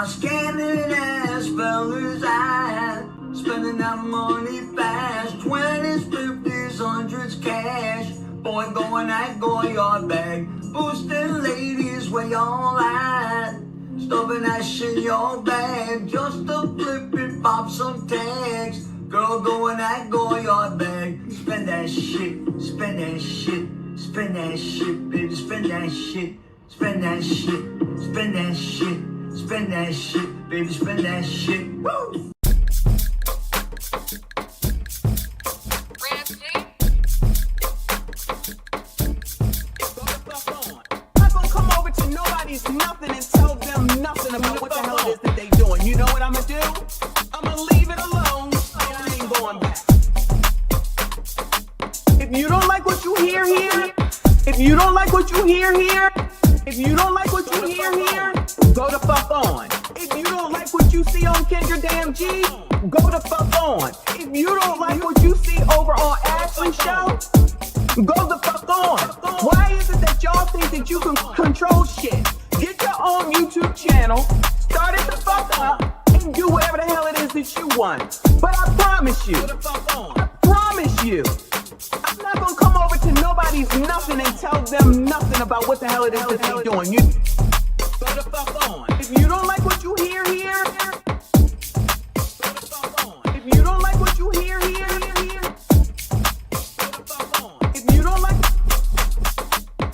Now scanning ass fellas eyes, spending that money fast, 20s, 50s, 100s cash. Boy, going at Goyard bag, boosting ladies where y'all at, stuffing that shit in your bag just to flip it, pop some tags. Girl, going at Goyard bag, spend that shit, spend that shit, spend that shit, baby, spend that shit, spend that shit, spend that shit, spend that shit, baby, spend that shit. Woo! Nothing and tell them nothing about what the hell it is that they doing. You know what I'ma do? I'ma leave it alone. I ain't going back. If you don't like what you hear here, if you don't like what you hear here, if you don't like what you hear here, go the fuck on. If you don't like what you see on Kendra Damn G, go the fuck on. If you don't like what you see over on Ashley's show, go the fuck on. Why is it that y'all think that you can control shit? Get your own YouTube channel, start it the fuck up, and do whatever the hell it is that you want. But I promise you, I'm not gonna come over to nobody's nothing and tell them nothing about what the hell it is that they're doing. You go the fuck on. If you don't like what you hear here, go the fuck on. If you don't like what you hear here, go the fuck on. If you don't like,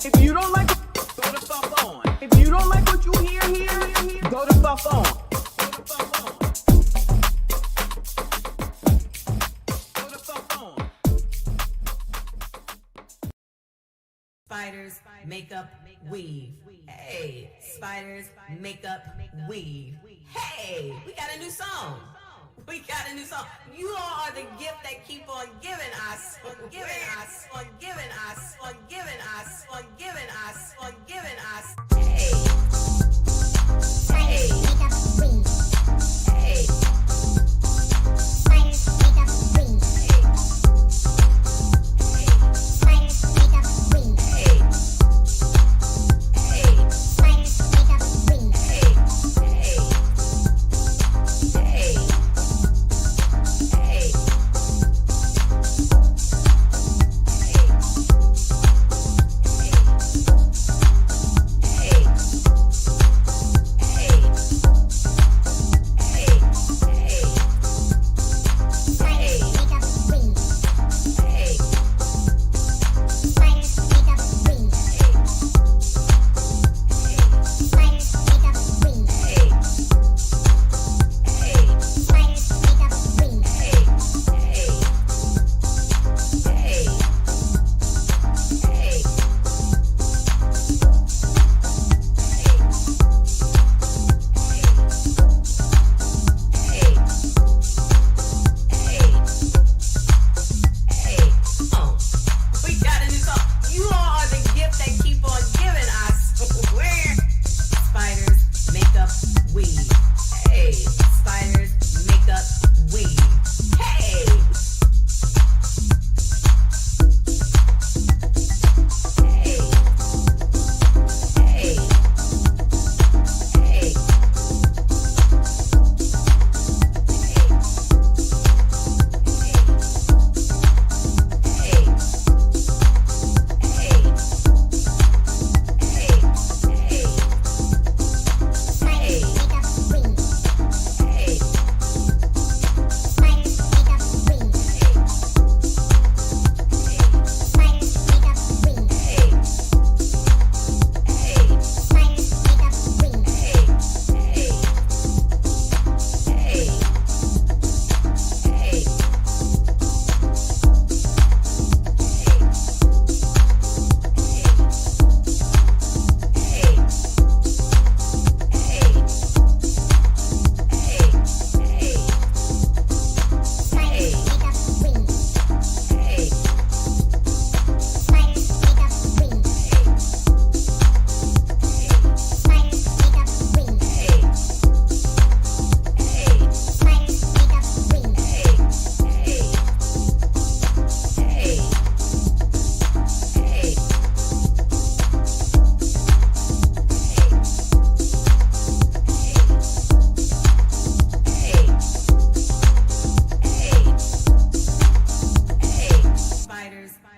if you don't like, go the fuck on. If you don't like what you hear here, go the fuck on. Go the fuck on. Go the fuck on. Spiders, makeup, weave. Hey, spiders, makeup, weave. Hey, we got a new song. We got a new song. You all are the gift that keep on giving us, on giving us, on giving us, on giving us, on giving us, on giving us. Hey. Hey. Hey. Spiders, makeup, weave. Spiders, makeup, weave. Spiders, makeup, weave.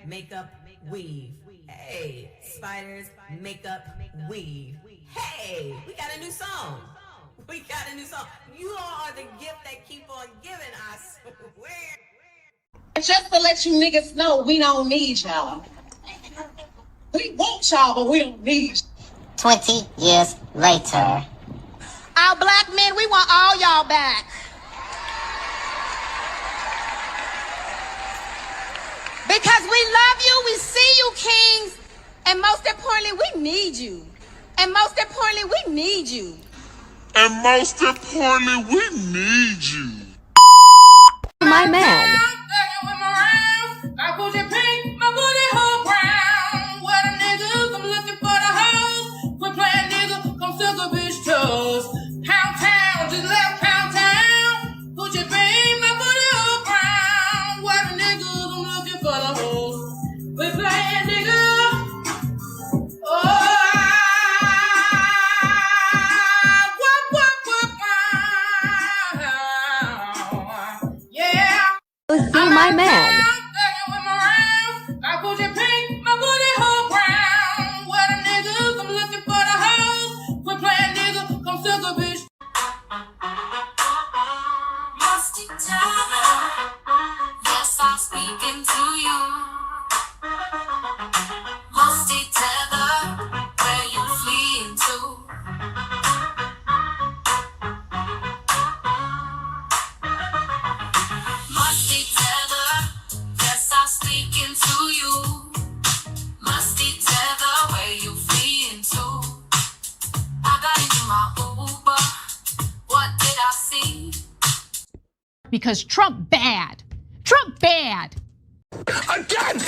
makeup, weave. Hey, spiders, makeup, weave. Hey, we got a new song. We got a new song. You all are the gift that keep on giving, I swear. Just to let you niggas know, we don't need y'all. We want y'all, but we don't need you. 20 years later. Our black men, we want all y'all back. Because we love you, we see you, kings, and most importantly, we need you. And most importantly, we need you. And most importantly, we need you. My man. My booty pink, my booty whole brown. What a niggas, I'm looking for the hoes. Quit playing nigga, come suck a bitch toes. Pound town, just left pound town. Booty pink, my booty whole brown. What a niggas, I'm looking for the hoes. Quit playing nigga. See my man. My booty pink, my booty whole brown. What a niggas, I'm looking for the hoes. Quit playing nigga, come suck a bitch. Musty Tyler, yes, I'm speaking to you. Musty Tether, where you fleeing to? Musty Tether, yes, I'm speaking to you. Musty Tether, where you fleeing to? I got into my Uber, what did I see? Because Trump bad. Trump bad. Again!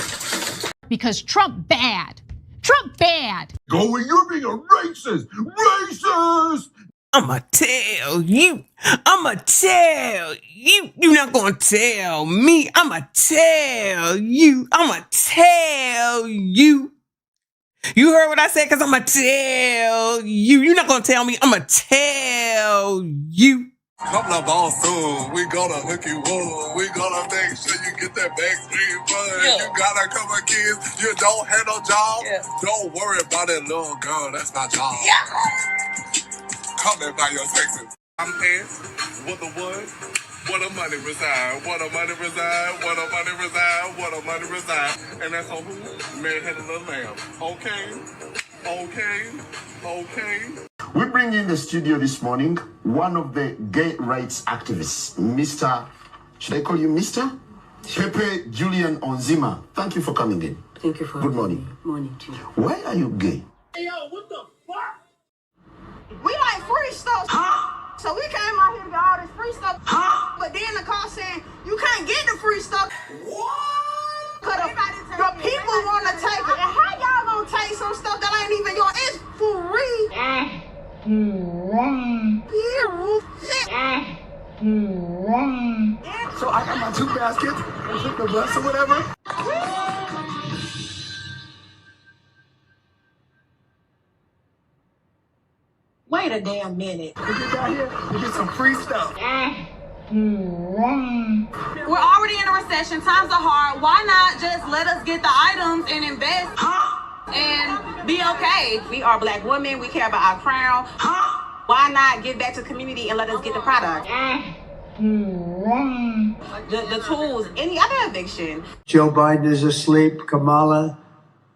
Because Trump bad. Trump bad. Going, you're being a racist! Racist! I'ma tell you. I'ma tell you. You're not gonna tell me. I'ma tell you. I'ma tell you. You heard what I said? Because I'ma tell you. You're not gonna tell me. I'ma tell you. Couple of balls soon, we gonna hook you up. We gonna make sure you get that backstreet fun. Yeah. You got a couple of kids, you don't have no job. Yeah. Don't worry about that little girl, that's my job. Come and buy your taxes. I'm asked, what the what? What a money reside, what a money reside, what a money reside, what a money reside. And that's on who? Man had a little lamb. Okay, okay, okay. We bring in the studio this morning one of the gay rights activists, Mr. Should I call you Mr? Pepe Julian Onzima. Thank you for coming in. Thank you for Good morning. Morning to you. Why are you gay? Hey, yo, what the fuck? We like free stuff. So we came out here to get all this free stuff. But then the call saying, you can't get the free stuff. What? Cause the people want to take it. And how y'all gonna take some stuff that ain't even yours? It's free. So I got my 2 baskets and took the bus or whatever. Wait a damn minute. We get down here, we get some free stuff. We're already in a recession. Times are hard. Why not just let us get the items and invest and be okay? We are black women. We care about our crown. Why not give back to the community and let us get the product? The tools, any other eviction. Joe Biden is asleep. Kamala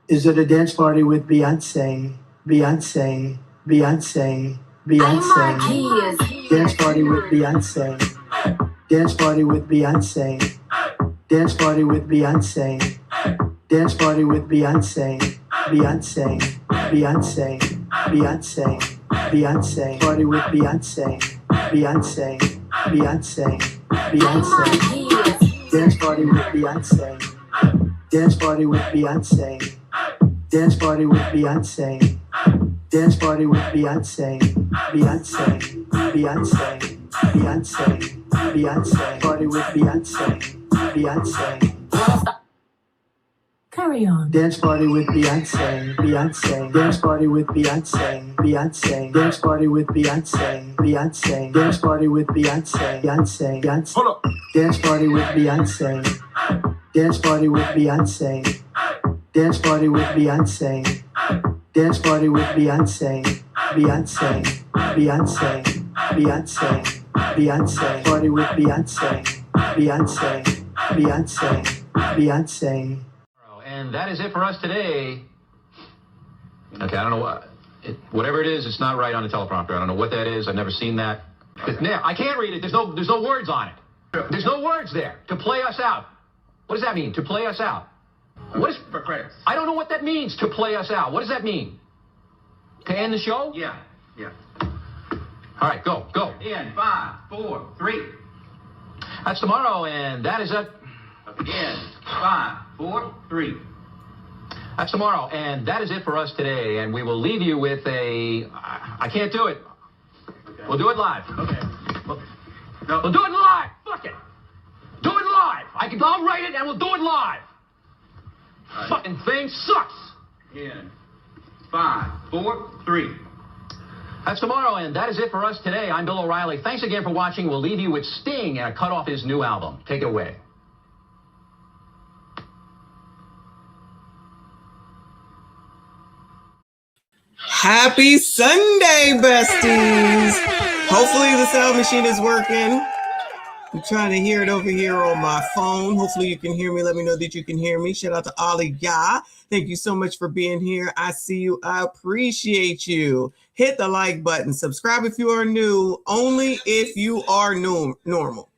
is at a dance party with Beyonce. Beyonce. Beyonce. Beyonce. Dance party with Beyonce. Dance party with Beyonce. Dance party with Beyonce. Dance party with Beyonce. Beyonce. Beyonce. Beyonce. Beyonce. Party with Beyonce. Beyonce. Beyonce. Beyonce. Dance party with Beyonce. Dance party with Beyonce. Dance party with Beyonce. Dance party with Beyonce. Beyonce. Beyonce. Beyonce. Beyonce. Party with Beyonce. Beyonce. Carry on. Dance party with Beyonce. Beyonce. Dance party with Beyonce. Beyonce. Dance party with Beyonce. Beyonce. Dance party with Beyonce. Beyonce. Beyonce. Hold up. Dance party with Beyonce. Dance party with Beyonce. Dance party with Beyonce. Dance party with Beyonce. Beyonce. Beyonce. Beyonce. Beyonce. Party with Beyonce. Beyonce. Beyonce. Beyonce. And that is it for us today. Okay, I don't know what. Whatever it is, it's not right on the teleprompter. I don't know what that is. I've never seen that. I can't read it. There's no words on it. There's no words there. To play us out. What does that mean? To play us out. What is for credits? I don't know what that means. To play us out. What does that mean? To end the show? Yeah. All right, go. In 5, 4, 3. That's tomorrow, and that is it. Again, 5, 4, 3. That's tomorrow, and that is it for us today. And we will leave you with I can't do it. Okay. We'll do it live. Okay. We'll do it live. Fuck it. Do it live. I'll write it, and we'll do it live. Right. Fucking thing sucks. In 5, 4, 3. That's tomorrow, and that is it for us today. I'm Bill O'Reilly. Thanks again for watching. We'll leave you with Sting and a cut off his new album. Take it away. Happy Sunday, besties. Hopefully the sound machine is working. I'm trying to hear it over here on my phone. Hopefully you can hear me. Let me know that you can hear me. Shout out to Ollie Ya. Thank you so much for being here. I see you. I appreciate you. Hit the like button. Subscribe if you are new. Only if you are normal.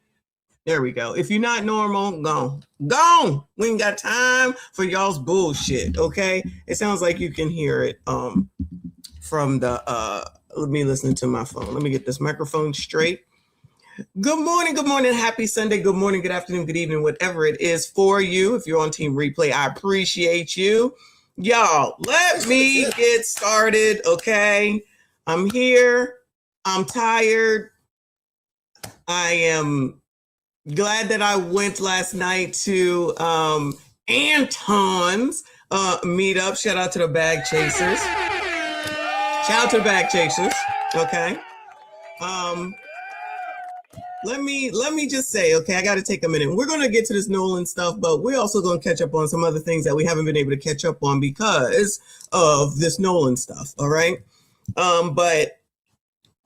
There we go. If you're not normal, gone. Gone. We ain't got time for y'all's bullshit, okay? It sounds like you can hear it from the let me listen to my phone. Let me get this microphone straight. Good morning, happy Sunday, good morning, good afternoon, good evening, whatever it is for you. If you're on Team Replay, I appreciate you. Y'all, let me get started, okay? I'm here. I'm tired. I am glad that I went last night to Anton's meetup. Shout out to the Bag Chasers. Shout out to the Bag Chasers, okay? Let me just say, okay, I got to take a minute. We're going to get to this Nolan stuff, but we're also going to catch up on some other things that we haven't been able to catch up on because of this Nolan stuff, all right? But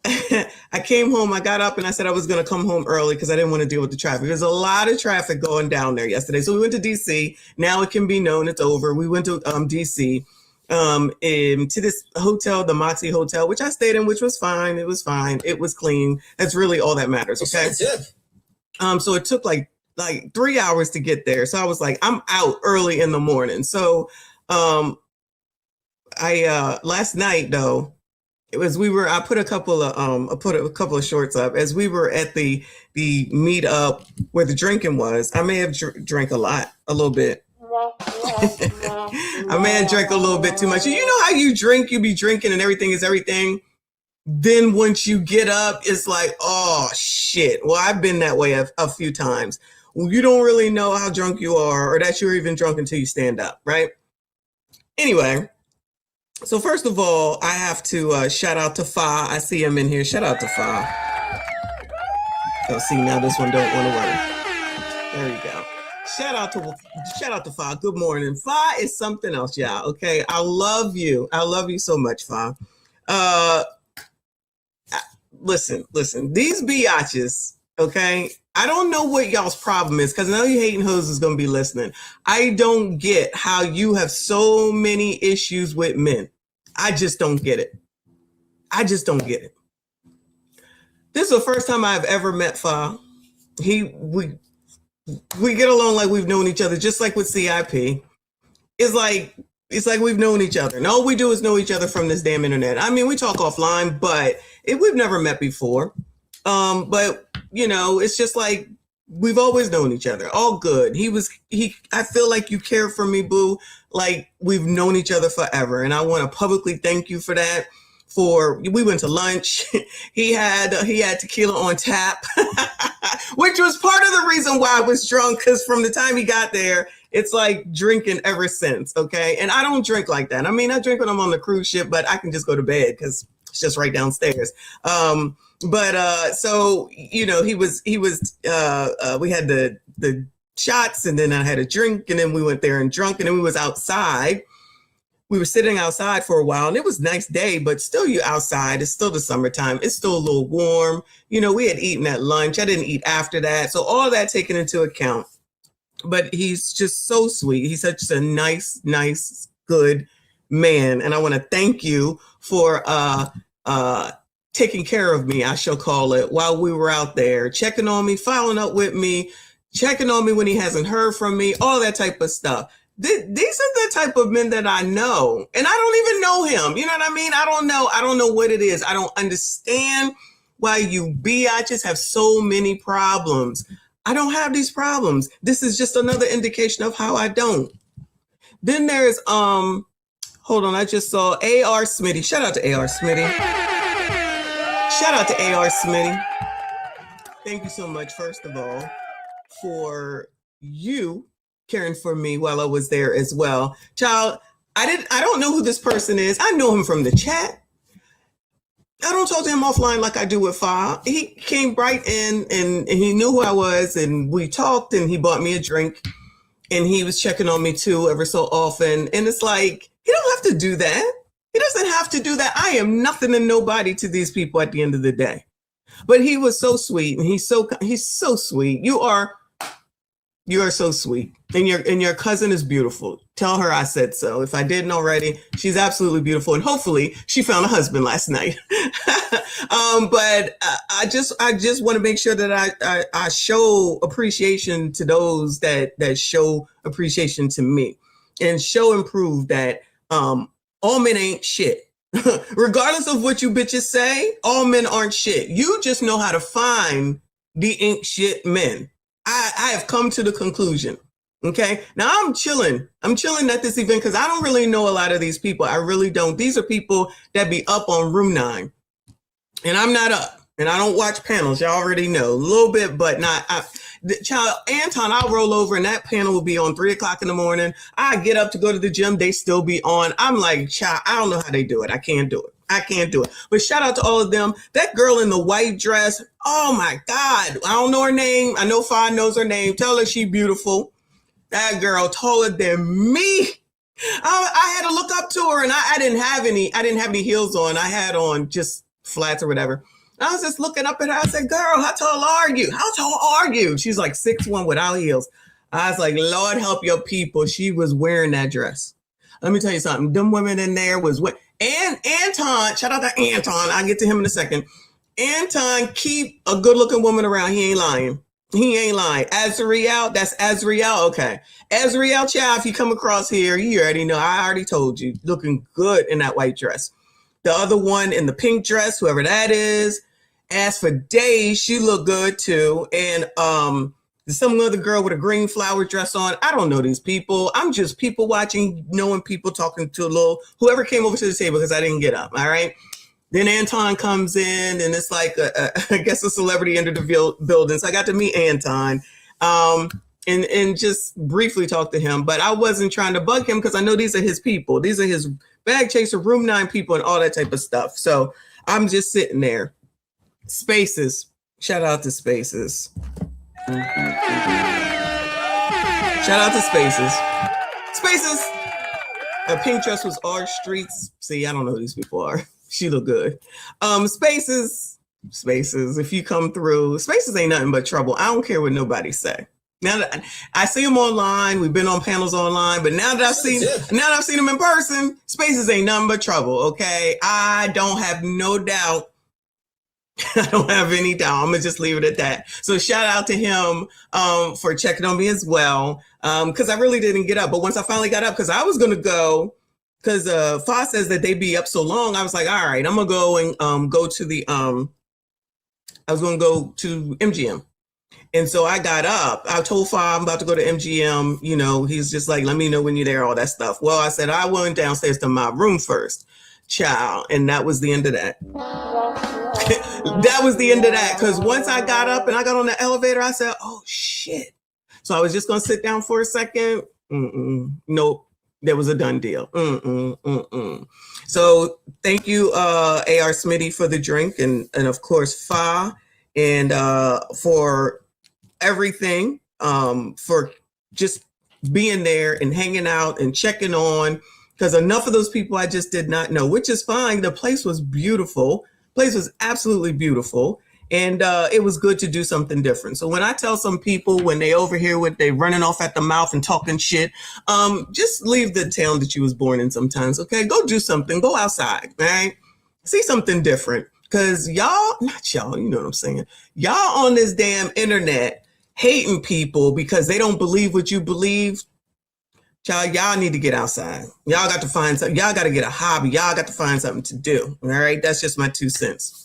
I came home, I got up and I said I was going to come home early because I didn't want to deal with the traffic. There's a lot of traffic going down there yesterday. So we went to DC. Now it can be known it's over. We went to DC. To this hotel, the Moxie Hotel, which I stayed in, which was fine. It was fine. It was clean. That's really all that matters. Okay. So it took like 3 hours to get there. So I was like, I'm out early in the morning. So, I last night though, I put a couple of shorts up as we were at the meetup where the drinking was. I may have drank a little bit. I may have drank a little bit too much. You know how you drink, you be drinking and everything is everything. Then once you get up, it's like, oh shit. Well, I've been that way a few times. Well, you don't really know how drunk you are or that you're even drunk until you stand up, right? Anyway, so first of all, I have to shout out to Fa. I see him in here. Shout out to Fa. Oh, see, now this one don't want to work. There you go. Shout out to Fa. Good morning. Fa is something else, y'all. Okay. I love you. I love you so much, Fa. Listen, these biatches, okay? I don't know what y'all's problem is because I know you hating hoes is going to be listening. I don't get how you have so many issues with men. I just don't get it. This is the first time I've ever met Fa. We get along like we've known each other, just like with CIP. It's like we've known each other. And all we do is know each other from this damn internet. I mean, we talk offline, but we've never met before. But you know, it's just like we've always known each other. All good. I feel like you care for me, boo. Like we've known each other forever. And I want to publicly thank you for that. We went to lunch. He had tequila on tap, which was part of the reason why I was drunk. Because from the time he got there, it's like drinking ever since. Okay, and I don't drink like that. I mean, I drink when I'm on the cruise ship, but I can just go to bed because it's just right downstairs. So you know, we had the shots, and then I had a drink, and then we went there and drunk, and then we was outside. We were sitting outside for a while, and it was a nice day, but still you outside. It's still the summertime. It's still a little warm. You know, we had eaten at lunch. I didn't eat after that. So all that taken into account. But he's just so sweet. He's such a nice, good man. And I want to thank you for taking care of me, I shall call it, while we were out there, checking on me, following up with me, checking on me when he hasn't heard from me, all that type of stuff. These are the type of men that I know, and I don't even know him. You know what I mean? I don't know what it is. I don't understand why you bitches have so many problems. I don't have these problems. This is just another indication of how I don't. Then there's, hold on, I just saw A.R. Smitty. Shout out to A.R. Smitty. Shout out to A.R. Smitty. Thank you so much, first of all, for you caring for me while I was there as well. Child, I don't know who this person is. I know him from the chat. I don't talk to him offline like I do with Fa. He came right in and he knew who I was, and we talked, and he bought me a drink, and he was checking on me too ever so often. And it's like, he don't have to do that. He doesn't have to do that. I am nothing and nobody to these people at the end of the day. But he was so sweet, and he's so sweet. You are so sweet, and your cousin is beautiful. Tell her I said so. If I didn't already, she's absolutely beautiful, and hopefully she found a husband last night. But I just want to make sure that I show appreciation to those that show appreciation to me, and show and prove that all men ain't shit. Regardless of what you bitches say, all men aren't shit. You just know how to find the ain't shit men. I have come to the conclusion. Okay. Now I'm chilling at this event because I don't really know a lot of these people. I really don't. These are people that be up on room 9, and I'm not up, and I don't watch panels. Y'all already know a little bit, but not. Child, Anton, I'll roll over, and that panel will be on 3:00 in the morning. I get up to go to the gym. They still be on. I'm like, child, I don't know how they do it. I can't do it. But shout out to all of them. That girl in the white dress. Oh my God. I don't know her name. I know Fa knows her name. Tell her she beautiful. That girl taller than me. I had to look up to her, and I didn't have any heels on. I had on just flats or whatever. I was just looking up at her. I said, girl, how tall are you? How tall are you? She's like 6'1" without heels. I was like, Lord help your people. She was wearing that dress. Let me tell you something. Them women in there was what. And Anton, shout out to Anton. I'll get to him in a second. Anton, keep a good looking woman around. He ain't lying. Azriel, that's Azriel. Okay. Azriel, child, if you come across here, you already know. I already told you. Looking good in that white dress. The other one in the pink dress, whoever that is. As for Days, she looked good too. And some other girl with a green flower dress on. I don't know these people. I'm just people watching, knowing people, talking to a little, whoever came over to the table because I didn't get up. All right. Then Anton comes in, and it's like, I guess a celebrity entered the building. So I got to meet Anton and just briefly talk to him. But I wasn't trying to bug him because I know these are his people. These are his bag chaser, room 9 people, and all that type of stuff. So I'm just sitting there. Spaces. Shout out to Spaces. Shout out to Spaces. Spaces. A pink dress was R Streets. See, I don't know who these people are. She look good. Spaces. If you come through, Spaces ain't nothing but trouble. I don't care what nobody say. Now that I see them online, we've been on panels online, but now that I've seen them in person, Spaces ain't nothing but trouble. Okay, I don't have no doubt. I don't have any doubt. I'm gonna just leave it at that. So shout out to him for checking on me as well, because I really didn't get up. But once I finally got up, because I was gonna go, because Fa says that they be up so long, I was like, all right, I'm gonna go and go to the I was gonna go to MGM. And so I got up. I told Fa I'm about to go to MGM. You know, he's just like, let me know when you're there, all that stuff. Well, I said I went downstairs to my room first, child, and that was the end of that. That was the end of that. Because once I got up and I got on the elevator, I said, oh, shit. So I was just going to sit down for a second. Nope. There was a done deal. So thank you, A.R. Smitty, for the drink. And of course, Fa, and for everything. for just being there and hanging out and checking on, because enough of those people I just did not know, which is fine. The place was beautiful. Place was absolutely beautiful. And it was good to do something different. So when I tell some people when they over here with they running off at the mouth and talking shit, just leave the town that you was born in sometimes, okay? Go do something. Go outside, right? See something different. Because y'all, not y'all, you know what I'm saying? Y'all on this damn internet hating people because they don't believe what you believe. Y'all need to get outside. Y'all got to find something. Y'all got to get a hobby. Y'all got to find something to do, all right? That's just my 2 cents.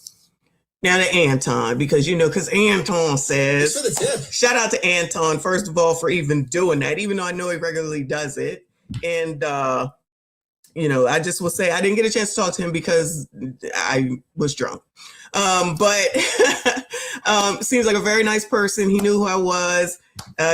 Now to Anton, because Anton says, shout out to Anton, first of all, for even doing that, even though I know he regularly does it. And, I just will say I didn't get a chance to talk to him because I was drunk. But seems like a very nice person. He knew who I was.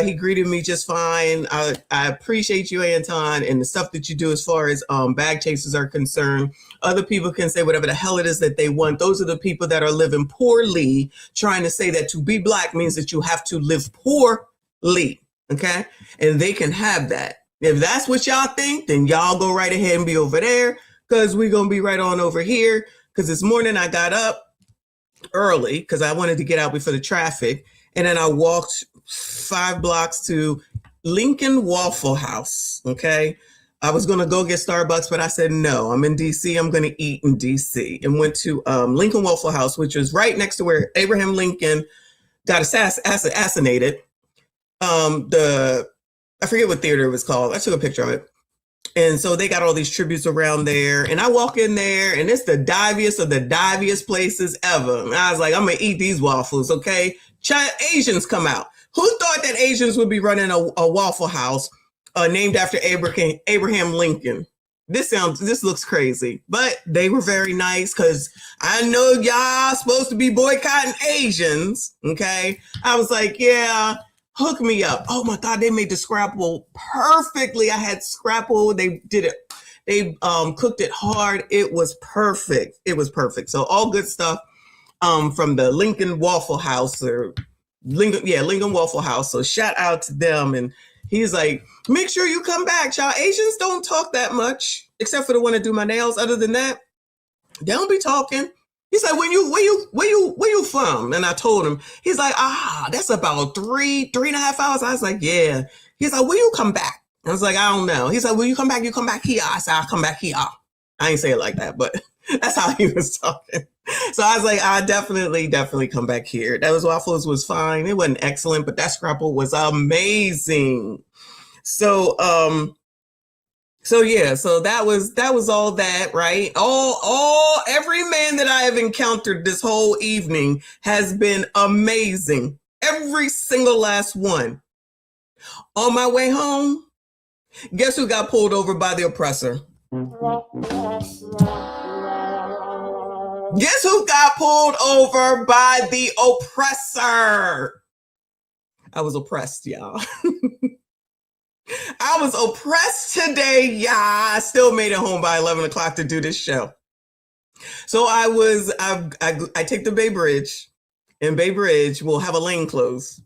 He greeted me just fine. I appreciate you, Anton, and the stuff that you do as far as bag chases are concerned. Other people can say whatever the hell it is that they want. Those are the people that are living poorly, trying to say that to be Black means that you have to live poorly, okay? And they can have that. If that's what y'all think, then y'all go right ahead and be over there, because we're going to be right on over here. Because this morning I got up early because I wanted to get out before the traffic. And then I walked 5 blocks to Lincoln Waffle House, okay? I was going to go get Starbucks, but I said, no, I'm in D.C. I'm going to eat in D.C. And went to Lincoln Waffle House, which was right next to where Abraham Lincoln got assassinated. I forget what theater it was called. I took a picture of it. And so they got all these tributes around there. And I walk in there, and it's the diviest of the diviest places ever. And I was like, I'm going to eat these waffles, okay? Asians come out. Who thought that Asians would be running a Waffle House named after Abraham Lincoln? This looks crazy, but they were very nice because I know y'all supposed to be boycotting Asians, okay? I was like, yeah, hook me up. Oh my God, they made the scrapple perfectly. I had scrapple. They did it. They cooked it hard. It was perfect. It was perfect. So all good stuff from the Lincoln Waffle House Lincoln Waffle House. So shout out to them. And he's like, make sure you come back, y'all. Asians don't talk that much, except for the one that do my nails. Other than that, they don't be talking. He's like, where you from? And I told him. He's like, that's about 3.5 hours. I was like, yeah. He's like, will you come back? I was like, I don't know. He's like, will you come back? You come back here. I said, I'll come back here. I ain't say it like that, but that's how he was talking. So I was like, I definitely come back here. Those waffles was fine. It wasn't excellent, but that scrapple was amazing. So yeah, so that was all that, right? Every man that I have encountered this whole evening has been amazing. Every single last one. On my way home, guess who got pulled over by the oppressor? Guess who got pulled over by the oppressor? I was oppressed, y'all. I was oppressed today, y'all. I still made it home by 11 o'clock to do this show. So I take the Bay Bridge, and Bay Bridge will have a lane closed.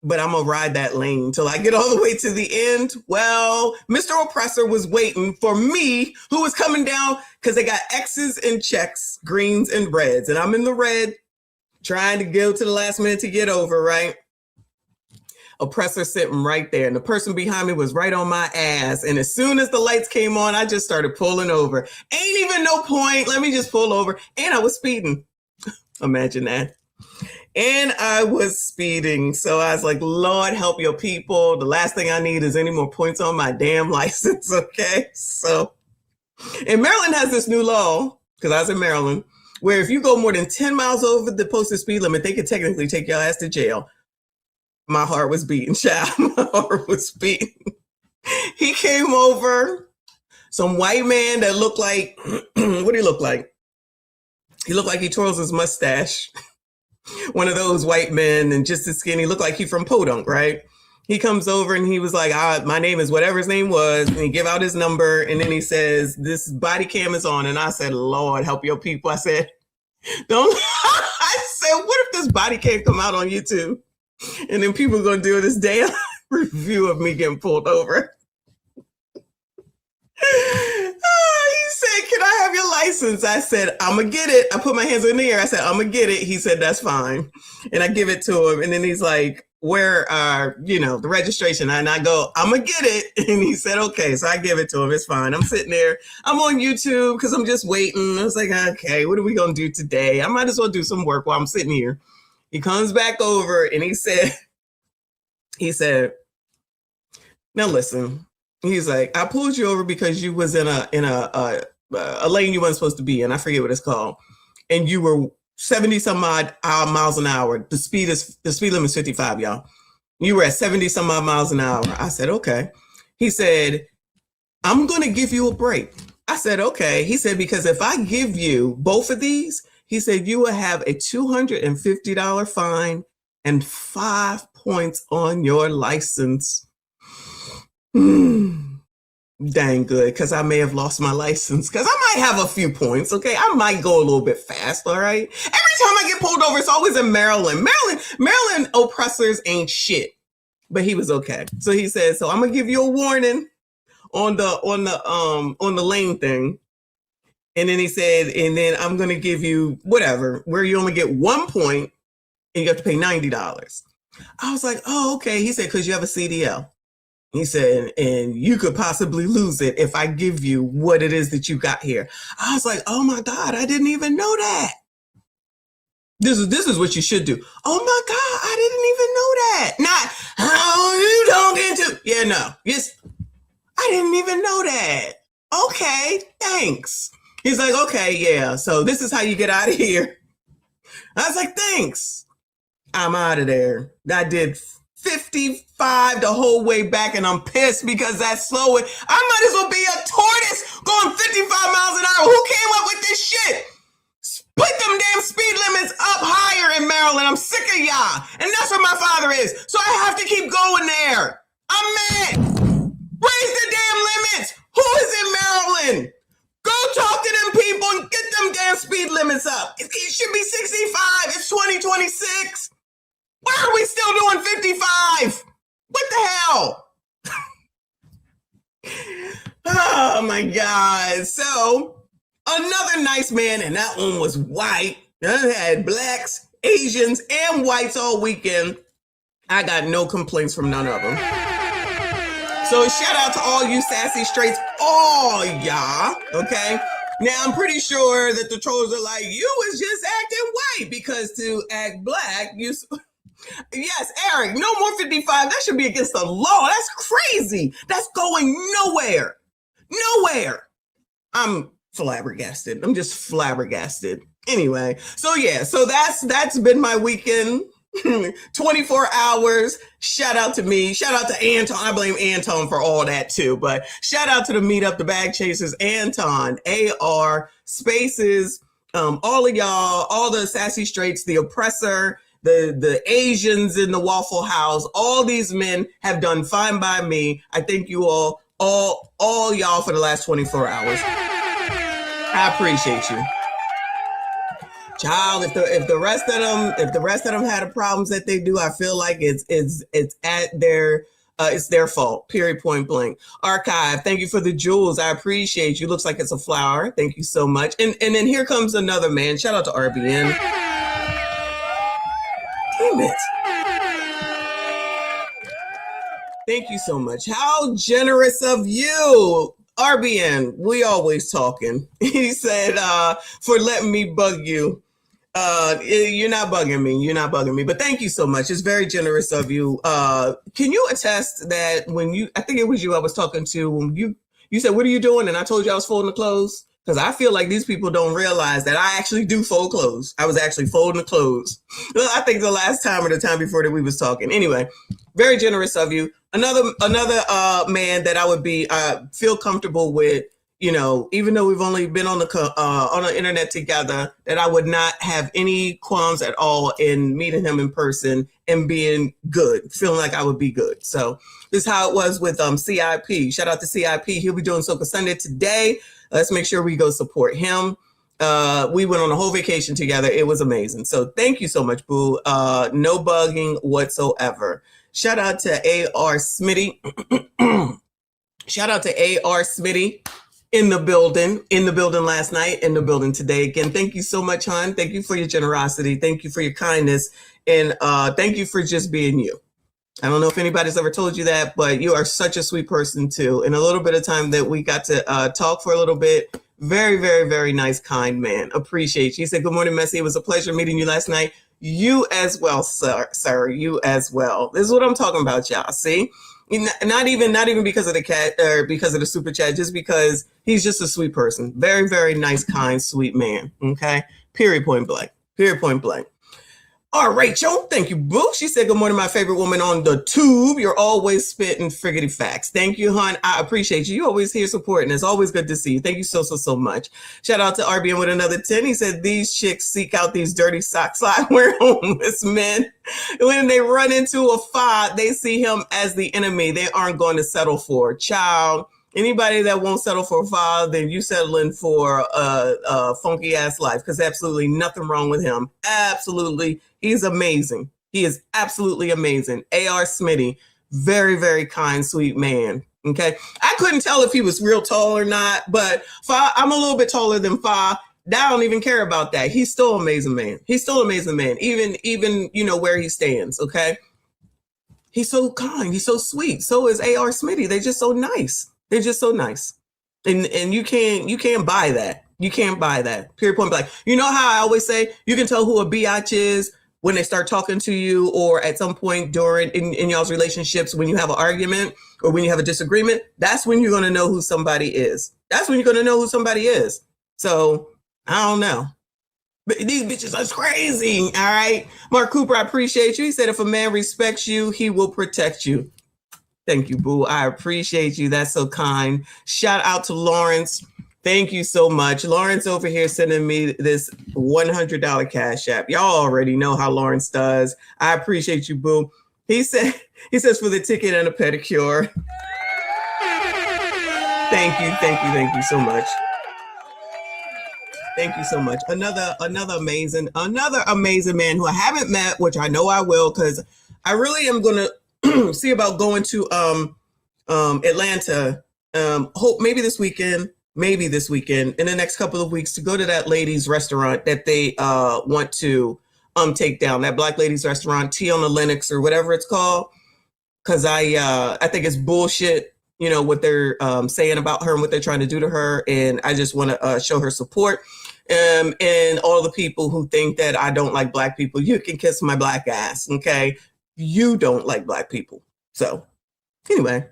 But I'm going to ride that lane till I get all the way to the end. Well, Mr. Oppressor was waiting for me, who was coming down, because they got X's and checks, greens and reds. And I'm in the red, trying to go to the last minute to get over, right? Oppressor sitting right there. And the person behind me was right on my ass. And as soon as the lights came on, I just started pulling over. Ain't even no point. Let me just pull over. And I was speeding. Imagine that. And I was speeding. So I was like, Lord, help your people. The last thing I need is any more points on my damn license. Okay. So, and Maryland has this new law, because I was in Maryland, where if you go more than 10 miles over the posted speed limit, they could technically take your ass to jail. My heart was beating, child. My heart was beating. He came over, some white man that looked like, what did he look like? He looked like he twirls his mustache. One of those white men, and just as skinny, looked like he from Podunk, right? He comes over and he was like, my name is whatever his name was. And he gave out his number. And then he says, this body cam is on. And I said, Lord, help your people. I said, don't. I said, what if this body cam come out on YouTube? And then people are going to do this daily review of me getting pulled over. He said, can I have your license? I said, I'm going to get it. I put my hands in the air. I said, I'm going to get it. He said, that's fine. And I give it to him. And then he's like, where are, the registration? And I go, I'm going to get it. And he said, okay. So I give it to him. It's fine. I'm sitting there. I'm on YouTube because I'm just waiting. I was like, okay, what are we going to do today? I might as well do some work while I'm sitting here. He comes back over and he said, now listen. He's like, I pulled you over because you was in a lane you weren't supposed to be in. I forget what it's called. And you were 70 some odd miles an hour. The speed limit is 55, y'all. You were at 70 some odd miles an hour. I said, okay. He said, I'm going to give you a break. I said, okay. He said, because if I give you both of these, he said, you will have a $250 fine and 5 points on your license. Dang good, because I may have lost my license, because I might have a few points, okay? I might go a little bit fast, all right? Every time I get pulled over, it's always in Maryland. Maryland oppressors ain't shit, but he was okay. So he said, so I'm going to give you a warning on the lane thing. And then he said, and then I'm going to give you whatever, where you only get 1 point and you have to pay $90. I was like, oh, okay. He said, because you have a CDL. He said, and you could possibly lose it if I give you what it is that you got here. I was like, oh my God, I didn't even know that. This is what you should do. Oh my God, I didn't even know that. Not, how you don't get to, yeah, no. Yes, I didn't even know that. Okay, thanks. He's like, okay, yeah, so this is how you get out of here. I was like, thanks. I'm out of there. I did 55 the whole way back, and I'm pissed because that's slow. I might as well be a tortoise going 55 miles an hour. Who came up with this shit? Put them damn speed limits up higher in Maryland. I'm sick of y'all. And that's where my father is. So I have to keep going there. I'm mad. Raise the damn limits. Who is in Maryland? Go talk to them people and get them damn speed limits up. It should be 65. It's 2026. Why are we still doing 55? What the hell? Oh my God. So another nice man, and that one was white. I had blacks, Asians, and whites all weekend. I got no complaints from none of them. So shout out to all you sassy straights, all y'all, okay? Now, I'm pretty sure that the trolls are like, you was just acting white, because to act black, yes, Eric, no more 55. That should be against the law. That's crazy. That's going nowhere. Nowhere. I'm flabbergasted. I'm just flabbergasted. Anyway, so yeah, so that's been my weekend. 24 hours. Shout out to me. Shout out to Anton. I blame Anton for all that too, but shout out to the Meet Up the Bag Chasers, Anton, AR, Spaces, all of y'all, all the sassy straights, the oppressor, the Asians in the Waffle House. All these men have done fine by me. I thank you all y'all for the last 24 hours. I appreciate you. Child, if the rest of them had the problems that they do, I feel like it's their fault. Period. Point blank. Archive, thank you for the jewels. I appreciate you. Looks like it's a flower. Thank you so much. And then here comes another man. Shout out to RBN. Damn it. Thank you so much. How generous of you. RBN, we always talking. He said, for letting me bug you. You're not bugging me, but thank you so much. It's very generous of you. Can you attest that I think it was you I was talking to, when you said, what are you doing? And I told you I was folding the clothes. Because I feel like these people don't realize that I actually do fold clothes. I was actually folding the clothes. Well, I think the last time or the time before that we was talking. Anyway, very generous of you. Another man that I would feel comfortable with, even though we've only been on the internet together, that I would not have any qualms at all in meeting him in person and being good, feeling like I would be good. So this is how it was with CIP. Shout out to CIP. He'll be doing Soca Sunday today. Let's make sure we go support him. We went on a whole vacation together. It was amazing. So thank you so much, boo. No bugging whatsoever. Shout out to AR Smitty. Shout out to AR Smitty in the building last night, in the building today. Again, thank you so much, hon. Thank you for your generosity. Thank you for your kindness. And thank you for just being you. I don't know if anybody's ever told you that, but you are such a sweet person too. In a little bit of time that we got to talk for a little bit, very, very, very nice, kind man. Appreciate you. He said, good morning, Messi. It was a pleasure meeting you last night. You as well, sir. You as well. This is what I'm talking about, y'all. See? Not even because of the cat or because of the super chat, just because he's just a sweet person. Very, very nice, kind, sweet man. Okay? Period, point blank. Period, point blank. All right, Rachel, thank you, boo. She said, good morning, my favorite woman on the tube. You're always spitting friggity facts. Thank you, hon. I appreciate you. You always here supporting. It's always good to see you. Thank you so much. Shout out to RBN with another 10. He said, these chicks seek out these dirty socks I wear homeless men. When they run into a fight, they see him as the enemy they aren't going to settle for. Child. Anybody that won't settle for a father, then you settling for a funky ass life, because absolutely nothing wrong with him. Absolutely. He's amazing. He is absolutely amazing. AR Smitty, very, very kind, sweet man. Okay. I couldn't tell if he was real tall or not, but I'm a little bit taller than Fa. I don't even care about that. He's still an amazing man. He's still an amazing man, even where he stands. Okay. He's so kind. He's so sweet. So is AR Smitty. They're just so nice. They're just so nice. And you can't buy that. You can't buy that. Period, point blank. You know how I always say you can tell who a biatch is when they start talking to you, or at some point during in y'all's relationships, when you have an argument or when you have a disagreement. That's when you're going to know who somebody is. That's when you're going to know who somebody is. So I don't know. But these bitches are crazy. All right. Mark Cooper, I appreciate you. He said, if a man respects you, he will protect you. Thank you, boo. I appreciate you. That's so kind. Shout out to Lawrence. Thank you so much. Lawrence over here sending me this $100 cash app. Y'all already know how Lawrence does. I appreciate you, boo. He says for the ticket and a pedicure. Thank you so much. Thank you so much. Another amazing man who I haven't met, which I know I will, because I really am gonna see about going to Atlanta. Hope maybe this weekend, in the next couple of weeks, to go to that ladies' restaurant that they want to take down, that black ladies' restaurant, Tea on the Lennox or whatever it's called. Because I think it's bullshit, what they're saying about her and what they're trying to do to her, and I just want to show her support. And all the people who think that I don't like black people, you can kiss my black ass, okay? You don't like black people. So anyway,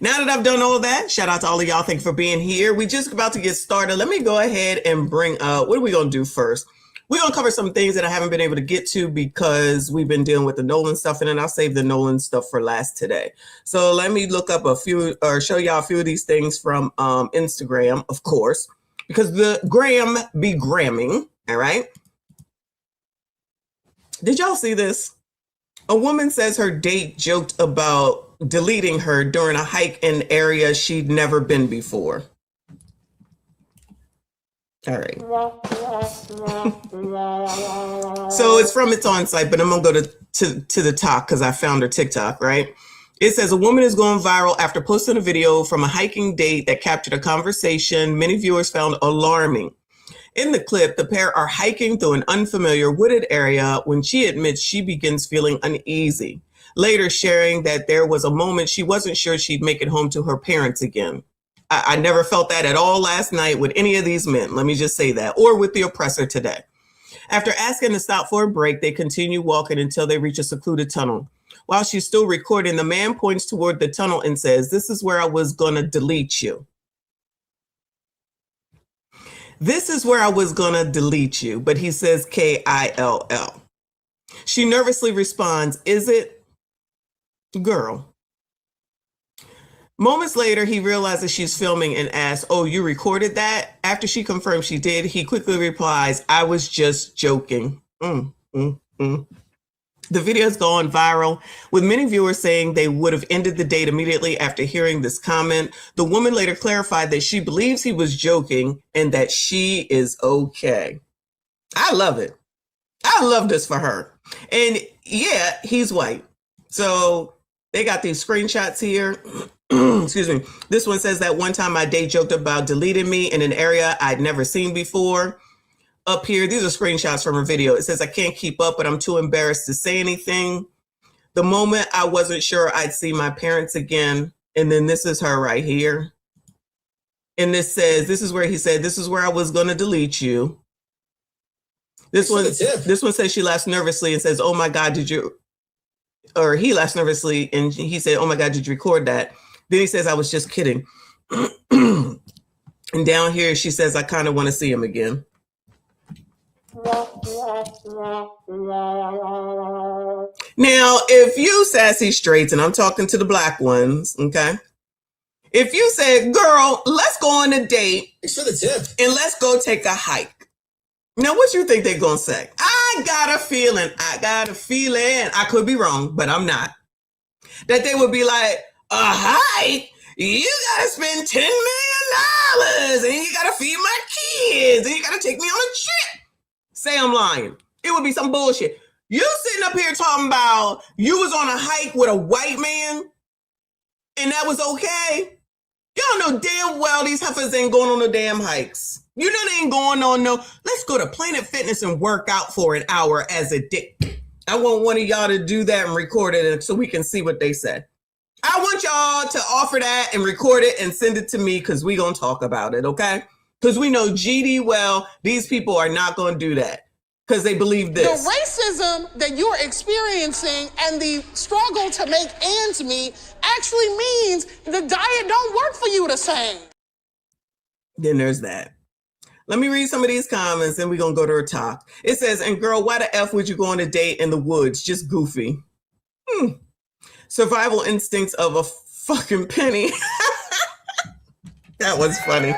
now that I've done all of that, shout out to all of y'all. Thank you for being here. We just about to get started. Let me go ahead and bring up, what are we going to do first? We're going to cover some things that I haven't been able to get to because we've been dealing with the Nolan stuff, and then I'll save the Nolan stuff for last today. So let me look up a few, or show y'all a few of these things from Instagram, of course, because the gram be gramming. All right. Did y'all see this? A woman says her date joked about deleting her during a hike in an area she'd never been before. All right. So it's on site, but I'm going to go to the talk because I found her TikTok, right? It says a woman is going viral after posting a video from a hiking date that captured a conversation many viewers found alarming. In the clip, the pair are hiking through an unfamiliar wooded area when she admits she begins feeling uneasy, later sharing that there was a moment she wasn't sure she'd make it home to her parents again. I never felt that at all last night with any of these men, let me just say that, or with the oppressor today. After asking to stop for a break, they continue walking until they reach a secluded tunnel. While she's still recording, the man points toward the tunnel and says, "This is where I was going to delete you. This is where I was going to delete you," but he says Kill. She nervously responds, "Is it? Girl." Moments later, he realizes she's filming and asks, "Oh, you recorded that?" After she confirms she did, he quickly replies, "I was just joking." The video has gone viral, with many viewers saying they would have ended the date immediately after hearing this comment. The woman later clarified that she believes he was joking and that she is okay. I love it. I love this for her. And yeah, he's white. So they got these screenshots here. Excuse me. This one says that one time my date joked about deleting me in an area I'd never seen before. Up here, these are screenshots from her video. It says, I can't keep up, but I'm too embarrassed to say anything. The moment I wasn't sure I'd see my parents again. And then this is her right here. And this says, this is where he said, this is where I was going to delete you. This one says she laughs nervously and says, oh my God, did you, or he laughs nervously and he said, oh my God, did you record that? Then he says, I was just kidding. And down here, she says, I kind of want to see him again. Now, if you sassy straights, and I'm talking to the black ones, okay? If you said, girl, let's go on a date. Thanks for the tip. And let's go take a hike. Now, what you think they're going to say? I got a feeling. I could be wrong, but I'm not. That they would be like, a hike? You got to spend $10 million and you got to feed my kids and you got to take me on a trip. Say I'm lying. It would be some bullshit. You sitting up here talking about you was on a hike with a white man and that was okay? Y'all know damn well these heifers ain't going on no damn hikes. You know they ain't going on no, let's go to Planet Fitness and work out for an hour as a date. I want one of y'all to do that and record it so we can see what they said. I want y'all to offer that and record it and send it to me because we going to talk about it, okay? Because we know GD well, these people are not going to do that because they believe this. The racism that you're experiencing and the struggle to make ends meet actually means the diet don't work for you the same. Then there's that. Let me read some of these comments and we're going to go to her talk. It says, and girl, why the F would you go on a date in the woods? Just goofy. Survival instincts of a fucking penny. That was funny.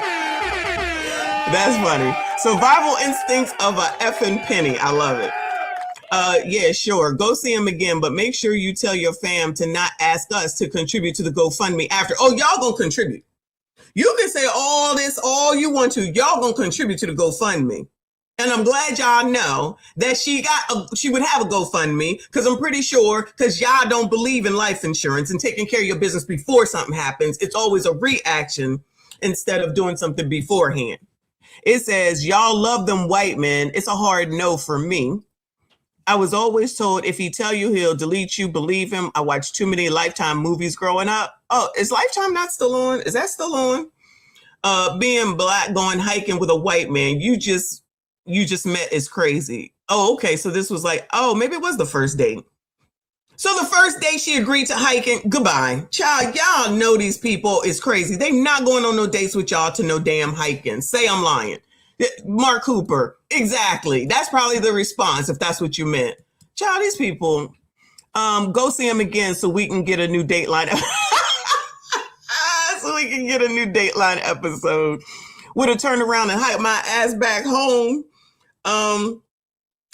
That's funny. Survival instincts of a effing penny. I love it. Yeah, sure. Go see him again, but make sure you tell your fam to not ask us to contribute to the GoFundMe after. Oh, y'all gonna contribute. You can say all this, all you want to. Y'all gonna contribute to the GoFundMe. And I'm glad y'all know that she would have a GoFundMe because I'm pretty sure because y'all don't believe in life insurance and taking care of your business before something happens. It's always a reaction instead of doing something beforehand. It says, y'all love them white men. It's a hard no for me. I was always told if he tell you he'll delete you, believe him. I watched too many Lifetime movies growing up. Oh, is Lifetime not still on? Is that still on? Being black, going hiking with a white man, you just met is crazy. Oh, okay. So this was like, oh, maybe it was the first date. So the first day she agreed to hiking. Goodbye. Child, y'all know these people is crazy. They not going on no dates with y'all to no damn hiking. Say I'm lying. Mark Cooper. Exactly. That's probably the response if that's what you meant. Child, these people, go see him again so we can get a new Dateline. So we can get a new Dateline episode. Would have turned around and hiked my ass back home.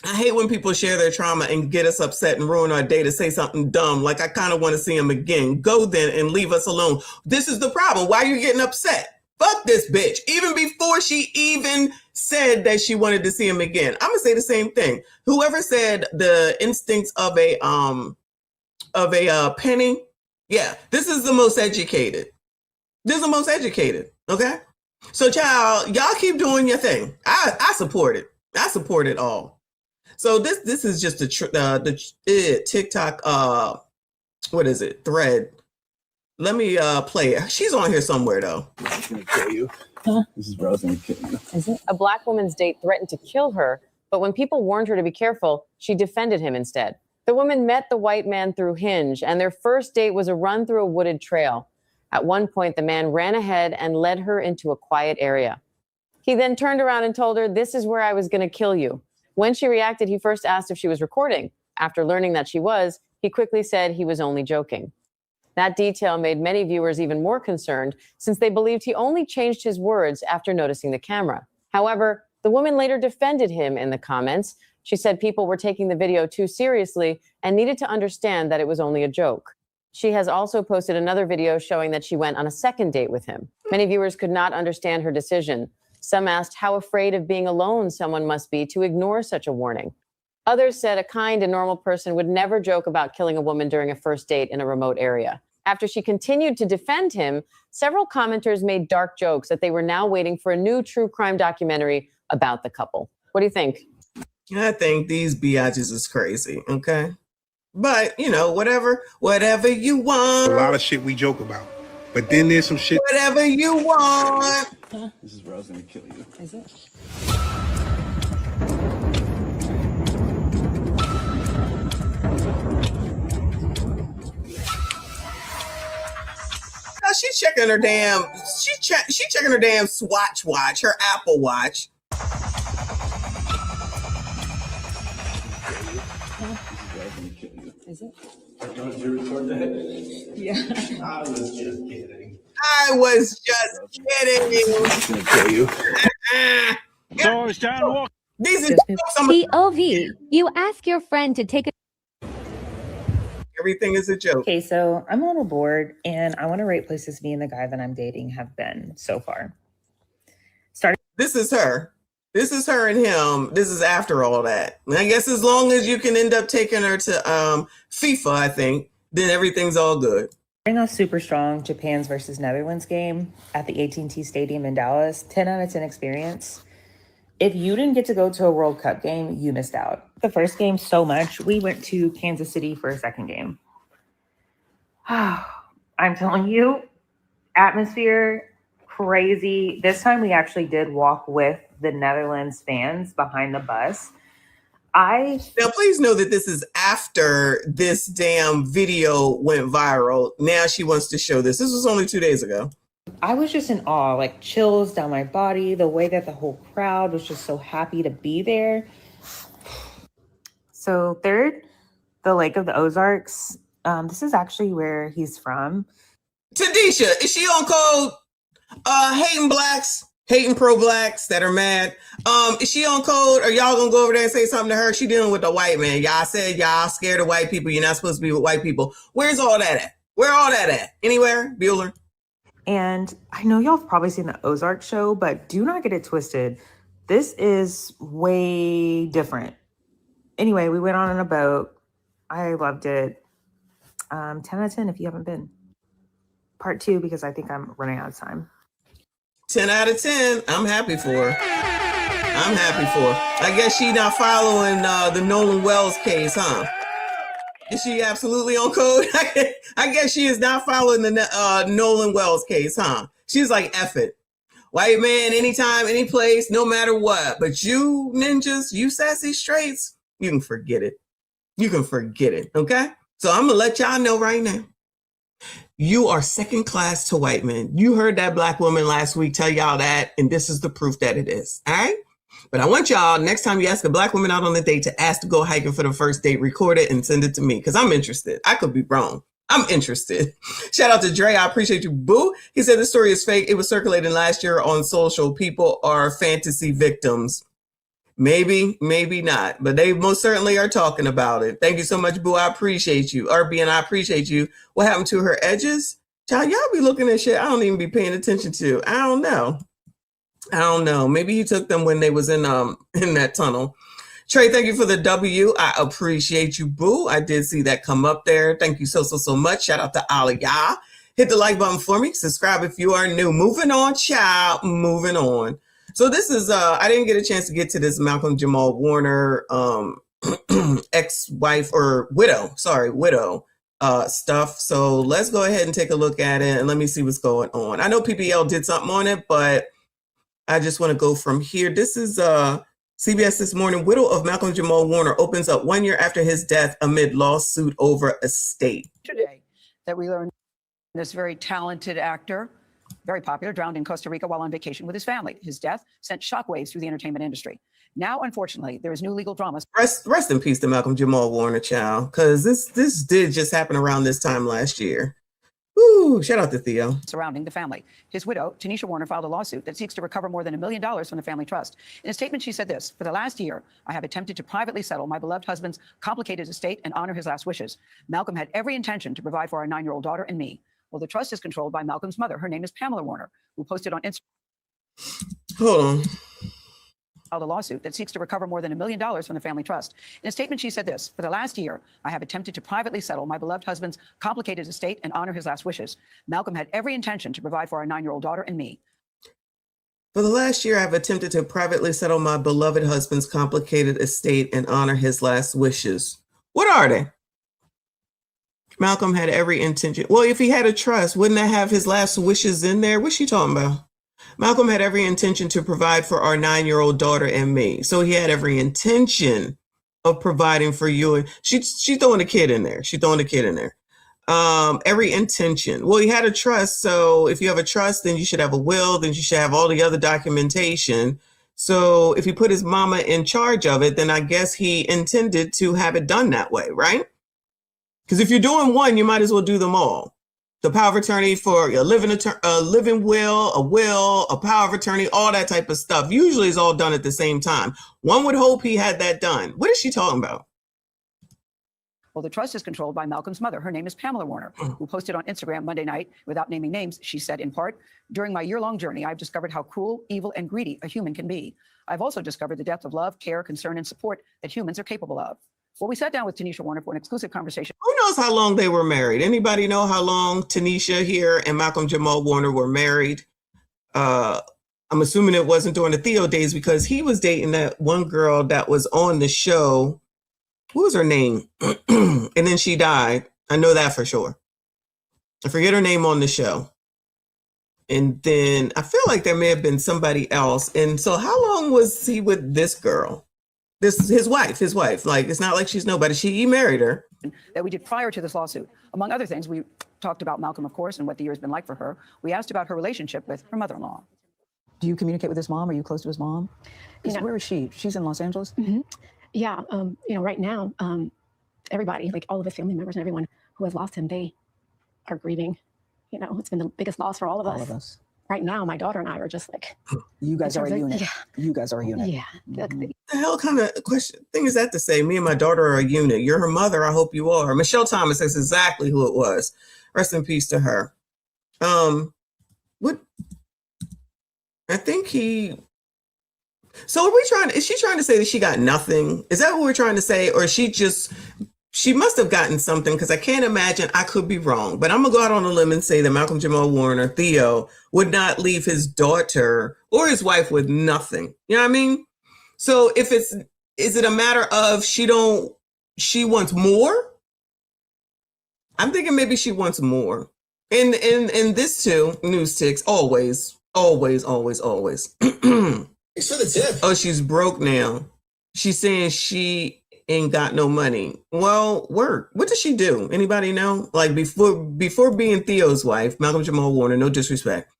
I hate when people share their trauma and get us upset and ruin our day to say something dumb. Like, I kind of want to see him again. Go then and leave us alone. This is the problem. Why are you getting upset? Fuck this bitch. Even before she even said that she wanted to see him again. I'm going to say the same thing. Whoever said the instincts of a penny. Yeah, this is the most educated. This is the most educated. Okay. So child, y'all keep doing your thing. I support it. I support it all. So this is just the TikTok, what is it? Thread. Let me play it. She's on here somewhere though. I'm gonna kill you. Huh? This is Rose gonna kill you. Is it? A black woman's date threatened to kill her, but when people warned her to be careful, she defended him instead. The woman met the white man through Hinge, and their first date was a run through a wooded trail. At one point, the man ran ahead and led her into a quiet area. He then turned around and told her, "This is where I was going to kill you." When she reacted, he first asked if she was recording. After learning that she was, he quickly said he was only joking. That detail made many viewers even more concerned since they believed he only changed his words after noticing the camera. However, the woman later defended him in the comments, She said people were taking the video too seriously and needed to understand that it was only a joke. She has also posted another video showing that she went on a second date with him. Many viewers could not understand her decision. Some asked how afraid of being alone someone must be to ignore such a warning. Others said a kind and normal person would never joke about killing a woman during a first date in a remote area. After she continued to defend him, several commenters made dark jokes that they were now waiting for a new true crime documentary about the couple. What do you think? I think these biatches is crazy, okay? But, you know, whatever you want. A lot of shit we joke about. But then there's some shit. Whatever you want. This is where I was going to kill you. Is it? She's checking her damn, she checking her damn Swatch watch, her Apple Watch. Is it? Did you record that? Yeah. I was just kidding. I was just kidding. I'm going to kill you. So it's John Walker. These are POV. You ask your friend to take a Everything is a joke. Okay, so I'm a little bored and I want to rate places me and the guy that I'm dating have been so far. This is her. This is her and him. This is after all that. And I guess as long as you can end up taking her to FIFA, I think, then everything's all good. Starting off super strong, Japan's versus Netherlands game at the AT&T Stadium in Dallas. 10 out of 10 experience. If you didn't get to go to a World Cup game, you missed out. The first game so much. We went to Kansas City for a second game. I'm telling you, atmosphere, crazy. This time we actually did walk with the Netherlands fans behind the bus. Now, please know that this is after this damn video went viral. Now she wants to show this. This was only 2 days ago. I was just in awe, like chills down my body, the way that the whole crowd was just so happy to be there. So third, the Lake of the Ozarks. This is actually where he's from. Tadisha, is she on code? Hating blacks, hating pro-blacks that are mad. Is she on code? Or y'all gonna go over there and say something to her? She dealing with the white man. Y'all said y'all scared of white people. You're not supposed to be with white people. Where's all that at? Where all that at? Anywhere? Bueller? And I know y'all have probably seen the Ozark show, but do not get it twisted. This is way different. Anyway, we went on a boat. I loved it. 10 out of 10 if you haven't been. Part 2, because I think I'm running out of time. 10 out of 10. I'm happy for her. I'm happy for her. I guess she not following the Nolan Wells case, huh? Is she absolutely on code? I guess she is not following the Nolan Wells case, huh? She's like, F it. White man, anytime, any place, no matter what. But you ninjas, you sassy straights, you can forget it. You can forget it, okay? So I'm going to let y'all know right now. You are second class to white men. You heard that black woman last week tell y'all that, and this is the proof that it is, all right? But I want y'all, next time you ask a black woman out on a date to ask to go hiking for the first date, record it and send it to me, because I'm interested. I could be wrong. I'm interested. Shout out to Dre. I appreciate you, boo. He said the story is fake. It was circulating last year on social. People are fantasy victims. Maybe, maybe not, but they most certainly are talking about it. Thank you so much, boo. I appreciate you. RB, and I appreciate you. What happened to her edges? Child, y'all be looking at shit I don't even be paying attention to. I don't know. Maybe he took them when they was in that tunnel. Trey, thank you for the W. I appreciate you, boo. I did see that come up there. Thank you so much. Shout out to Aliyah. Hit the like button for me. Subscribe if you are new. Moving on, child. Moving on. So this is, I didn't get a chance to get to this Malcolm Jamal Warner ex-wife or widow stuff. So let's go ahead and take a look at it and let me see what's going on. I know PPL did something on it, but I just want to go from here. This is CBS This Morning. Widow of Malcolm Jamal Warner opens up 1 year after his death amid lawsuit over estate. Today that we learned this very talented actor, very popular, drowned in Costa Rica while on vacation with his family. His death sent shockwaves through the entertainment industry. Now, unfortunately, there is new legal drama. Rest in peace to Malcolm Jamal Warner, child, because this did just happen around this time last year. Ooh, shout out to Theo. Surrounding the family. His widow, Tanisha Warner, filed a lawsuit that seeks to recover more than $1 million from the family trust. In a statement, she said this: "For the last year, I have attempted to privately settle my beloved husband's complicated estate and honor his last wishes. Malcolm had every intention to provide for our 9-year-old daughter and me. Well, the trust is controlled by Malcolm's mother. Her name is Pamela Warner, who posted on Instagram Hold on. filed a lawsuit that seeks to recover more than $1 million from the family trust. In a statement, she said this: "For the last year, I have attempted to privately settle my beloved husband's complicated estate and honor his last wishes. Malcolm had every intention to provide for our 9-year-old daughter and me. For the last year, I've attempted to privately settle my beloved husband's complicated estate and honor his last wishes." What are they? Malcolm had every intention. Well, if he had a trust, wouldn't that have his last wishes in there? What's she talking about? Malcolm had every intention to provide for our 9-year-old daughter and me. So he had every intention of providing for you. She's throwing a kid in there. She's throwing a kid in there. Every intention. Well, he had a trust. So if you have a trust, then you should have a will. Then you should have all the other documentation. So if he put his mama in charge of it, then I guess he intended to have it done that way, right? Because if you're doing one, you might as well do them all. The power of attorney for a living will, a power of attorney, all that type of stuff. Usually is all done at the same time. One would hope he had that done. What is she talking about? Well, the trust is controlled by Malcolm's mother. Her name is Pamela Warner, who posted on Instagram Monday night, without naming names. She said, in part, "During my year-long journey, I've discovered how cruel, evil, and greedy a human can be. I've also discovered the depth of love, care, concern, and support that humans are capable of." Well, we sat down with Tanisha Warner for an exclusive conversation. Who knows how long they were married? Anybody know how long Tanisha here and Malcolm Jamal Warner were married? I'm assuming it wasn't during the Theo days, because he was dating that one girl that was on the show. What was her name? And then she died. I know that for sure. I forget her name on the show. And then I feel like there may have been somebody else. And so how long was he with this girl? His wife. Like, it's not like she's nobody. He married her. That we did prior to this lawsuit. Among other things, we talked about Malcolm, of course, and what the year has been like for her. We asked about her relationship with her mother-in-law. Do you communicate with his mom? Are you close to his mom? Where is she? She's in Los Angeles? Mm-hmm. Yeah. Right now, everybody, like all of his family members and everyone who has lost him, they are grieving. It's been the biggest loss for all of us. All of us. Right now, my daughter and I are just like, you guys are a unit. Yeah. You guys are a unit. Yeah. The hell kind of thing is that to say? Me and my daughter are a unit. You're her mother. I hope you are. Michelle Thomas, that's exactly who it was. Rest in peace to her. What? I think he. So is she trying to say that she got nothing? Is that what we're trying to say? Or she must have gotten something, because I can't imagine, I could be wrong, but I'm going to go out on a limb and say that Malcolm Jamal Warner, Theo, would not leave his daughter or his wife with nothing. You know what I mean? So is it a matter of she wants more? I'm thinking maybe she wants more. In this too, news ticks, always. It's for the tip. Oh, she's broke now. She's saying she ain't got no money. Well, work. What does she do? Anybody know? Like before being Theo's wife, Malcolm Jamal Warner, no disrespect.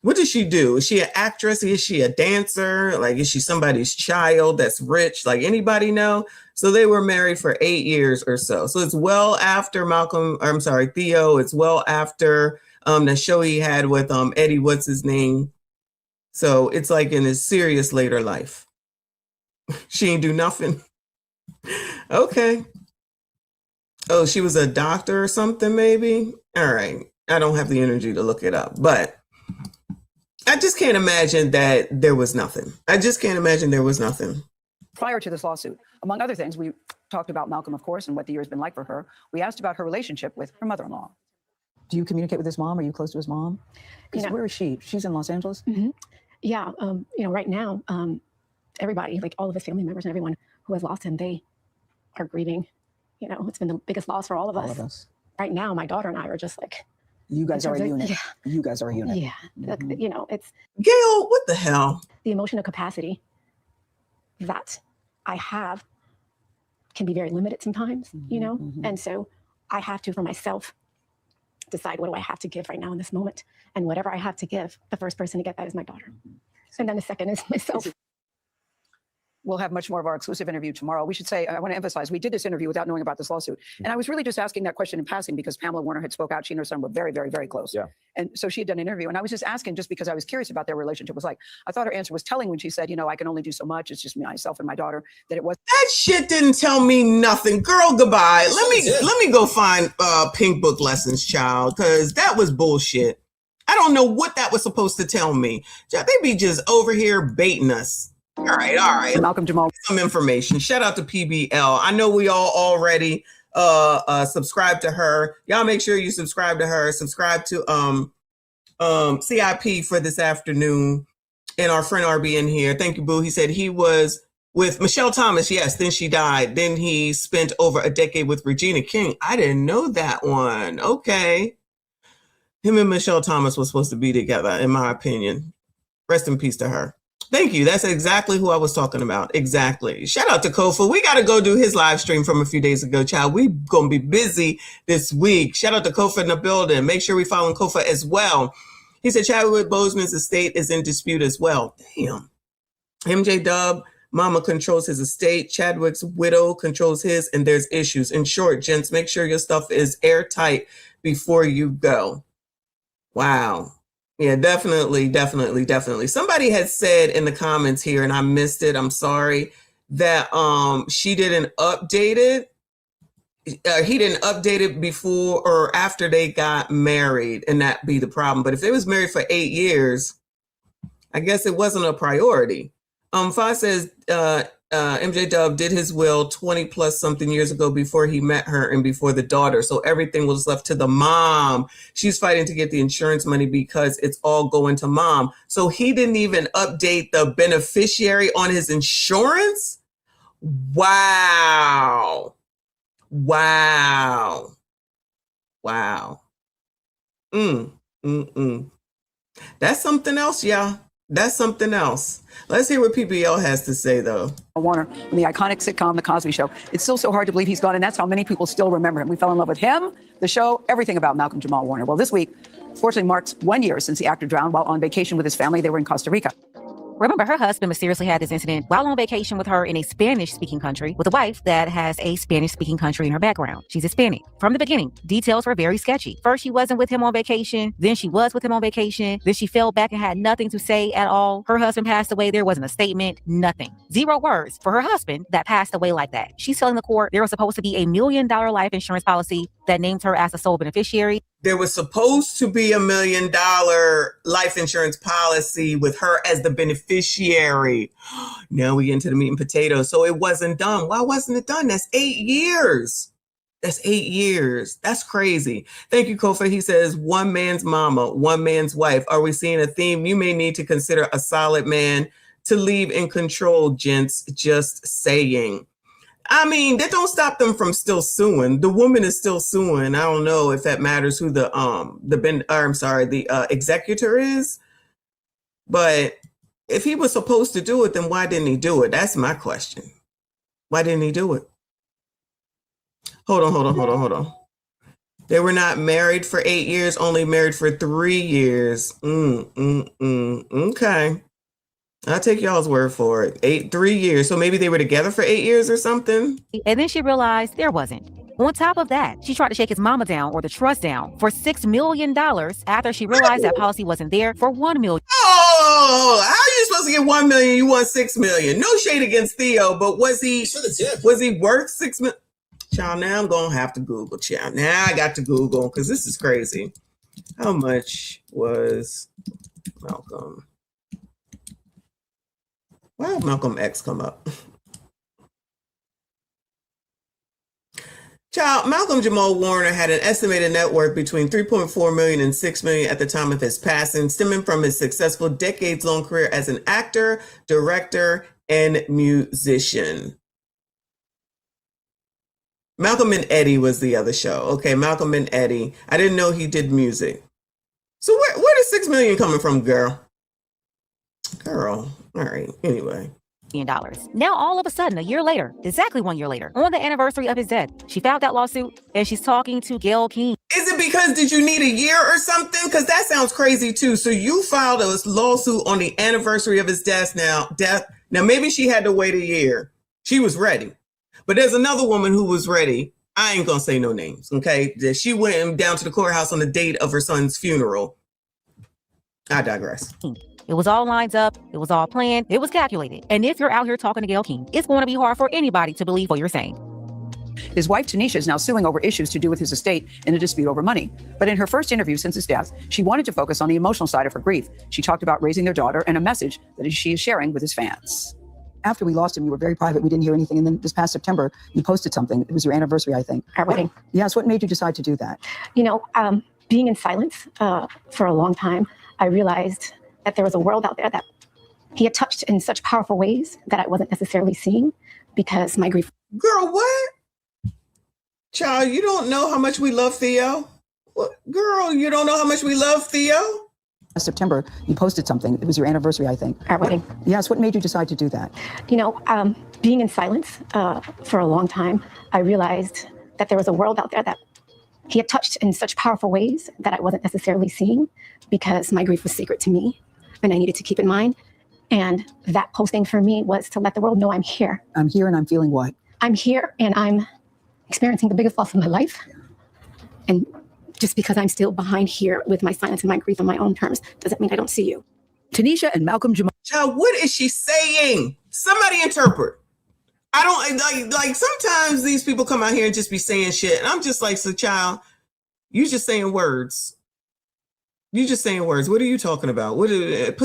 What does she do? Is she an actress? Is she a dancer? Like, is she somebody's child that's rich? Like, anybody know? So they were married for 8 years or so. So it's well after Theo. It's well after the show he had with Eddie, what's his name? So it's like in his serious later life. She ain't do nothing. Okay. Oh, she was a doctor or something, maybe? All right. I don't have the energy to look it up, but I just can't imagine that there was nothing. Prior to this lawsuit, among other things, we talked about Malcolm, of course, and what the year has been like for her. We asked about her relationship with her mother-in-law. Do you communicate with his mom? Are you close to his mom? Where is she? She's in Los Angeles? Mm-hmm. Yeah. Right now, everybody, like all of his family members and everyone who has lost him, they are grieving. It's been the biggest loss for all of us. All of us. Right now, my daughter and I are just like, you guys are a unit. Yeah. You guys are a unit. Yeah. It's Gail, what the hell? The emotional capacity that I have can be very limited sometimes, and so I have to, for myself, decide what do I have to give right now in this moment. And whatever I have to give, the first person to get that is my daughter. And then the second is myself. we'll have much more of our exclusive interview tomorrow. We should say, I want to emphasize, we did this interview without knowing about this lawsuit. And I was really just asking that question in passing because Pamela Warner had spoke out. She and her son were very, very, very close. Yeah. And so she had done an interview. And I was just asking just because I was curious about their relationship was like. I thought her answer was telling when she said, you know, I can only do so much. It's just myself and my daughter. That it was. That shit didn't tell me nothing. Girl, goodbye. Let me go find Pink Book Lessons, child, because that was bullshit. I don't know what that was supposed to tell me. They be just over here baiting us. All right. Malcolm Jamal. Some information. Shout out to PBL. I know we all already subscribe to her. Y'all make sure you subscribe to her. Subscribe to CIP for this afternoon. And our friend RB in here. Thank you, Boo. He said he was with Michelle Thomas. Yes, then she died. Then he spent over a decade with Regina King. I didn't know that one. Okay. Him and Michelle Thomas was supposed to be together, in my opinion. Rest in peace to her. Thank you. That's exactly who I was talking about. Exactly. Shout out to Kofa. We got to go do his live stream from a few days ago, child. We going to be busy this week. Shout out to Kofa in the building. Make sure we follow Kofa as well. He said Chadwick Boseman's estate is in dispute as well. Damn. MJ Dub, mama controls his estate. Chadwick's widow controls his, and there's issues. In short, gents, make sure your stuff is airtight before you go. Wow. Yeah, definitely. Somebody had said in the comments here, and I missed it, I'm sorry, that she didn't update it. He didn't update it before or after they got married, and that be the problem. But if they was married for 8 years, I guess it wasn't a priority. Foz says MJ Dub did his will 20 plus something years ago before he met her and before the daughter. So everything was left to the mom. She's fighting to get the insurance money because it's all going to mom. So he didn't even update the beneficiary on his insurance? Wow. That's something else, y'all. That's something else. Let's hear what PBL has to say, though. Warner in the iconic sitcom The Cosby Show. It's still so hard to believe he's gone, and that's how many people still remember him. We fell in love with him, the show, everything about Malcolm Jamal Warner. Well, this week, fortunately, marks 1 year since the actor drowned while on vacation with his family. They were in Costa Rica. Remember, her husband mysteriously had this incident while on vacation with her in a Spanish-speaking country with a wife that has a Spanish-speaking country in her background. She's Hispanic. From the beginning, details were very sketchy. First, she wasn't with him on vacation. Then she was with him on vacation. Then she fell back and had nothing to say at all. Her husband passed away. There wasn't a statement. Nothing. 0 words for her husband that passed away like that. She's telling the court there was supposed to be $1 million life insurance policy that named her as the sole beneficiary. There was supposed to be $1 million life insurance policy with her as the beneficiary. Now we get into the meat and potatoes. So it wasn't done. Why wasn't it done? That's 8 years. That's 8 years. That's crazy. Thank you, Kofa. He says, one man's mama, one man's wife. Are we seeing a theme? You may need to consider a solid man to leave in control, gents. Just saying. I mean, that don't stop them from still suing. The woman is still suing. I don't know if that matters who the executor is. But if he was supposed to do it, then why didn't he do it? That's my question. Why didn't he do it? Hold on. They were not married for 8 years, only married for 3 years. Okay. I'll take y'all's word for it. 3 years. So maybe they were together for 8 years or something. And then she realized there wasn't. On top of that, she tried to shake his mama down or the trust down for $6 million after she realized that policy wasn't there for $1 million. Oh, how are you supposed to get $1 million? You want $6 million. No shade against Theo, but was he worth $6 million? Child, now I'm going to have to Google, child. Now I got to Google because this is crazy. How much was Malcolm? Why did Malcolm X come up? Child, Malcolm Jamal Warner had an estimated net worth between $3.4 million and $6 million at the time of his passing, stemming from his successful decades-long career as an actor, director, and musician. Malcolm and Eddie was the other show. Okay, Malcolm and Eddie. I didn't know he did music. So where is $6 million coming from, girl? Girl. All right. Anyway. Now, all of a sudden, a year later, exactly 1 year later, on the anniversary of his death, she filed that lawsuit and she's talking to Gayle King. Is it because did you need a year or something? Because that sounds crazy too. So you filed a lawsuit on the anniversary of his death. Now, maybe she had to wait a year. She was ready. But there's another woman who was ready. I ain't going to say no names, okay? She went down to the courthouse on the date of her son's funeral. I digress. It was all lined up. It was all planned. It was calculated. And if you're out here talking to Gayle King, it's going to be hard for anybody to believe what you're saying. His wife, Tanisha, is now suing over issues to do with his estate in a dispute over money. But in her first interview since his death, she wanted to focus on the emotional side of her grief. She talked about raising their daughter and a message that she is sharing with his fans. After we lost him, you were very private. We didn't hear anything. And then this past September, you posted something. It was your anniversary, I think. Our wedding. Yes. What made you decide to do that? You know, being in silence for a long time, I realized that there was a world out there that he had touched in such powerful ways that I wasn't necessarily seeing because my grief. Girl, what? Child, you don't know how much we love Theo? What? Girl, you don't know how much we love Theo? September, you posted something. It was your anniversary, I think. Our wedding. Yes. What made you decide to do that? You know, being in silence for a long time, I realized that there was a world out there that he had touched in such powerful ways that I wasn't necessarily seeing because my grief was sacred to me and I needed to keep in mind. And that posting for me was to let the world know I'm here. I'm here and I'm feeling what? I'm here and I'm experiencing the biggest loss of my life. And just because I'm still behind here with my silence and my grief on my own terms doesn't mean I don't see you. Tanisha and Malcolm Jamal. Child, what is she saying? Somebody interpret. I don't like sometimes these people come out here and just be saying shit. And I'm just like, so child, you just saying words. You just saying words. What are you talking about? Put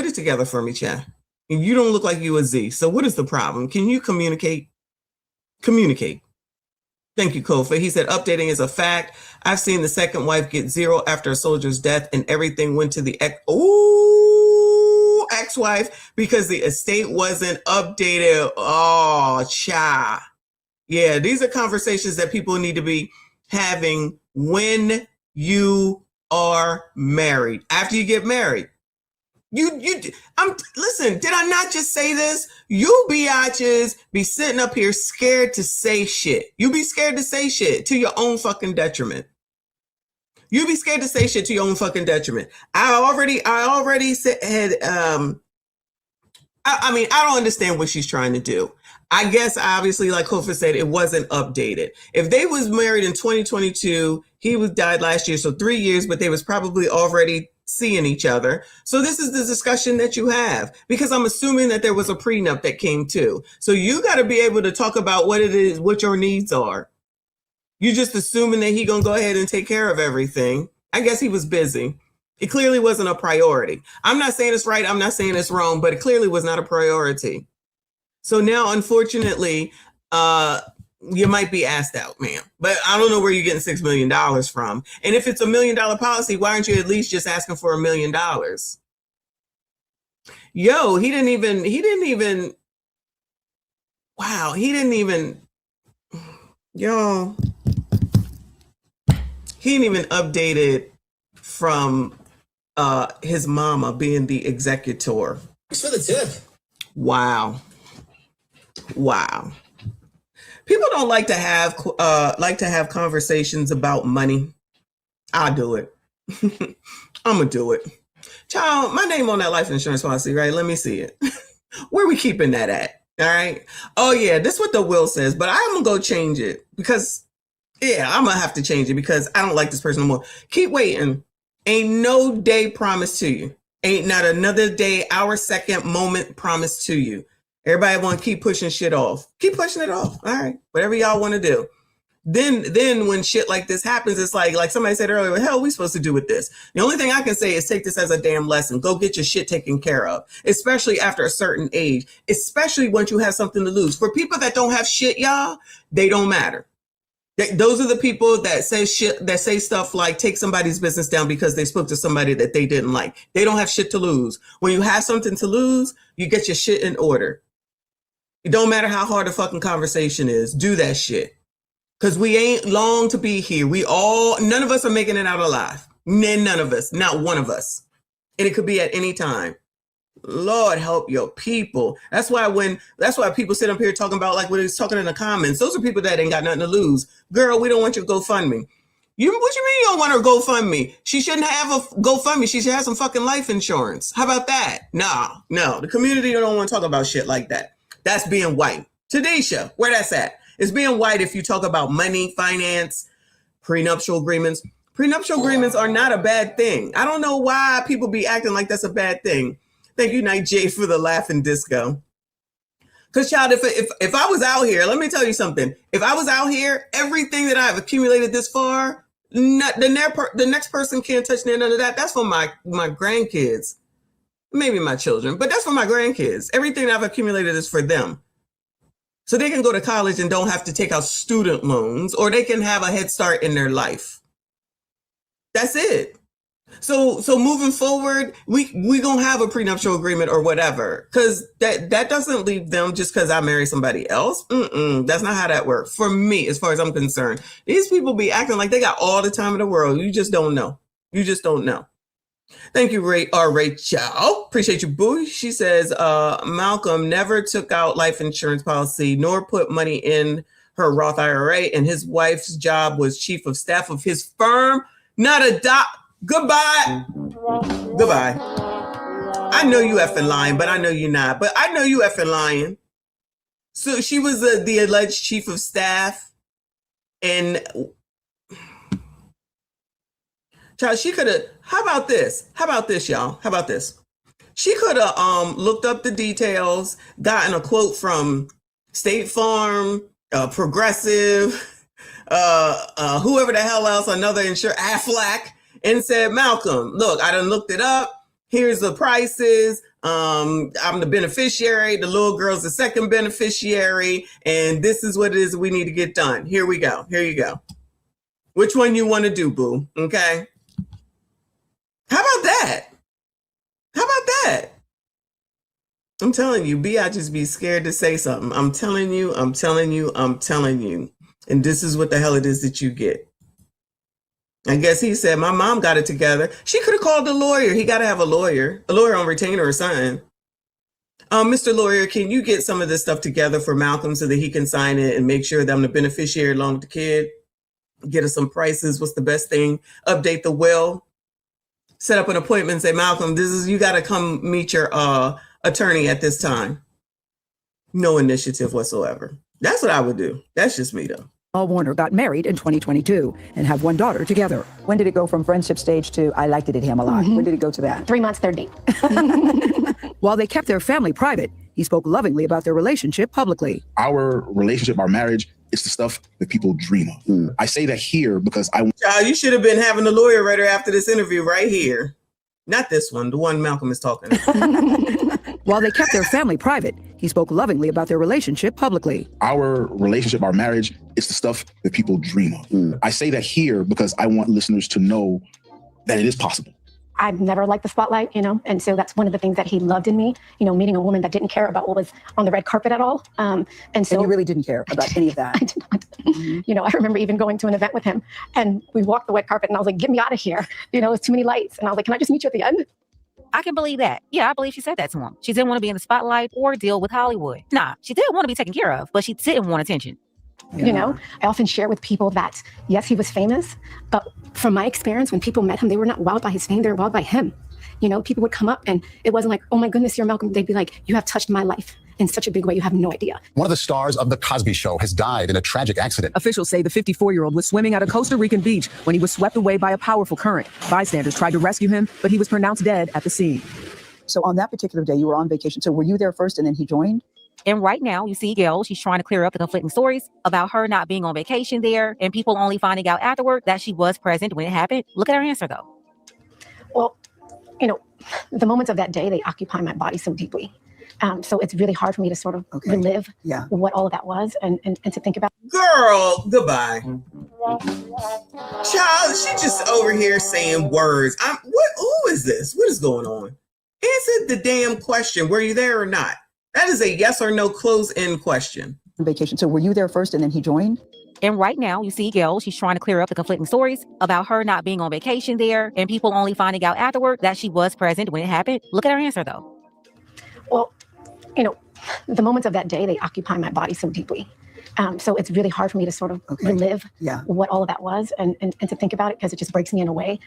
it together for me, child. And you don't look like you a Z. So what is the problem? Can you communicate? Communicate. Thank you, Kofa. He said, updating is a fact. I've seen the second wife get 0 after a soldier's death and everything went to the ex-wife because the estate wasn't updated. Oh, cha. Yeah, these are conversations that people need to be having when you are married. After you get married. Listen, did I not just say this? You biatches be sitting up here scared to say shit. You be scared to say shit to your own fucking detriment. You be scared to say shit to your own fucking detriment. I already said, I don't understand what she's trying to do. I guess obviously, like Kofa said, it wasn't updated. If they was married in 2022, he died last year, so 3 years, but they was probably already seeing each other. So this is the discussion that you have, because I'm assuming that there was a prenup that came too. So you got to be able to talk about what it is, what your needs are. You just assuming that he gonna go ahead and take care of everything. I guess he was busy. It clearly wasn't a priority. I'm not saying it's right. I'm not saying it's wrong, but it clearly was not a priority. So now, unfortunately, you might be asked out, ma'am. But I don't know where you're getting $6 million from. And if it's $1 million policy, why aren't you at least just asking for $1 million? Yo, he didn't even update it from his mama being the executor. Thanks for the tip. Wow. People don't like to have conversations about money. I'll do it. I'm gonna do it. Child, my name on that life insurance policy, right? Let me see it. Where we keeping that at? All right. Oh yeah, this is what the will says, but I'm gonna go change it because I'm gonna have to change it because I don't like this person no more. Keep waiting. Ain't no day promised to you. Ain't not another day, hour, second, moment promised to you. Everybody want to keep pushing shit off. Keep pushing it off. All right. Whatever y'all want to do. Then when shit like this happens, it's like somebody said earlier, what the hell are we supposed to do with this? The only thing I can say is take this as a damn lesson. Go get your shit taken care of, especially after a certain age, especially once you have something to lose. For people that don't have shit, y'all, they don't matter. Those are the people that say shit, that say stuff like take somebody's business down because they spoke to somebody that they didn't like. They don't have shit to lose. When you have something to lose, you get your shit in order. It don't matter how hard a fucking conversation is. Do that shit. Because we ain't long to be here. None of us are making it out alive. None of us. Not one of us. And it could be at any time. Lord help your people. That's why people sit up here talking about like what he's talking in the comments. Those are people that ain't got nothing to lose. Girl, we don't want your GoFundMe. What you mean you don't want her GoFundMe? She shouldn't have a GoFundMe. She should have some fucking life insurance. How about that? No. The community don't want to talk about shit like that. That's being white. Tadisha, where that's at? It's being white if you talk about money, finance, prenuptial agreements. Prenuptial agreements are not a bad thing. I don't know why people be acting like that's a bad thing. Thank you, Night J, for the laughing disco. Because, child, if I was out here, let me tell you something. If I was out here, everything that I've accumulated this far, the next person can't touch none of that. That's for my grandkids. Maybe my children, but that's for my grandkids. Everything I've accumulated is for them. So they can go to college and don't have to take out student loans, or they can have a head start in their life. That's it. So moving forward, we gonna have a prenuptial agreement or whatever, because that doesn't leave them just because I marry somebody else. That's not how that works for me, as far as I'm concerned. These people be acting like they got all the time in the world. You just don't know. You just don't know. Thank you, Rachel. Appreciate you, boo. She says, Malcolm never took out life insurance policy nor put money in her Roth IRA, and his wife's job was chief of staff of his firm, not a doc. Goodbye. I know you effing lying, but I know you're not. But I know you effing lying. So she was the alleged chief of staff, and child, she could have. How about this, y'all? How about this? She could have looked up the details, gotten a quote from State Farm, Progressive, whoever the hell else, another insurer, Aflac, and said, Malcolm, look, I done looked it up. Here's the prices. I'm the beneficiary. The little girl's the second beneficiary. And this is what it is we need to get done. Here we go. Here you go. Which one you want to do, boo? Okay. How about that? I'm telling you, I just be scared to say something. I'm telling you. And this is what the hell it is that you get. I guess he said, my mom got it together. She could have called a lawyer. He got to have a lawyer on retainer or something. Mr. Lawyer, can you get some of this stuff together for Malcolm so that he can sign it and make sure that I'm the beneficiary along with the kid? Get us some prices. What's the best thing? Update the will. Set up an appointment and say, Malcolm, you got to come meet your attorney at this time. No initiative whatsoever. That's what I would do. That's just me, though. Warner got married in 2022 and have one daughter together. When did it go from friendship stage to I liked it at him a lot? When did it go to that? 3 months, third date. While they kept their family private, he spoke lovingly about their relationship publicly. Our relationship, our marriage, it's the stuff that people dream of. I say that here because Child, you should have been having the lawyer right after this interview right here. Not this one, the one Malcolm is talking about. While they kept their family private, he spoke lovingly about their relationship publicly. Our relationship, our marriage, it's the stuff that people dream of. I say that here because I want listeners to know that it is possible. I've never liked the spotlight, and so that's one of the things that he loved in me, meeting a woman that didn't care about what was on the red carpet at all. And you really didn't care about any of that. I did not. I remember even going to an event with him, and we walked the red carpet, and I was like, get me out of here. It's too many lights. And I was like, can I just meet you at the end? I can believe that. Yeah, I believe she said that to him. She didn't want to be in the spotlight or deal with Hollywood. Nah, she did want to be taken care of, but she didn't want attention. I often share with people that, yes, he was famous, but from my experience, when people met him, they were not wowed by his fame, they were wowed by him. People would come up and it wasn't like, oh my goodness, you're Malcolm. They'd be like, you have touched my life in such a big way, you have no idea. One of the stars of The Cosby Show has died in a tragic accident. Officials say the 54-year-old was swimming at a Costa Rican beach when he was swept away by a powerful current. Bystanders tried to rescue him, but he was pronounced dead at the scene. So on that particular day, you were on vacation. So were you there first and then he joined? And right now, you see Gail, she's trying to clear up the conflicting stories about her not being on vacation there and people only finding out afterward that she was present when it happened. Look at her answer, though. Well, the moments of that day, they occupy my body so deeply. So it's really hard for me to sort of relive what all of that was and to think about. Girl, goodbye. Child, she just over here saying words. Who is this? What is going on? Answer the damn question. Were you there or not? That is a yes or no close-end question. Vacation. So were you there first and then he joined? And right now, you see Gail, she's trying to clear up the conflicting stories about her not being on vacation there and people only finding out afterward that she was present when it happened. Look at her answer, though. Well, the moments of that day, they occupy my body so deeply. So it's really hard for me to sort of relive what all of that was and to think about it, because it just breaks me in a way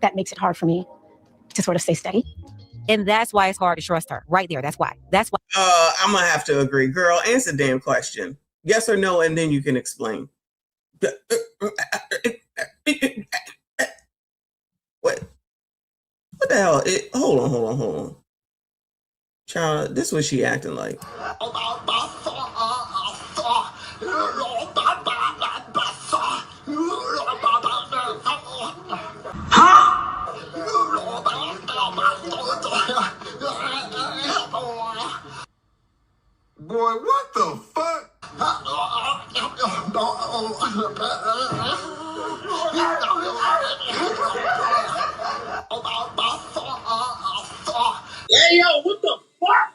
that makes it hard for me to sort of stay steady. And that's why it's hard to trust her. Right there. That's why. I'm gonna have to agree. Girl, answer the damn question. Yes or no, and then you can explain. What the hell? Hold on. Child, this was she acting like. Boy, what the fuck? Hey, yo, what the fuck?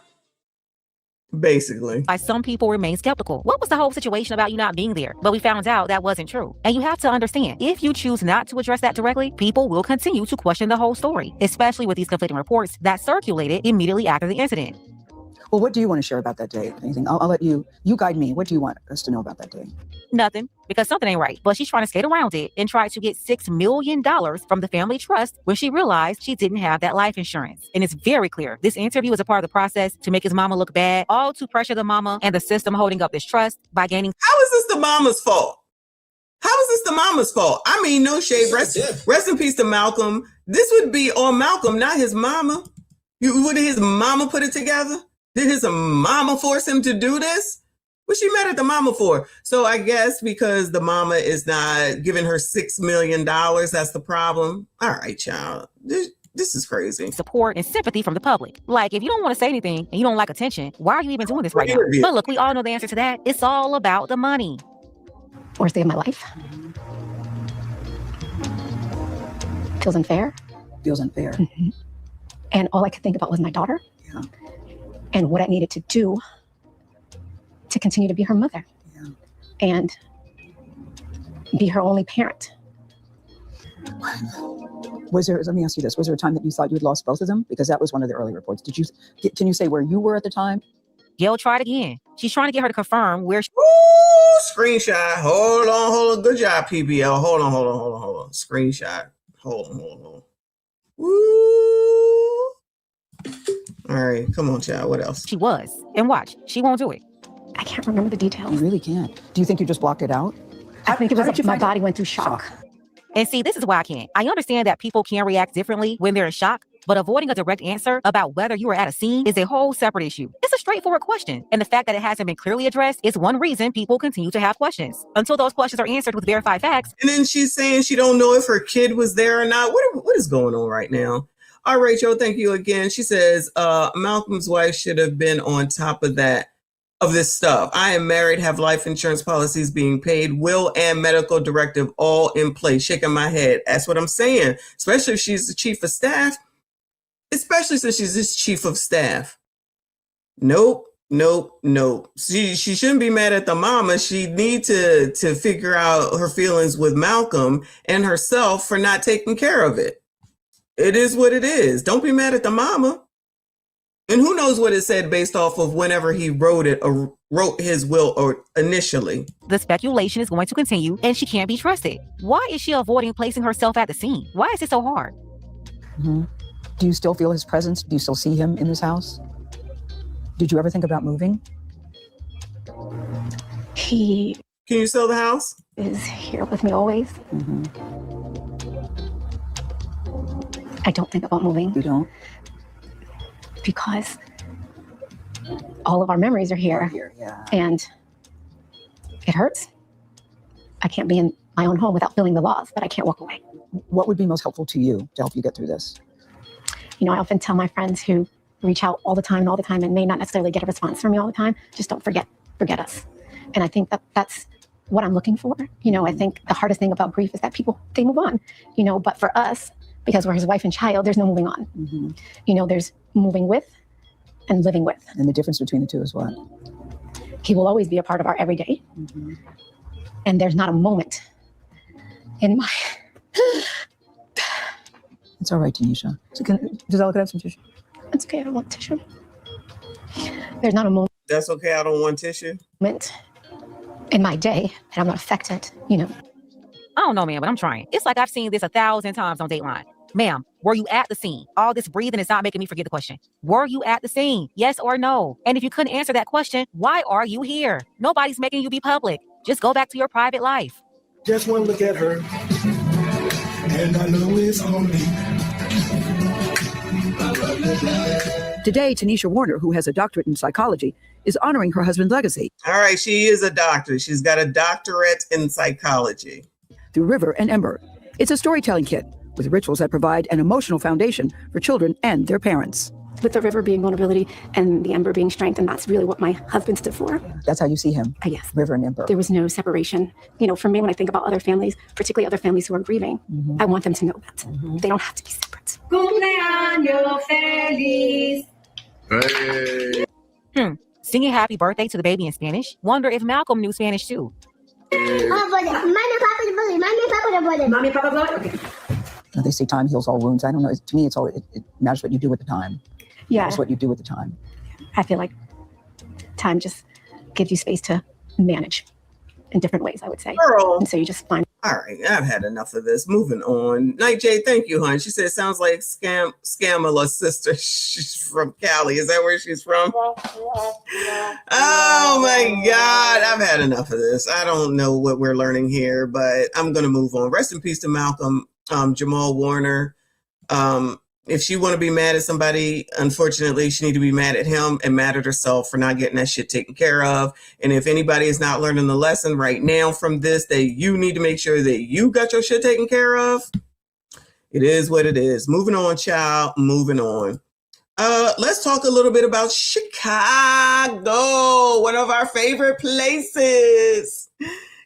Basically. Why some people remain skeptical. What was the whole situation about you not being there? But we found out that wasn't true. And you have to understand, if you choose not to address that directly, people will continue to question the whole story, especially with these conflicting reports that circulated immediately after the incident. Well, what do you want to share about that day? Anything? I'll let you guide me. What do you want us to know about that day? Nothing, because something ain't right. But she's trying to skate around it and try to get $6 million from the family trust when she realized she didn't have that life insurance. And it's very clear. This interview was a part of the process to make his mama look bad, all to pressure the mama and the system holding up this trust by gaining. How is this the mama's fault? How is this the mama's fault? I mean, no shade. Rest in peace to Malcolm. This would be on Malcolm, not his mama. Would his mama put it together? Did his mama force him to do this? What's she mad at the mama for? So I guess because the mama is not giving her $6 million, that's the problem. All right, child. This is crazy. Support and sympathy from the public. Like, if you don't want to say anything and you don't like attention, why are you even doing this right now? But look, we all know the answer to that. It's all about the money. Worst day of my life. Feels unfair. Feels unfair. And all I could think about was my daughter. Yeah. And what I needed to do to continue to be her mother and be her only parent. Let me ask you this, was there a time that you thought you had lost both of them? Because that was one of the early reports. Can you say where you were at the time? Gail tried again. She's trying to get her to confirm where she... Ooh, screenshot. Hold on. Good job, PBL. Hold on. Screenshot. Hold on. Woo. All right, come on, child. What else? She was. And watch, she won't do it. I can't remember the details. You really can't. Do you think you just blocked it out? I think it was like my body went through shock. And see, this is why I can't. I understand that people can react differently when they're in shock, but avoiding a direct answer about whether you were at a scene is a whole separate issue. It's a straightforward question. And the fact that it hasn't been clearly addressed is one reason people continue to have questions. Until those questions are answered with verified facts. And then she's saying she don't know if her kid was there or not. What is going on right now? All right, Rachel, thank you again. She says, Malcolm's wife should have been on top of this stuff. I am married, have life insurance policies being paid, will and medical directive all in place. Shaking my head. That's what I'm saying. Especially if she's the chief of staff. Especially since she's this chief of staff. Nope. She shouldn't be mad at the mama. She need to figure out her feelings with Malcolm and herself for not taking care of it. It is what it is. Don't be mad at the mama. And who knows what it said based off of whenever he wrote his will or initially. The speculation is going to continue and she can't be trusted. Why is she avoiding placing herself at the scene? Why is it so hard? Mm-hmm. Do you still feel his presence? Do you still see him in this house? Did you ever think about moving? He... Can you sell the house? Is here with me always. Mm-hmm. I don't think about moving. You don't? Because all of our memories are here. And it hurts. I can't be in my own home without feeling the loss, but I can't walk away. What would be most helpful to you to help you get through this? You know, I often tell my friends who reach out all the time and may not necessarily get a response from me all the time, just don't forget us. And I think that's what I'm looking for. You know, I think the hardest thing about grief is that they move on, you know, but for us, because we're his wife and child, there's no moving on. Mm-hmm. You know, there's moving with and living with. And the difference between the two is what? He will always be a part of our everyday. Mm-hmm. And there's not a moment in my... It's all right, Tanisha. So Giselle, could I have some tissue? It's okay, I don't want tissue. There's not a moment. That's okay. I don't want tissue. In my day, and I'm not affected, you know. I don't know, ma'am, but I'm trying. It's like I've seen this 1,000 times on Dateline. Ma'am, were you at the scene? All this breathing is not making me forget the question. Were you at the scene? Yes or no? And if you couldn't answer that question, why are you here? Nobody's making you be public. Just go back to your private life. Just one look at her, and I know it's on me. Today, Tanisha Warner, who has a doctorate in psychology, is honoring her husband's legacy. All right, she is a doctor. She's got a doctorate in psychology. Through River and Ember. It's a storytelling kit with rituals that provide an emotional foundation for children and their parents. With the river being vulnerability and the ember being strength, and that's really what my husband stood for. That's how you see him? Yes. River and Ember. There was no separation. You know, for me, when I think about other families, particularly other families who are grieving, I want them to know that. They don't have to be separate. Cumpleaños feliz. Hey. Singing happy birthday to the baby in Spanish. Wonder if Malcolm knew Spanish too. Mommy, Papa, okay. They say time heals all wounds. I don't know. To me, it matters what you do with the time. Yeah. That's what you do with the time. I feel like time just gives you space to manage in different ways, I would say. Girl. And so you just find. All right, I've had enough of this. Moving on. Night J, thank you, hon. She said, sounds like Scamala's sister. She's from Cali. Is that where she's from? Oh my God. I've had enough of this. I don't know what we're learning here, but I'm going to move on. Rest in peace to Malcolm, Jamal Warner. If she want to be mad at somebody, unfortunately, she need to be mad at him and mad at herself for not getting that shit taken care of. And if anybody is not learning the lesson right now from this, that you need to make sure that you got your shit taken care of. It is what it is. Moving on, child. Moving on. Let's talk a little bit about Chicago, one of our favorite places.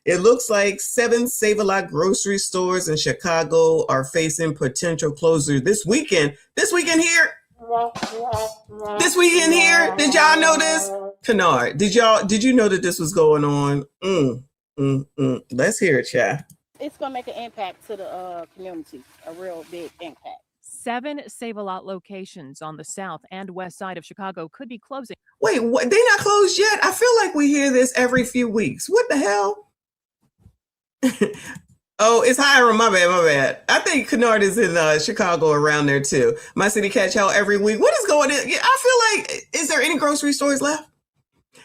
It looks like 7 Save-A-Lot grocery stores in Chicago are facing potential closure this weekend. This weekend here. Did y'all know this? Kennard, did you know that this was going on? Let's hear it, child. It's going to make an impact to the community, a real big impact. 7 Save-A-Lot locations on the south and west side of Chicago could be closing. Wait, what? They're not closed yet? I feel like we hear this every few weeks. What the hell? Oh, it's Hiram. My bad. I think Kennard is in Chicago around there too. My city catch hell every week. What is going on? I feel like, is there any grocery stores left?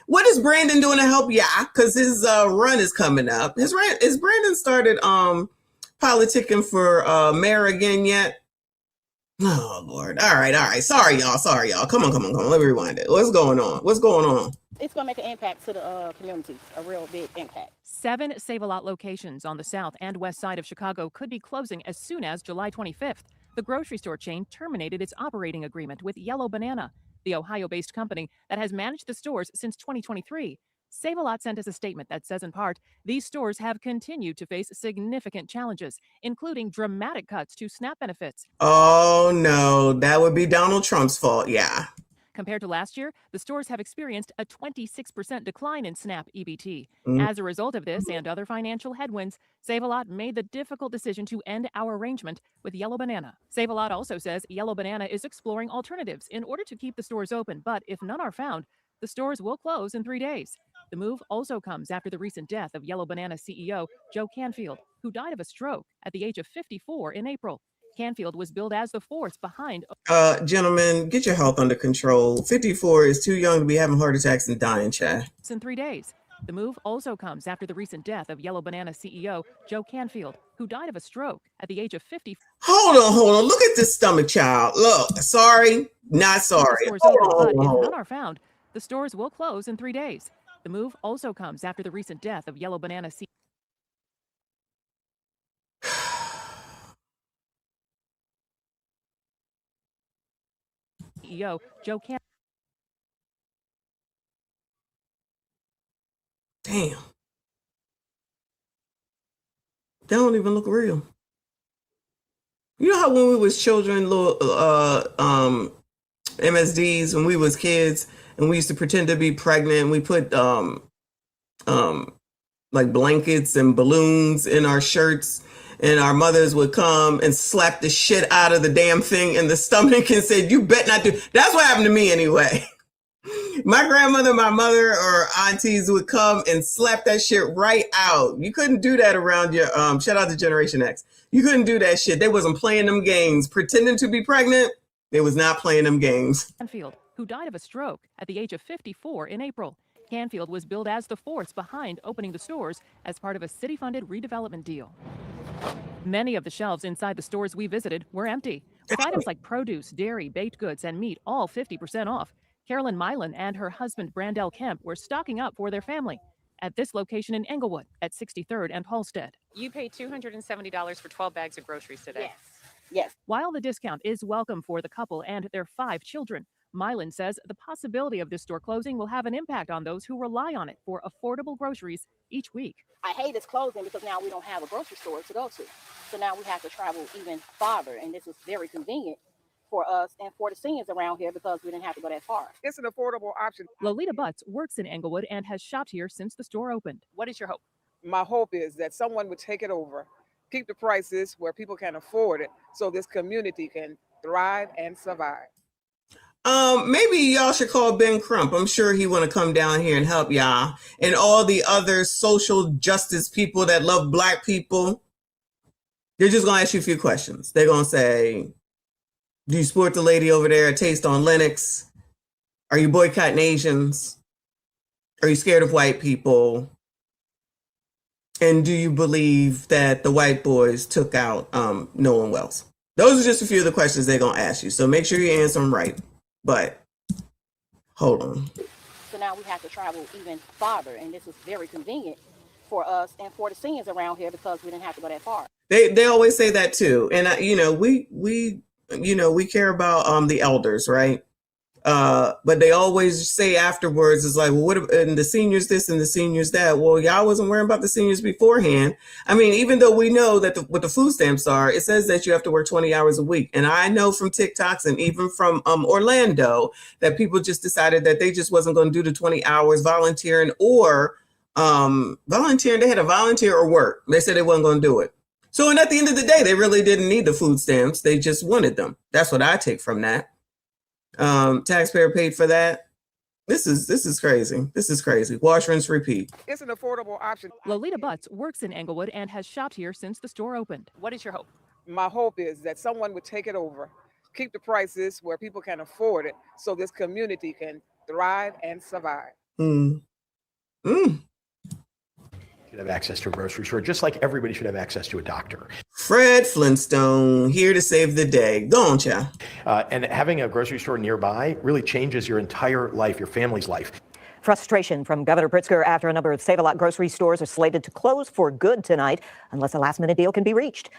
What is Brandon doing to help? Yeah, because his run is coming up. Is Brandon started politicking for mayor again yet? Oh Lord. All right. Sorry, y'all. Come on. Let me rewind it. What's going on? It's going to make an impact to the community, a real big impact. 7 Save-A-Lot locations on the south and west side of Chicago could be closing as soon as July 25th. The grocery store chain terminated its operating agreement with Yellow Banana, the Ohio-based company that has managed the stores since 2023. Save-A-Lot sent us a statement that says, in part, these stores have continued to face significant challenges, including dramatic cuts to SNAP benefits. Oh, no, that would be Donald Trump's fault. Yeah. Compared to last year, the stores have experienced a 26% decline in SNAP EBT. As a result of this and other financial headwinds, Save-A-Lot made the difficult decision to end our arrangement with Yellow Banana. Save-A-Lot also says Yellow Banana is exploring alternatives in order to keep the stores open, but if none are found, the stores will close in 3 days. The move also comes after the recent death of Yellow Banana CEO Joe Canfield, who died of a stroke at the age of 54 in April. Canfield was billed as the force behind. Gentlemen, get your health under control. 54 is too young to be having heart attacks and dying, Chad. In 3 days. The move also comes after the recent death of Yellow Banana CEO Joe Canfield, who died of a stroke at the age of 50. Hold on. Look at this stomach, child. Look, sorry, not sorry. But if none are found, the stores will close in 3 days. The move also comes after the recent death of Yellow Banana CEO Joe Canfield. Damn. They don't even look real. You know how when we was children, little MSDs, when we was kids, and we used to pretend to be pregnant, and we put like blankets and balloons in our shirts, and our mothers would come and slap the shit out of the damn thing in the stomach and say, "You bet not do." That's what happened to me anyway. My grandmother, my mother, or aunties would come and slap that shit right out. You couldn't do that around your shout out to Generation X. You couldn't do that shit. They wasn't playing them games. Pretending to be pregnant, they was not playing them games. Canfield, who died of a stroke at the age of 54 in April. Canfield was billed as the force behind opening the stores as part of a city-funded redevelopment deal. Many of the shelves inside the stores we visited were empty, with items like produce, dairy, baked goods, and meat all 50% off. Carolyn Milan and her husband Brandell Kemp were stocking up for their family at this location in Englewood at 63rd and Halstead. You paid $270 for 12 bags of groceries today. Yes. Yes. While the discount is welcome for the couple and their 5 children, Milan says the possibility of this store closing will have an impact on those who rely on it for affordable groceries each week. I hate it's closing because now we don't have a grocery store to go to. So now we have to travel even farther, and this is very convenient for us and for the seniors around here because we didn't have to go that far. It's an affordable option. Lolita Butts works in Englewood and has shopped here since the store opened. What is your hope? My hope is that someone would take it over, keep the prices where people can afford it, so this community can thrive and survive. Maybe y'all should call Ben Crump. I'm sure he want to come down here and help y'all and all the other social justice people that love Black people. They're just gonna ask you a few questions. They're gonna say, do you support the lady over there at Taste on Lennox? Are you boycotting Asians? Are you scared of white people? And do you believe that the white boys took out Nolan Wells? Those are just a few of the questions they're gonna ask you. So make sure you answer them right. But hold on. So now we have to travel even farther, and this is very convenient for us and for the seniors around here because we didn't have to go that far. They always say that too, and we care about the elders, right? But they always say afterwards, it's like, well, what? And the seniors this and the seniors that. Well, y'all wasn't worrying about the seniors beforehand. I mean, even though we know that what the food stamps are, it says that you have to work 20 hours a week. And I know from TikToks and even from Orlando that people just decided that they just wasn't going to do the 20 hours volunteering or volunteering. They had to volunteer or work. They said they wasn't going to do it. So, and at the end of the day, they really didn't need the food stamps. They just wanted them. That's what I take from that. Taxpayer paid for that. This is crazy. This is crazy. Wash, rinse, repeat. It's an affordable option. Lolita Butts works in Englewood and has shopped here since the store opened. What is your hope? My hope is that someone would take it over, keep the prices where people can afford it, so this community can thrive and survive. Should have access to a grocery store, just like everybody should have access to a doctor. Fred Flintstone, here to save the day. Go on, child. And having a grocery store nearby really changes your entire life, your family's life. Frustration from Governor Pritzker after a number of Save-A-Lot grocery stores are slated to close for good tonight unless a last-minute deal can be reached.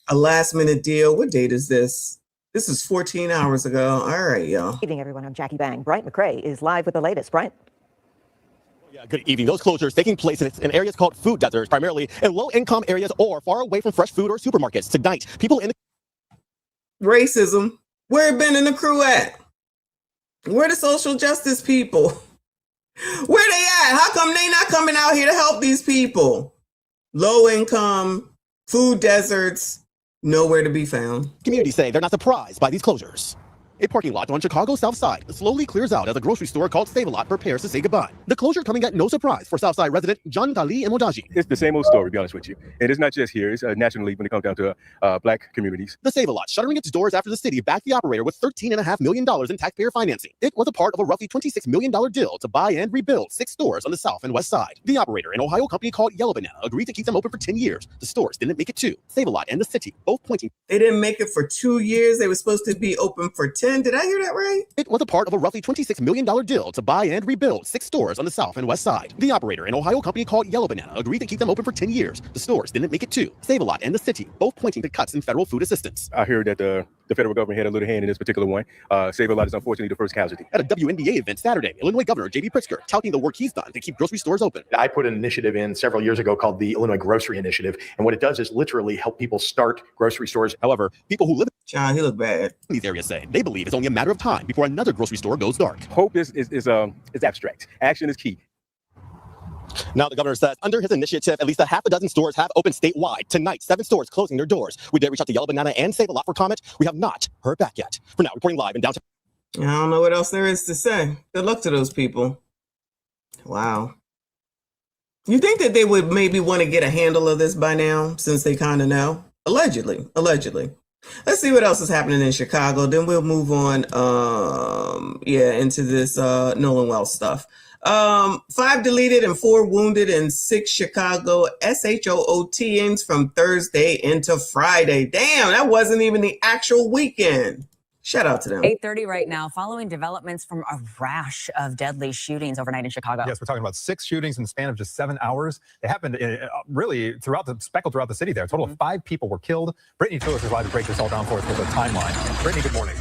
A last-minute deal? What date is this? This is 14 hours ago. All right, y'all. Good evening, everyone. I'm Jackie Bang. Bryant McCrae is live with the latest. Bryant. Good evening. Those closures taking place in areas called food deserts, primarily in low-income areas or far away from fresh food or supermarkets. Tonight, people in the racism. Where Ben and the crew at? Where the social justice people? Where they at? How come they not coming out here to help these people? Low income, food deserts, nowhere to be found. community say they're not surprised by these closures. A parking lot on Chicago's South Side slowly clears out as a grocery store called Save-A-Lot prepares to say goodbye. The closure coming at no surprise for Southside resident John Tali Emodaji. It's the same old story, to be honest with you. And it's not just here, it's nationally when it comes down to Black communities. The Save-A-Lot shuttering its doors after the city backed the operator with $13.5 million in taxpayer financing. It was a part of a roughly $26 million deal to buy and rebuild 6 stores on the South and West Side. The operator, an Ohio company called Yellow Banana, agreed to keep them open for 10 years. The stores didn't make it 2. Save-A-Lot and the city both pointing. They didn't make it for 2 years. They were supposed to be open for 10. Did I hear that right? It was a part of a roughly $26 million deal to buy and rebuild 6 stores on the South and West Side. The operator, an Ohio company called Yellow Banana, agreed to keep them open for 10 years. The stores didn't make it 2. Save-A-Lot and the city both pointing to cuts in federal food assistance. I heard that the federal government had a little hand in this particular one. Save-A-Lot is unfortunately the first casualty. At a WNBA event Saturday, Illinois Governor J.B. Pritzker touting the work he's done to keep grocery stores open. I put an initiative in several years ago called the Illinois Grocery Initiative, and what it does is literally help people start grocery stores. However, people who live John, he look bad. in these areas say they believe it's only a matter of time before another grocery store goes dark. Hope is abstract. Action is key. Now, the governor says under his initiative, at least a half a dozen stores have opened statewide. Tonight, 7 stores closing their doors. We did reach out to Yellow Banana and Save-A-Lot for comment. We have not heard back yet. For now, reporting live in downtown. I don't know what else there is to say. Good luck to those people. Wow. You think that they would maybe want to get a handle of this by now, since they kind of know? Allegedly. Let's see what else is happening in Chicago. Then we'll move on, into this Nolan Wells stuff. 5 deleted and 4 wounded in 6 Chicago SHOOTings from Thursday into Friday. Damn, that wasn't even the actual weekend. Shout out to them. 8:30 right now, following developments from a rash of deadly shootings overnight in Chicago. Yes, we're talking about 6 shootings in the span of just 7 hours. They happened really speckled throughout the city there. A total of 5 people were killed. Brittany Phillips is allowed to break this all down for us with a timeline. Brittany, good morning.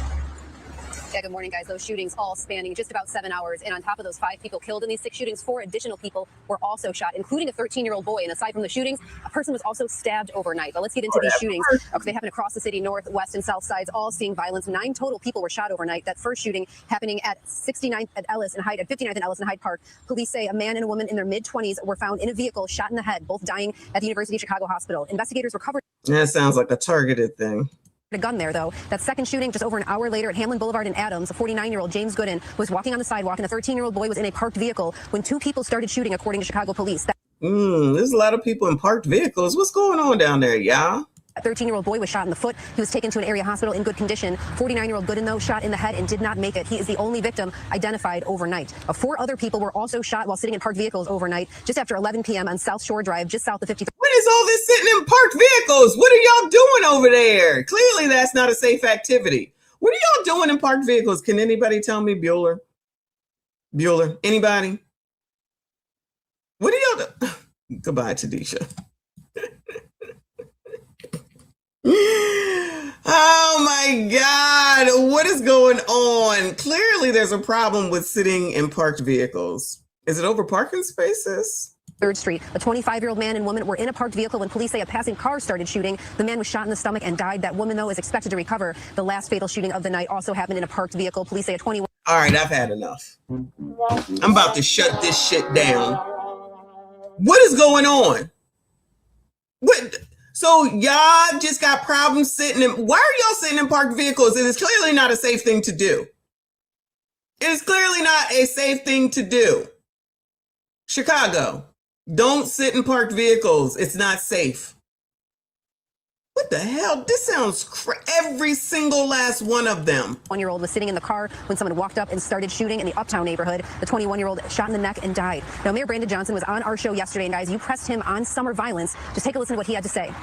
Yeah, good morning, guys. Those shootings all spanning just about 7 hours. And on top of those 5 people killed in these 6 shootings, 4 additional people were also shot, including a 13-year-old boy. And aside from the shootings, a person was also stabbed overnight. But let's get into these shootings. They happened across the city, north, west, and south sides, all seeing violence. 9 total people were shot overnight. That first shooting happening at 69th at Ellis and Hyde, at 59th and Ellis and Hyde Park. Police say a man and a woman in their mid-20s were found in a vehicle, shot in the head, both dying at the University of Chicago Hospital. Investigators recovered. That sounds like a targeted thing. A gun there, though. That second shooting, just over an hour later at Hamlin Boulevard in Adams, a 49-year-old James Gooden was walking on the sidewalk, and a 13-year-old boy was in a parked vehicle when 2 people started shooting, according to Chicago police. There's a lot of people in parked vehicles. What's going on down there, y'all? A 13-year-old boy was shot in the foot. He was taken to an area hospital in good condition. 49-year-old Gooden, though, shot in the head and did not make it. He is the only victim identified overnight. 4 other people were also shot while sitting in parked vehicles overnight, just after 11 p.m. on South Shore Drive, just south of 53rd. What is all this sitting in parked vehicles? What are y'all doing over there? Clearly, that's not a safe activity. What are y'all doing in parked vehicles? Can anybody tell me, Bueller? Anybody? What are y'all doing? Goodbye, Tadisha. Oh my God, what is going on? Clearly there's a problem with sitting in parked vehicles. Is it over parking spaces? 3rd Street. A 25-year-old man and woman were in a parked vehicle when police say a passing car started shooting. The man was shot in the stomach and died. That woman, though, is expected to recover. The last fatal shooting of the night also happened in a parked vehicle. Police say a 21. All right, I've had enough. I'm about to shut this shit down. What is going on? What? So y'all just got problems sitting in. Why are y'all sitting in parked vehicles? It is clearly not a safe thing to do. It is clearly not a safe thing to do. Chicago, don't sit in parked vehicles. It's not safe. What the hell? This sounds every single last one of them. 1-year-old was sitting in the car when someone walked up and started shooting in the Uptown neighborhood. The 21-year-old shot in the neck and died. Now, Mayor Brandon Johnson was on our show yesterday, and guys, you pressed him on summer violence. Just take a listen to what he had to say.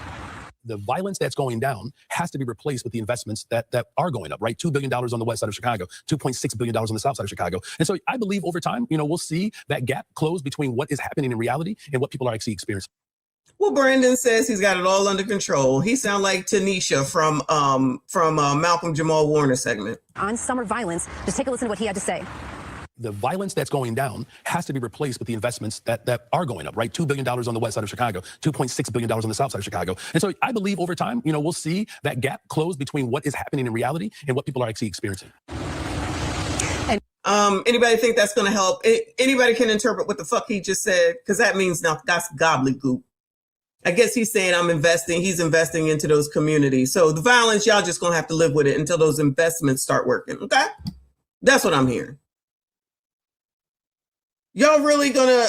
The violence that's going down has to be replaced with the investments that are going up, right? $2 billion on the west side of Chicago, $2.6 billion on the south side of Chicago. And so I believe over time, we'll see that gap close between what is happening in reality and what people are actually experiencing. Well, Brandon says he's got it all under control. He sounds like Tanisha from Malcolm Jamal Warner segment. On summer violence, just take a listen to what he had to say. The violence that's going down has to be replaced with the investments that are going up, right? $2 billion on the west side of Chicago, $2.6 billion on the south side of Chicago. And so I believe over time, we'll see that gap close between what is happening in reality and what people are actually experiencing. Anybody think that's going to help? Anybody can interpret what the fuck he just said? Because that means now that's gobbledygook. I guess he's saying he's investing into those communities. So the violence, y'all just going to have to live with it until those investments start working. Okay? That's what I'm hearing. Y'all really gonna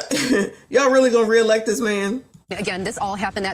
reelect this man? Again, this all happened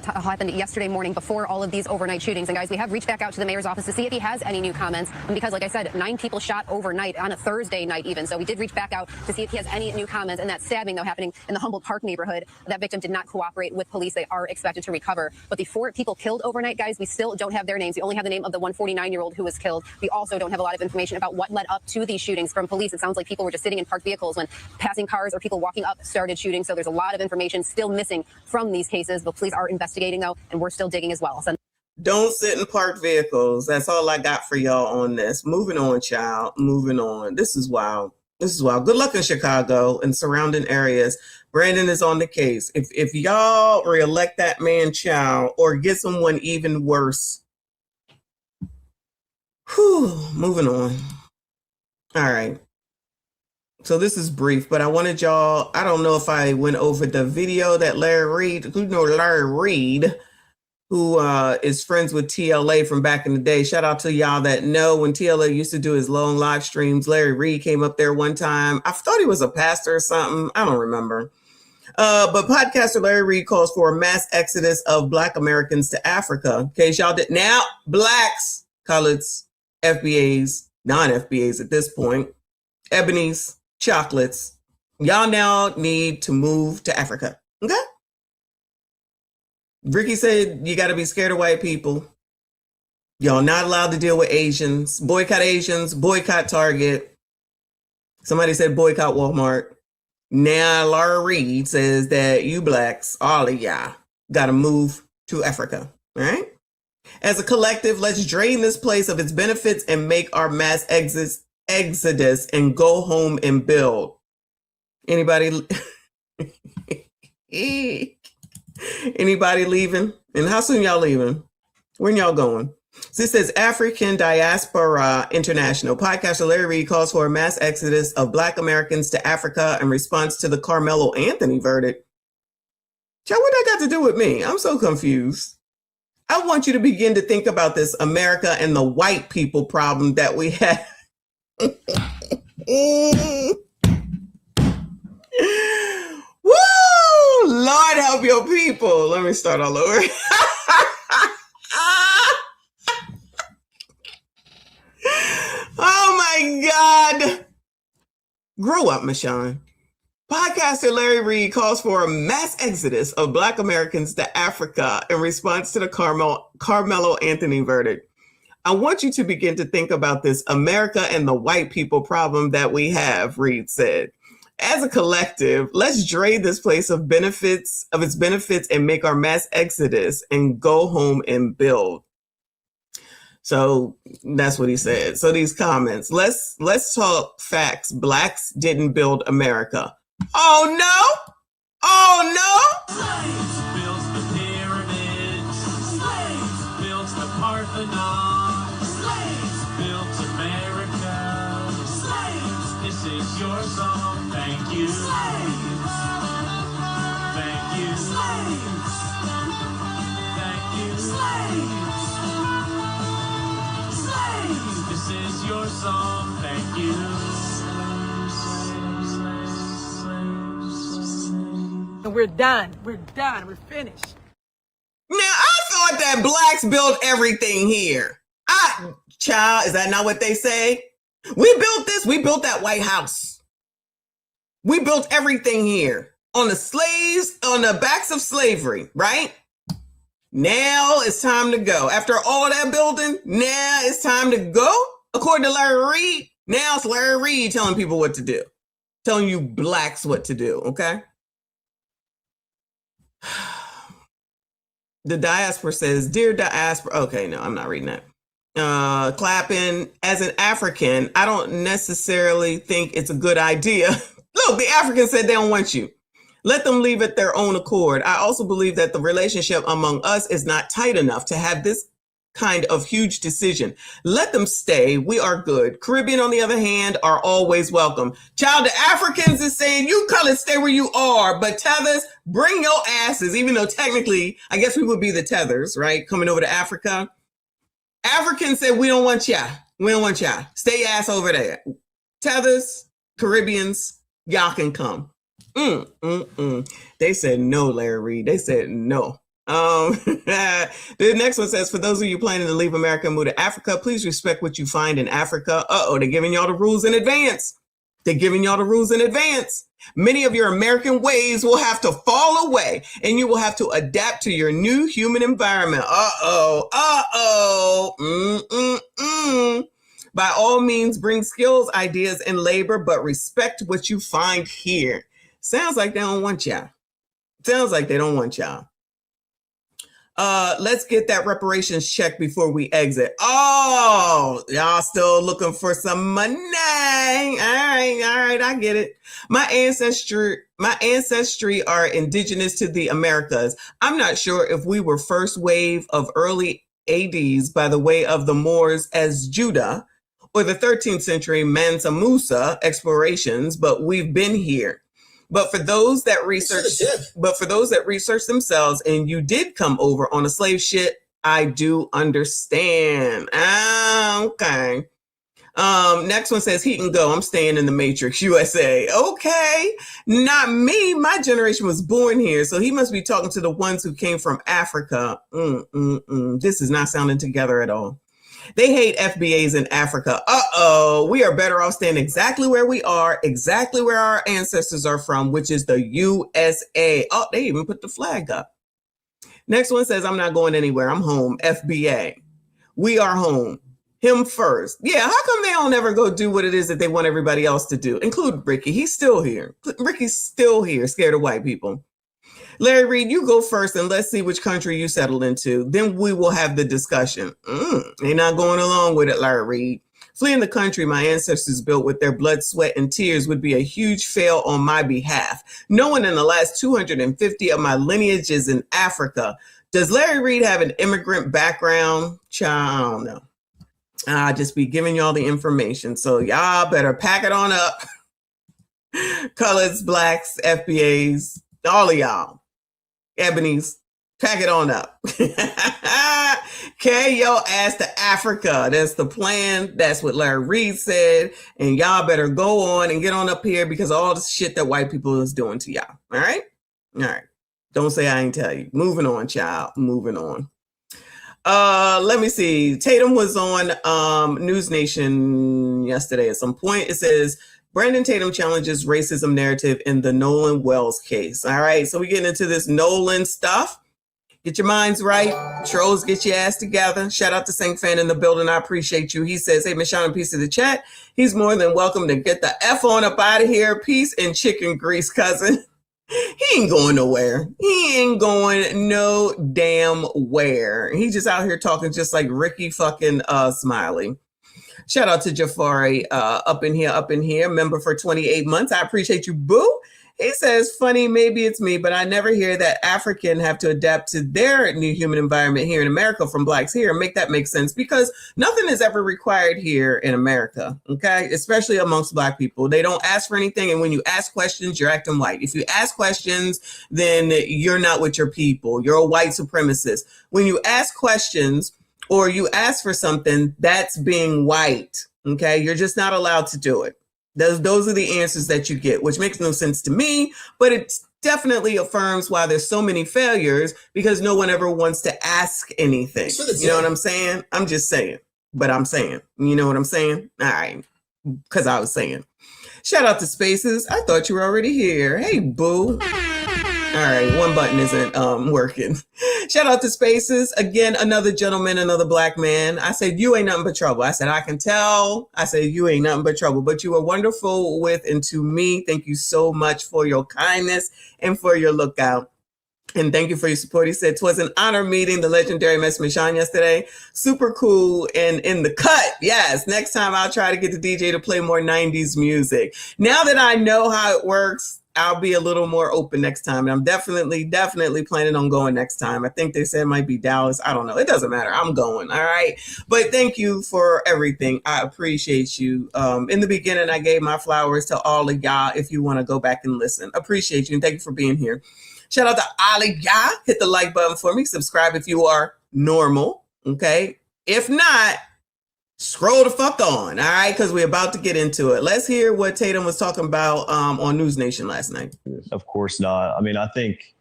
yesterday morning before all of these overnight shootings. And guys, we have reached back out to the mayor's office to see if he has any new comments. And because, like I said, 9 people shot overnight on a Thursday night even. So we did reach back out to see if he has any new comments. And that stabbing, though, happening in the Humboldt Park neighborhood, that victim did not cooperate with police. They are expected to recover. But the 4 people killed overnight, guys, we still don't have their names. We only have the name of the 149-year-old who was killed. We also don't have a lot of information about what led up to these shootings from police. It sounds like people were just sitting in parked vehicles when passing cars or people walking up started shooting. So there's a lot of information still missing from these cases. But police are investigating, though, and we're still digging as well. So don't sit in parked vehicles. That's all I got for y'all on this. Moving on, child. Moving on. This is wild. This is wild. Good luck in Chicago and surrounding areas. Brandon is on the case. If y'all reelect that man, child, or get someone even worse. Whew, moving on. All right. So this is brief, but I wanted y'all, I don't know if I went over the video that Larry Reed, who who is friends with TLA from back in the day. Shout out to y'all that know when TLA used to do his long live streams. Larry Reed came up there one time. I thought he was a pastor or something. I don't remember. But podcaster Larry Reed calls for a mass exodus of Black Americans to Africa. In case y'all did. Now, Blacks, coloreds, FBAs, non-FBAs at this point, ebonies, chocolates, y'all now need to move to Africa. Okay? Ricky said you got to be scared of white people. Y'all not allowed to deal with Asians. Boycott Target. Somebody said boycott Walmart. Now Laura Reed says that you Blacks, all of y'all, got to move to Africa. All right? As a collective, let's drain this place of its benefits and make our mass exodus and go home and build. Anybody leaving? And how soon y'all leaving? When y'all going? This says African Diaspora International. Podcaster Larry Reed calls for a mass exodus of Black Americans to Africa in response to the Carmelo Anthony verdict. Child, what that got to do with me? I'm so confused. I want you to begin to think about this America and the white people problem that we have. Woo! Lord help your people. Let me start all over. Oh my God. Grow up, Michonne. Podcaster Larry Reed calls for a mass exodus of Black Americans to Africa in response to the Carmelo Anthony verdict. I want you to begin to think about this America and the white people problem that we have, Reed said. As a collective, let's drain this place of its benefits and make our mass exodus and go home and build. So that's what he said. So these comments, let's talk facts. Blacks didn't build America. Oh no! Oh no! Slaves built the pyramids. Slaves built the Parthenon. Slaves built America. Slaves, this is your song. Thank you. Slaves. Thank you. Slaves. Thank you. Slaves. Slaves, this is your song. Thank you. And we're done. We're done. We're finished. Now, I thought that Blacks built everything here. Child, is that not what they say? We built this. We built that White House. We built everything here on the slaves, on the backs of slavery, right? Now it's time to go. After all that building, now it's time to go. According to Larry Reed, now it's Larry Reed telling people what to do. Telling you Blacks what to do, okay? The diaspora says, dear diaspora. Okay, no, I'm not reading that. Clapping. As an African, I don't necessarily think it's a good idea. Look, the Africans said they don't want you. Let them leave at their own accord. I also believe that the relationship among us is not tight enough to have this kind of huge decision. Let them stay. We are good. Caribbean, on the other hand, are always welcome. Child, the Africans is saying, you colors stay where you are, but tethers, bring your asses, even though technically, I guess we would be the tethers, right? Coming over to Africa. Africans said, we don't want y'all. We don't want y'all. Stay your ass over there. Tethers, Caribbeans, y'all can come. They said no, Larry Reed. They said no. The next one says, for those of you planning to leave America and move to Africa, please respect what you find in Africa. They're giving y'all the rules in advance. They're giving y'all the rules in advance. Many of your American ways will have to fall away, and you will have to adapt to your new human environment. By all means, bring skills, ideas, and labor, but respect what you find here. Sounds like they don't want y'all. Sounds like they don't want y'all. Let's get that reparations check before we exit. Oh, y'all still looking for some money. All right, I get it. My ancestry are indigenous to the Americas. I'm not sure if we were first wave of early ADs by the way of the Moors as Judah or the 13th century Mansa Musa explorations, but we've been here. But for those that research themselves and you did come over on a slave ship, I do understand. Okay. Next one says he can go. I'm staying in the Matrix, USA. Okay. Not me. My generation was born here. So he must be talking to the ones who came from Africa. This is not sounding together at all. They hate FBAs in Africa. Uh-oh. We are better off staying exactly where we are, exactly where our ancestors are from, which is the USA. Oh, they even put the flag up. Next one says, I'm not going anywhere. I'm home. FBA. We are home. Him first. Yeah, how come they don't ever go do what it is that they want everybody else to do? Include Ricky. He's still here. Ricky's still here, scared of white people. Larry Reed, you go first and let's see which country you settled into. Then we will have the discussion. They're not going along with it, Larry Reed. Fleeing the country my ancestors built with their blood, sweat, and tears would be a huge fail on my behalf. No one in the last 250 of my lineage is in Africa. Does Larry Reed have an immigrant background? Child, I don't know. I'll just be giving y'all the information. So y'all better pack it on up. Colors, blacks, FBAs, all of y'all. Ebonies, pack it on up. Carry your ass to Africa. That's the plan. That's what Larry Reed said. And y'all better go on and get on up here because of all the shit that white people is doing to y'all. All right? All right. Don't say I ain't tell you. Moving on, child. Moving on. Let me see. Tatum was on News Nation yesterday at some point. It says, Brandon Tatum challenges racism narrative in the Nolan Wells case. All right, so we getting into this Nolan stuff. Get your minds right. Trolls, get your ass together. Shout out to Sink Fan in the building. I appreciate you. He says, hey, Michonne, peace to the chat. He's more than welcome to get the F on up out of here. Peace and chicken grease, cousin. He ain't going nowhere. He ain't going no damn where. He just out here talking just like Ricky fucking Smiley. Shout out to Jafari up in here, member for 28 months. I appreciate you, boo. He says, funny, maybe it's me, but I never hear that African have to adapt to their new human environment here in America from blacks here. Make that make sense because nothing is ever required here in America, okay? Especially amongst black people. They don't ask for anything, and when you ask questions, you're acting white. If you ask questions, then you're not with your people. You're a white supremacist. When you ask questions or you ask for something, that's being white, okay? You're just not allowed to do it. Those are the answers that you get, which makes no sense to me, but it definitely affirms why there's so many failures because no one ever wants to ask anything. You know what I'm saying? I'm just saying, but I'm saying, you know what I'm saying? All right, because I was saying. Shout out to Spaces. I thought you were already here. Hey, boo. All right, one button isn't working. Shout out to Spaces. Again, another gentleman, another black man. I said, you ain't nothing but trouble. I said, I can tell. I said, you ain't nothing but trouble. But you are wonderful with and to me. Thank you so much for your kindness and for your lookout. And thank you for your support. He said, 'twas an honor meeting the legendary Miss Michonne yesterday. Super cool and in the cut. Yes, next time I'll try to get the DJ to play more 90s music. Now that I know how it works, I'll be a little more open next time. And I'm definitely planning on going next time. I think they said it might be Dallas. I don't know. It doesn't matter. I'm going. All right. But thank you for everything. I appreciate you. In the beginning, I gave my flowers to all of y'all. If you want to go back and listen, appreciate you. And thank you for being here. Shout out to Ali Ya. Hit the like button for me. Subscribe if you are normal. Okay. If not, scroll the fuck on, all right? Because we're about to get into it. Let's hear what Tatum was talking about on News Nation last night. Of course not. I mean, I think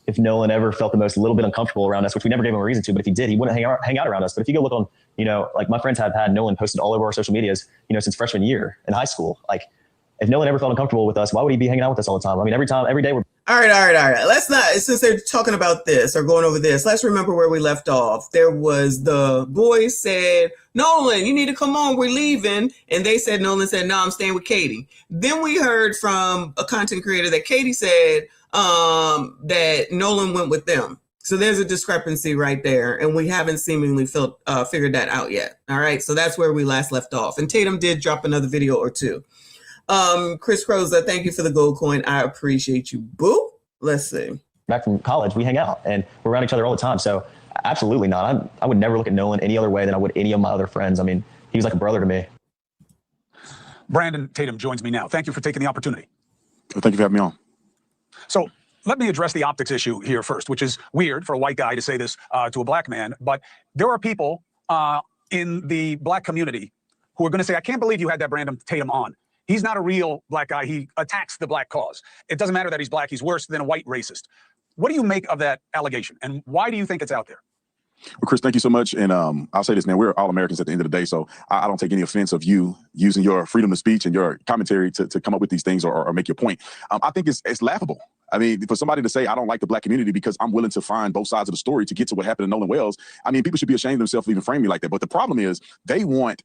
if Nolan ever felt the most a little bit uncomfortable around us, which we never gave him a reason to, but if he did, he wouldn't hang out around us. But if you go look on, like my friends have had Nolan posted all over our social medias, since freshman year in high school. Like, if Nolan ever felt uncomfortable with us, why would he be hanging out with us all the time? I mean, every day we're... All right. Let's not, since they're talking about this or going over this, let's remember where we left off. There was the boys said, Nolan, you need to come on, we're leaving. And Nolan said, no, I'm staying with Katie. Then we heard from a content creator that Katie said that Nolan went with them. So there's a discrepancy right there. And we haven't seemingly figured that out yet. All right. So that's where we last left off. And Tatum did drop another video or two. Chris Croza, thank you for the gold coin. I appreciate you, boo. Let's see. Back from college, we hang out and we're around each other all the time. So absolutely not. I would never look at Nolan any other way than I would any of my other friends. I mean, he was like a brother to me. Brandon Tatum joins me now. Thank you for taking the opportunity. Thank you for having me on. So let me address the optics issue here first, which is weird for a white guy to say this to a black man. But there are people in the black community who are going to say, I can't believe you had that Brandon Tatum on. He's not a real black guy. He attacks the black cause. It doesn't matter that he's black. He's worse than a white racist. What do you make of that allegation? And why do you think it's out there? Well, Chris, thank you so much. And I'll say this now, we're all Americans at the end of the day, so I don't take any offense of you using your freedom of speech and your commentary to come up with these things or make your point. I think it's laughable. I mean, for somebody to say, I don't like the black community because I'm willing to find both sides of the story to get to what happened to Nolan Wells. I mean, people should be ashamed of themselves for even framing me like that. But the problem is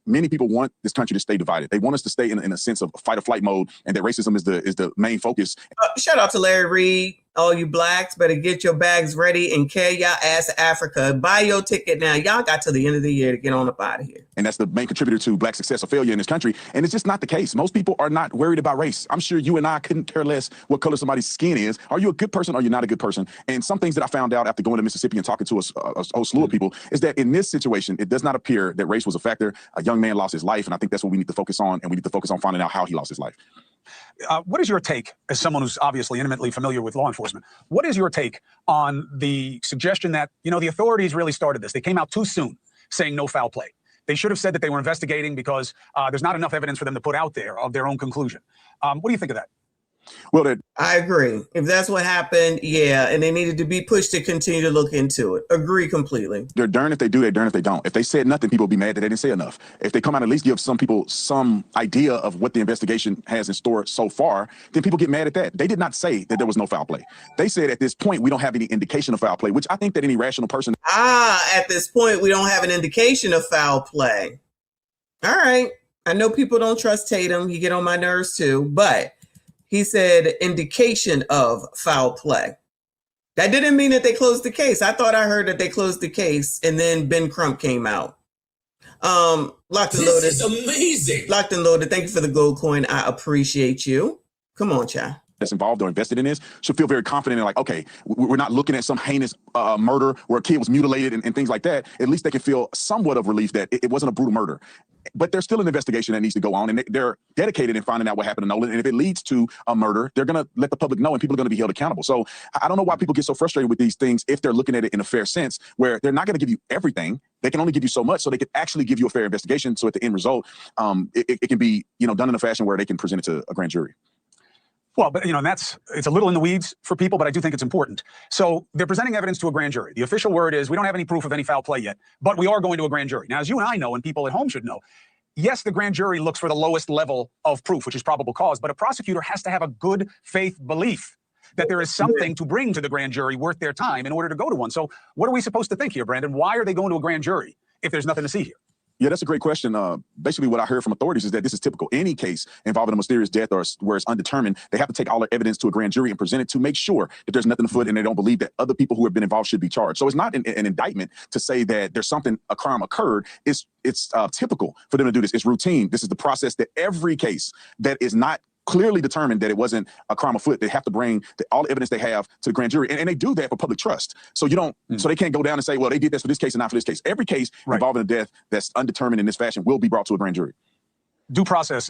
many people want this country to stay divided. They want us to stay in a sense of fight or flight mode, and that racism is the main focus. Shout out to Larry Reed. All you blacks better get your bags ready and carry your ass to Africa. Buy your ticket now. Y'all got to the end of the year to get on up out of here. And that's the main contributor to black success or failure in this country. And it's just not the case. Most people are not worried about race. I'm sure you and I couldn't care less what color somebody's skin is. Are you a good person or you're not a good person? And some things that I found out after going to Mississippi and talking to a whole slew of people is that in this situation, it does not appear that race was a factor. A young man lost his life, and I think that's what we need to focus on, and we need to focus on finding out how he lost his life. What is your take, as someone who's obviously intimately familiar with law enforcement, what is your take on the suggestion that, the authorities really started this? They came out too soon saying no foul play. They should have said that they were investigating because there's not enough evidence for them to put out there of their own conclusion. What do you think of that? Well, I agree. If that's what happened, yeah, and they needed to be pushed to continue to look into it. Agree completely. They're darned if they do, they're darned if they don't. If they said nothing, people will be mad that they didn't say enough. If they come out and at least give some people some idea of what the investigation has in store so far, then people get mad at that. They did not say that there was no foul play. They said at this point, we don't have any indication of foul play, which I think that any rational person... At this point, we don't have an indication of foul play. All right. I know people don't trust Tatum. He get on my nerves too, but... he said indication of foul play. That didn't mean that they closed the case. I thought I heard that they closed the case and then Ben Crump came out. Locked and loaded. This is amazing. Locked and loaded. Thank you for the gold coin. I appreciate you. Come on, child. That's involved or invested in this should feel very confident in, like, okay, we're not looking at some heinous murder where a kid was mutilated and things like that. At least they can feel somewhat of relief that it wasn't a brutal murder. But there's still an investigation that needs to go on, and they're dedicated in finding out what happened to Nolan. And if it leads to a murder, they're going to let the public know, and people are going to be held accountable. So I don't know why people get so frustrated with these things if they're looking at it in a fair sense, where they're not going to give you everything. They can only give you so much, so they can actually give you a fair investigation. So at the end result, it can be done in a fashion where they can present it to a grand jury. Well, but it's a little in the weeds for people, but I do think it's important. So they're presenting evidence to a grand jury. The official word is we don't have any proof of any foul play yet, but we are going to a grand jury. Now, as you and I know, and people at home should know, yes, the grand jury looks for the lowest level of proof, which is probable cause, but a prosecutor has to have a good faith belief that there is something to bring to the grand jury worth their time in order to go to one. So what are we supposed to think here, Brandon? Why are they going to a grand jury if there's nothing to see here? Yeah, that's a great question. Basically, what I heard from authorities is that this is typical. Any case involving a mysterious death or where it's undetermined, they have to take all their evidence to a grand jury and present it to make sure that there's nothing afoot and they don't believe that other people who have been involved should be charged. So it's not an indictment to say that there's a crime occurred. It's typical for them to do this. It's routine. This is the process that every case that is not clearly determined that it wasn't a crime afoot, they have to bring all the evidence they have to the grand jury. And they do that for public trust. So so they can't go down and say, well, they did this for this case and not for this case. Every case involving a death that's undetermined in this fashion will be brought to a grand jury. Due process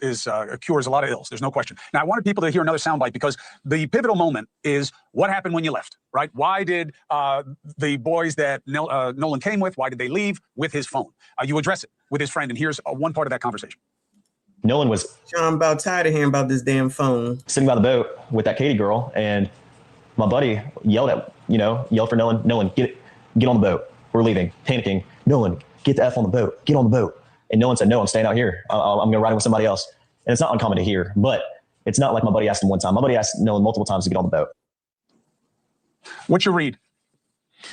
cures a lot of ills. There's no question. Now, I wanted people to hear another soundbite because the pivotal moment is what happened when you left, right? Why did the boys that Nolan came with, why did they leave with his phone? You address it with his friend, and here's one part of that conversation. Nolan was... I'm about tired of hearing about this damn phone. Sitting by the boat with that Katie girl, and my buddy yelled for Nolan, Nolan, get on the boat. We're leaving, panicking. Nolan, get the F on the boat. Get on the boat. And Nolan said, no, I'm staying out here. I'm going to ride with somebody else. And it's not uncommon to hear, but it's not like my buddy asked him one time. My buddy asked Nolan multiple times to get on the boat. What's your read?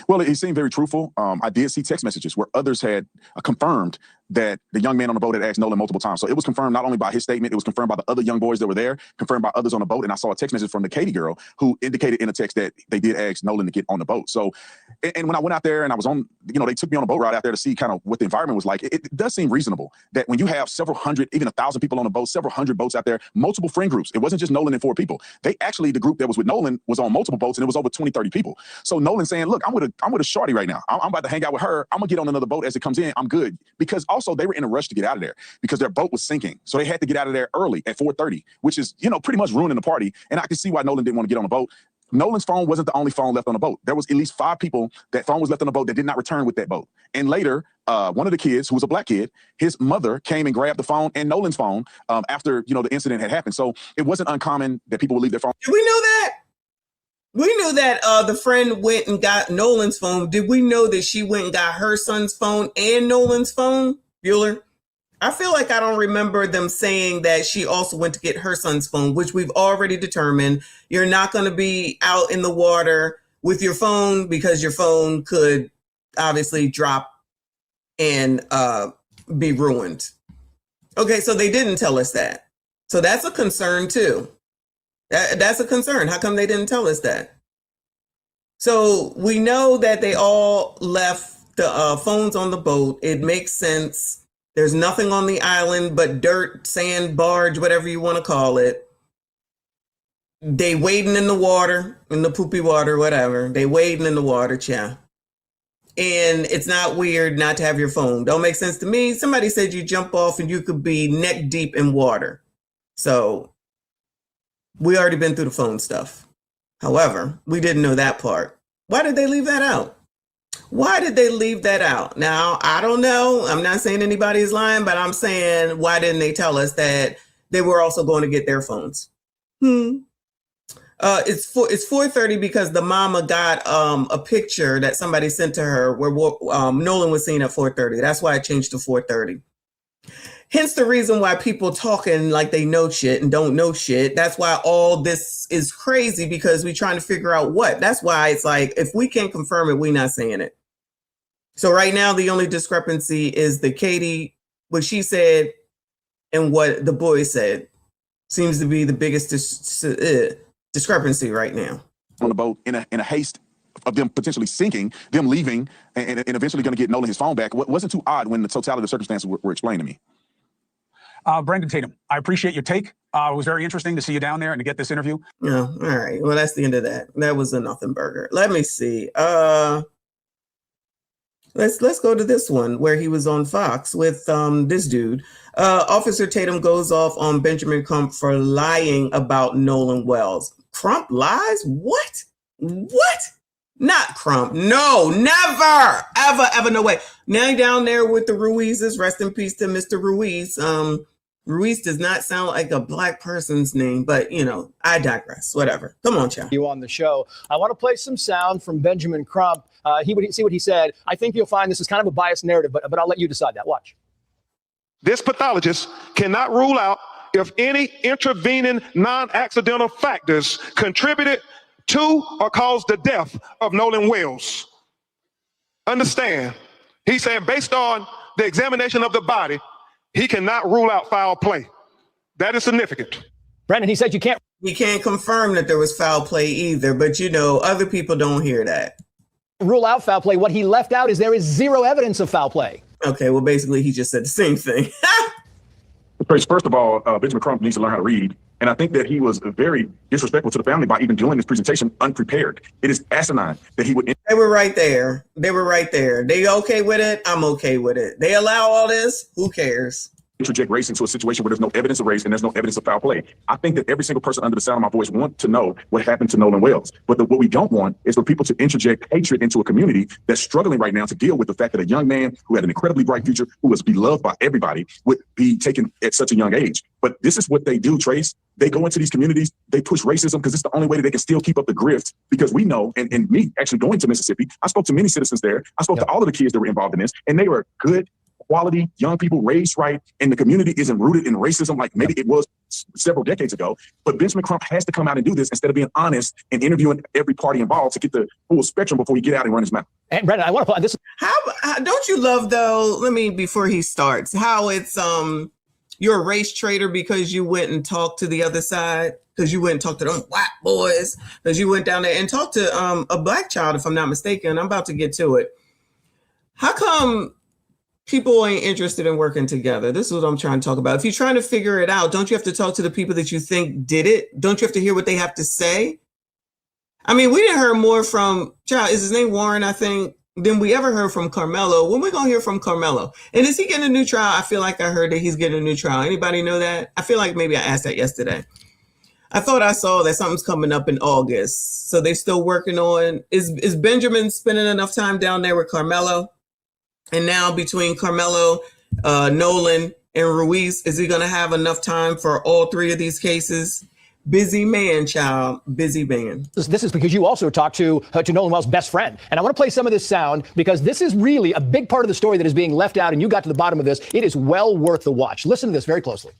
Well, he seemed very truthful. I did see text messages where others had confirmed that the young man on the boat had asked Nolan multiple times. So it was confirmed not only by his statement, it was confirmed by the other young boys that were there, confirmed by others on the boat. And I saw a text message from the Katie girl who indicated in a text that they did ask Nolan to get on the boat. So, and when I went out there and I was on, they took me on a boat ride out there to see kind of what the environment was like. It does seem reasonable that when you have several hundred, even 1,000 people on a boat, several hundred boats out there, multiple friend groups, it wasn't just Nolan and 4 people. The group that was with Nolan was on multiple boats and it was over 20, 30 people. So Nolan saying, look, I'm with a shorty right now. I'm about to hang out with her. I'm gonna get on another boat as it comes in. I'm good. Because also also, they were in a rush to get out of there because their boat was sinking. So they had to get out of there early at 4:30, which is, pretty much ruining the party. And I can see why Nolan didn't want to get on the boat. Nolan's phone wasn't the only phone left on the boat. There was at least 5 people that phone was left on the boat that did not return with that boat. And later, one of the kids, who was a black kid, his mother came and grabbed the phone and Nolan's phone after, the incident had happened. So it wasn't uncommon that people would leave their phone. Did we know that? We knew that the friend went and got Nolan's phone. Did we know that she went and got her son's phone and Nolan's phone, Bueller? I feel like I don't remember them saying that she also went to get her son's phone, which we've already determined. You're not going to be out in the water with your phone because your phone could obviously drop and be ruined. Okay, so they didn't tell us that. So that's a concern too. That's a concern. How come they didn't tell us that? So we know that they all left the phones on the boat. It makes sense. There's nothing on the island but dirt, sand, barge, whatever you want to call it. They wading in the water, in the poopy water, whatever. They wading in the water, And it's not weird not to have your phone. Don't make sense to me. Somebody said you jump off and you could be neck deep in water. So we already been through the phone stuff. However, we didn't know that part. Why did they leave that out? Why did they leave that out? Now, I don't know. I'm not saying anybody is lying, but I'm saying, why didn't they tell us that they were also going to get their phones? It's 4:30 because the mama got a picture that somebody sent to her where Nolan was seen at 4:30. That's why it changed to 4:30. Hence the reason why people talking like they know shit and don't know shit. That's why all this is crazy, because we're trying to figure out what. That's why it's like, if we can't confirm it, we're not saying it. So right now, the only discrepancy is the Katie, what she said and what the boy said seems to be the biggest discrepancy right now. On the boat in a haste of them potentially sinking, them leaving, and eventually going to get Nolan his phone back. Wasn't too odd when the totality of the circumstances were explained to me. Brandon Tatum, I appreciate your take. It was very interesting to see you down there and to get this interview. Yeah, all right. Well, that's the end of that. That was a nothing burger. Let me see. Let's go to this one where he was on Fox with this dude. Officer Tatum goes off on Benjamin Crump for lying about Nolan Wells. Crump lies? What? Not Crump. No, never, ever, no way. Now down there with the Ruizes, rest in peace to Mr. Ruiz. Ruiz does not sound like a black person's name, but I digress. Whatever. Come on, child. You on the show. I want to play some sound from Benjamin Crump. He would see what he said. I think you'll find this is kind of a biased narrative, but I'll let you decide that. Watch. This pathologist cannot rule out if any intervening non-accidental factors contributed to or caused the death of Nolan Wells. Understand, he's saying based on the examination of the body, he cannot rule out foul play. That is significant. Brandon, he said you can't. He can't confirm that there was foul play either, but other people don't hear that. Rule out foul play. What he left out is there is zero evidence of foul play. Okay, well, basically, he just said the same thing. First of all, Benjamin Crump needs to learn how to read. And I think that he was very disrespectful to the family by even doing this presentation unprepared. It is asinine that he would. They were right there. They okay with it? I'm okay with it. They allow all this? Who cares? Interject race into a situation where there's no evidence of race and there's no evidence of foul play. I think that every single person under the sound of my voice wants to know what happened to Nolan Wells. But what we don't want is for people to interject hatred into a community that's struggling right now to deal with the fact that a young man who had an incredibly bright future, who was beloved by everybody, would be taken at such a young age. But this is what they do, Trace. They go into these communities, they push racism because it's the only way that they can still keep up the grift. Because we know, and me actually going to Mississippi, I spoke to many citizens there. I spoke to all of the kids that were involved in this, and they were good, quality young people raised right, and the community isn't rooted in racism like maybe it was several decades ago. But Benjamin Crump has to come out and do this instead of being honest and interviewing every party involved to get the full spectrum before he get out and run his mouth. And Brandon, I want to play this. How don't you love though? Before he starts, how it's you're a race traitor because you went and talked to the other side, because you went and talked to them white boys, because you went down there and talked to a black child, if I'm not mistaken. I'm about to get to it. How come people ain't interested in working together? This is what I'm trying to talk about. If you're trying to figure it out, don't you have to talk to the people that you think did it? Don't you have to hear what they have to say? We didn't hear more from, is his name Warren, I think? than we ever heard from Carmelo. When we gonna hear from Carmelo? And is he getting a new trial? I feel like I heard that he's getting a new trial. Anybody know that? I feel like maybe I asked that yesterday. I thought I saw that something's coming up in August. So they still working on, is Benjamin spending enough time down there with Carmelo? And now between Carmelo, Nolan, and Ruiz, is he going to have enough time for all three of these cases? Busy man, child. Busy man. This is because you also talked to Nolan Wells' best friend. And I want to play some of this sound because this is really a big part of the story that is being left out, and you got to the bottom of this. It is well worth the watch. Listen to this very closely.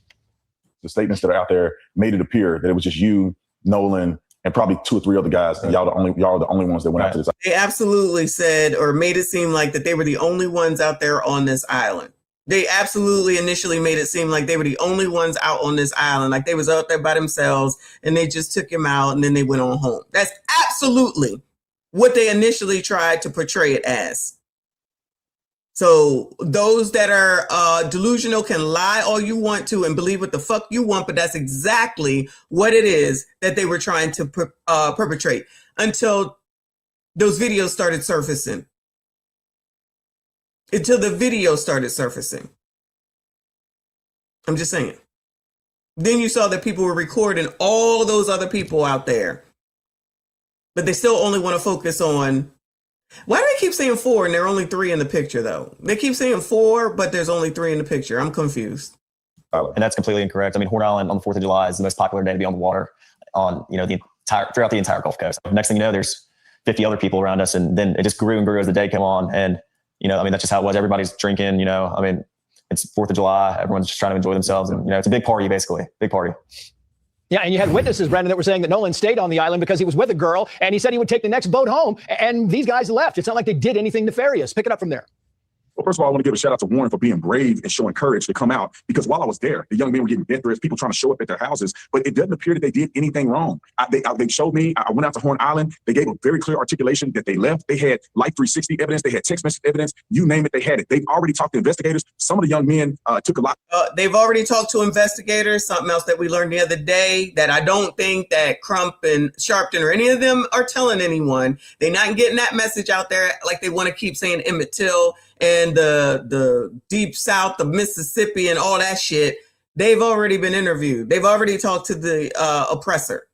The statements that are out there made it appear that it was just you, Nolan, and probably 2 or 3 other guys, and y'all are the only ones that went out to this. They absolutely said or made it seem like that they were the only ones out there on this island. They absolutely initially made it seem like they were the only ones out on this island, like they was out there by themselves, and they just took him out and then they went on home. That's absolutely what they initially tried to portray it as. So those that are delusional can lie all you want to and believe what the fuck you want, but that's exactly what it is that they were trying to perpetrate until those videos started surfacing. Until the video started surfacing. I'm just saying. Then you saw that people were recording all those other people out there, but they still only want to focus on. Why do they keep saying 4 and there are only 3 in the picture, though? They keep saying 4, but there's only 3 in the picture. I'm confused. And that's completely incorrect. I mean, Horn Island on the 4th of July is the most popular day to be on the water on, throughout the entire Gulf Coast. Next thing you know, there's 50 other people around us, and then it just grew and grew as the day came on. And, that's just how it was. Everybody's drinking, it's 4th of July. Everyone's just trying to enjoy themselves. And, it's a big party, basically. Big party. Yeah, and you had witnesses, Brendan, that were saying that Nolan stayed on the island because he was with a girl, and he said he would take the next boat home, and these guys left. It's not like they did anything nefarious. Pick it up from there. Well, first of all, I want to give a shout out to Warren for being brave and showing courage to come out, because while I was there, the young men were getting death threats, people trying to show up at their houses, but it doesn't appear that they did anything wrong. They showed me, I went out to Horn Island. They gave a very clear articulation that they left. They had Life 360 evidence. They had text message evidence. You name it, they had it. They've already talked to investigators. Some of the young men took a lot. They've already talked to investigators. Something else that we learned the other day that I don't think that Crump and Sharpton or any of them are telling anyone. They're not getting that message out there like they want to keep saying Emmett Till and the deep south of Mississippi and all that shit. They've already been interviewed. They've already talked to the oppressor.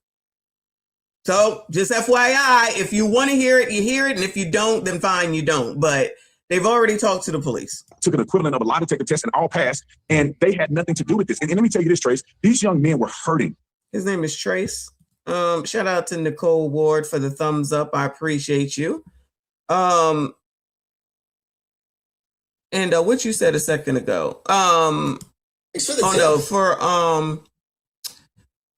So just FYI, if you want to hear it, you hear it. And if you don't, then fine, you don't. But they've already talked to the police. Took an equivalent of a lie detector test and all passed. And they had nothing to do with this. And let me tell you this, Trace, these young men were hurting. His name is Trace. Shout out to Nicole Ward for the thumbs up. I appreciate you. And what you said a second ago.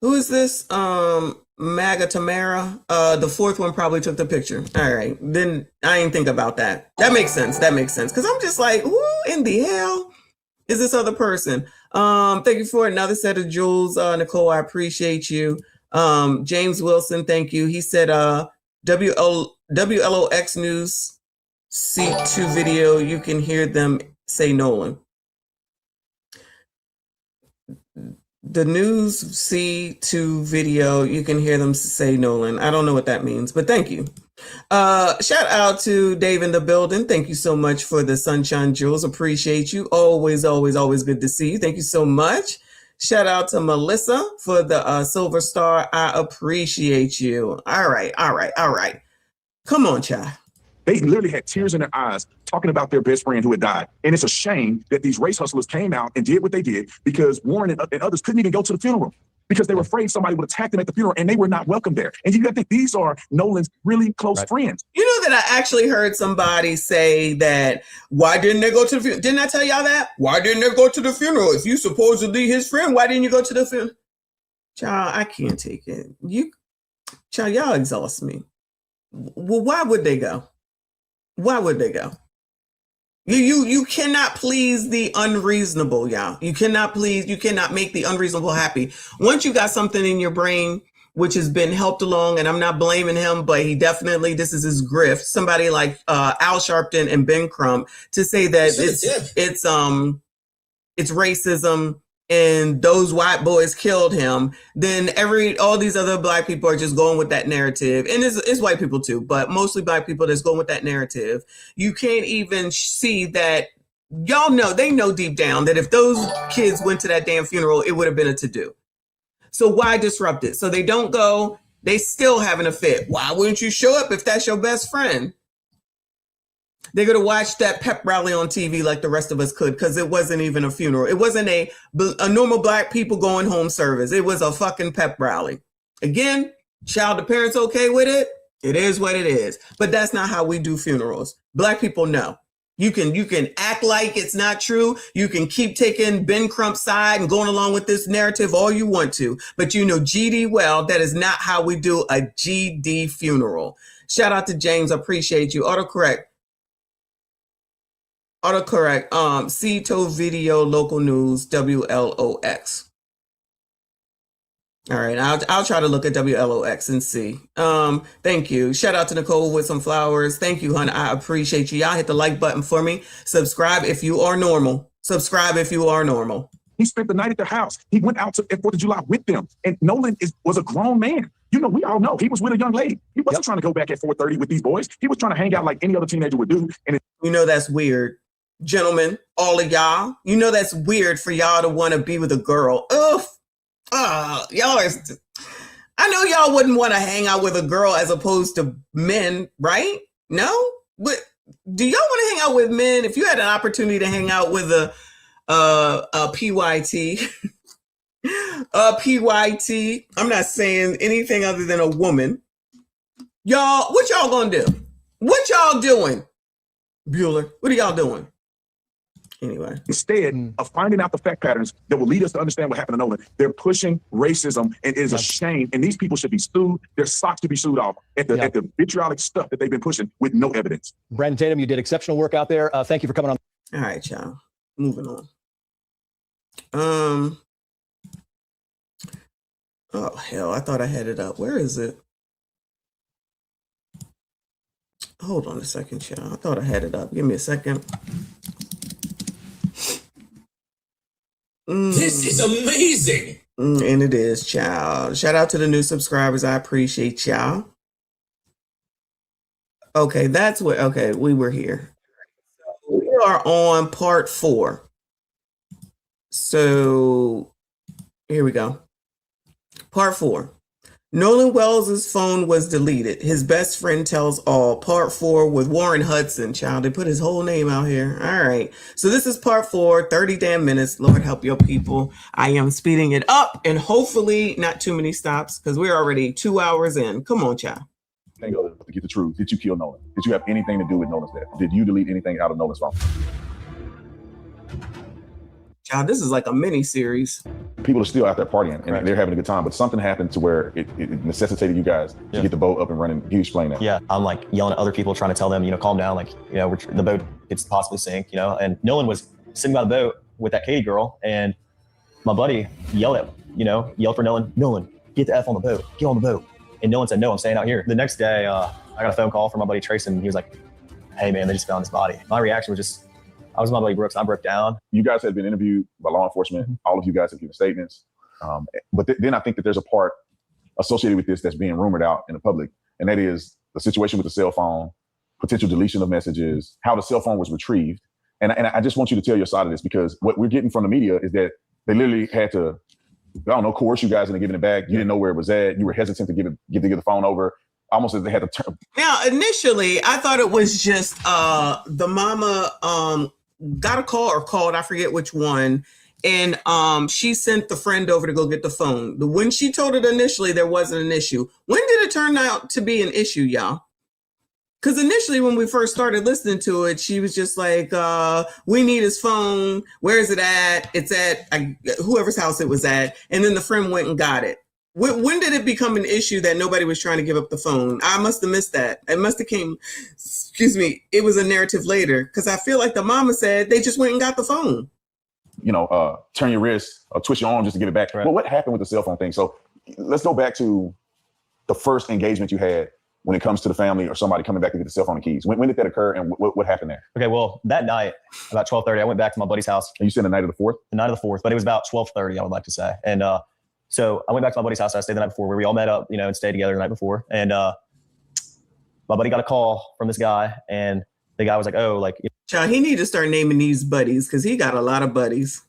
Who is this? Maga Tamara. The 4th one probably took the picture. All right. Then I didn't think about that. That makes sense. Because I'm just like, who in the hell is this other person? Thank you for another set of jewels, Nicole. I appreciate you. James Wilson, thank you. He said WLOX News C2 video, you can hear them say Nolan. The News C2 video, you can hear them say Nolan. I don't know what that means, but thank you. Shout out to Dave in the building. Thank you so much for the Sunshine Jewels. Appreciate you. Always, always, always good to see you. Thank you so much. Shout out to Melissa for the Silver Star. I appreciate you. All right. Come on, child. They literally had tears in their eyes talking about their best friend who had died. And it's a shame that these race hustlers came out and did what they did, because Warren and others couldn't even go to the funeral because they were afraid somebody would attack them at the funeral, and they were not welcome there. And you got to think these are Nolan's really close friends. You know that I actually heard somebody say that, why didn't they go to the funeral? Didn't I tell y'all that? Why didn't they go to the funeral? If you supposedly his friend, why didn't you go to the funeral? Child, I can't take it. Child, y'all exhaust me. Well, why would they go? Why would they go? You cannot please the unreasonable, y'all. You cannot make the unreasonable happy. Once you got something in your brain which has been helped along, and I'm not blaming him, but he definitely, this is his grift. Somebody like Al Sharpton and Ben Crump to say that it's racism, and those white boys killed him, then all these other black people are just going with that narrative. And it's white people too, but mostly black people that's going with that narrative. You can't even see that. Y'all know, they know deep down that if those kids went to that damn funeral, it would have been a to-do. So why disrupt it? So they don't go, they still having a fit. Why wouldn't you show up if that's your best friend? They're going to watch that pep rally on TV like the rest of us could, because it wasn't even a funeral. It wasn't a normal black people going home service. It was a fucking pep rally. Again, child, the parents okay with it? It is what it is. But that's not how we do funerals. Black people know. You can act like it's not true. You can keep taking Ben Crump's side and going along with this narrative all you want to. But you know GD well, that is not how we do a GD funeral. Shout out to James. I appreciate you. Autocorrect. Cito Video Local News, WLOX. All right, I'll try to look at WLOX and see. Thank you. Shout out to Nicole with some flowers. Thank you, hon. I appreciate you. Y'all hit the like button for me. Subscribe if you are normal. Subscribe if you are normal. He spent the night at their house. He went out to 4th of July with them. And Nolan was a grown man. You know, we all know he was with a young lady. He wasn't trying to go back at 4:30 with these boys. He was trying to hang out like any other teenager would do. And you know that's weird. Gentlemen, all of y'all, you know that's weird for y'all to want to be with a girl. Ugh. Y'all are, I know y'all wouldn't want to hang out with a girl as opposed to men, right? No? But do y'all want to hang out with men? If you had an opportunity to hang out with a PYT, I'm not saying anything other than a woman. Y'all, what y'all gonna do? What y'all doing? Bueller, what are y'all doing? Anyway, instead of finding out the fact patterns that will lead us to understand what happened to Nolan, they're pushing racism, and it is a shame. And these people should be sued. Their socks to be sued off at the vitriolic stuff that they've been pushing with no evidence. Brandon Tatum, you did exceptional work out there. Thank you for coming on. All right, y'all. Moving on. Oh hell, I thought I had it up. Where is it? Hold on a second, y'all. I thought I had it up. Give me a second. This is amazing. And it is, child. Shout out to the new subscribers. I appreciate y'all. Okay, that's what. Okay, we were here. We are on part 4. So here we go. Part 4. Nolan Wells' phone was deleted. His best friend tells all. Part 4 with Warren Hudson. Child, they put his whole name out here. All right. So this is part 4, 30 damn minutes. Lord help your people. I am speeding it up and hopefully not too many stops because we're already 2 hours in. Come on, child. To get the truth, did you kill Nolan? Did you have anything to do with Nolan's death? Did you delete anything out of Nolan's phone? Child, this is like a mini series. People are still out there partying and they're having a good time, but something happened to where it necessitated you guys to get the boat up and running. Can you explain that? Yeah, I'm like yelling at other people, trying to tell them, calm down. Like, the boat could possibly sink, and Nolan was sitting by the boat with that Katie girl, and my buddy yelled for Nolan, get the F on the boat, get on the boat. And Nolan said, no, I'm staying out here. The next day, I got a phone call from my buddy Trace, and he was like, hey man, they just found his body. My reaction was just, I was my buddy Brooks. I broke down. You guys have been interviewed by law enforcement. All of you guys have given statements. But then I think that there's a part associated with this that's being rumored out in the public. And that is the situation with the cell phone, potential deletion of messages, how the cell phone was retrieved. And I just want you to tell your side of this, because what we're getting from the media is that they literally had to, coerce you guys into giving it back. You didn't know where it was at. You were hesitant to give the phone over. Almost as they had to turn. Now, initially, I thought it was just the mama got a call or called, I forget which one, and she sent the friend over to go get the phone. When she told it initially, there wasn't an issue. When did it turn out to be an issue, y'all? Because initially, when we first started listening to it, she was just like, we need his phone. Where is it at? It's at whoever's house it was at. And then the friend went and got it. When did it become an issue that nobody was trying to give up the phone? I must have missed that. It must have it was a narrative later, because I feel like the mama said they just went and got the phone. Turn your wrist or twist your arm just to get it back. Right. But what happened with the cell phone thing? So let's go back to the first engagement you had when it comes to the family or somebody coming back to get the cell phone and keys? When did that occur, and what happened there? Okay, well, that night, about 12:30, I went back to my buddy's house. And you said the night of the 4th? The night of the 4th, but it was about 12:30, I would like to say. And so I went back to my buddy's house. I stayed the night before, where we all met up, and stayed together the night before. And my buddy got a call from this guy, and the guy was like, "Oh, like, Child, he need to start naming these buddies because he got a lot of buddies.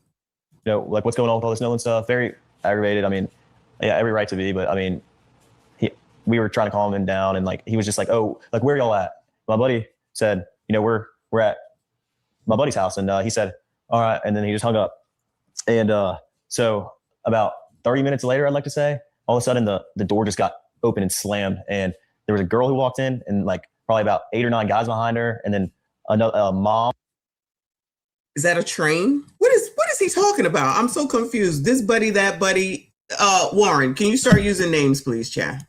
Like, what's going on with all this Nolan stuff?" Very aggravated. I mean, yeah, every right to be, but I mean, we were trying to calm him down, and like he was just like, "Oh, like, where y'all at?" My buddy said, we're at my buddy's house, and he said, "All right," and then he just hung up. And so about 30 minutes later, I'd like to say, all of a sudden the door just got open and slammed, and there was a girl who walked in, and like probably about 8 or 9 guys behind her, and then another mom. Is that a train? What is he talking about? I'm so confused. This buddy, that buddy. Warren, can you start using names, please, Chad?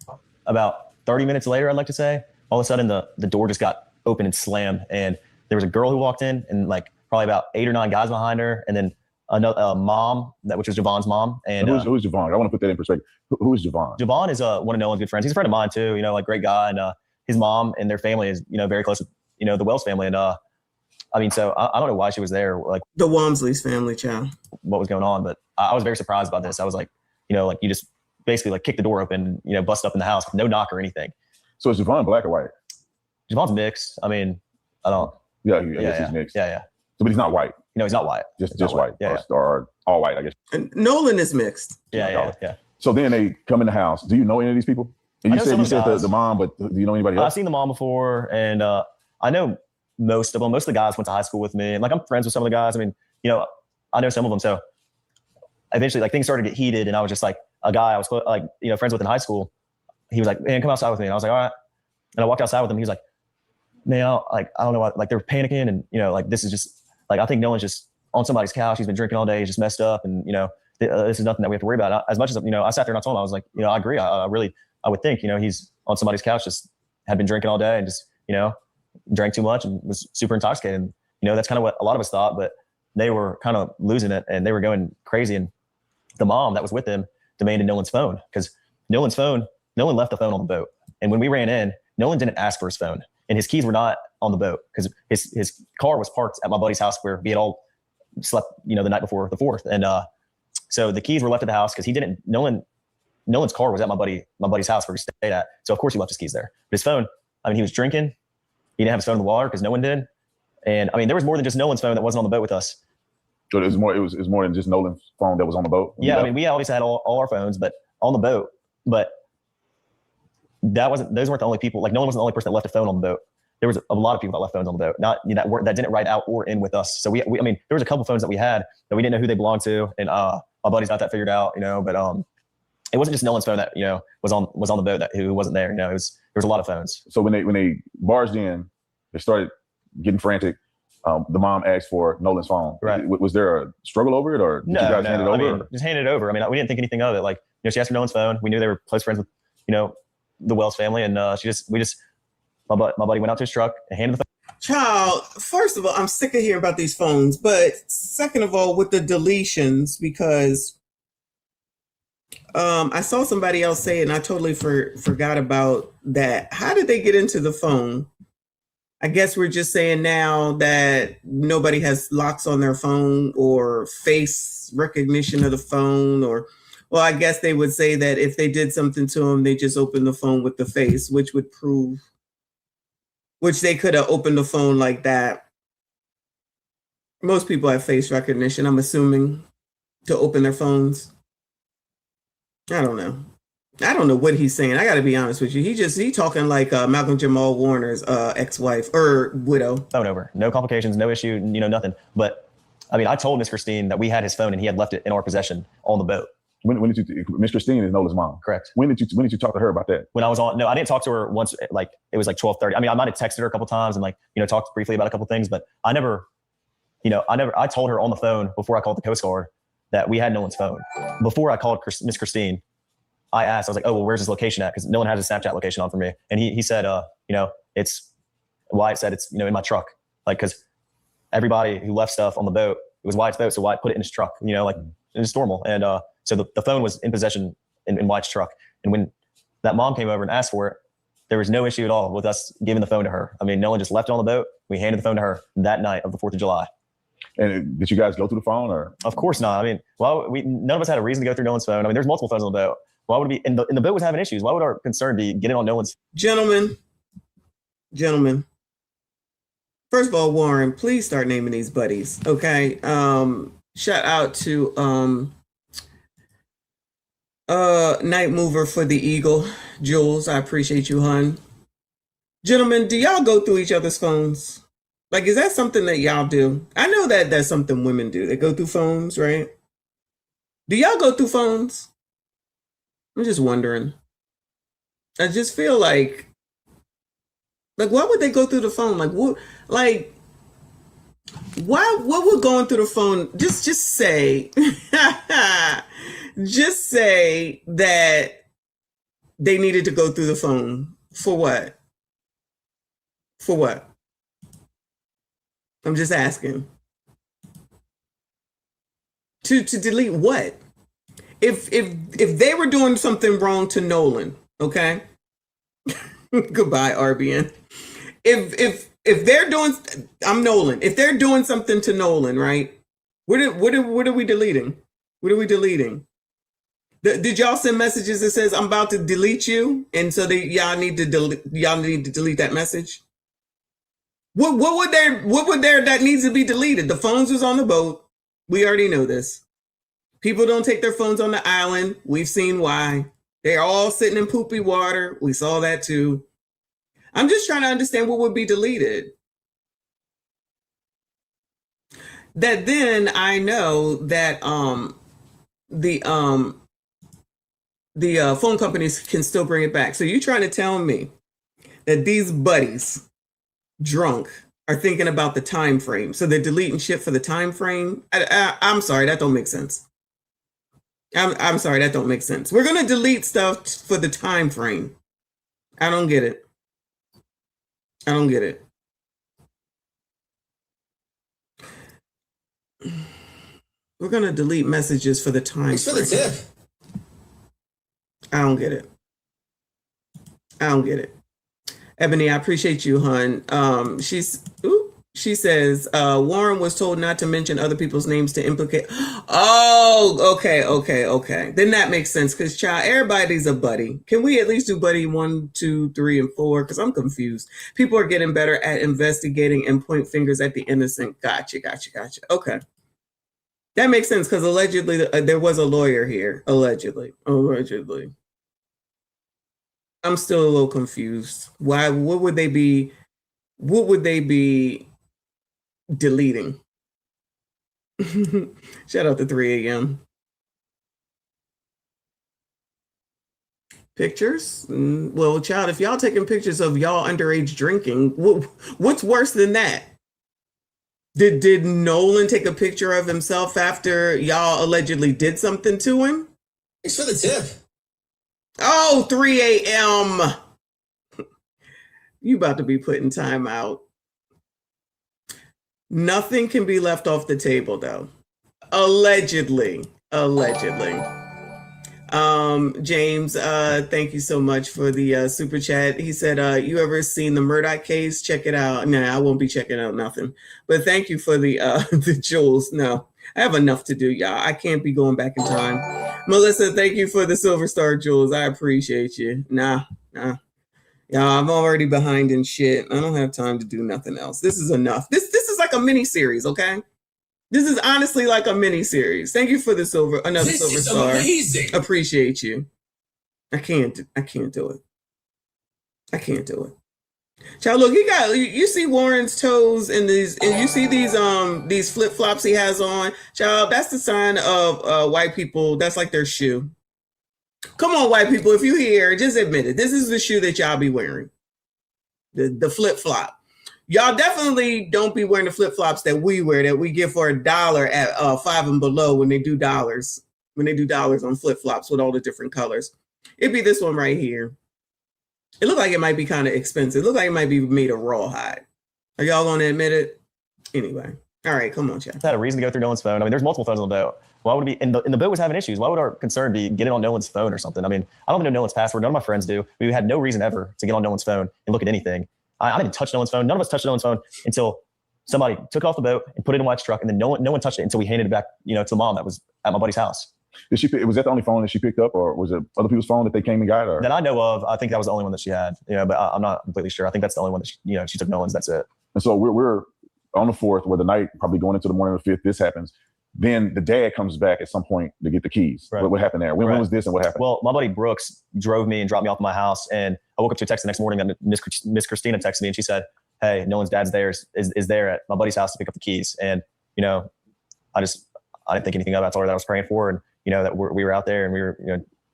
About 30 minutes later, I'd like to say, all of a sudden the door just got open and slammed, and there was a girl who walked in, and like probably about 8 or 9 guys behind her, and then another mom, which was Javon's mom. And who's Javon? I want to put that in perspective. Who is Javon? Javon is one of Nolan's good friends. He's a friend of mine too. Like, great guy, and his mom and their family is very close with the Wells family. And I mean, so I don't know why she was there. Like, the Walmsley's family, child. What was going on? But I was very surprised about this. I was like, like, you just basically like kick the door open, bust up in the house with no knock or anything. So is Javon black or white? Javon's mixed. I mean, I don't. Yeah, I guess he's mixed. Yeah. So, but he's not white. No, he's not white. Just white. Yeah. Or all white, I guess. And Nolan is mixed. Yeah. So then they come in the house. Do you know any of these people? And you said the mom, but do you know anybody else? I've seen the mom before, and I know most of them. Most of the guys went to high school with me, and like, I'm friends with some of the guys. I mean, I know some of them. So eventually, like, things started to get heated, and I was just like, a guy I was like, friends with in high school. He was like, "Man, come outside with me." And I was like, "All right." And I walked outside with him. He was like, "Man, I don't know what," like, they're panicking, and like, this is just like, I think Nolan's just on somebody's couch. He's been drinking all day. He's just messed up, and this is nothing that we have to worry about. As much as I sat there and I told him, I was like, I agree. I would think, he's on somebody's couch, just had been drinking all day and just drank too much and was super intoxicated. And, that's kind of what a lot of us thought, but they were kind of losing it, and they were going crazy. And the mom that was with them demanded Nolan's phone, because Nolan left the phone on the boat. And when we ran in, Nolan didn't ask for his phone, and his keys were not on the boat, because his car was parked at my buddy's house where we had all slept, the night before the 4th. And so the keys were left at the house, because Nolan's car was at my buddy's house where we stayed at. So of course he left his keys there. But his phone, I mean, he was drinking. He didn't have his phone in the water because no one did. And I mean, there was more than just Nolan's phone that wasn't on the boat with us. So it was more than just Nolan's phone that was on the boat. Yeah, I mean, we always had all our phones, but on the boat. But those weren't the only people. Like, Nolan wasn't the only person that left a phone on the boat. There was a lot of people that left phones on the boat, not that didn't ride out or in with us. So we I mean, there was a couple phones that we had that we didn't know who they belonged to, and my buddy's got that figured out, But it wasn't just Nolan's phone that was on the boat who wasn't there. There was a lot of phones. So when they barged in, they started getting frantic. The mom asked for Nolan's phone. Right. Was there a struggle over it, or did you guys hand it over? I mean, just hand it over. I mean, we didn't think anything of it. Like, she asked for Nolan's phone. We knew they were close friends with, the Wells family, and my buddy went out to his truck and handed the phone. Child, first of all, I'm sick of hearing about these phones. But second of all, with the deletions, because I saw somebody else say it, and I totally forgot about that. How did they get into the phone? I guess we're just saying now that nobody has locks on their phone or face recognition of the phone, or, well, I guess they would say that if they did something to them, they just opened the phone with the face, which they could have opened the phone like that. Most people have face recognition, I'm assuming, to open their phones. I don't know what he's saying. I got to be honest with you. He talking like Malcolm Jamal Warner's ex-wife or widow. Phone over. No complications, no issue, nothing. But I mean, I told Miss Christine that we had his phone and he had left it in our possession on the boat. When did you? Miss Christine is Nolan's mom. Correct. When did you talk to her about that? When I was on. No, I didn't talk to her once. Like, it was like 12:30. I mean, I might have texted her a couple times and talked briefly about a couple things, but I never. I told her on the phone before I called the Coast Guard that we had Nolan's phone. Before I called Miss Christine, I asked, I was like, "Oh, well, where's his location at?" Because Nolan has his Snapchat location on for me. And he said, it's, Wyatt said it's, in my truck. Like, because everybody who left stuff on the boat, it was Wyatt's boat. So Wyatt put it in his truck, like, it's normal. And so the phone was in possession in Wyatt's truck. And when that mom came over and asked for it, there was no issue at all with us giving the phone to her. I mean, Nolan just left it on the boat. We handed the phone to her that night of the 4th of July. And did you guys go through the phone, or? Of course not. I mean, none of us had a reason to go through Nolan's phone. I mean, there's multiple phones on the boat. Why would it be? And the boat was having issues. Why would our concern be getting on Nolan's? Gentlemen. First of all, Warren, please start naming these buddies. Okay. Shout out to Night Mover for the Eagle, Jules. I appreciate you, hun. Gentlemen, do y'all go through each other's phones? Like, is that something that y'all do? I know that that's something women do. They go through phones, right? Do y'all go through phones? I'm just wondering. I just feel like why would they go through the phone? Like, what? Like, why? What would going through the phone? Just say, just say that they needed to go through the phone for what? For what? I'm just asking. To delete what? If they were doing something wrong to Nolan, okay? Goodbye, RBN. If they're doing, I'm Nolan. If they're doing something to Nolan, right? What are we deleting? What are we deleting? Did y'all send messages that says I'm about to delete you, and so y'all need to delete that message? What would there that needs to be deleted? The phones was on the boat. We already know this. People don't take their phones on the island. We've seen why. They're all sitting in poopy water. We saw that too. I'm just trying to understand what would be deleted. That then I know that the phone companies can still bring it back. So you're trying to tell me that these buddies drunk are thinking about the time frame, so they're deleting shit for the time frame? I'm sorry, that don't make sense. I'm sorry, that don't make sense. We're gonna delete stuff for the time frame. I don't get it. I don't get it. We're gonna delete messages for the time frame. For the tip. I don't get it. I don't get it. Ebony, I appreciate you, hun. She says, Warren was told not to mention other people's names to implicate. Oh, okay. Then that makes sense, because child, everybody's a buddy. Can we at least do buddy 1, 2, 3, and 4? Because I'm confused. People are getting better at investigating and point fingers at the innocent. Gotcha. Okay. That makes sense, because allegedly there was a lawyer here. Allegedly. I'm still a little confused. Why? What would they be deleting? Shout out to 3 a.m. Pictures? Well, child, if y'all taking pictures of y'all underage drinking, what's worse than that? Did Nolan take a picture of himself after y'all allegedly did something to him? Thanks for the tip. Oh, 3 a.m. You about to be put in timeout. Nothing can be left off the table, though. Allegedly. James, thank you so much for the super chat. He said, you ever seen the Murdoch case? Check it out. Nah, I won't be checking out nothing. But thank you for the jewels. No, I have enough to do, y'all. I can't be going back in time. Melissa, thank you for the Silver Star jewels. I appreciate you. Nah. Y'all, I'm already behind in shit. I don't have time to do nothing else. This is enough. This is like a mini series, okay? This is honestly like a mini series. Thank you for the another Silver Star. Amazing. Appreciate you. I can't do it. I can't do it. Child, look, you see Warren's toes in these, and you see these flip flops he has on. Child, that's the sign of white people. That's like their shoe. Come on, white people, if you here, just admit it. This is the shoe that y'all be wearing. The flip flop. Y'all definitely don't be wearing the flip flops that we wear, that we get for $1 at 5 and below when they do dollars. When they do dollars on flip flops with all the different colors. It'd be this one right here. It looked like it might be kind of expensive. It looked like it might be made of rawhide. Are y'all gonna admit it? Anyway, All right, come on, Chad. Had a reason to go through Nolan's phone. I mean, there's multiple phones on the boat. Why would it be? And the boat was having issues. Why would our concern be get it on Nolan's phone or something? I mean, I don't even know Nolan's password. None of my friends do. We had no reason ever to get on Nolan's phone and look at anything. I didn't even touch Nolan's phone. None of us touched Nolan's phone until somebody took it off the boat and put it in White's truck, and then no one touched it until we handed it back, to the mom that was at my buddy's house. Was that the only phone that she picked up, or was it other people's phone that they came and got? Or? That I know of, I think that was the only one that she had. But I'm not completely sure. I think that's the only one that she took Nolan's. That's it. And so we're on the 4th, where the night, probably going into the morning of the 5th, this happens. Then the dad comes back at some point to get the keys. Right. What happened there? When was this and what happened? Well, my buddy Brooks drove me and dropped me off at my house, and I woke up to a text the next morning that Miss Christina texted me, and she said, "Hey, Nolan's dad's there is there at my buddy's house to pick up the keys." And I didn't think anything of it. I told her that I was praying for, and that we were out there and we were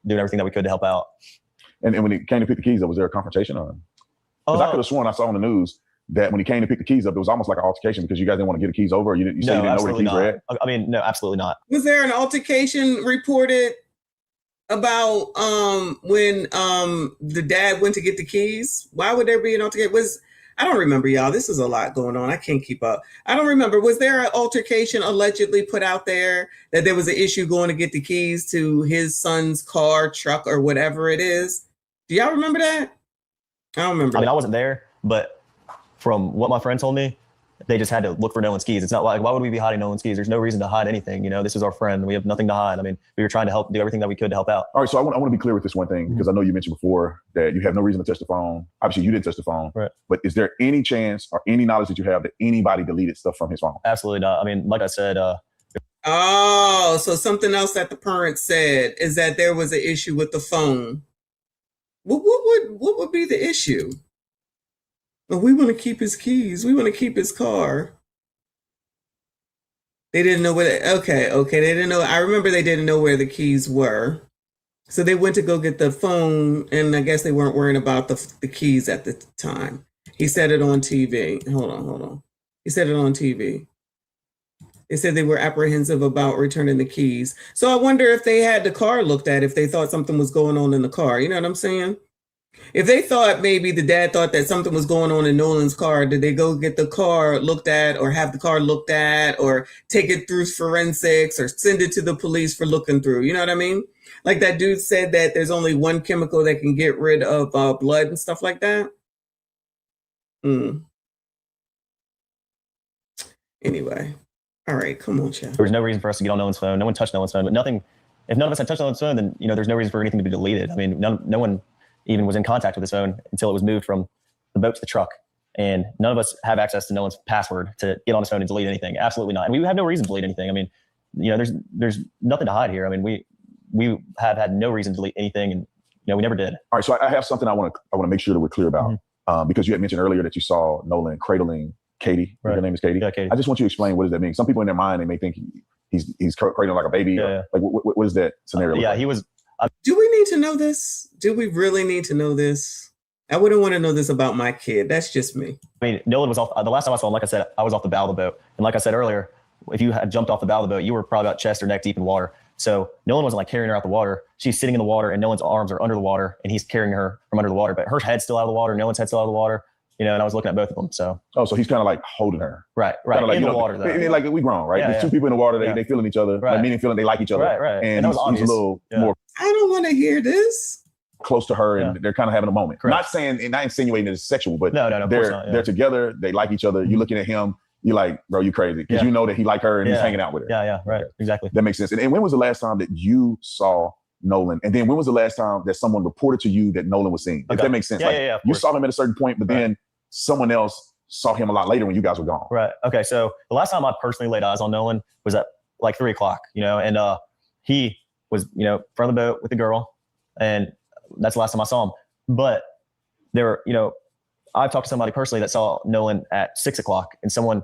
doing everything that we could to help out. And when he came to pick the keys up, was there a confrontation on him? Because I could have sworn I saw on the news that when he came to pick the keys up, it was almost like an altercation because you guys didn't want to get the keys over. You said you didn't know where the keys were at. I mean, no, absolutely not. Was there an altercation reported about when the dad went to get the keys? Why would there be an altercation? I don't remember, y'all. This is a lot going on. I can't keep up. I don't remember. Was there an altercation allegedly put out there that there was an issue going to get the keys to his son's car, truck, or whatever it is? Do y'all remember that? I don't remember. I mean, I wasn't there, but from what my friend told me, they just had to look for Nolan's keys. It's not like, why would we be hiding Nolan's keys? There's no reason to hide anything. This is our friend. We have nothing to hide. I mean, we were trying to do everything that we could to help out. All right, so I want to be clear with this one thing, because I know you mentioned before that you have no reason to touch the phone. Obviously, you didn't touch the phone. Right. But is there any chance or any knowledge that you have that anybody deleted stuff from his phone? Absolutely not. I mean, like I said. So something else that the parents said is that there was an issue with the phone. What would be the issue? Well, we want to keep his keys. We want to keep his car. They didn't know where. Okay. They didn't know. I remember they didn't know where the keys were. So they went to go get the phone, and I guess they weren't worrying about the keys at the time. He said it on TV. Hold on. He said it on TV. They said they were apprehensive about returning the keys. So I wonder if they had the car looked at, if they thought something was going on in the car. You know what I'm saying? If they thought maybe the dad thought that something was going on in Nolan's car, did they go get the car looked at, or have the car looked at, or take it through forensics, or send it to the police for looking through? You know what I mean? Like that dude said that there's only one chemical that can get rid of blood and stuff like that. Anyway. All right, come on, Chad. There was no reason for us to get on Nolan's phone. No one touched Nolan's phone, but nothing. If none of us had touched Nolan's phone, then there's no reason for anything to be deleted. I mean, no one even was in contact with his phone until it was moved from the boat to the truck, and none of us have access to Nolan's password to get on his phone and delete anything. Absolutely not. And we have no reason to delete anything. I mean, there's nothing to hide here. I mean, we have had no reason to delete anything, and we never did. All right, so I have something I want to make sure that we're clear about, because you had mentioned earlier that you saw Nolan cradling Katie. Right. Her name is Katie. Yeah, Katie. I just want you to explain, what does that mean? Some people in their mind, they may think he's cradling like a baby. Yeah. Like what is that scenario? Yeah, like? he was. Do we need to know this? Do we really need to know this? I wouldn't want to know this about my kid. That's just me. I mean, Nolan was off. The last time I saw him, like I said, I was off the bow of the boat. And like I said earlier, if you had jumped off the bow of the boat, you were probably about chest or neck deep in water. So Nolan wasn't like carrying her out the water. She's sitting in the water, and Nolan's arms are under the water, and he's carrying her from under the water. But her head's still out of the water. Nolan's head's still out of the water. And I was looking at both of them. So. Oh, so he's kind of like holding her. Right. Like, in the water, though. Like we grown, right? There's two people in the water. They feeling each other. Right. Like, meaning feeling they like each other. Right. And that was he's a little more. I don't want to hear this. Close to her, and they're kind of having a moment. Correct. Not insinuating that it's sexual, but no, of course not, they're together. They like each other. You're looking at him. You're like, bro, you crazy, because you know that he like her and he's hanging out with her. Yeah, right, exactly. That makes sense. And when was the last time that you saw Nolan? And then when was the last time that someone reported to you that Nolan was seen? If that makes sense. Yeah, you saw him at a certain point, but then someone else saw him a lot later when you guys were gone. Right. Okay. So the last time I personally laid eyes on Nolan was at like 3:00, and he was, from the boat with the girl, and that's the last time I saw him. But there were, I've talked to somebody personally that saw Nolan at 6:00, and someone,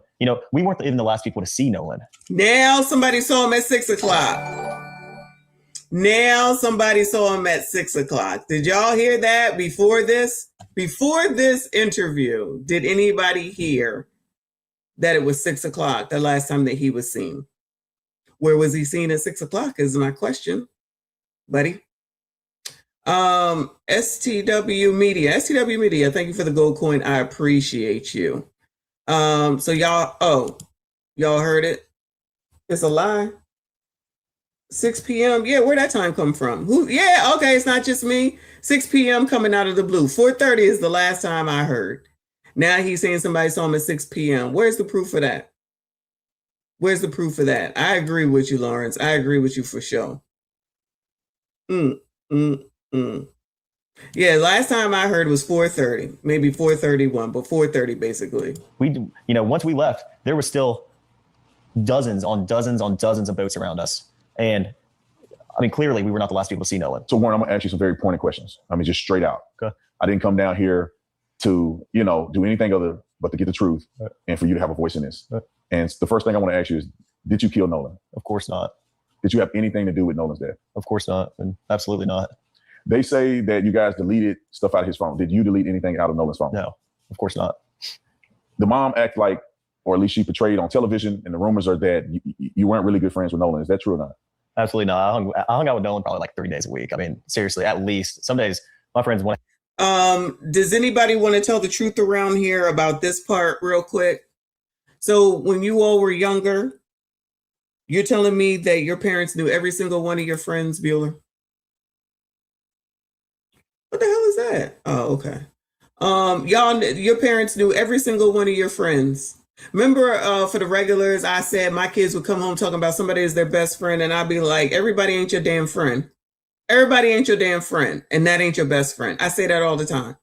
we weren't even the last people to see Nolan. Now somebody saw him at 6:00. Now somebody saw him at 6:00. Did y'all hear that before this? Before this interview, did anybody hear that it was 6:00 the last time that he was seen? Where was he seen at 6:00 is my question, buddy. STW Media, thank you for the gold coin. I appreciate you. So y'all, Y'all heard it? It's a lie. 6 p.m. Yeah, where'd that time come from? Who? Yeah, okay, it's not just me. 6 p.m. coming out of the blue. 4:30 is the last time I heard. Now he's saying somebody saw him at 6 p.m. Where's the proof of that? Where's the proof of that? I agree with you, Lawrence. I agree with you for sure. Yeah, last time I heard was 4:30, maybe 4:31, but 4:30 basically. Once we left, there was still dozens on dozens on dozens of boats around us. And I mean, clearly we were not the last people to see Nolan. So Warren, I'm gonna ask you some very pointed questions. I mean, just straight out. Okay. I didn't come down here to, do anything other but to get the truth and for you to have a voice in this. And the first thing I want to ask you is, did you kill Nolan? Of course not. Did you have anything to do with Nolan's death? Of course not. And absolutely not. They say that you guys deleted stuff out of his phone. Did you delete anything out of Nolan's phone? No, of course not. The mom act like, or at least she portrayed on television, and the rumors are that you weren't really good friends with Nolan. Is that true or not? Absolutely not. I hung out with Nolan probably like 3 days a week. I mean, seriously, at least. Some days my friends want to. Does anybody want to tell the truth around here about this part real quick? So when you all were younger, you're telling me that your parents knew every single one of your friends, Bueller? What the hell is that? Oh, okay. Your parents knew every single one of your friends. Remember, for the regulars, I said my kids would come home talking about somebody as their best friend, and I'd be like, everybody ain't your damn friend. Everybody ain't your damn friend, and that ain't your best friend. I say that all the time.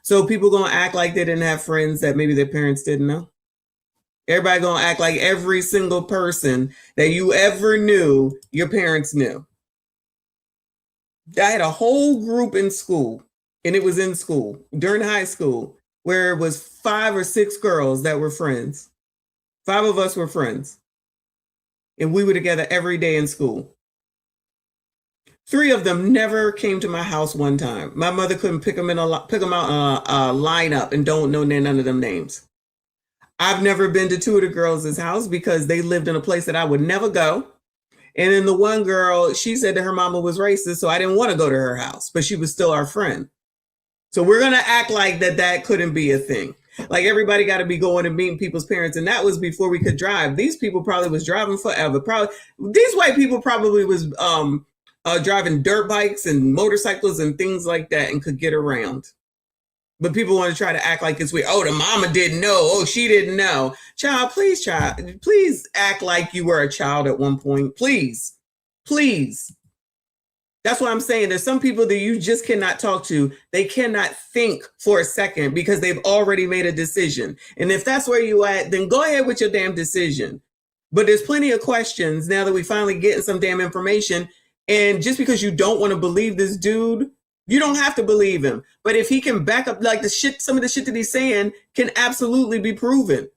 So people gonna act like they didn't have friends that maybe their parents didn't know. Everybody gonna act like every single person that you ever knew, your parents knew. I had a whole group in school, and it was in school during high school, where it was 5 or 6 girls that were friends. 5 of us were friends. And we were together every day in school. 3 of them never came to my house one time. My mother couldn't pick them out in a lineup and don't know none of them names. I've never been to 2 of the girls' house because they lived in a place that I would never go. And then the one girl, she said that her mama was racist, so I didn't want to go to her house, but she was still our friend. So we're going to act like that couldn't be a thing. Like everybody got to be going and meeting people's parents. And that was before we could drive. These people probably was driving forever. These white people probably was driving dirt bikes and motorcycles and things like that and could get around. But people want to try to act like it's weird. Oh, the mama didn't know. Oh, she didn't know. Child, please act like you were a child at one point. Please. That's what I'm saying. There's some people that you just cannot talk to. They cannot think for a second because they've already made a decision. And if that's where you at, then go ahead with your damn decision. But there's plenty of questions now that we finally getting some damn information. And just because you don't want to believe this dude, you don't have to believe him. But if he can back up like some of the shit that he's saying can absolutely be proven.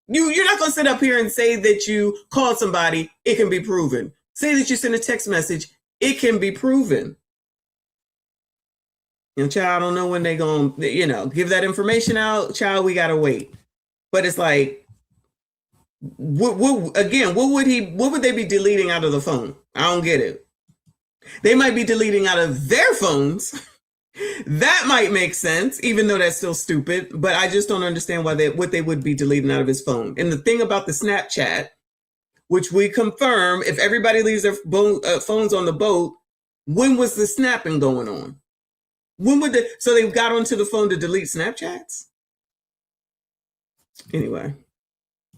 You're not going to sit up here and say that you called somebody. It can be proven. Say that you sent a text message. It can be proven. Child, I don't know when they're going to, give that information out. Child, we got to wait. But it's like, what would they be deleting out of the phone? I don't get it. They might be deleting out of their phones. That might make sense, even though that's still stupid. But I just don't understand what they would be deleting out of his phone. And the thing about the Snapchat, which we confirm, if everybody leaves their phones on the boat, when was the snapping going on? So they got onto the phone to delete Snapchats? Anyway.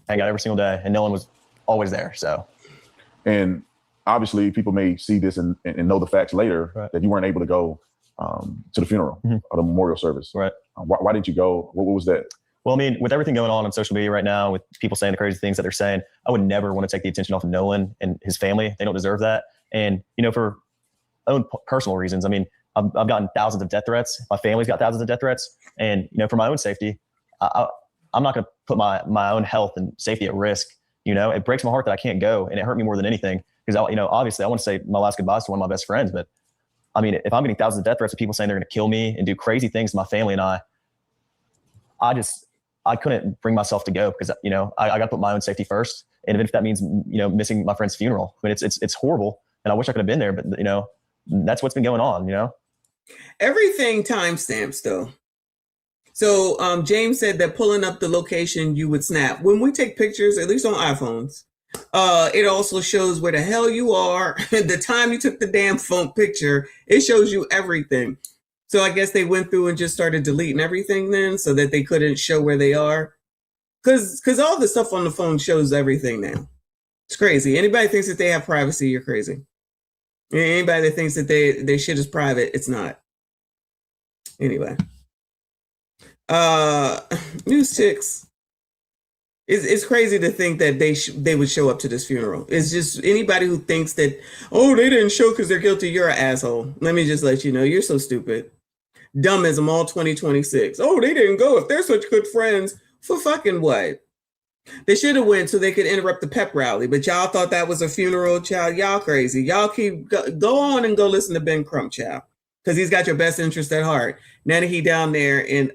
I got every single day, and Nolan was always there, so. And obviously, people may see this and know the facts later that you weren't able to go to the funeral or the memorial service. Right. Why didn't you go? What was that? Well, I mean, with everything going on social media right now, with people saying the crazy things that they're saying, I would never want to take the attention off of Nolan and his family. They don't deserve that. And, for own personal reasons, I mean, I've gotten thousands of death threats. My family's got thousands of death threats. And, for my own safety, I'm not going to put my own health and safety at risk. It breaks my heart that I can't go, and it hurt me more than anything. Because, obviously I want to say my last goodbyes to one of my best friends. But I mean, if I'm getting thousands of death threats of people saying they're going to kill me and do crazy things to my family and I couldn't bring myself to go because, I got to put my own safety first. And even if that means, missing my friend's funeral, I mean, it's horrible. And I wish I could have been there, but that's what's been going on, Everything timestamps though. So James said that pulling up the location you would snap. When we take pictures, at least on iPhones, it also shows where the hell you are, the time you took the damn phone picture. It shows you everything. So I guess they went through and just started deleting everything then so that they couldn't show where they are. Because all the stuff on the phone shows everything now. It's crazy. Anybody thinks that they have privacy, you're crazy. Anybody that thinks that their shit is private, it's not. Anyway. News ticks. It's crazy to think that they would show up to this funeral. It's just anybody who thinks that, oh, they didn't show because they're guilty, you're an asshole. Let me just let you know, you're so stupid. Dummism all 2026. Oh, they didn't go if they're such good friends. For fucking what? They should have went so they could interrupt the pep rally, but y'all thought that was a funeral, child. Y'all crazy. Y'all keep go on and go listen to Ben Crump, child, because he's got your best interest at heart. Now that he down there in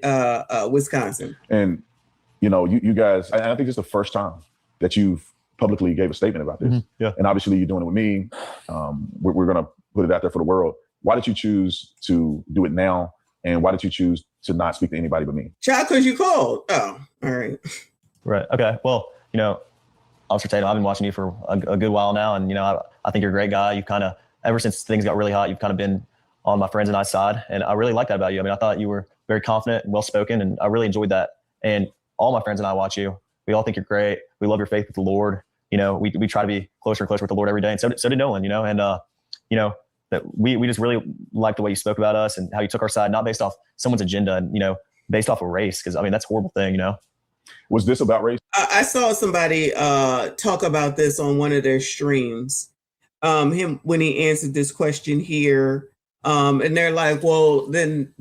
Wisconsin. And you know, you guys, I think it's the first time that you've publicly gave a statement about this. Mm-hmm. Yeah. And obviously you're doing it with me. We're going to put it out there for the world. Why did you choose to do it now? And why did you choose to not speak to anybody but me? Child, because you called. Oh, all right. Right. Okay. Well, you know, Officer Tatum, I've been watching you for a good while now. And, you know, I think you're a great guy. You've kind of, ever since things got really hot, you've kind of been on my friends and I's side. And I really like that about you. I mean, I thought you were very confident and well-spoken, and I really enjoyed that. And all my friends and I watch you. We all think you're great. We love your faith with the Lord. You know, we try to be closer and closer with the Lord every day. And so did Nolan, you know, and, you know, that we just really liked the way you spoke about us and how you took our side, not based off someone's agenda and, you know, based off of race. Cause I mean, that's a horrible thing, you know? Was this about race? I saw somebody talk about this on one of their streams. Him when he answered this question here, and they're like, "Well, then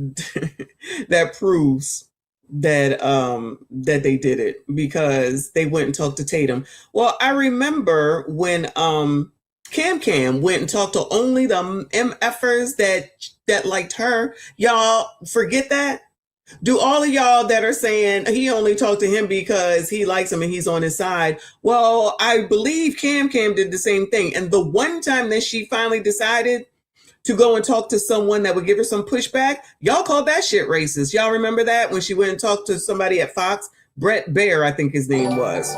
that proves that that they did it because they went and talked to Tatum." Well, I remember when Cam went and talked to only the MFers that liked her. Y'all forget that. Do all of y'all that are saying he only talked to him because he likes him and he's on his side? Well, I believe Cam did the same thing. And the one time that she finally decided to go and talk to someone that would give her some pushback, y'all called that shit racist. Y'all remember that when she went and talked to somebody at Fox? Brett Baer, I think his name was.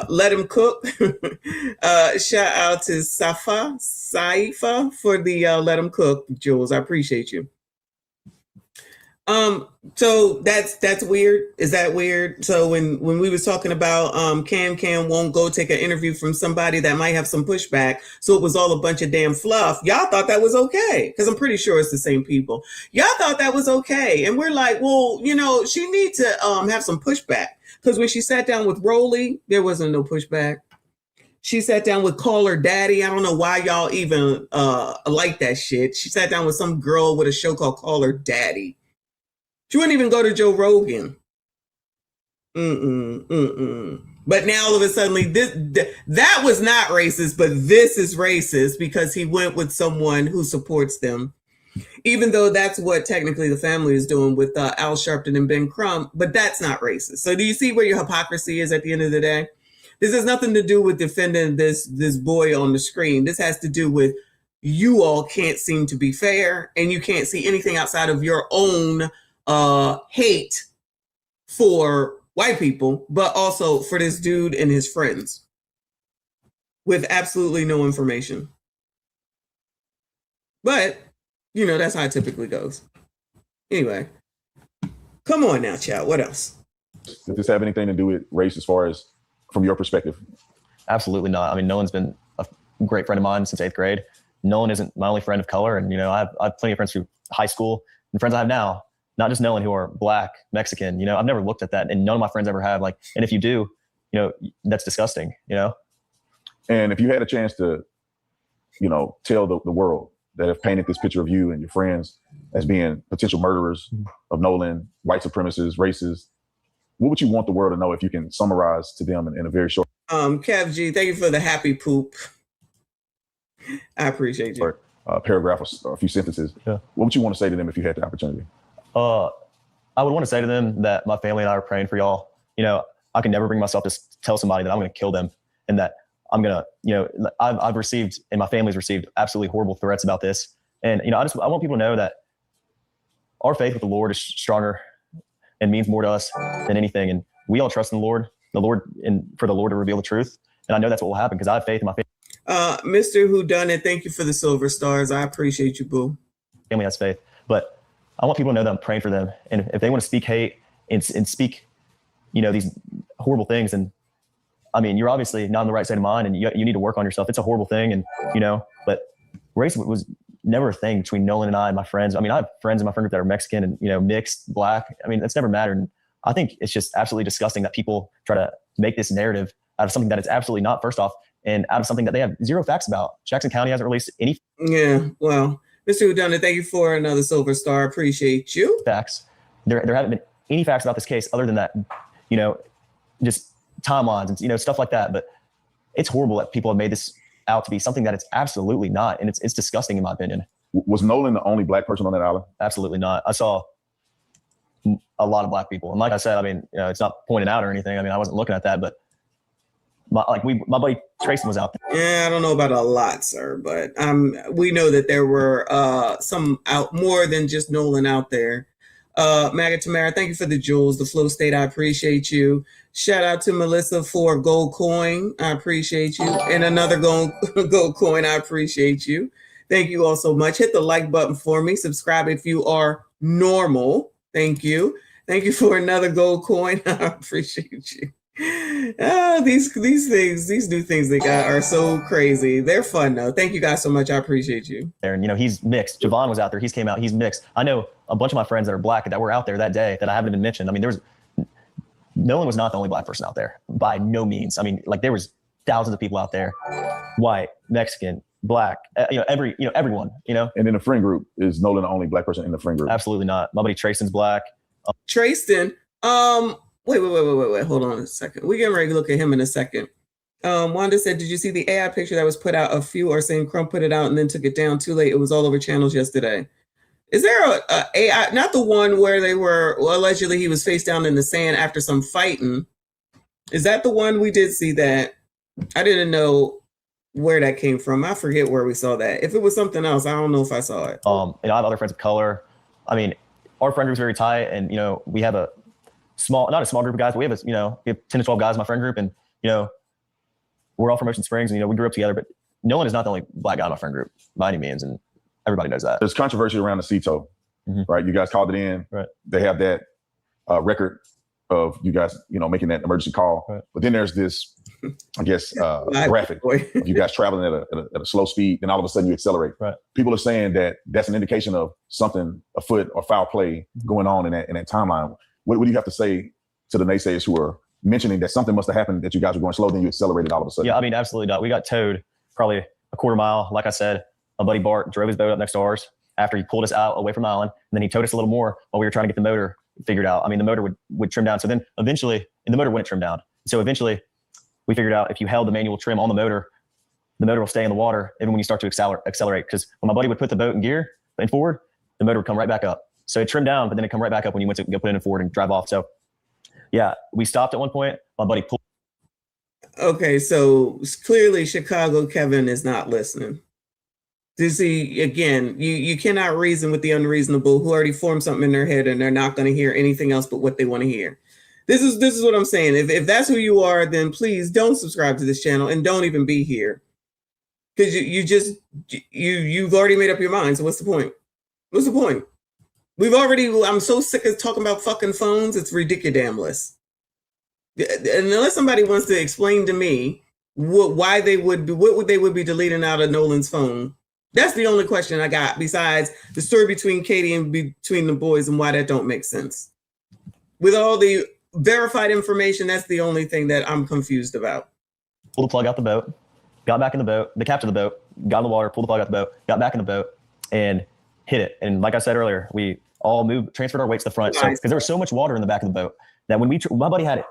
Let him cook. Shout out to Saifa for the Let him cook, Jules. I appreciate you. So that's weird. Is that weird? So when we was talking about Cam won't go take an interview from somebody that might have some pushback, so it was all a bunch of damn fluff. Y'all thought that was okay, because I'm pretty sure it's the same people. Y'all thought that was okay, and we're like, well, you know, she needs to have some pushback, because when she sat down with Rolly, there wasn't no pushback. She sat down with Call Her Daddy. I don't know why y'all even like that shit. She sat down with some girl with a show called Call Her Daddy. She wouldn't even go to Joe Rogan. But now all of a sudden, that was not racist, but this is racist because he went with someone who supports them. Even though that's what technically the family is doing with Al Sharpton and Ben Crump, but that's not racist. So do you see where your hypocrisy is at the end of the day? This has nothing to do with defending this boy on the screen. This has to do with you all can't seem to be fair, and you can't see anything outside of your own hate for white people, but also for this dude and his friends with absolutely no information. But, you know, that's how it typically goes. Anyway, come on now, child. What else? Does this have anything to do with race as far as from your perspective? Absolutely not. I mean, Nolan's been a great friend of mine since 8th grade. Nolan isn't my only friend of color. And, you know, I have plenty of friends through high school and friends I have now. Not just Nolan, who are Black, Mexican, you know, I've never looked at that, and none of my friends ever have. Like, and if you do, you know, that's disgusting, you know? And if you had a chance to, you know, tell the world that have painted this picture of you and your friends as being potential murderers of Nolan, white supremacists, racists, what would you want the world to know if you can summarize to them in a very short? Kev G, thank you for the happy poop. I appreciate you. Paragraph or a few sentences. Yeah. What would you want to say to them if you had the opportunity? I would want to say to them that my family and I are praying for y'all. You know, I can never bring myself to tell somebody that I'm going to kill them, and that I'm going to, you know, I've received, and my family's received absolutely horrible threats about this. And, you know, I want people to know that our faith with the Lord is stronger and means more to us than anything. And we all trust in the Lord, and for the Lord to reveal the truth. And I know that's what will happen because I have faith in my faith. Mr. Whodunit, thank you for the silver stars. I appreciate you, boo. Family has faith, but I want people to know that I'm praying for them. And if they want to speak hate and speak, these horrible things, and I mean, you're obviously not in the right state of mind, and you need to work on yourself. It's a horrible thing, and but race was never a thing between Nolan and I and my friends. I mean, I have friends in my friend group that are Mexican and mixed, black. I mean, that's never mattered. And I think it's just absolutely disgusting that people try to make this narrative out of something that it's absolutely not, first off, and out of something that they have zero facts about. Jackson County hasn't released any. Yeah, well, Mr. Whodunit, thank you for another silver star. Appreciate you. Facts. There haven't been any facts about this case other than that, just timelines and stuff like that. But it's horrible that people have made this out to be something that it's absolutely not, and it's disgusting in my opinion. Was Nolan the only black person on that island? Absolutely not. I saw a lot of black people, and like I said, I mean, it's not pointed out or anything. I mean, I wasn't looking at that, but my buddy Trayson was out there. Yeah, I don't know about a lot, sir, but we know that there were some out, more than just Nolan out there. Maga Tamara, thank you for the jewels, the flow state. I appreciate you. Shout out to Melissa for a gold coin. I appreciate you. And another gold coin. I appreciate you. Thank you all so much. Hit the like button for me. Subscribe if you are normal. Thank you. Thank you for another gold coin. I appreciate you. These things, these new things they got are so crazy. They're fun though. Thank you guys so much. I appreciate you. And he's mixed. Javon was out there. He's came out. He's mixed. I know a bunch of my friends that are black that were out there that day that I haven't even mentioned. I mean, Nolan was not the only black person out there by no means. I mean, like there was thousands of people out there, white, Mexican, black, everyone, And in the friend group, is Nolan the only black person in the friend group? Absolutely not. My buddy Trayson's black. Trayston, wait, hold on a second. We're getting ready to look at him in a second. Wanda said, did you see the AI picture that was put out? A few are saying Crump put it out and then took it down too late. It was all over channels yesterday. Is there a AI, not the one where they were, allegedly he was face down in the sand after some fighting. Is that the one? We did see that. I didn't know where that came from. I forget where we saw that. If it was something else, I don't know if I saw it. I have other friends of color. I mean, our friend group's very tight, and we have not a small group of guys, but we have we have 10 to 12 guys in my friend group, and we're all from Ocean Springs, and we grew up together. But Nolan is not the only black guy in my friend group by any means, and everybody knows that. There's controversy around the CETO, right? You guys called it in. Right. They have that record of you guys, making that emergency call. Right. But then there's this, I guess, graphic of you guys traveling at a slow speed, and all of a sudden you accelerate. Right. People are saying that that's an indication of something afoot or foul play going on in that timeline. What do you have to say to the naysayers who are mentioning that something must have happened, that you guys were going slow, then you accelerated all of a sudden? Yeah, I mean, absolutely not. We got towed probably a quarter mile. Like I said, my buddy Bart drove his boat up next to ours after he pulled us out away from the island, and then he towed us a little more while we were trying to get the motor figured out. I mean, the motor would trim down. So then eventually, and the motor wouldn't trim down. So eventually we figured out if you held the manual trim on the motor will stay in the water even when you start to accelerate. Because when my buddy would put the boat in gear and forward, the motor would come right back up. So it trimmed down, but then it come right back up when you went to go put it in forward and drive off. So yeah, we stopped at one point. My buddy pulled. Okay, so clearly Chicago Kevin is not listening. You see, again, you cannot reason with the unreasonable who already formed something in their head and they're not going to hear anything else but what they want to hear. This is what I'm saying. If that's who you are, then please don't subscribe to this channel and don't even be here. Because you've already made up your mind. So what's the point? What's the point? I'm so sick of talking about fucking phones. It's ridiculous. And unless somebody wants to explain to me what they would be deleting out of Nolan's phone. That's the only question I got besides the story between Katie and between the boys and why that don't make sense. With all the verified information, that's the only thing that I'm confused about. Pulled the plug out the boat, got back in the boat, the captain of the boat, got in the water, pulled the plug out the boat, got back in the boat, and hit it. And like I said earlier, we all transferred our weight to the front. So because there was so much water in the back of the boat that when my buddy had it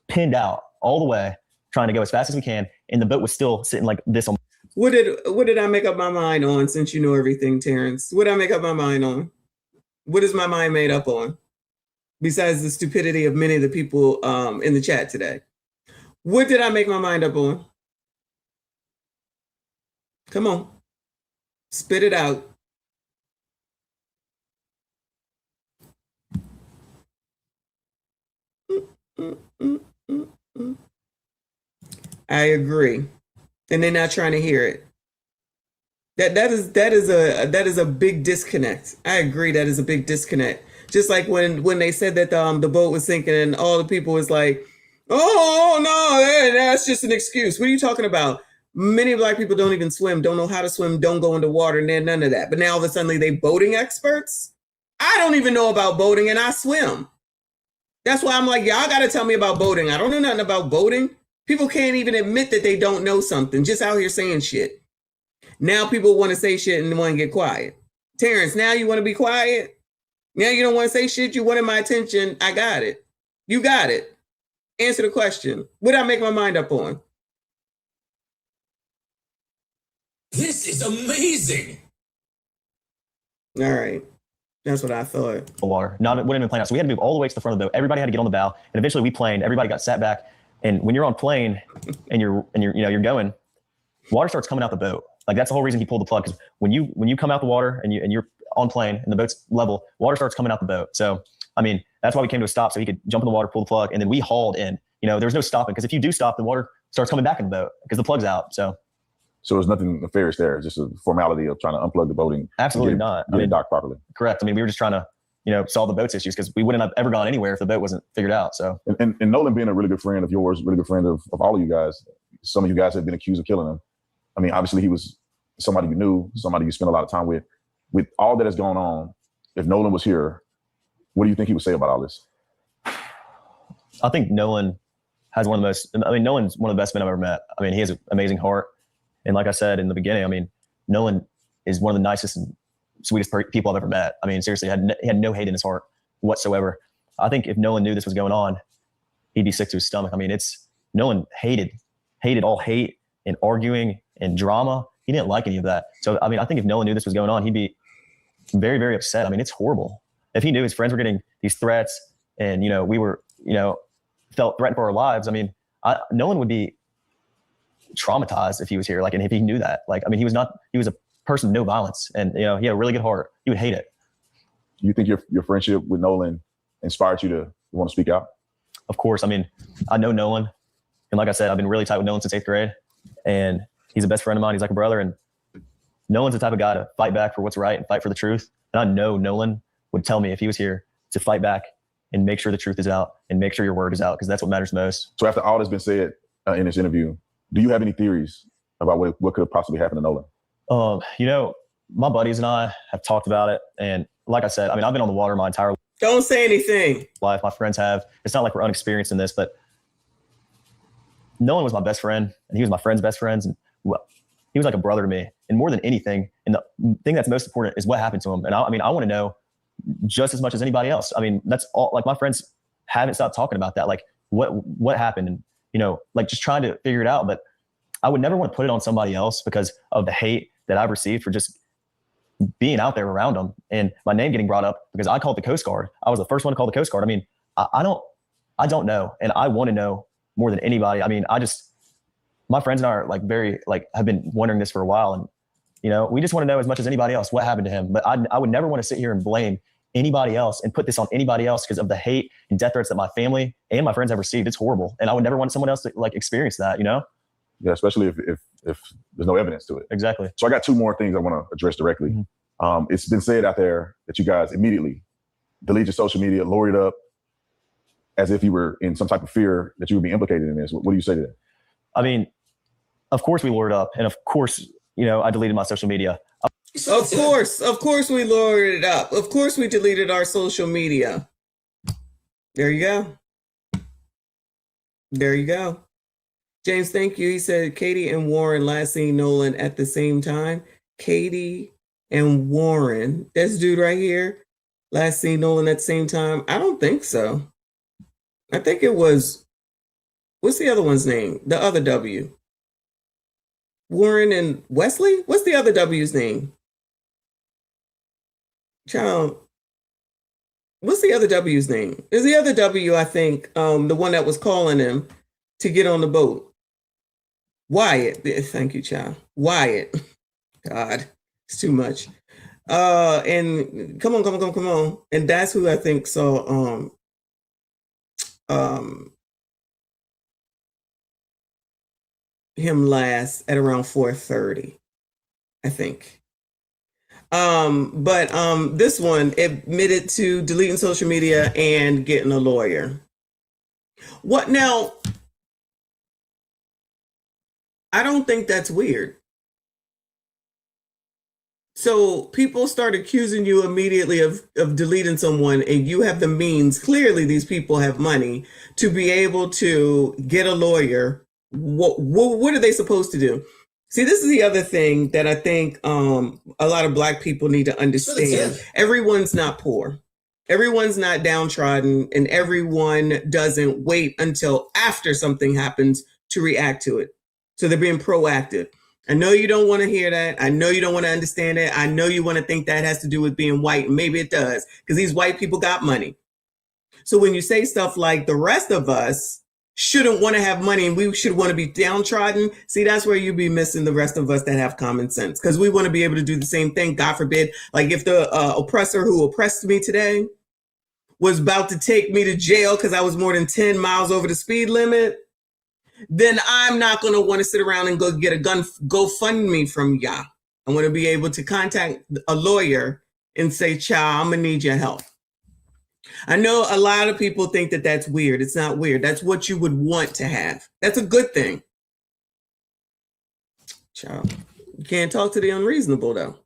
pinned out all the way, trying to go as fast as we can, and the boat was still sitting like this on. What did I make up my mind on, since you know everything, Terrence? What did I make up my mind on? What is my mind made up on? Besides the stupidity of many of the people in the chat today. What did I make my mind up on? Come on. Spit it out. I agree, and they're not trying to hear it. That is a big disconnect. I agree, that is a big disconnect. Just like when they said that the boat was sinking and all the people was like, oh no, that's just an excuse. What are you talking about? Many Black people don't even swim, don't know how to swim, don't go into water, and they're none of that. But now all of a sudden they boating experts. I don't even know about boating, and I swim. That's why I'm like, y'all got to tell me about boating. I don't know nothing about boating. People can't even admit that they don't know something, just out here saying shit. Now people want to say shit and want to get quiet. Terrence, now you want to be quiet? Now you don't want to say shit? You wanted my attention. I got it. You got it. Answer the question. What did I make my mind up on? This is amazing. All right. That's what I thought. The water. No, it wouldn't have been plane out. So we had to move all the way to the front of the boat. Everybody had to get on the bow. And eventually we planed. Everybody got sat back. And when you're on plane and you're going, water starts coming out the boat. Like that's the whole reason he pulled the plug. Because when you come out the water and you're on plane and the boat's level, water starts coming out the boat. So I mean, that's why we came to a stop, so he could jump in the water, pull the plug, and then we hauled in. There was no stopping, because if you do stop, the water starts coming back in the boat because the plug's out. So there's nothing nefarious there. It's just a formality of trying to unplug the boating. Absolutely not. Get it docked properly. Correct. I mean, we were just trying to, solve the boat's issues, because we wouldn't have ever gone anywhere if the boat wasn't figured out. So and Nolan being a really good friend of yours, really good friend of all of you guys. Some of you guys have been accused of killing him. I mean, obviously he was somebody you knew, somebody you spent a lot of time with. With all that has gone on, if Nolan was here, what do you think he would say about all this? I think Nolan has Nolan's one of the best men I've ever met. I mean, he has an amazing heart. And like I said in the beginning, I mean, Nolan is one of the nicest and sweetest people I've ever met. I mean, seriously, he had no hate in his heart whatsoever. I think if Nolan knew this was going on, he'd be sick to his stomach. I mean, Nolan hated all hate and arguing and drama. He didn't like any of that. So, I mean, I think if Nolan knew this was going on, he'd be very, very upset. I mean, it's horrible. If he knew his friends were getting these threats and, we were, felt threatened for our lives, I mean, Nolan would be traumatized if he was here. Like, and if he knew that, like, I mean, he was a person of no violence, and, he had a really good heart. He would hate it. Do you think your friendship with Nolan inspired you to want to speak out? Of course. I mean, I know Nolan. And like I said, I've been really tight with Nolan since 8th grade, and he's a best friend of mine. He's like a brother, and Nolan's the type of guy to fight back for what's right and fight for the truth. And I know Nolan would tell me if he was here to fight back and make sure the truth is out and make sure your word is out, because that's what matters most. So after all that's been said in this interview, do you have any theories about what could have possibly happened to Nolan? My buddies and I have talked about it. And like I said, I mean, I've been on the water my entire life. Don't say anything. My friends have. It's not like we're unexperienced in this, but Nolan was my best friend, and he was my friend's best friend. And he was like a brother to me. And more than anything, and the thing that's most important is what happened to him. And I want to know just as much as anybody else. I mean, that's all. Like, my friends haven't stopped talking about that. Like, what happened, and like just trying to figure it out. But I would never want to put it on somebody else because of the hate that I've received for just being out there around them, and my name getting brought up because I called the Coast Guard. I was the first one to call the Coast Guard. I mean, I don't know, and I want to know more than anybody. I mean, my friends and I are have been wondering this for a while, and we just want to know as much as anybody else what happened to him. But I would never want to sit here and blame anybody else and put this on anybody else because of the hate and death threats that my family and my friends have received. It's horrible, and I would never want someone else to experience that. Yeah, especially if there's no evidence to it. Exactly. So I got two more things I want to address directly. Mm-hmm. It's been said out there that you guys immediately deleted your social media, lowered it up, as if you were in some type of fear that you would be implicated in this. What do you say to that? I mean, of course we lowered up, and of course, I deleted my social media. Of course we lowered it up. Of course we deleted our social media. There you go. There you go. James, thank you. He said Katie and Warren last seen Nolan at the same time. Katie and Warren, this dude right here, last seen Nolan at the same time. I don't think so. I think it was, what's the other one's name? The other W. Warren and Wesley? What's the other W's name? Child, what's the other W's name? Is the other W, I think, the one that was calling him to get on the boat. Wyatt. Thank you, child. Wyatt. God, it's too much. And come on. And that's who I think saw him last at around 4:30, I think. But this one admitted to deleting social media and getting a lawyer. What now? I don't think that's weird. So people start accusing you immediately of deleting someone, and you have the means. Clearly, these people have money to be able to get a lawyer. What are they supposed to do? See, this is the other thing that I think a lot of Black people need to understand. Everyone's not poor. Everyone's not downtrodden, and everyone doesn't wait until after something happens to react to it. So they're being proactive. I know you don't want to hear that. I know you don't want to understand it. I know you want to think that has to do with being white. And maybe it does, because these white people got money. So when you say stuff like the rest of us shouldn't want to have money and we should want to be downtrodden, see, that's where you'd be missing the rest of us that have common sense, because we want to be able to do the same thing. God forbid, like if the oppressor who oppressed me today was about to take me to jail because I was more than 10 miles over the speed limit, then I'm not going to want to sit around and go get a GoFundMe from y'all. I want to be able to contact a lawyer and say, child, I'm going to need your help. I know a lot of people think that that's weird. It's not weird. That's what you would want to have. That's a good thing. Child, you can't talk to the unreasonable, though.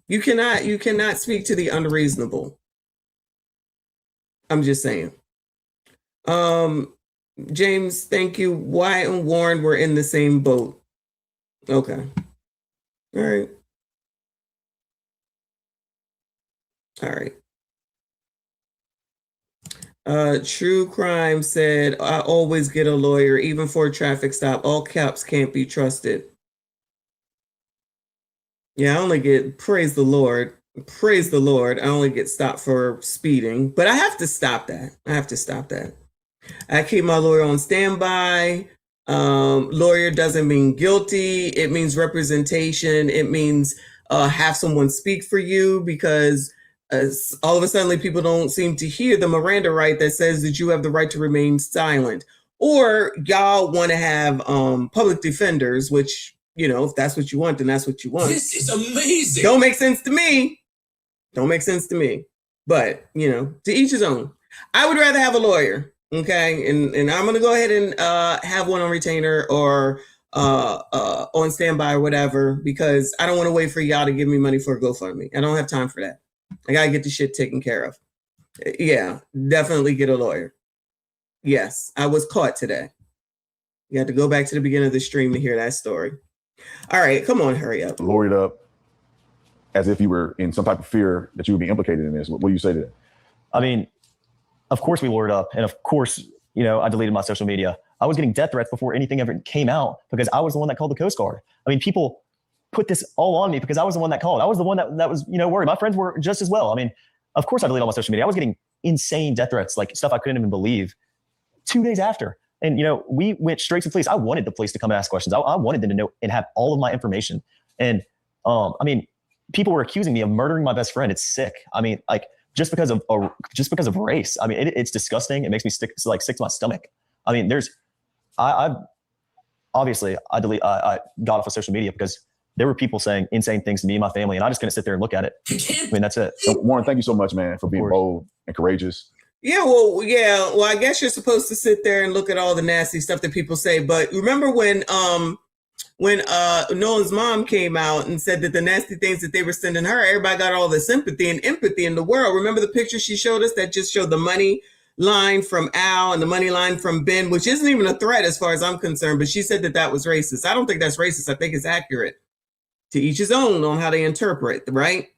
You cannot speak to the unreasonable. I'm just saying. James, thank you. Wyatt and Warren were in the same boat. Okay. All right. All right. True Crime said, I always get a lawyer, even for a traffic stop. All cops can't be trusted. Yeah, I only get, praise the Lord, I only get stopped for speeding, but I have to stop that. I keep my lawyer on standby. Lawyer doesn't mean guilty. It means representation. It means have someone speak for you, because all of a sudden people don't seem to hear the Miranda right that says that you have the right to remain silent. Or y'all want to have public defenders, which, you know, if that's what you want, then that's what you want. This is amazing. Don't make sense to me. But, you know, to each his own. I would rather have a lawyer. Okay, and I'm gonna go ahead and have one on retainer or on standby or whatever, because I don't want to wait for y'all to give me money for a GoFundMe. I don't have time for that. I gotta get the shit taken care of. Yeah, definitely get a lawyer. Yes, I was caught today. You have to go back to the beginning of the stream to hear that story. All right, come on, hurry up. Lawyered up as if you were in some type of fear that you would be implicated in this. What do you say to that? I mean, of course we lawyered up. And of course, you know, I deleted my social media. I was getting death threats before anything ever came out because I was the one that called the Coast Guard. I mean, people put this all on me because I was the one that called. I was the one that was, you know, worried. My friends were just as well. I mean, of course I deleted all my social media. I was getting insane death threats, like stuff I couldn't even believe 2 days after. And, you know, we went straight to the police. I wanted the police to come and ask questions. I wanted them to know and have all of my information. And I mean, people were accusing me of murdering my best friend. It's sick. I mean, like, just because of race. I mean, it's disgusting. It makes me sick to my stomach. I mean, I got off of social media because there were people saying insane things to me and my family, and I just couldn't sit there and look at it. I mean, that's it. So, Warren, thank you so much, man, for being bold and courageous. Yeah, well, I guess you're supposed to sit there and look at all the nasty stuff that people say. But remember when Nolan's mom came out and said that the nasty things that they were sending her, everybody got all the sympathy and empathy in the world. Remember the picture she showed us that just showed the money line from Al and the money line from Ben, which isn't even a threat as far as I'm concerned, but she said that that was racist. I don't think that's racist. I think it's accurate. To each his own on how they interpret, right?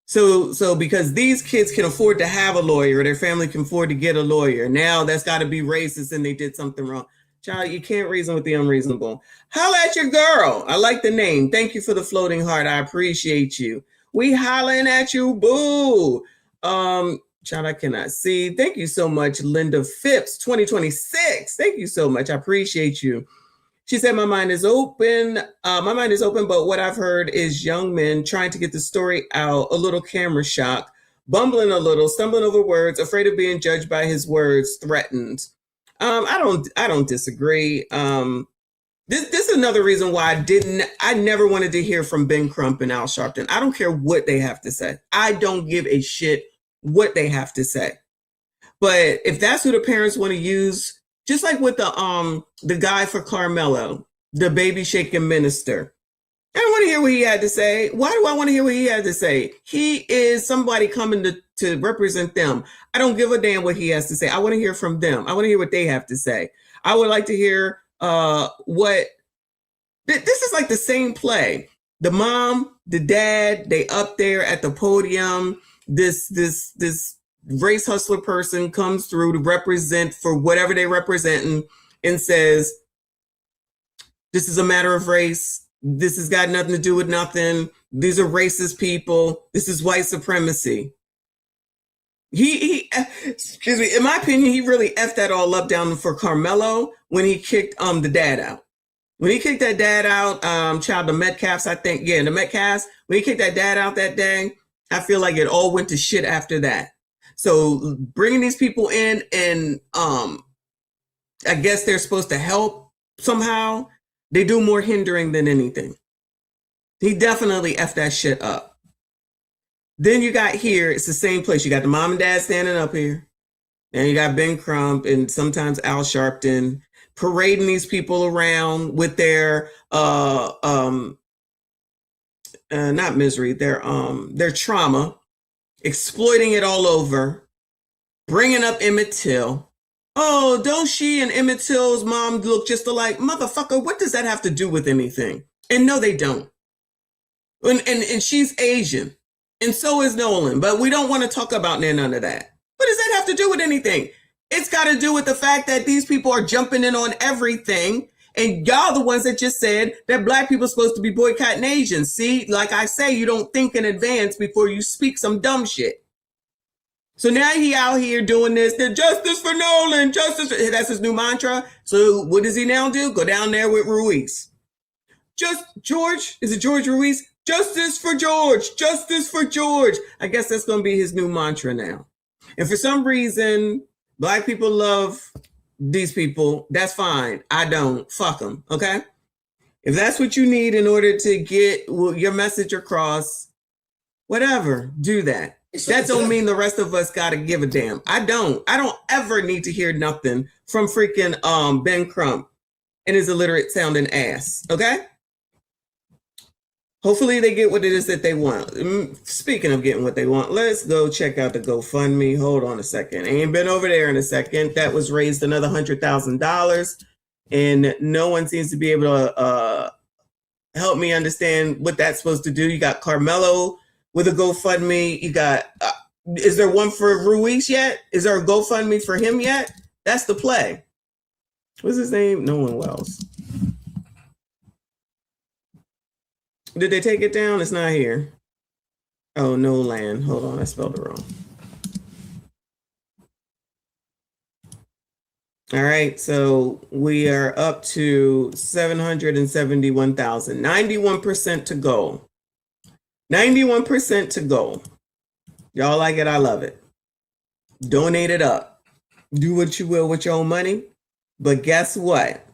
So because these kids can afford to have a lawyer, or their family can afford to get a lawyer, now that's got to be racist and they did something wrong. Child, you can't reason with the unreasonable. Holla at your girl. I like the name. Thank you for the floating heart. I appreciate you. We hollering at you, boo. Child, I cannot see. Thank you so much, Linda Phipps, 2026. Thank you so much. I appreciate you. She said, my mind is open. But what I've heard is young men trying to get the story out, a little camera shock. bumbling a little, stumbling over words, afraid of being judged by his words, threatened. I don't disagree. This is another reason why I never wanted to hear from Ben Crump and Al Sharpton. I don't care what they have to say. I don't give a shit what they have to say. But if that's who the parents want to use, just like with the guy for Carmelo, the baby shaking minister, I don't want to hear what he had to say. Why do I want to hear what he had to say? He is somebody coming to represent them. I don't give a damn what he has to say. I want to hear from them. I want to hear what they have to say. I would like to hear what this is like the same play. The mom, the dad, they up there at the podium. This race hustler person comes through to represent for whatever they representing and says, this is a matter of race. This has got nothing to do with nothing. These are racist people. This is white supremacy. He excuse me, in my opinion, he really effed that all up down for Carmelo when he kicked the dad out. When he kicked that dad out, the Metcalfs, I think, the Metcalfs, when he kicked that dad out that day, I feel like it all went to shit after that. So bringing these people in and I guess they're supposed to help somehow. They do more hindering than anything. He definitely effed that shit up. Then you got here, it's the same place. You got the mom and dad standing up here. And you got Ben Crump and sometimes Al Sharpton parading these people around with their not misery, their trauma, exploiting it all over, bringing up Emmett Till. Oh, don't she and Emmett Till's mom look just alike? Motherfucker, what does that have to do with anything? And no, they don't. And she's Asian. And so is Nolan. But we don't want to talk about none of that. What does that have to do with anything? It's got to do with the fact that these people are jumping in on everything. And y'all the ones that just said that black people are supposed to be boycotting Asians. See, like I say, you don't think in advance before you speak some dumb shit. So now he out here doing this, the justice for Nolan, justice. That's his new mantra. So what does he now do? Go down there with Ruiz. George? Is it George Ruiz? Justice for George. Justice for George. I guess that's going to be his new mantra now. And for some reason, black people love these people. That's fine. I don't. Fuck them. Okay? If that's what you need in order to get your message across, whatever, do that. That don't mean the rest of us got to give a damn. I don't ever need to hear nothing from freaking Ben Crump and his illiterate sounding ass. Okay? Hopefully they get what it is that they want. Speaking of getting what they want, let's go check out the GoFundMe. Hold on a second. I ain't been over there in a second. That was raised another $100,000. And no one seems to be able to help me understand what that's supposed to do. You got Carmelo with a GoFundMe. You got, is there one for Ruiz yet? Is there a GoFundMe for him yet? That's the play. What's his name? Nolan Wells. Did they take it down? It's not here. Oh, Nolan. Hold on, I spelled it wrong. All right, so we are up to 771,000. 91% to go. 91% to go. Y'all like it? I love it. Donate it up. Do what you will with your own money. But guess what?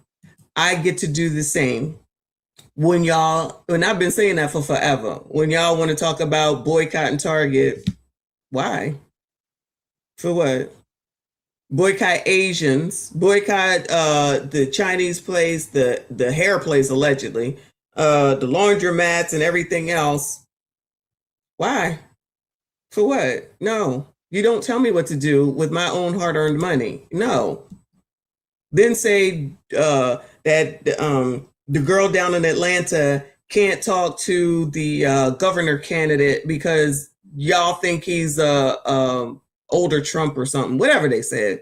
I get to do the same. And I've been saying that for forever. When y'all want to talk about boycotting Target, why? For what? Boycott Asians, boycott the Chinese place, the hair place allegedly, the laundromats and everything else. Why? For what? No. You don't tell me what to do with my own hard-earned money. No. Then say that the girl down in Atlanta can't talk to the governor candidate because y'all think he's older Trump or something, whatever they said.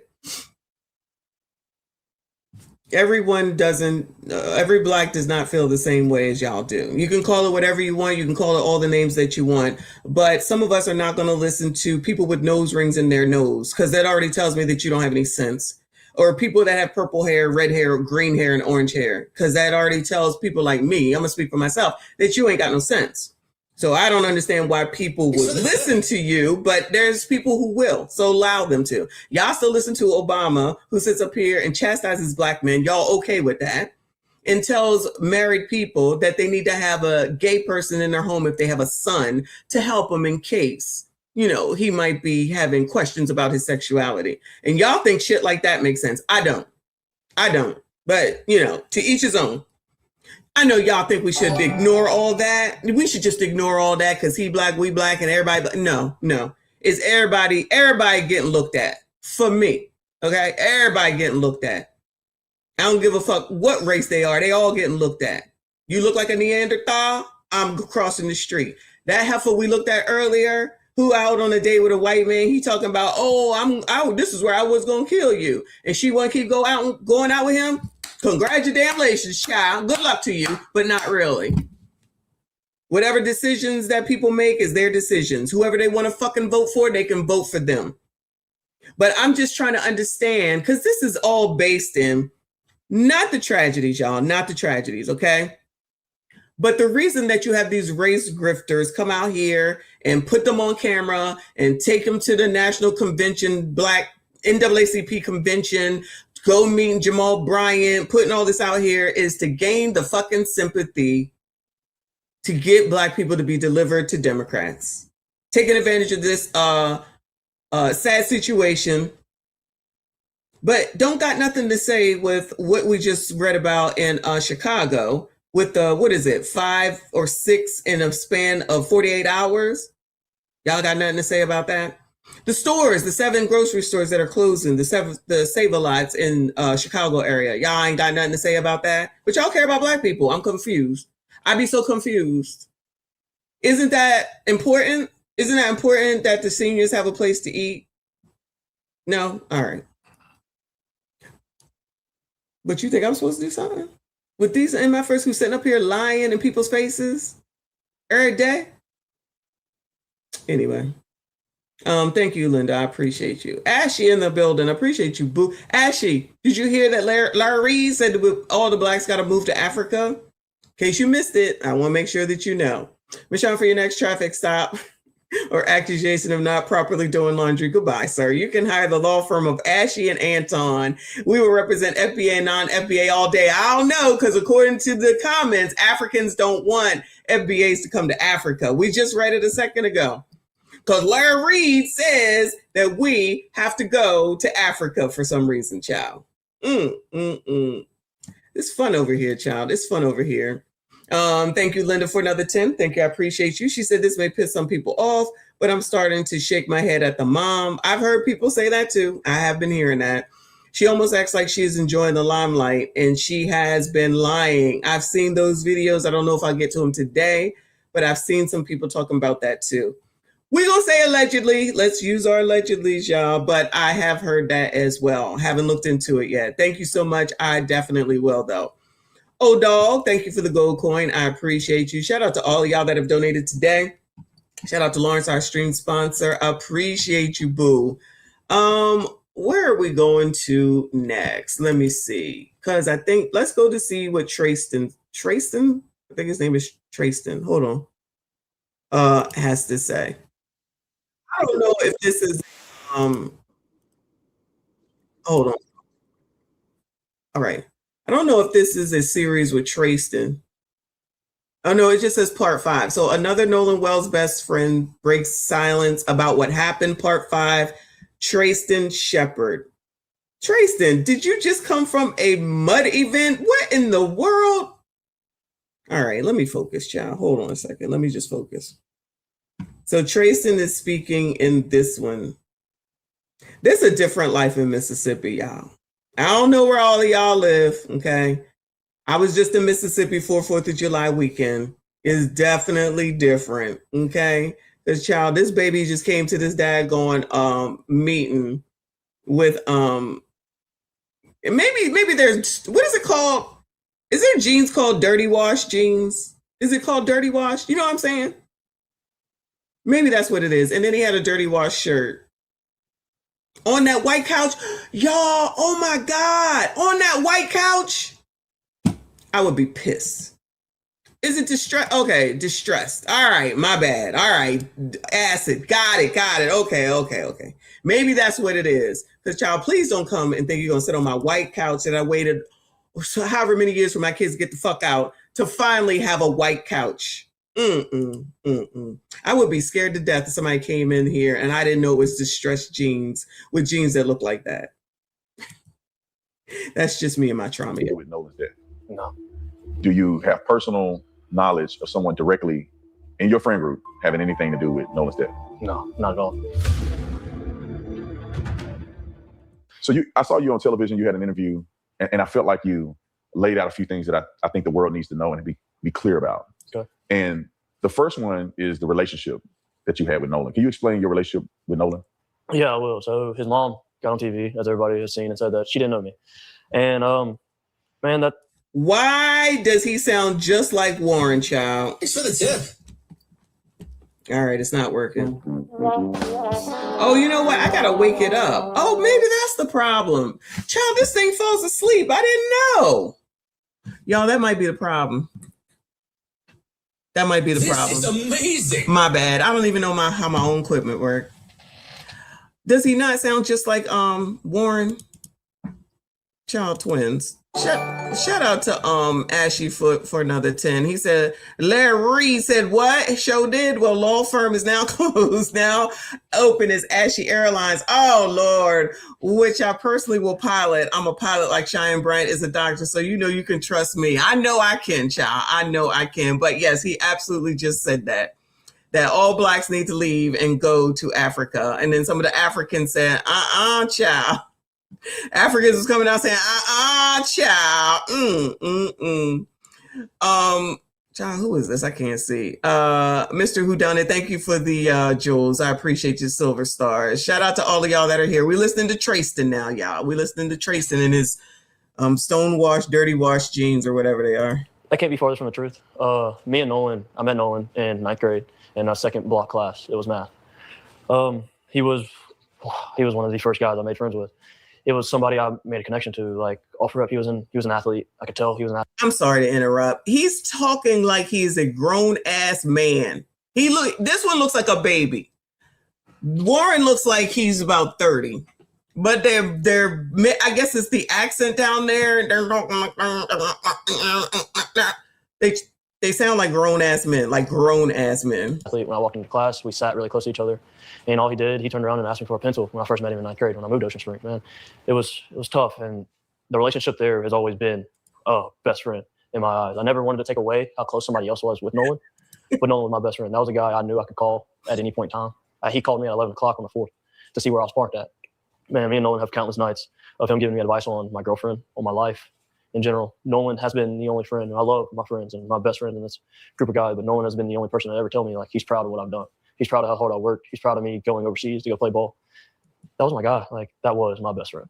Everyone doesn't, every black does not feel the same way as y'all do. You can call it whatever you want. You can call it all the names that you want. But some of us are not going to listen to people with nose rings in their nose because that already tells me that you don't have any sense. Or people that have purple hair, red hair, green hair, and orange hair. Because that already tells people like me, I'm going to speak for myself, that you ain't got no sense. So I don't understand why people would listen to you, but there's people who will. So allow them to. Y'all still listen to Obama, who sits up here and chastises black men. Y'all okay with that? And tells married people that they need to have a gay person in their home if they have a son to help them in case, you know, he might be having questions about his sexuality. And y'all think shit like that makes sense. I don't. But, you know, to each his own. I know y'all think we should ignore all that. We should just ignore all that because he black, we black, and everybody. No. It's everybody getting looked at. For me. Okay? Everybody getting looked at. I don't give a fuck what race they are. They all getting looked at. You look like a Neanderthal, I'm crossing the street. That heifer we looked at earlier, who out on a date with a white man, he talking about, this is where I was gonna kill you. And she want to keep going out with him. Congratulations, child. Good luck to you, but not really. Whatever decisions that people make is their decisions. Whoever they want to fucking vote for, they can vote for them. But I'm just trying to understand, because this is all based in not the tragedies, y'all, not the tragedies, okay? But the reason that you have these race grifters come out here and put them on camera and take them to the National Convention, Black NAACP convention, go meet Jamal Bryant, putting all this out here is to gain the fucking sympathy to get black people to be delivered to Democrats. Taking advantage of this sad situation, but don't got nothing to say with what we just read about in Chicago with the, 5 or 6 in a span of 48 hours. Y'all got nothing to say about that? The stores, the 7 grocery stores that are closing, the Save-A-Lots in Chicago area. Y'all ain't got nothing to say about that. But y'all care about black people. I'm confused. I be so confused. Isn't that important? Isn't that important that the seniors have a place to eat? No? All right. But you think I'm supposed to do something? With these MFers who sitting up here lying in people's faces every day? Anyway. Thank you, Linda. I appreciate you. Ashy in the building. I appreciate you, boo. Ashy, did you hear that Larry Reid said that all the blacks got to move to Africa? In case you missed it, I want to make sure that you know. Michonne, for your next traffic stop or accusation of not properly doing laundry, goodbye, sir. You can hire the law firm of Ashy and Anton. We will represent FBA and non-FBA all day. I don't know, because according to the comments, Africans don't want FBAs to come to Africa. We just read it a second ago. Because Larry Reid says that we have to go to Africa for some reason, child. It's fun over here, child. It's fun over here. Thank you, Linda, for another 10. Thank you. I appreciate you. She said this may piss some people off, but I'm starting to shake my head at the mom. I've heard people say that too. I have been hearing that. She almost acts like she is enjoying the limelight, and she has been lying. I've seen those videos. I don't know if I'll get to them today, but I've seen some people talking about that too. We're going to say allegedly. Let's use our allegedly, y'all. But I have heard that as well. Haven't looked into it yet. Thank you so much. I definitely will, though. Oh, dog, thank you for the gold coin. I appreciate you. Shout out to all of y'all that have donated today. Shout out to Lawrence, our stream sponsor. Appreciate you, boo. Where are we going to next? Let me see. Because I think, let's go to see what Traston, I think his name is Traston. Hold on. Has to say. I don't know if this is, hold on. All right. I don't know if this is a series with Traston. Oh, no, it just says part 5. So another Nolan Wells best friend breaks silence about what happened, part 5, Traston Shepard. Traston, did you just come from a mud event? What in the world? All right, let me focus, child. Hold on a second. Let me just focus. So Traston is speaking in this one. There's a different life in Mississippi, y'all. I don't know where all of y'all live, okay? I was just in Mississippi for 4th of July weekend. It's definitely different, okay? Because, child, this baby just came to this daggone meeting with, maybe there's, what is it called? Is there jeans called dirty wash jeans? Is it called dirty wash? You know what I'm saying? Maybe that's what it is. And then he had a dirty wash shirt. On that white couch, y'all, oh my God, on that white couch, I would be pissed. Is it distress? Okay, distressed. All right, my bad. All right, acid. Got it. Okay. Maybe that's what it is. Because, child, please don't come and think you're going to sit on my white couch that I waited however many years for my kids to get the fuck out to finally have a white couch. I would be scared to death if somebody came in here and I didn't know it was distressed jeans with jeans that look like that. That's just me and my trauma. With Nolan's death. No. Do you have personal knowledge of someone directly in your friend group having anything to do with Nolan's death? No, not at all. So I saw you on television. You had an interview, and I felt like you laid out a few things that I think the world needs to know and be clear about. Okay. And the first one is the relationship that you had with Nolan. Can you explain your relationship with Nolan? Yeah, I will. So his mom got on TV, as everybody has seen, and said that she didn't know me. And man, that. Why does he sound just like Warren, child? Thanks for the tip. All right, it's not working. Oh, you know what? I gotta wake it up. Oh, maybe that's the problem. Child, this thing falls asleep. I didn't know. Y'all, that might be the problem. That might be the problem. This is amazing. My bad. I don't even know how my own equipment works. Does he not sound just like Warren? Child, twins. Shout out to Ashy for another 10. He said, Larry said, what? Show did? Well, law firm is now closed. Now open is Ashy Airlines. Oh, Lord. Which I personally will pilot. I'm a pilot like Cheyenne Bryant is a doctor. So you know you can trust me. I know I can, child. I know I can. But yes, he absolutely just said that all blacks need to leave and go to Africa. And then some of the Africans said, child. Africans was coming out saying, child. Child, who is this? I can't see. Mr. Whodunit, thank you for the jewels. I appreciate your silver stars. Shout out to all of y'all that are here. We're listening to Trayston now, y'all. We're listening to Trayston in his stonewashed, dirty washed jeans or whatever they are. That can't be farther from the truth. Me and Nolan, I met Nolan in 9th grade in our second block class. It was math. He was one of the first guys I made friends with. It was somebody I made a connection to. Like, off rep, he was an athlete. I could tell he was an athlete. I'm sorry to interrupt. He's talking like he's a grown ass man. This one looks like a baby. Warren looks like he's about 30. But they're I guess it's the accent down there. They sound like grown ass men, When I walked into class, we sat really close to each other. And all he did, he turned around and asked me for a pencil when I first met him in 9th grade when I moved to Ocean Springs, man. It was tough. And the relationship there has always been best friend in my eyes. I never wanted to take away how close somebody else was with Nolan, but Nolan was my best friend. That was a guy I knew I could call at any point in time. He called me at 11 o'clock on the 4th to see where I was parked at. Man, me and Nolan have countless nights of him giving me advice on my girlfriend, on my life in general. Nolan has been the only friend, and I love my friends and my best friend in this group of guys, but Nolan has been the only person to ever tell me, like, he's proud of what I've done. He's proud of how hard I worked. He's proud of me going overseas to go play ball. That was my guy. Like, that was my best friend.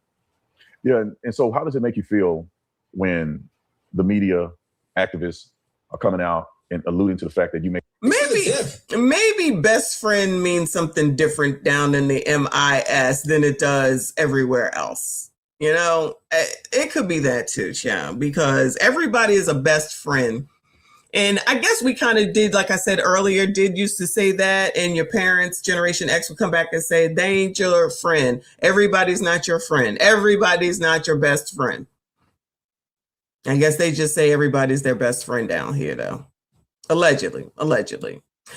Yeah, and so how does it make you feel when the media activists are coming out and alluding to the fact that you maybe best friend means something different down in the MIS than it does everywhere else. You know, it could be that too, Cham, because everybody is a best friend. And I guess we kind of did, like I said earlier, used to say that, and your parents, Generation X, would come back and say, they ain't your friend. Everybody's not your friend. Everybody's not your best friend. I guess they just say everybody's their best friend down here, though. Allegedly.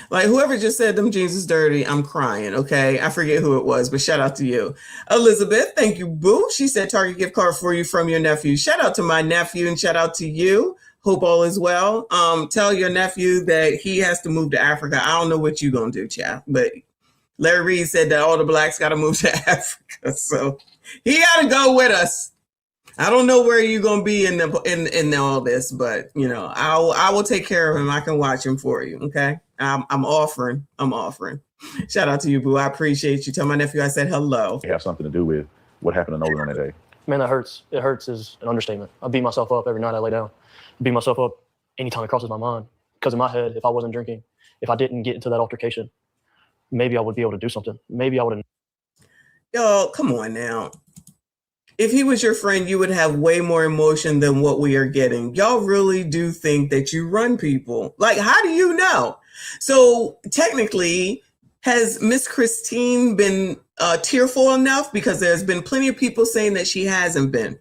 Like, whoever just said them jeans is dirty, I'm crying, okay? I forget who it was, but shout out to you. Elizabeth, thank you, boo. She said Target gift card for you from your nephew. Shout out to my nephew and shout out to you. Hope all is well. Tell your nephew that he has to move to Africa. I don't know what you're going to do, chap, but Larry Reid said that all the blacks got to move to Africa, so he got to go with us. I don't know where you're going to be in all this, but, you know, I will take care of him. I can watch him for you, okay? I'm offering. Shout out to you, boo. I appreciate you. Tell my nephew I said hello. It has something to do with what happened to Nolan on that day. Man, that hurts. It hurts is an understatement. I beat myself up every night I lay down. I beat myself up anytime it crosses my mind. Because in my head, if I wasn't drinking, if I didn't get into that altercation, maybe I would be able to do something. Maybe I would have. Yo, come on now. if he was your friend, you would have way more emotion than what we are getting. Y'all really do think that you run people. Like, how do you know? So technically, has Miss Christine been tearful enough? Because there's been plenty of people saying that she hasn't been.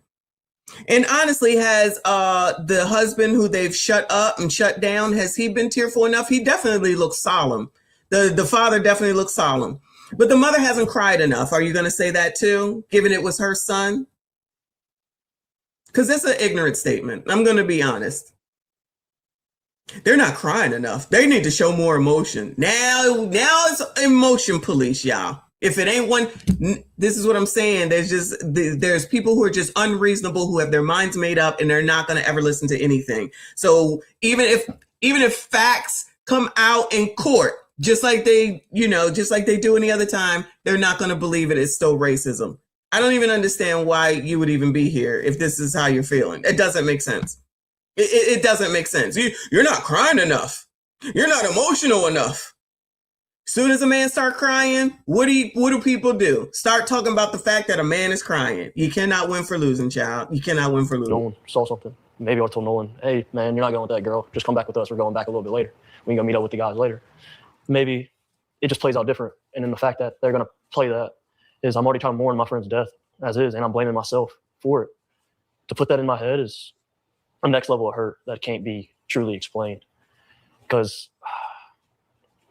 And honestly, has the husband who they've shut up and shut down, has he been tearful enough? He definitely looks solemn. The father definitely looks solemn. But the mother hasn't cried enough. Are you going to say that too, given it was her son? Because that's an ignorant statement. I'm going to be honest. They're not crying enough. They need to show more emotion. Now it's emotion police, y'all. If it ain't one, this is what I'm saying. There's people who are just unreasonable, who have their minds made up, and they're not going to ever listen to anything. So even if facts come out in court, just like they do any other time, they're not going to believe it. It's still racism. I don't even understand why you would even be here if this is how you're feeling. It doesn't make sense. It doesn't make sense. You're not crying enough. You're not emotional enough. Soon as a man start crying, what do people do? Start talking about the fact that a man is crying. You cannot win for losing, child. You cannot win for losing. Nolan saw something. Maybe I told Nolan, hey, man, you're not going with that girl. Just come back with us. We're going back a little bit later. We can go meet up with the guys later. Maybe it just plays out different. And then the fact that they're going to play that is I'm already trying to mourn my friend's death as is, and I'm blaming myself for it. To put that in my head is a next level of hurt that can't be truly explained. Because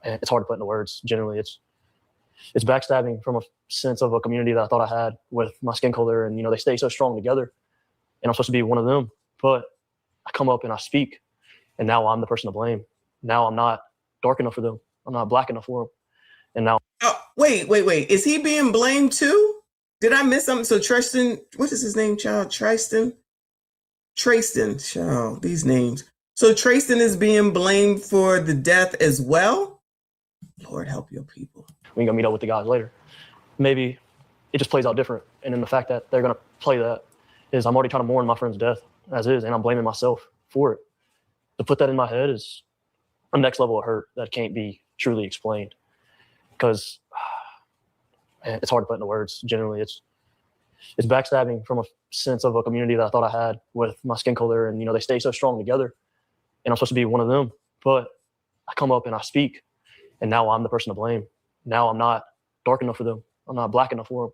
it's hard to put into words. Generally, it's backstabbing from a sense of a community that I thought I had with my skin color, and they stay so strong together. And I'm supposed to be one of them, but I come up and I speak, and now I'm the person to blame. Now I'm not dark enough for them. I'm not black enough for them. And now, wait, is he being blamed too? Did I miss something? So Tristan, what is his name, child? Tristan, child. These names. So Tristan is being blamed for the death as well. Lord help your people. We can go meet up with the guys later. Maybe it just plays out different. And then the fact that they're going to play that is I'm already trying to mourn my friend's death as is, and I'm blaming myself for it. To put that in my head is a next level of hurt that can't be truly explained. Because it's hard to put into words. Generally, it's backstabbing from a sense of a community that I thought I had with my skin color, and they stay so strong together. And I'm supposed to be one of them, but I come up and I speak, and now I'm the person to blame. Now I'm not dark enough for them. I'm not black enough for them,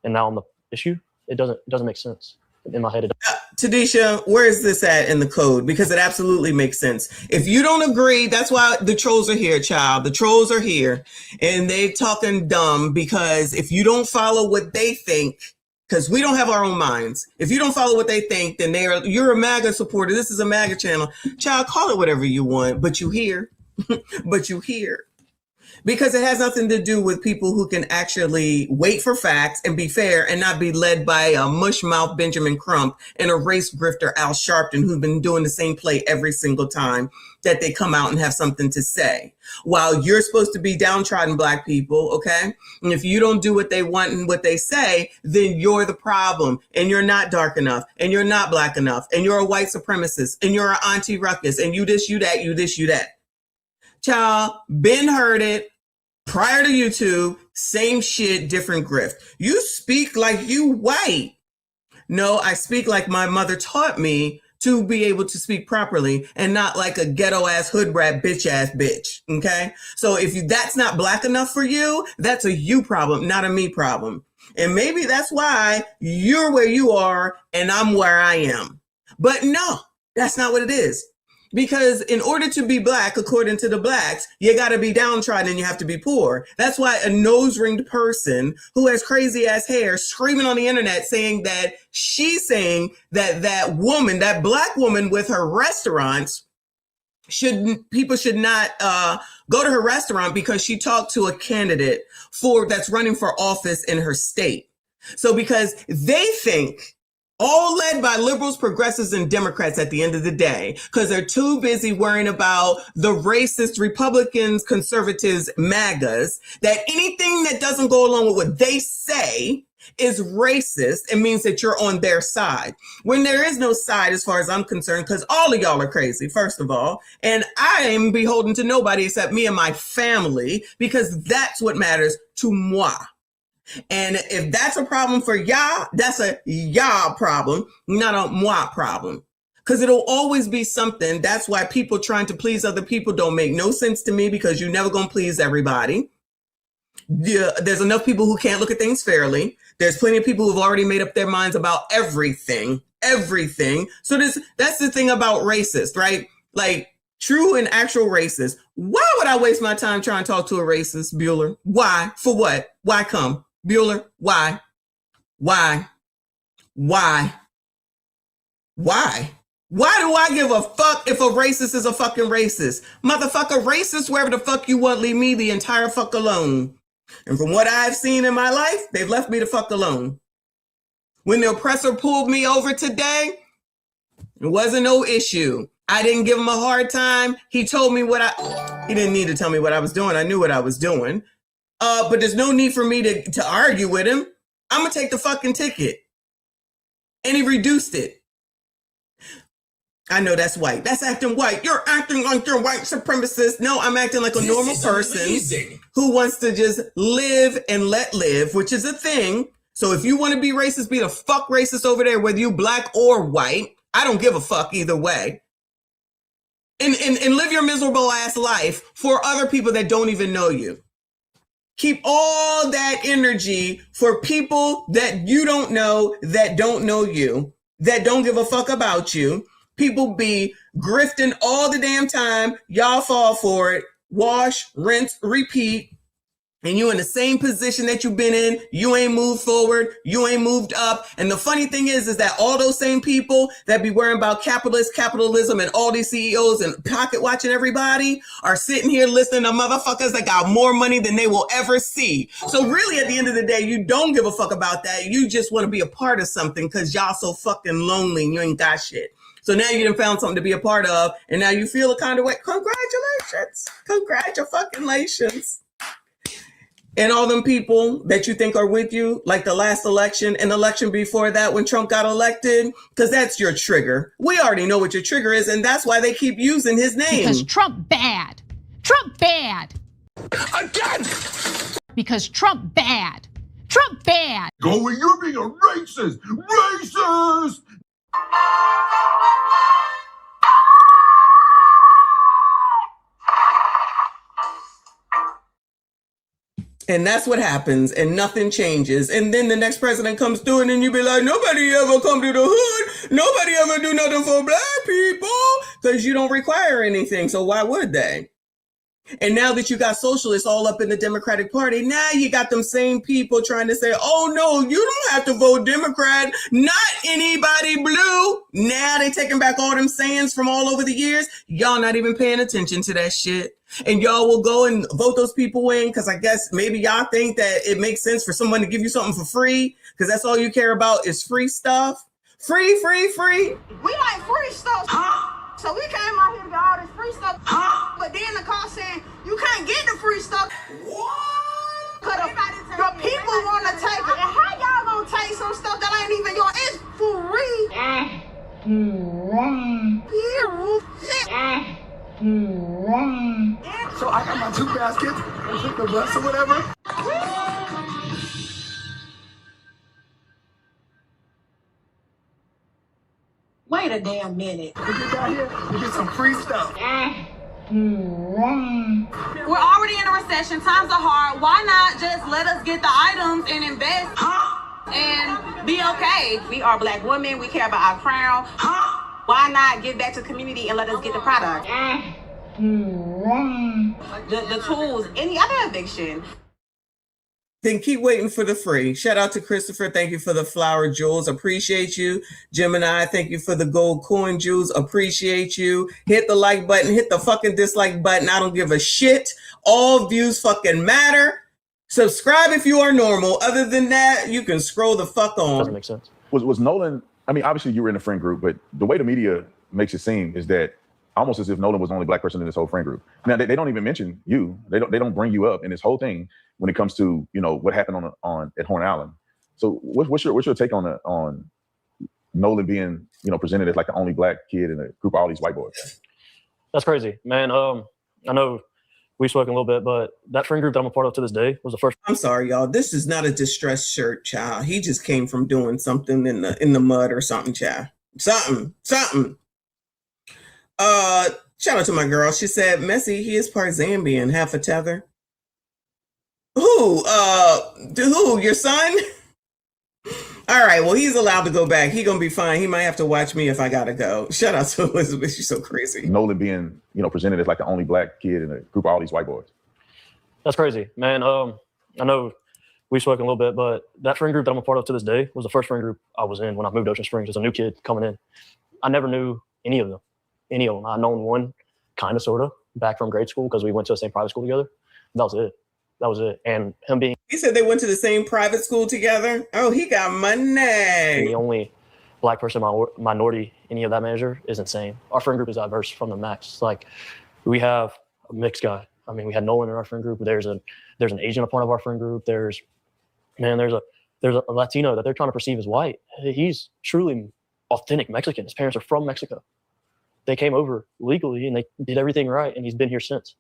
and now I'm the issue. It doesn't make sense in my head. Tadisha, where is this at in the code? Because it absolutely makes sense. If you don't agree, that's why the trolls are here, child. The trolls are here, and they talking dumb because if you don't follow what they think, because we don't have our own minds. If you don't follow what they think, then you're a MAGA supporter. This is a MAGA channel. Child, call it whatever you want, but you hear. But you hear. Because it has nothing to do with people who can actually wait for facts and be fair and not be led by a mushmouth Benjamin Crump and a race grifter Al Sharpton who've been doing the same play every single time that they come out and have something to say. While you're supposed to be downtrodden black people, okay? And if you don't do what they want and what they say, then you're the problem, and you're not dark enough, and you're not black enough, and you're a white supremacist, and you're an Auntie Ruckus, and you this, you that, you this, you that. Child, Ben heard it. Prior to YouTube, same shit, different grift. You speak like you white. No, I speak like my mother taught me to be able to speak properly and not like a ghetto ass hood rat bitch ass bitch. Okay. So if that's not black enough for you, that's a you problem, not a me problem. And maybe that's why you're where you are and I'm where I am. But no, that's not what it is. Because in order to be black, according to the blacks, you got to be downtrodden and you have to be poor. That's why a nose-ringed person who has crazy ass hair screaming on the internet saying that she's saying that that woman, that black woman with her restaurants, people should not go to her restaurant because she talked to a candidate that's running for office in her state. So because they think, all led by liberals, progressives, and Democrats at the end of the day, because they're too busy worrying about the racist Republicans, conservatives, MAGAs, that anything that doesn't go along with what they say is racist. It means that you're on their side. When there is no side as far as I'm concerned, because all of y'all are crazy, first of all, and I am beholden to nobody except me and my family, because that's what matters to moi. And if that's a problem for y'all, that's a y'all problem, not a moi problem. Because it'll always be something. That's why people trying to please other people don't make no sense to me, because you're never going to please everybody. Yeah, there's enough people who can't look at things fairly. There's plenty of people who've already made up their minds about everything. So that's the thing about racist, right? Like, true and actual racist. Why would I waste my time trying to talk to a racist, Bueller? Why? For what? Why come? Bueller, why? Why do I give a fuck if a racist is a fucking racist? Motherfucker, racist wherever the fuck you want, leave me the entire fuck alone. And from what I've seen in my life, they've left me the fuck alone. When the oppressor pulled me over today, it wasn't no issue. I didn't give him a hard time. He told me he didn't need to tell me what I was doing. I knew what I was doing. But there's no need for me to argue with him. I'm going to take the fucking ticket. And he reduced it. I know that's white. That's acting white. You're acting like you're white supremacist. No, I'm acting like a normal person who wants to just live and let live, which is a thing. So if you want to be racist, be the fuck racist over there, whether you black or white. I don't give a fuck either way. And live your miserable ass life for other people that don't even know you. Keep all that energy for people that you don't know, that don't know you, that don't give a fuck about you. People be grifting all the damn time. Y'all fall for it. Wash, rinse, repeat. And you in the same position that you've been in. You ain't moved forward. You ain't moved up. And the funny thing is that all those same people that be worrying about capitalism and all these CEOs and pocket watching everybody are sitting here listening to motherfuckers that got more money than they will ever see. So really at the end of the day, you don't give a fuck about that. You just want to be a part of something because y'all so fucking lonely and you ain't got shit. So now you done found something to be a part of, and now you feel a kind of way. Congratulations. Congratulations. And all them people that you think are with you, like the last election and the election before that when Trump got elected, because that's your trigger. We already know what your trigger is, and that's why they keep using his name. Because Trump bad. Trump bad. Again! Because Trump bad. Trump bad. Going, you're being a racist! Racist! And that's what happens, and nothing changes. And then the next president comes through, and then you be like, nobody ever come to the hood. Nobody ever do nothing for black people, because you don't require anything. So why would they? And now that you got socialists all up in the Democratic Party, now you got them same people trying to say, oh no, you don't have to vote Democrat, not anybody blue. Now they taking back all them sayings from all over the years. Y'all not even paying attention to that shit. And y'all will go and vote those people in because I guess maybe y'all think that it makes sense for someone to give you something for free because that's all you care about is free stuff. Free. We like free stuff. So we came out here to get all this free stuff. But then the car saying, you can't get the free stuff. What? Because the people want to take it. And how y'all going to take some stuff that ain't even yours? It's free. So I got my 2 baskets and took the bus or whatever. Wait a damn minute. We get down here, we get some free stuff. We're already in a recession. Times are hard. Why not just let us get the items and invest and be okay? We are black women. We care about our crown. Why not give back to the community and let us get the product? The tools, any other eviction. Then keep waiting for the free. Shout out to Christopher. Thank you for the flower jewels. Appreciate you. Gemini, thank you for the gold coin jewels. Appreciate you. Hit the like button. Hit the fucking dislike button. I don't give a shit. All views fucking matter. Subscribe if you are normal. Other than that, you can scroll the fuck on. Doesn't make sense. Was Nolan, I mean, obviously you were in a friend group, but the way the media makes it seem is that almost as if Nolan was the only black person in this whole friend group. Now, they don't even mention you. They don't bring you up in this whole thing when it comes to, you know, what happened on at Horn Island. So what's your take on Nolan being, you know, presented as like the only black kid in a group of all these white boys? That's crazy, man. I know we spoke a little bit, but that friend group that I'm a part of to this day was the first. I'm sorry, y'all. This is not a distressed shirt, child. He just came from doing something in the mud or something, child. Something. Shout out to my girl. She said, Messi, he is part Zambian, half a tether. Who? Your son? All right, well, he's allowed to go back. He gonna be fine. He might have to watch me if I gotta go. Shout out to Elizabeth. She's so crazy. Nolan being, presented as like the only black kid in a group of all these white boys. That's crazy, man. I know we spoke a little bit, but that friend group that I'm a part of to this day was the first friend group I was in when I moved to Ocean Springs as a new kid coming in. I never knew any of them. I known one kind of, sort of, back from grade school because we went to the same private school together. That was it. And him being... He said they went to the same private school together? Oh, he got money. The only black person, minority, any of that measure is insane. Our friend group is diverse from the max. Like, we have a mixed guy. I mean, we had Nolan in our friend group. There's an Asian a part of our friend group. There's a Latino that they're trying to perceive as white. He's truly authentic Mexican. His parents are from Mexico. They came over legally and they did everything right, and he's been here since.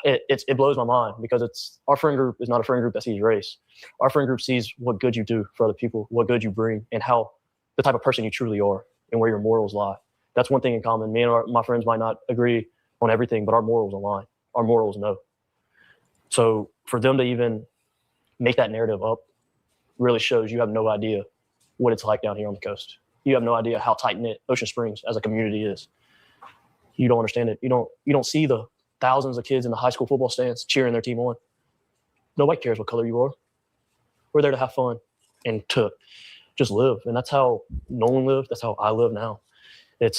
It blows my mind because our friend group is not a friend group that sees race. Our friend group sees what good you do for other people, what good you bring, and how the type of person you truly are and where your morals lie. That's one thing in common. Me and my friends might not agree on everything, but our morals align. Our morals know. So for them to even make that narrative up really shows you have no idea what it's like down here on the coast. You have no idea how tight-knit Ocean Springs as a community is. You don't understand it. You don't see the thousands of kids in the high school football stands cheering their team on. Nobody cares what color you are. We're there to have fun and to just live. And that's how Nolan lived. That's how I live now. I've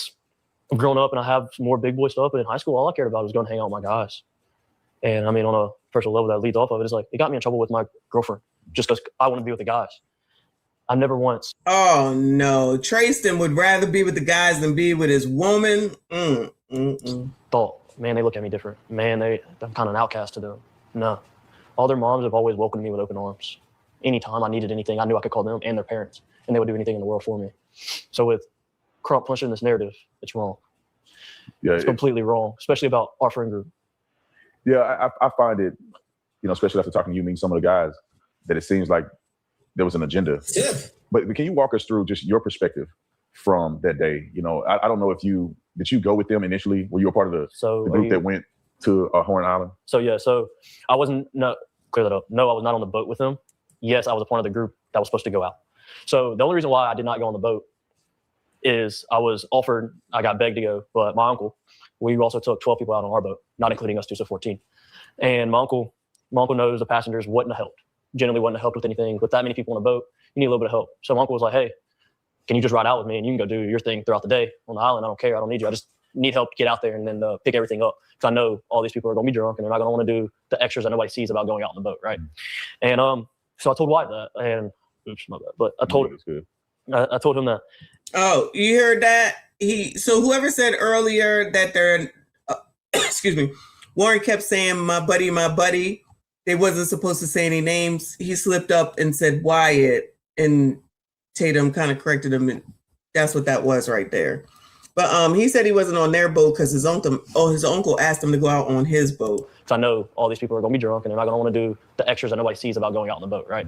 grown up and I have some more big boy stuff, but in high school, all I cared about was going to hang out with my guys. And I mean, on a personal level that leads off of it, is like, it got me in trouble with my girlfriend just because I want to be with the guys. I never once. Oh no, Trayston would rather be with the guys than be with his woman. Thought, man, they look at me different. Man, I'm kind of an outcast to them. No, all their moms have always welcomed me with open arms. Anytime I needed anything, I knew I could call them and their parents, and they would do anything in the world for me. So with Crump pushing this narrative, it's wrong. Yeah, it's completely wrong, especially about our friend group. Yeah, I find it, especially after talking to you, meeting some of the guys, that it seems like there was an agenda. Yeah. But can you walk us through just your perspective from that day? I don't know if did you go with them initially? Were you a part of the group that went to Horn Island? So I wasn't, clear that up. No, I was not on the boat with them. Yes, I was a part of the group that was supposed to go out. So the only reason why I did not go on the boat is I got begged to go, but my uncle, we also took 12 people out on our boat, not including us two, so 14. And my uncle knows the passengers wouldn't have helped. Generally wouldn't have helped with anything. With that many people on a boat, you need a little bit of help. So my uncle was like, hey, can you just ride out with me and you can go do your thing throughout the day on the island? I don't care. I don't need you. I just need help to get out there and then pick everything up. Because I know all these people are going to be drunk and they're not going to want to do the extras that nobody sees about going out on the boat, right? And so I told Wyatt that. And oops, my bad. But I told him that. Oh, you heard that? So whoever said earlier that they're, excuse me, Warren kept saying, my buddy. They wasn't supposed to say any names. He slipped up and said Wyatt, and Tatum kind of corrected him, and that's what that was right there. But he said he wasn't on their boat because his uncle asked him to go out on his boat. Because I know all these people are going to be drunk and they're not going to want to do the extras that nobody sees about going out on the boat, right?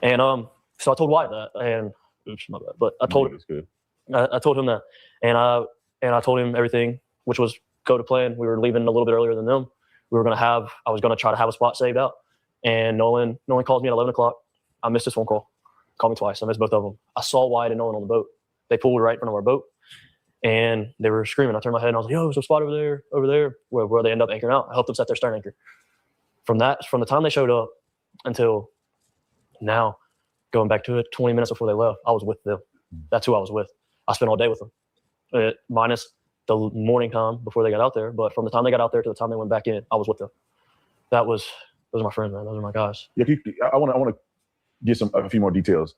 And so I told Wyatt that, and oops, my bad. But I told him that, and I told him everything, which was go to plan. We were leaving a little bit earlier than them. I was going to try to have a spot saved out. And Nolan calls me at 11 o'clock. I missed his phone call. Called me twice. I missed both of them. I saw Wyatt and Nolan on the boat. They pulled right in front of our boat and they were screaming. I turned my head and I was like, yo, there's a spot over there, where they end up anchoring out. I helped them set their stern anchor. From the time they showed up until now, going back to it, 20 minutes before they left, I was with them. That's who I was with. I spent all day with them, minus the morning time before they got out there. But from the time they got out there to the time they went back in, I was with them. Those are my friends, man. Those are my guys. Yeah, I want to get a few more details.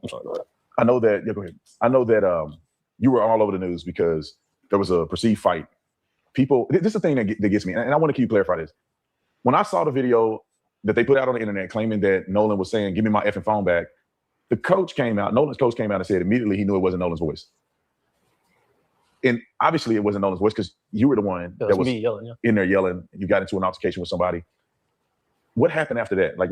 I'm sorry, go ahead. I know that. Yeah, go ahead. I know that you were all over the news because there was a perceived fight. People, this is the thing that gets me, and I want to keep you clarify this. When I saw the video that they put out on the internet claiming that Nolan was saying, "Give me my effing phone back," Nolan's coach came out and said immediately he knew it wasn't Nolan's voice. and obviously it wasn't Nolan's voice because you were the one that was me yelling, in there yelling. You got into an altercation with somebody. What happened after that? Like,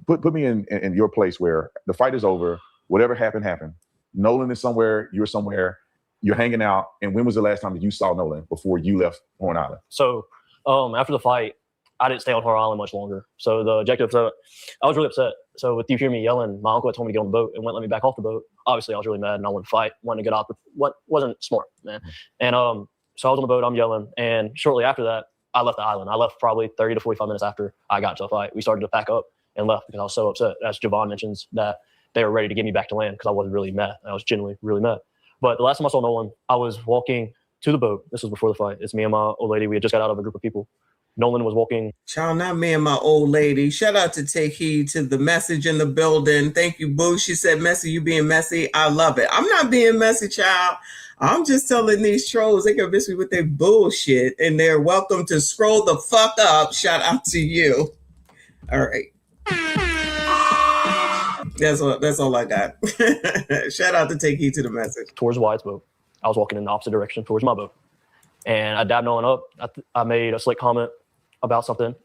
put me in your place where the fight is over. Whatever happened, happened. Nolan is somewhere. You're somewhere. You're hanging out. And when was the last time that you saw Nolan before you left Horn Island? So after the fight, I didn't stay on Horn Island much longer. So the objective, I was really upset. So with you hearing me yelling, my uncle had told me to get on the boat and wouldn't let me back off the boat. Obviously, I was really mad and I wanted to fight, wanted to get out. What wasn't smart, man. And so I was on the boat, I'm yelling. And shortly after that, I left the island. I left probably 30 to 45 minutes after I got to the fight. We started to pack up and left because I was so upset. As Javon mentions, that they were ready to get me back to land because I was really mad. I was genuinely really mad. But the last time I saw Nolan, I was walking to the boat. This was before the fight. It's me and my old lady. We had just got out of a group of people. Nolan was walking. Child, not me and my old lady. Shout out to Take Heed to the message in the building. Thank you, Boo. She said, messy, you being messy. I love it. I'm not being messy, child. I'm just telling these trolls they can miss me with their bullshit, and they're welcome to scroll the fuck up. Shout out to you. All right. That's all I got. Shout out to Take Heed to the message. Towards Wyatt's boat. I was walking in the opposite direction towards my boat. And I dabbed Nolan up. I made a slick comment about something,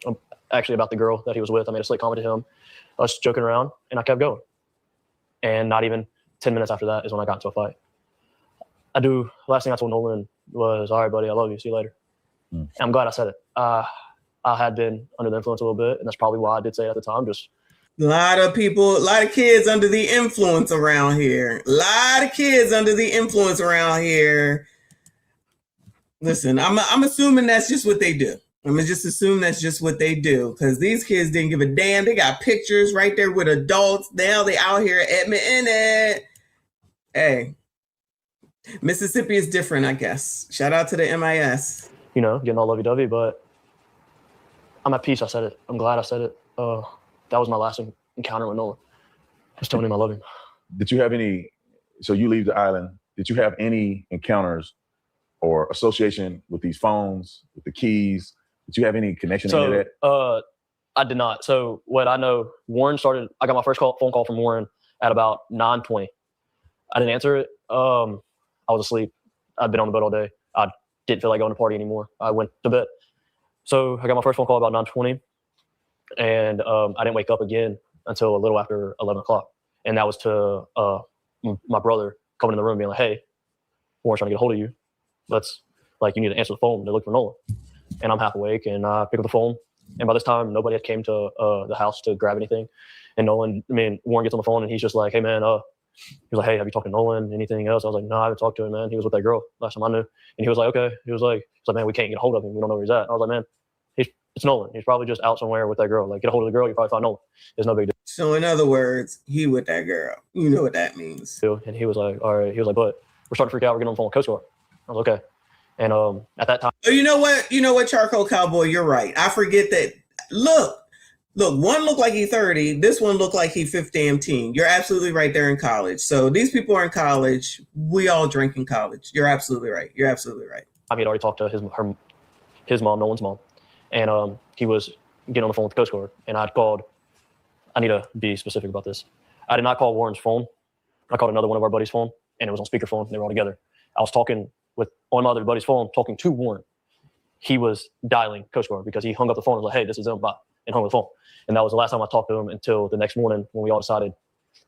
actually about the girl that he was with. I made a slick comment to him. I was joking around, and I kept going. And not even 10 minutes after that is when I got into a fight. Last thing I told Nolan was, all right, buddy, I love you. See you later. And I'm glad I said it. I had been under the influence a little bit, and that's probably why I did say it at the time. Just a lot of people, a lot of kids under the influence around here. A lot of kids under the influence around here. Listen, I'm assuming that's just what they do. I'm gonna just assume that's just what they do because these kids didn't give a damn. They got pictures right there with adults. Now they out here admitting it. Hey, Mississippi is different, I guess. Shout out to the MIS. Getting all lovey-dovey, but I'm at peace. I said it. I'm glad I said it. That was my last encounter with Nolan. Just telling him I love him. Did you have any, so you leave the island, did you have any encounters or association with these phones, with the keys? Did you have any connection to that? I did not. So what I know, I got my first phone call from Warren at about 9:20. I didn't answer it. I was asleep. I'd been on the boat all day. I didn't feel like going to party anymore. I went to bed. So I got my first phone call about 9:20. And I didn't wake up again until a little after 11 o'clock. And that was to my brother coming in the room being like, hey, Warren's trying to get a hold of you. You need to answer the phone to look for Nolan. And I'm half awake and I pick up the phone. And by this time, nobody had came to the house to grab anything. And Warren gets on the phone and he's just like, hey, man, he was like, hey, have you talked to Nolan? Anything else? I was like, no, I haven't talked to him, man. He was with that girl last time I knew. And he was like, okay. He was like, man, we can't get a hold of him. We don't know where he's at. I was like, man, it's Nolan. He's probably just out somewhere with that girl. Like, get a hold of the girl, you probably find Nolan. It's no big deal. So in other words, he with that girl. You know what that means. And he was like, all right. He was like, but we're starting to freak out. We're getting on the phone with Coast Guard. I was okay. And at that time. Oh, you know what, Charcoal Cowboy, you're right. I forget that. Look, one looked like he's 30. This one looked like he's 15. You're absolutely right. They're in college. So these people are in college. We all drink in college. You're absolutely right. You're absolutely right. I mean, I'd already talked to his mom, Nolan's mom. And he was getting on the phone with the Coast Guard. And I need to be specific about this. I did not call Warren's phone. I called another one of our buddies' phone, and it was on speakerphone. They were all together. I was talking on my other buddy's phone, talking to Warren. He was dialing Coast Guard because he hung up the phone and was like, hey, this is him, bye, and hung up the phone. And that was the last time I talked to him until the next morning when we all decided,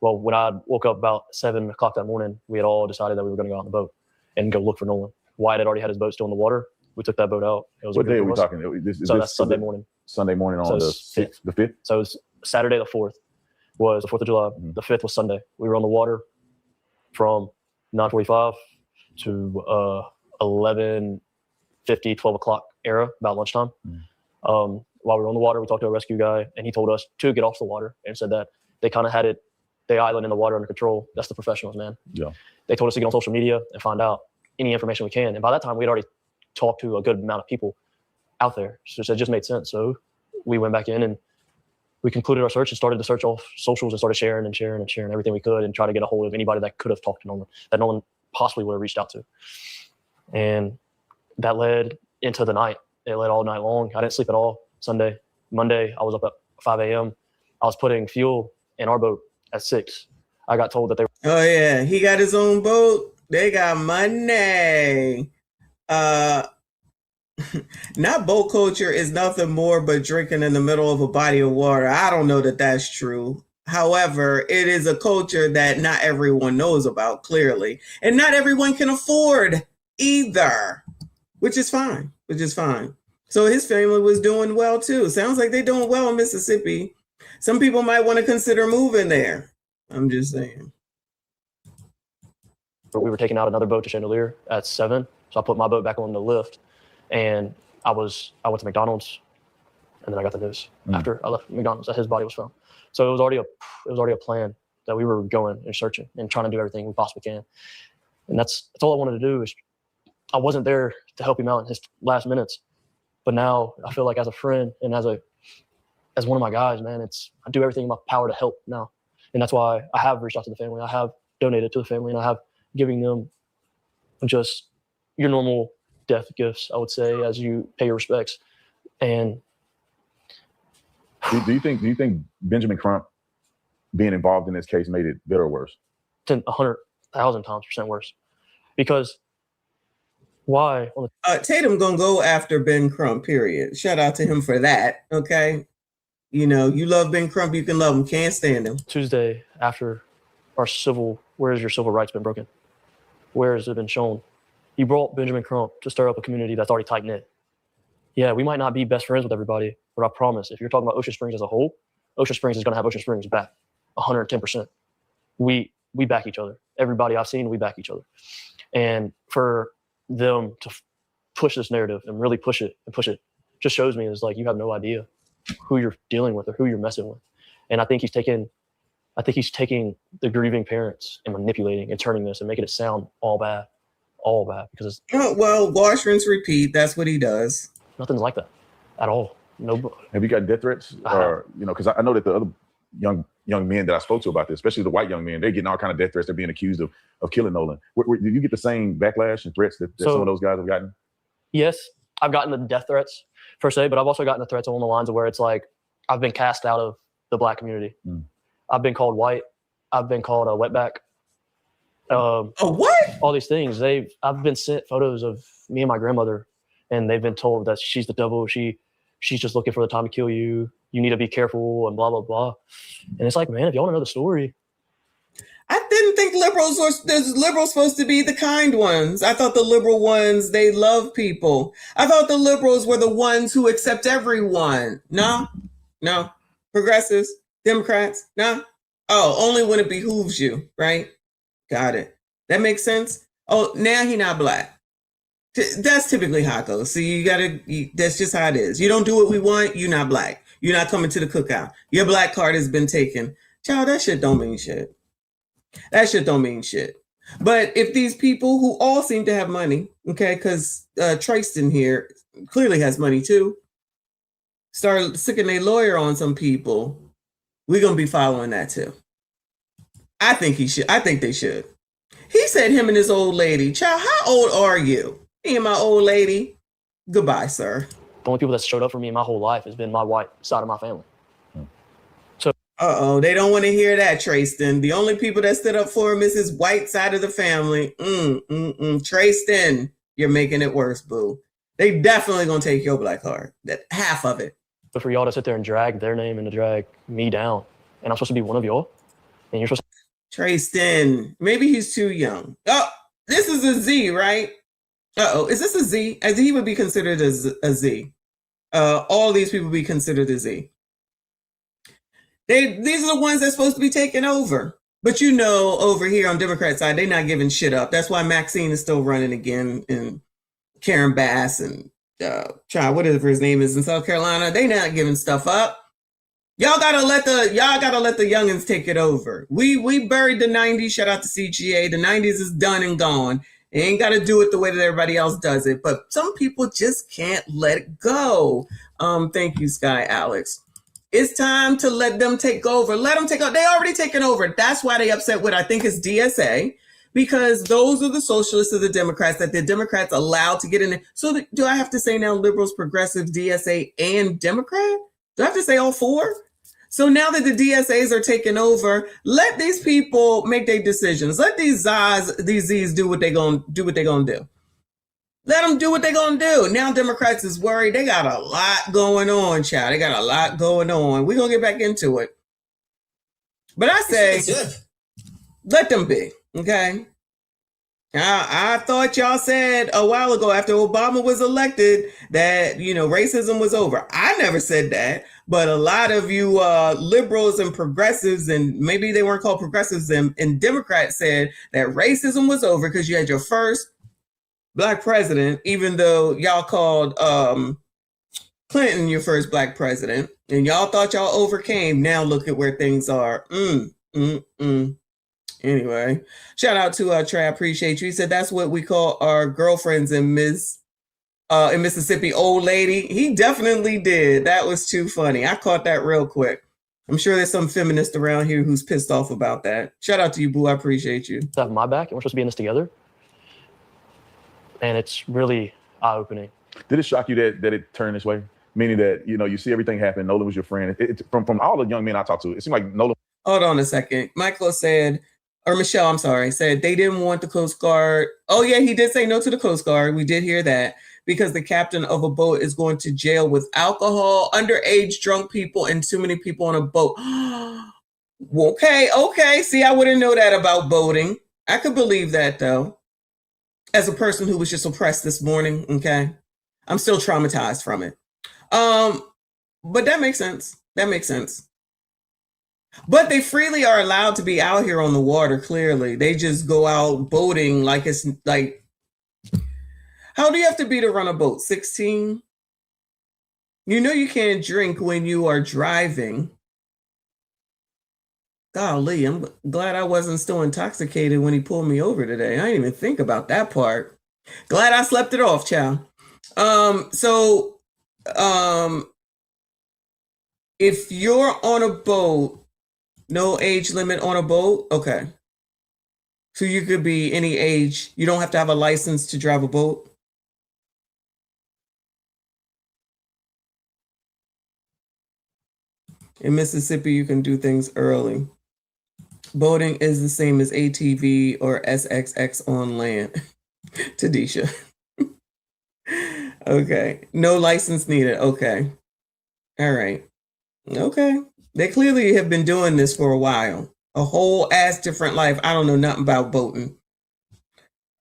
when I woke up about 7 o'clock that morning, we had all decided that we were going to go out on the boat and go look for Nolan. Wyatt had already had his boat still in the water. We took that boat out. It was what day are we talking? So that's Sunday morning. Sunday morning on the 6th, the 5th? So it was Saturday the 4th was the 4th of July. The 5th was Sunday. We were on the water from 9:45 to 11:50, 12 o'clock era, about lunchtime. While we were on the water, we talked to a rescue guy, and he told us to get off the water and said that they kind of had the island and the water under control. That's the professionals, man. Yeah. They told us to get on social media and find out any information we can. And by that time, we had already talked to a good amount of people out there. So it just made sense. So we went back in and we concluded our search and started to search off socials and started sharing everything we could and try to get a hold of anybody that could have talked to Nolan, that Nolan possibly would have reached out to. And that led into the night. It led all night long. I didn't sleep at all. Sunday, Monday, I was up at 5 a.m. I was putting fuel in our boat at 6. I got told that they were. Oh, yeah. He got his own boat. They got money. Not boat culture is nothing more but drinking in the middle of a body of water. I don't know that that's true. However, it is a culture that not everyone knows about, clearly. And not everyone can afford either, which is fine, So his family was doing well, too. Sounds like they're doing well in Mississippi. Some people might want to consider moving there. I'm just saying. We were taking out another boat to Chandelier at 7. So I put my boat back on the lift. And I went to McDonald's, and then I got the news after I left McDonald's that his body was found. So it was already a plan that we were going and searching and trying to do everything we possibly can. And that's all I wanted to do. Is I wasn't there to help him out in his last minutes, but now I feel like as a friend and as one of my guys, man, I do everything in my power to help now, and that's why I have reached out to the family. I have donated to the family, and I have giving them just your normal death gifts, I would say, as you pay your respects. And do you think Benjamin Crump being involved in this case made it better or worse? 100,000% worse. Because why? Tatum gonna go after Ben Crump, period. Shout out to him for that. Okay. You know, you love Ben Crump, you can love him. Can't stand him. Tuesday after where has your civil rights been broken? Where has it been shown? You brought Benjamin Crump to stir up a community that's already tight-knit. Yeah, we might not be best friends with everybody, but I promise, if you're talking about Ocean Springs as a whole, Ocean Springs is going to have Ocean Springs back 110%. We back each other. Everybody I've seen, we back each other. And for them to push this narrative and really push it just shows me is like you have no idea who you're dealing with or who you're messing with. And I think he's taking the grieving parents and manipulating and turning this and making it sound all bad because well, wash, rinse, repeat. That's what he does. Nothing's like that at all. No. Have you got death threats, or because I know that the other young men that I spoke to about this, especially the white young men, they're getting all kind of death threats. They're being accused of killing Nolan. Did you get the same backlash and threats that some of those guys have gotten? Yes, I've gotten the death threats per se, but I've also gotten the threats along the lines of where it's like I've been cast out of the Black community. I've been called white. I've been called a wetback. What? All these things. I've been sent photos of me and my grandmother, and they've been told that she's the devil. She's just looking for the time to kill you. You need to be careful and blah, blah, blah. And it's like, man, if y'all want to know the story. I didn't think liberals supposed to be the kind ones. I thought the liberal ones, they love people. I thought the liberals were the ones who accept everyone. No. Progressives, Democrats, no. Oh, only when it behooves you, right? Got it. That makes sense. Oh, now he not Black. That's typically how it goes. See, that's just how it is. You don't do what we want, you're not Black. You're not coming to the cookout. Your Black card has been taken. Child, that shit don't mean shit. But if these people who all seem to have money, okay, because Tristan here clearly has money too, start sicking a lawyer on some people, we're going to be following that too. I think they should. He said him and his old lady. Child, how old are you? Me and my old lady. Goodbye, sir. The only people that showed up for me in my whole life has been my white side of my family. So, they don't want to hear that, Tristan. The only people that stood up for him is his white side of the family. Tristan, you're making it worse, boo. They definitely gonna take your Black card. That half of it. But for y'all to sit there and drag their name and to drag me down, and I'm supposed to be one of y'all, and you're supposed to. Tristan, maybe he's too young. Oh, this is a Z, right? Is this a Z? As he would be considered as a Z. All these people be considered a Z. These are the ones that's supposed to be taking over. But over here on Democrat side, they're not giving shit up. That's why Maxine is still running again, and Karen Bass and whatever his name is in South Carolina. They not giving stuff up. Y'all gotta let the youngins take it over. We buried the 90s. Shout out to CGA. The 90s is done and gone. They ain't gotta do it the way that everybody else does it. But some people just can't let it go. Thank you, Sky Alex. It's time to let them take over. Let them take over. They already taken over. That's why they upset with, I think it's DSA, because those are the socialists of the Democrats that the Democrats allowed to get in there. So do I have to say now liberals, progressives, DSA, and Democrat? Do I have to say all four? So now that the DSAs are taking over, let these people make their decisions. Let these Z's do what they're gonna do. Let them do what they're gonna do. Now Democrats is worried. They got a lot going on, child. They got a lot going on. We're gonna get back into it. But I say, let them be, okay? I thought y'all said a while ago after Obama was elected that, racism was over. I never said that, but a lot of you liberals and progressives, and maybe they weren't called progressives, and Democrats said that racism was over because you had your first Black president, even though y'all called Clinton your first Black president, and y'all thought y'all overcame. Now look at where things are. Anyway, shout out to Trey. I appreciate you. He said that's what we call our girlfriends in Mississippi, old lady. He definitely did. That was too funny. I caught that real quick. I'm sure there's some feminist around here who's pissed off about that. Shout out to you, boo. I appreciate you. Have my back, and we're supposed to be in this together. And it's really eye-opening. Did it shock you that it turned this way? Meaning that, you see everything happen. Nolan was your friend. From all the young men I talked to, it seemed like Nolan. Hold on a second. Michael said, or Michelle, I'm sorry, said they didn't want the Coast Guard. Oh, yeah, he did say no to the Coast Guard. We did hear that because the captain of a boat is going to jail with alcohol, underage drunk people, and too many people on a boat. Okay. See, I wouldn't know that about boating. I could believe that, though. As a person who was just oppressed this morning, okay? I'm still traumatized from it. But that makes sense. But they freely are allowed to be out here on the water, clearly. They just go out boating like it's like, how do you have to be to run a boat? 16? You can't drink when you are driving. Golly, I'm glad I wasn't still intoxicated when he pulled me over today. I didn't even think about that part. Glad I slept it off, child. If you're on a boat, no age limit on a boat? Okay. So you could be any age. You don't have to have a license to drive a boat? In Mississippi, you can do things early. Boating is the same as ATV or SXX on land. Tadisha. Okay. No license needed. Okay. All right. Okay. They clearly have been doing this for a while. A whole ass different life. I don't know nothing about boating.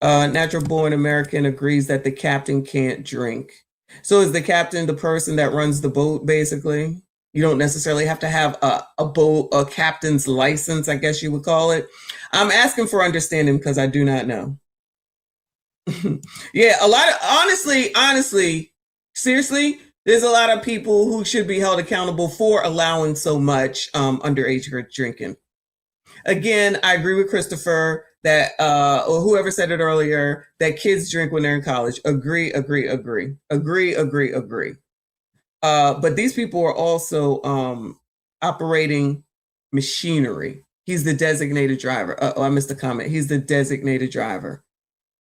Natural born American agrees that the captain can't drink. So is the captain the person that runs the boat, basically? You don't necessarily have to have a captain's license, I guess you would call it. I'm asking for understanding because I do not know. Yeah, a lot of, honestly, seriously, there's a lot of people who should be held accountable for allowing so much underage drinking. Again, I agree with Christopher that, or whoever said it earlier, that kids drink when they're in college. Agree. But these people are also operating machinery. He's the designated driver. I missed a comment. He's the designated driver.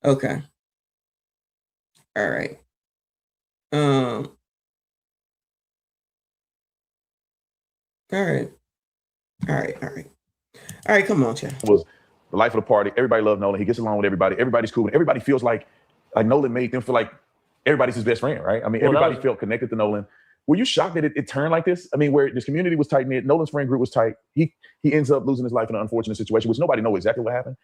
Okay. All right. All right, come on, Chad. Was the life of the party. Everybody loved Nolan. He gets along with everybody. Everybody's cool. And everybody feels like Nolan made them feel like everybody's his best friend, right? I mean, everybody felt connected to Nolan. Were you shocked that it turned like this? I mean, where this community was tight-knit, Nolan's friend group was tight. He ends up losing his life in an unfortunate situation, which nobody knows exactly what happened.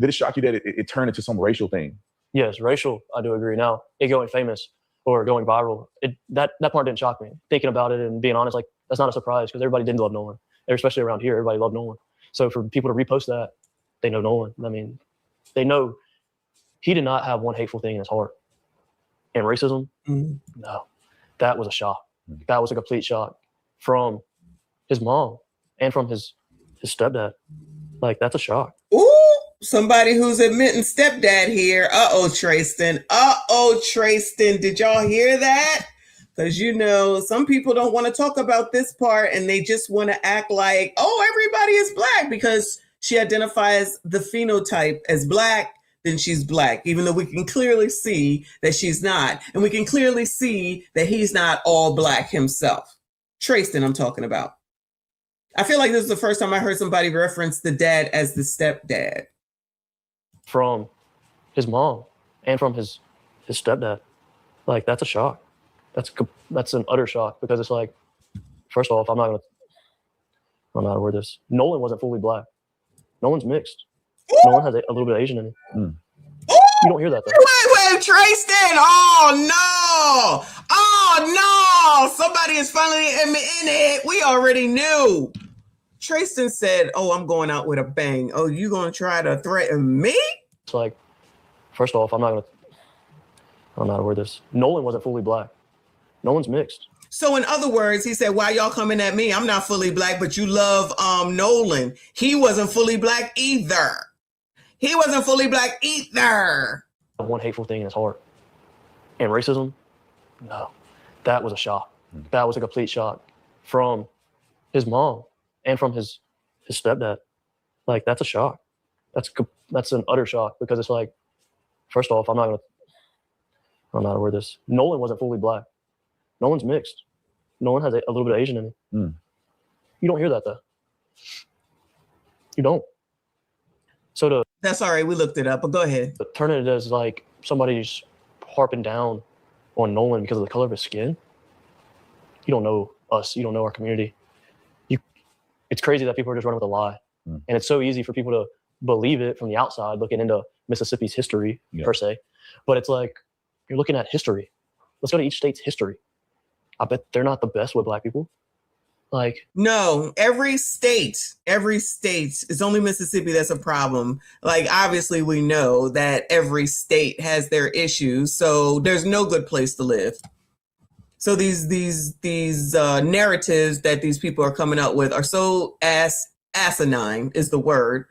Did it shock you that it turned into some racial thing? Yes, racial, I do agree. Now, it going famous or going viral, that part didn't shock me. Thinking about it and being honest, like, that's not a surprise because everybody did love Nolan. Especially around here, everybody loved Nolan. So for people to repost that, they know Nolan. I mean, they know he did not have one hateful thing in his heart. And racism, no, that was a shock. That was a complete shock from his mom and from his stepdad. Like, that's a shock. Ooh, somebody who's admitting stepdad here. Trayston. Trayston. Did y'all hear that? Because, some people don't want to talk about this part and they just want to act like, everybody is Black because she identifies the phenotype as Black, then she's Black, even though we can clearly see that she's not. And we can clearly see that he's not all Black himself. Trayston, I'm talking about. I feel like this is the first time I heard somebody reference the dad as the stepdad. From his mom and from his stepdad. Like, that's a shock. That's an utter shock, because it's like, first off, I don't know how to word this. Nolan wasn't fully black. Nolan's mixed. Nolan has a little bit of Asian in him. You don't hear that, though. Wait, Tristan! Oh no! Somebody is finally in it. We already knew. Tristan said, "Oh, I'm going out with a bang. Oh, you gonna try to threaten me?" It's like, first off, I don't know how to word this. Nolan wasn't fully black. Nolan's mixed. So in other words, he said, "Why y'all coming at me? I'm not fully black, but you love Nolan. He wasn't fully black either. One hateful thing in his heart. And racism, no, that was a shock. That was a complete shock from his mom and from his stepdad. Like, that's a shock. That's an utter shock, because it's like, first off, I don't know how to word this. Nolan wasn't fully black. Nolan's mixed. Nolan has a little bit of Asian in him. You don't hear that, though. You don't. So that's all right. We looked it up, but go ahead. Turn it as like somebody's harping down on Nolan because of the color of his skin. You don't know us. You don't know our community. It's crazy that people are just running with a lie. And it's so easy for people to believe it from the outside, looking into Mississippi's history, per se. But it's like, you're looking at history. Let's go to each state's history. I bet they're not the best with black people. Like, no, every state, it's only Mississippi that's a problem. Like, obviously we know that every state has their issues, so there's no good place to live. So these narratives that these people are coming up with are so asinine is the word.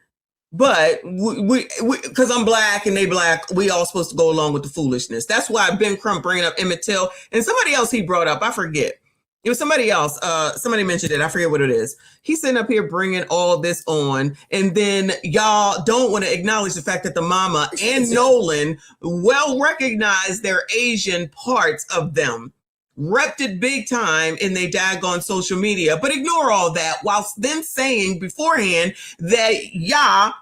But we because I'm black and they black, we all supposed to go along with the foolishness. That's why Ben Crump bringing up Emmett Till and somebody else he brought up, I forget. It was somebody else. Somebody mentioned it. I forget what it is. He's sitting up here bringing all this on. And then y'all don't want to acknowledge the fact that the mama and Nolan well recognize their Asian parts of them. Repped it big time in they daggone social media, but ignore all that whilst then saying beforehand that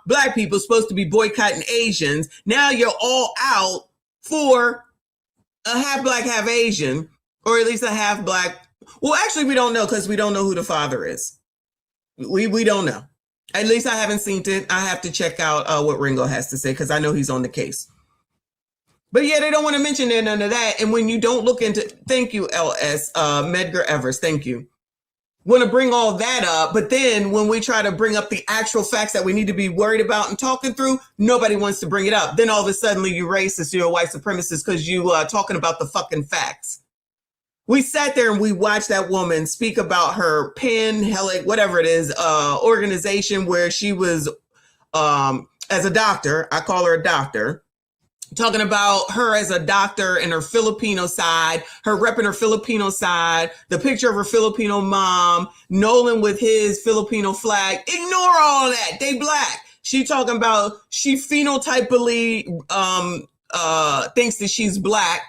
black people supposed to be boycotting Asians. Now you're all out for a half black, half Asian, or at least a half black. Well, actually, we don't know because we don't know who the father is. We don't know. At least I haven't seen it. I have to check out what Ringo has to say because I know he's on the case. But yeah, they don't want to mention none of that. And when you don't look into, thank you, LS, Medgar Evers, thank you. Want to bring all that up. But then when we try to bring up the actual facts that we need to be worried about and talking through, nobody wants to bring it up. Then all of a sudden you're racist, you're a white supremacist because you talking about the fucking facts. We sat there and we watched that woman speak about her whatever it is, organization where she was as a doctor. I call her a doctor. Talking about her as a doctor and her Filipino side, her repping her Filipino side, the picture of her Filipino mom, Nolan with his Filipino flag. Ignore all that. They black. She talking about she phenotypically thinks that she's black.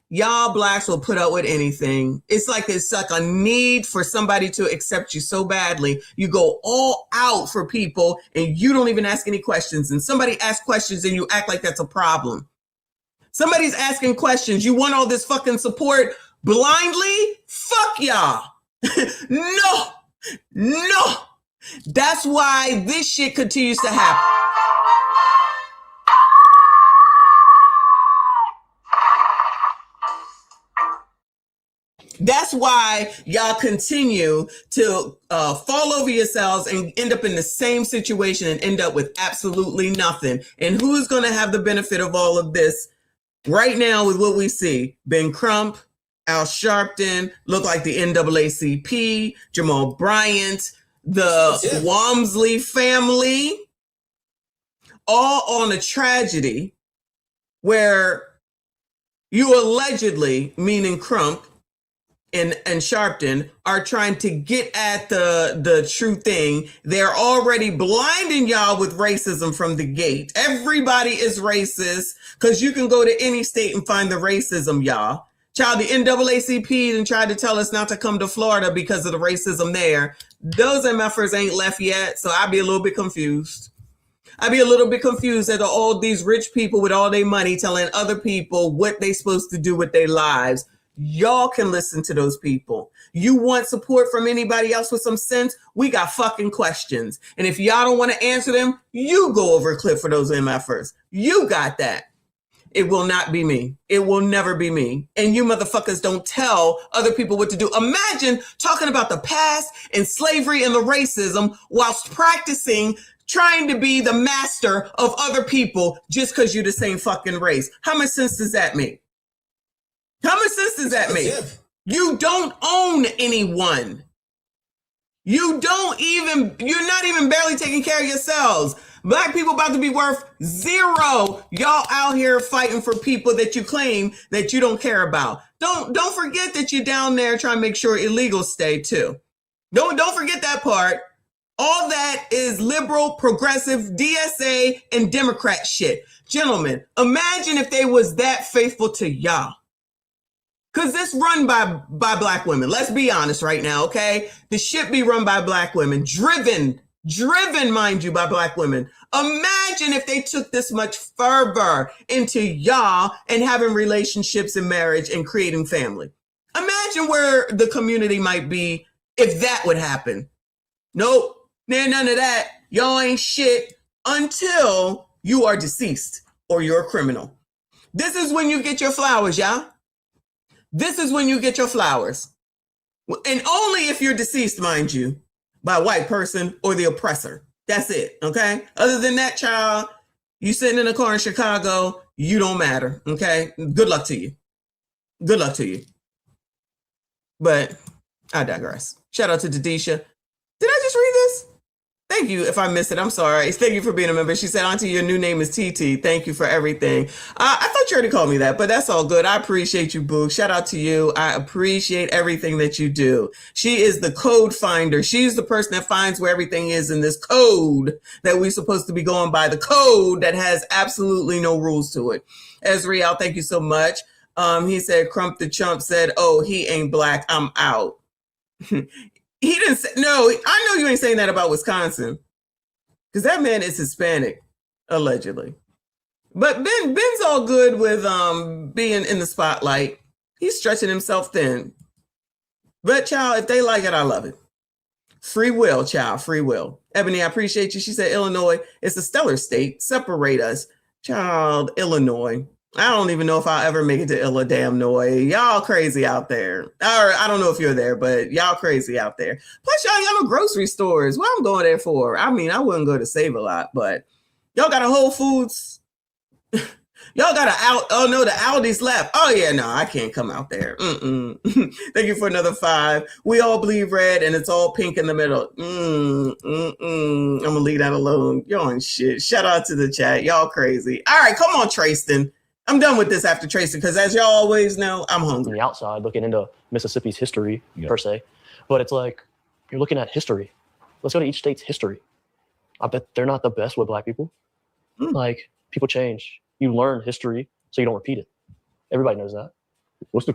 Y'all blacks will put up with anything. It's like a need for somebody to accept you so badly. You go all out for people and you don't even ask any questions. And somebody asks questions and you act like that's a problem. Somebody's asking questions. You want all this fucking support blindly? Fuck y'all. No. That's why this shit continues to happen. That's why y'all continue to fall over yourselves and end up in the same situation and end up with absolutely nothing. And who's going to have the benefit of all of this right now with what we see? Ben Crump, Al Sharpton, look like the NAACP, Jamal Bryant, the Walmsley family, all on a tragedy where you allegedly, meaning Crump, and Sharpton, are trying to get at the true thing. They're already blinding y'all with racism from the gate. Everybody is racist because you can go to any state and find the racism, y'all. Child, the NAACP and tried to tell us not to come to Florida because of the racism there. Those MFers ain't left yet, so I'd be a little bit confused. I'd be a little bit confused at all these rich people with all their money telling other people what they supposed to do with their lives. Y'all can listen to those people. You want support from anybody else with some sense? We got fucking questions. And if y'all don't want to answer them, you go over a cliff for those MFers. You got that. It will not be me. It will never be me. And you motherfuckers don't tell other people what to do. Imagine talking about the past and slavery and the racism whilst practicing trying to be the master of other people just because you're the same fucking race. How much sense does that make? How much sense does that make? You don't own anyone. You're not even barely taking care of yourselves. Black people about to be worth zero. Y'all out here fighting for people that you claim that you don't care about. Don't forget that you're down there trying to make sure illegals stay too. Don't forget that part. All that is liberal, progressive, DSA, and Democrat shit. Gentlemen, imagine if they was that faithful to y'all. Because this run by black women. Let's be honest right now, okay? The shit be run by black women. Driven, mind you, by black women. Imagine if they took this much fervor into y'all and having relationships and marriage and creating family. Imagine where the community might be if that would happen. Nope. None of that. Y'all ain't shit until you are deceased or you're a criminal. This is when you get your flowers, y'all. This is when you get your flowers. And only if you're deceased, mind you, by a white person or the oppressor. That's it, okay? Other than that, child, you sitting in a car in Chicago, you don't matter, okay? Good luck to you. Good luck to you. But I digress. Shout out to Dadisha. Did I just read this? Thank you. If I missed it, I'm sorry. Thank you for being a member. She said, Auntie, your new name is TT. Thank you for everything. I thought you already called me that, but that's all good. I appreciate you, Boo. Shout out to you. I appreciate everything that you do. She is the code finder. She's the person that finds where everything is in this code that we're supposed to be going by. The code that has absolutely no rules to it. Ezreal, thank you so much. He said, Crump the Chump said, oh, he ain't black. I'm out. He didn't say, no, I know you ain't saying that about Wisconsin because that man is Hispanic, allegedly. But Ben's all good with being in the spotlight. He's stretching himself thin. But child, if they like it, I love it. Free will, child, free will. Ebony, I appreciate you. She said, Illinois, it's a stellar state. Separate us. Child, Illinois. I don't even know if I'll ever make it to Illinois. Y'all crazy out there. Or I don't know if you're there, but y'all crazy out there. Plus, y'all know grocery stores. What I'm going there for? I mean, I wouldn't go to Save-A-Lot, but y'all got a Whole Foods. Y'all got oh no, the Aldi's left. Oh yeah, no, I can't come out there. Thank you for another 5. We all bleed red and it's all pink in the middle. I'm gonna leave that alone. Y'all ain't shit. Shout out to the chat. Y'all crazy. All right, come on, Trayston. I'm done with this after Tracy, because as y'all always know, I'm hungry. On the outside, looking into Mississippi's history, per se. But it's like, you're looking at history. Let's go to each state's history. I bet they're not the best with black people. Like, people change. You learn history so you don't repeat it. Everybody knows that. What's the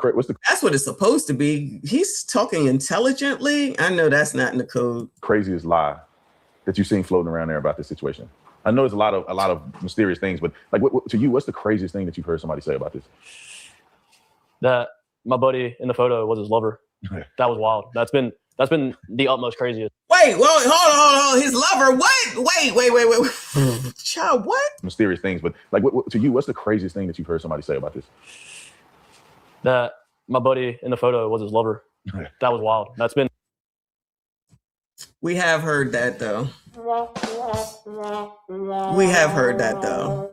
That's what it's supposed to be. He's talking intelligently. I know that's not in the code. Craziest lie that you've seen floating around there about this situation? I know there's a lot of mysterious things, but like, to you, what's the craziest thing that you've heard somebody say about this? That my buddy in the photo was his lover. That was wild. That's been the utmost craziest. Wait, hold on. His lover? What? Wait. Child, what? Mysterious things, but like, to you, what's the craziest thing that you've heard somebody say about this? That my buddy in the photo was his lover. That was wild. That's been. We have heard that though. We have heard that though.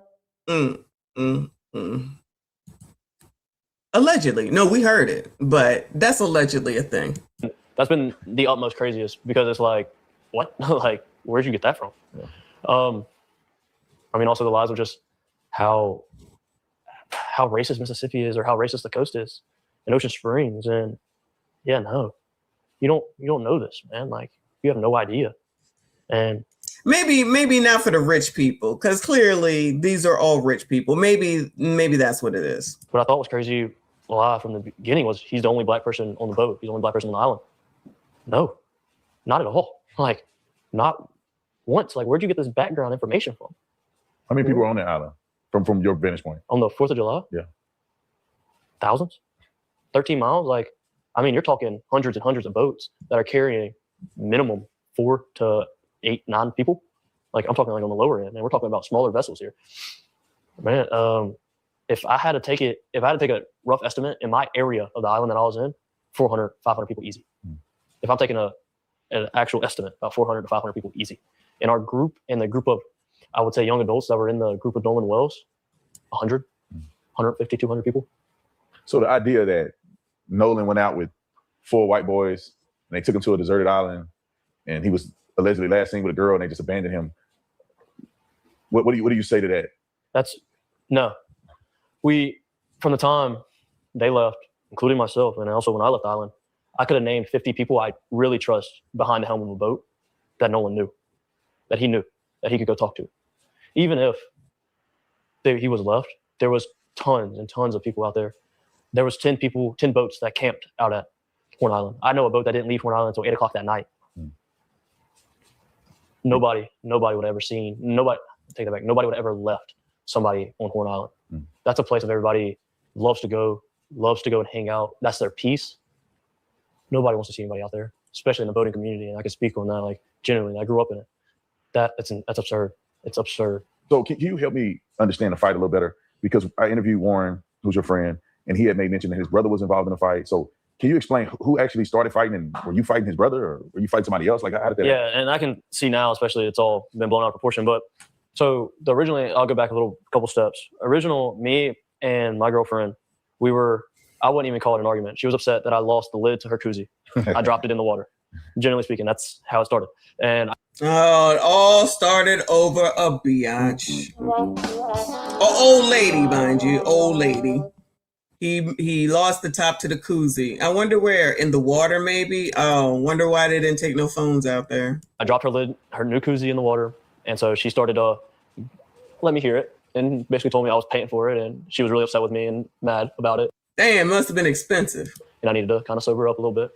Allegedly. No, we heard it, but that's allegedly a thing. That's been the utmost craziest because it's like, what? Like, where'd you get that from? Yeah. I mean, also the lies of just how racist Mississippi is or how racist the coast is in Ocean Springs. And yeah, no, you don't know this, man. Like, you have no idea. And maybe not for the rich people, because clearly these are all rich people. Maybe that's what it is. What I thought was crazy lie from the beginning was he's the only black person on the boat. He's the only black person on the island. No, not at all. Like, not once. Like, where'd you get this background information from? How many people are on that island from your vantage point? On the 4th of July? Yeah. Thousands? 13 miles? Like, I mean, you're talking hundreds and hundreds of boats that are carrying minimum 4 to 8, 9 people. Like, I'm talking like on the lower end, and we're talking about smaller vessels here. Man, if I had to take a rough estimate in my area of the island that I was in, 400, 500 people easy. If I'm taking an actual estimate, about 400 to 500 people easy. In our group, in the group of, I would say, young adults that were in the group of Nolan Wells, 100, 150, 200 people. So the idea that Nolan went out with 4 white boys and they took him to a deserted island and he was allegedly last seen with a girl and they just abandoned him. What do you say to that? No. From the time they left, including myself, and also when I left the island, I could have named 50 people I really trust behind the helm of a boat that Nolan knew, that he knew, that he could go talk to. Even if he was left, there was tons and tons of people out there. There was 10 boats that camped out at Horn Island. I know a boat that didn't leave Horn Island until 8 o'clock that night. Nobody would ever seen, take that back, nobody would ever left somebody on Horn Island. That's a place that everybody loves to go and hang out. That's their peace. Nobody wants to see anybody out there, especially in the boating community. And I can speak on that, like, genuinely. I grew up in it. That's absurd. It's absurd. So can you help me understand the fight a little better? Because I interviewed Warren, who's your friend, and he had made mention that his brother was involved in the fight. So can you explain who actually started fighting, and were you fighting his brother or were you fighting somebody else? Like, how did that happen? And I can see now, especially, it's all been blown out of proportion. But so originally, I'll go back a couple steps. Me and my girlfriend, I wouldn't even call it an argument. She was upset that I lost the lid to her koozie. I dropped it in the water. Generally speaking, that's how it started. And it all started over a biatch. Old lady, mind you, old lady. He lost the top to the koozie. I wonder where, in the water maybe? Oh, wonder why they didn't take no phones out there. I dropped her new koozie in the water. And so she started to let me hear it and basically told me I was paying for it. And she was really upset with me and mad about it. Damn, must have been expensive. And I needed to kind of sober up a little bit.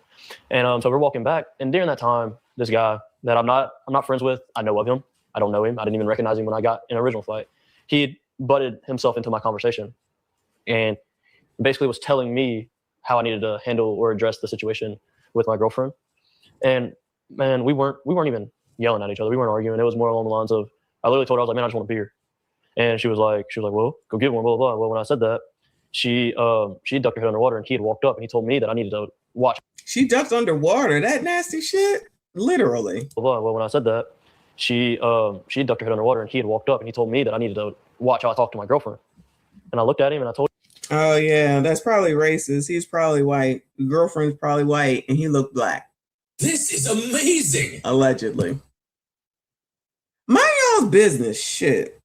And so we're walking back. And during that time, this guy that I'm not friends with, I know of him. I don't know him. I didn't even recognize him when I got in an original fight. He butted himself into my conversation and basically was telling me how I needed to handle or address the situation with my girlfriend. And man, we weren't even yelling at each other. We weren't arguing. It was more along the lines of, I literally told her, I was like, man, I just want a beer. And she was like, well, go get one, blah, blah, blah. Well, when I said that, she ducked her head underwater and he had walked up and he told me that I needed to watch. She ducked underwater? That nasty shit? Literally. Well, when I said that, she ducked her head underwater and he had walked up and he told me that I needed to watch how I talked to my girlfriend. And I looked at him and I told him. Oh, yeah, that's probably racist. He's probably white. The girlfriend's probably white and he looked black. This is amazing. Allegedly. Mind y'all's business, shit.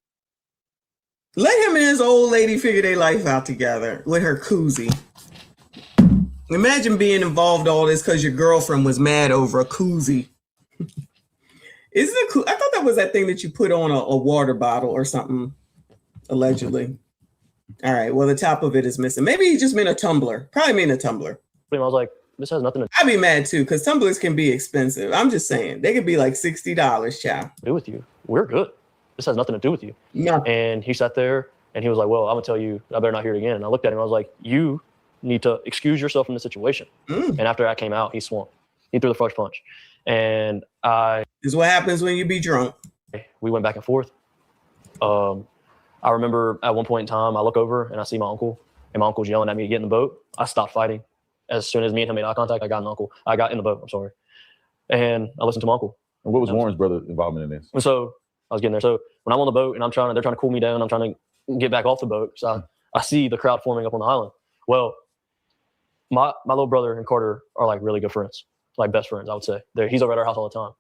Let him and his old lady figure their life out together with her koozie. Imagine being involved in all this because your girlfriend was mad over a koozie. I thought that was that thing that you put on a water bottle or something, allegedly. All right, well, the top of it is missing. Maybe he just meant a tumbler. Probably meant a tumbler. I was like, this has nothing to I'd be mad too, because tumblers can be expensive. I'm just saying, they could be like $60, child. do with you. We're good. This has nothing to do with you. No. And he sat there and he was like, well, I'm gonna tell you, I better not hear it again. And I looked at him, I was like, you need to excuse yourself from the situation. And after I came out, he swung. He threw the first punch. And this is what happens when you be drunk. We went back and forth. I remember at one point in time, I look over and I see my uncle, and my uncle's yelling at me to get in the boat. I stopped fighting. As soon as me and him made eye contact, I got in the boat, I'm sorry. And I listened to my uncle. And what was Warren's brother involvement in this? And so I was getting there. So when I'm on the boat and they're trying to cool me down, I'm trying to get back off the boat. So I see the crowd forming up on the island. Well, my little brother and Carter are like really good friends, like best friends, I would say. He's over at our house all the time.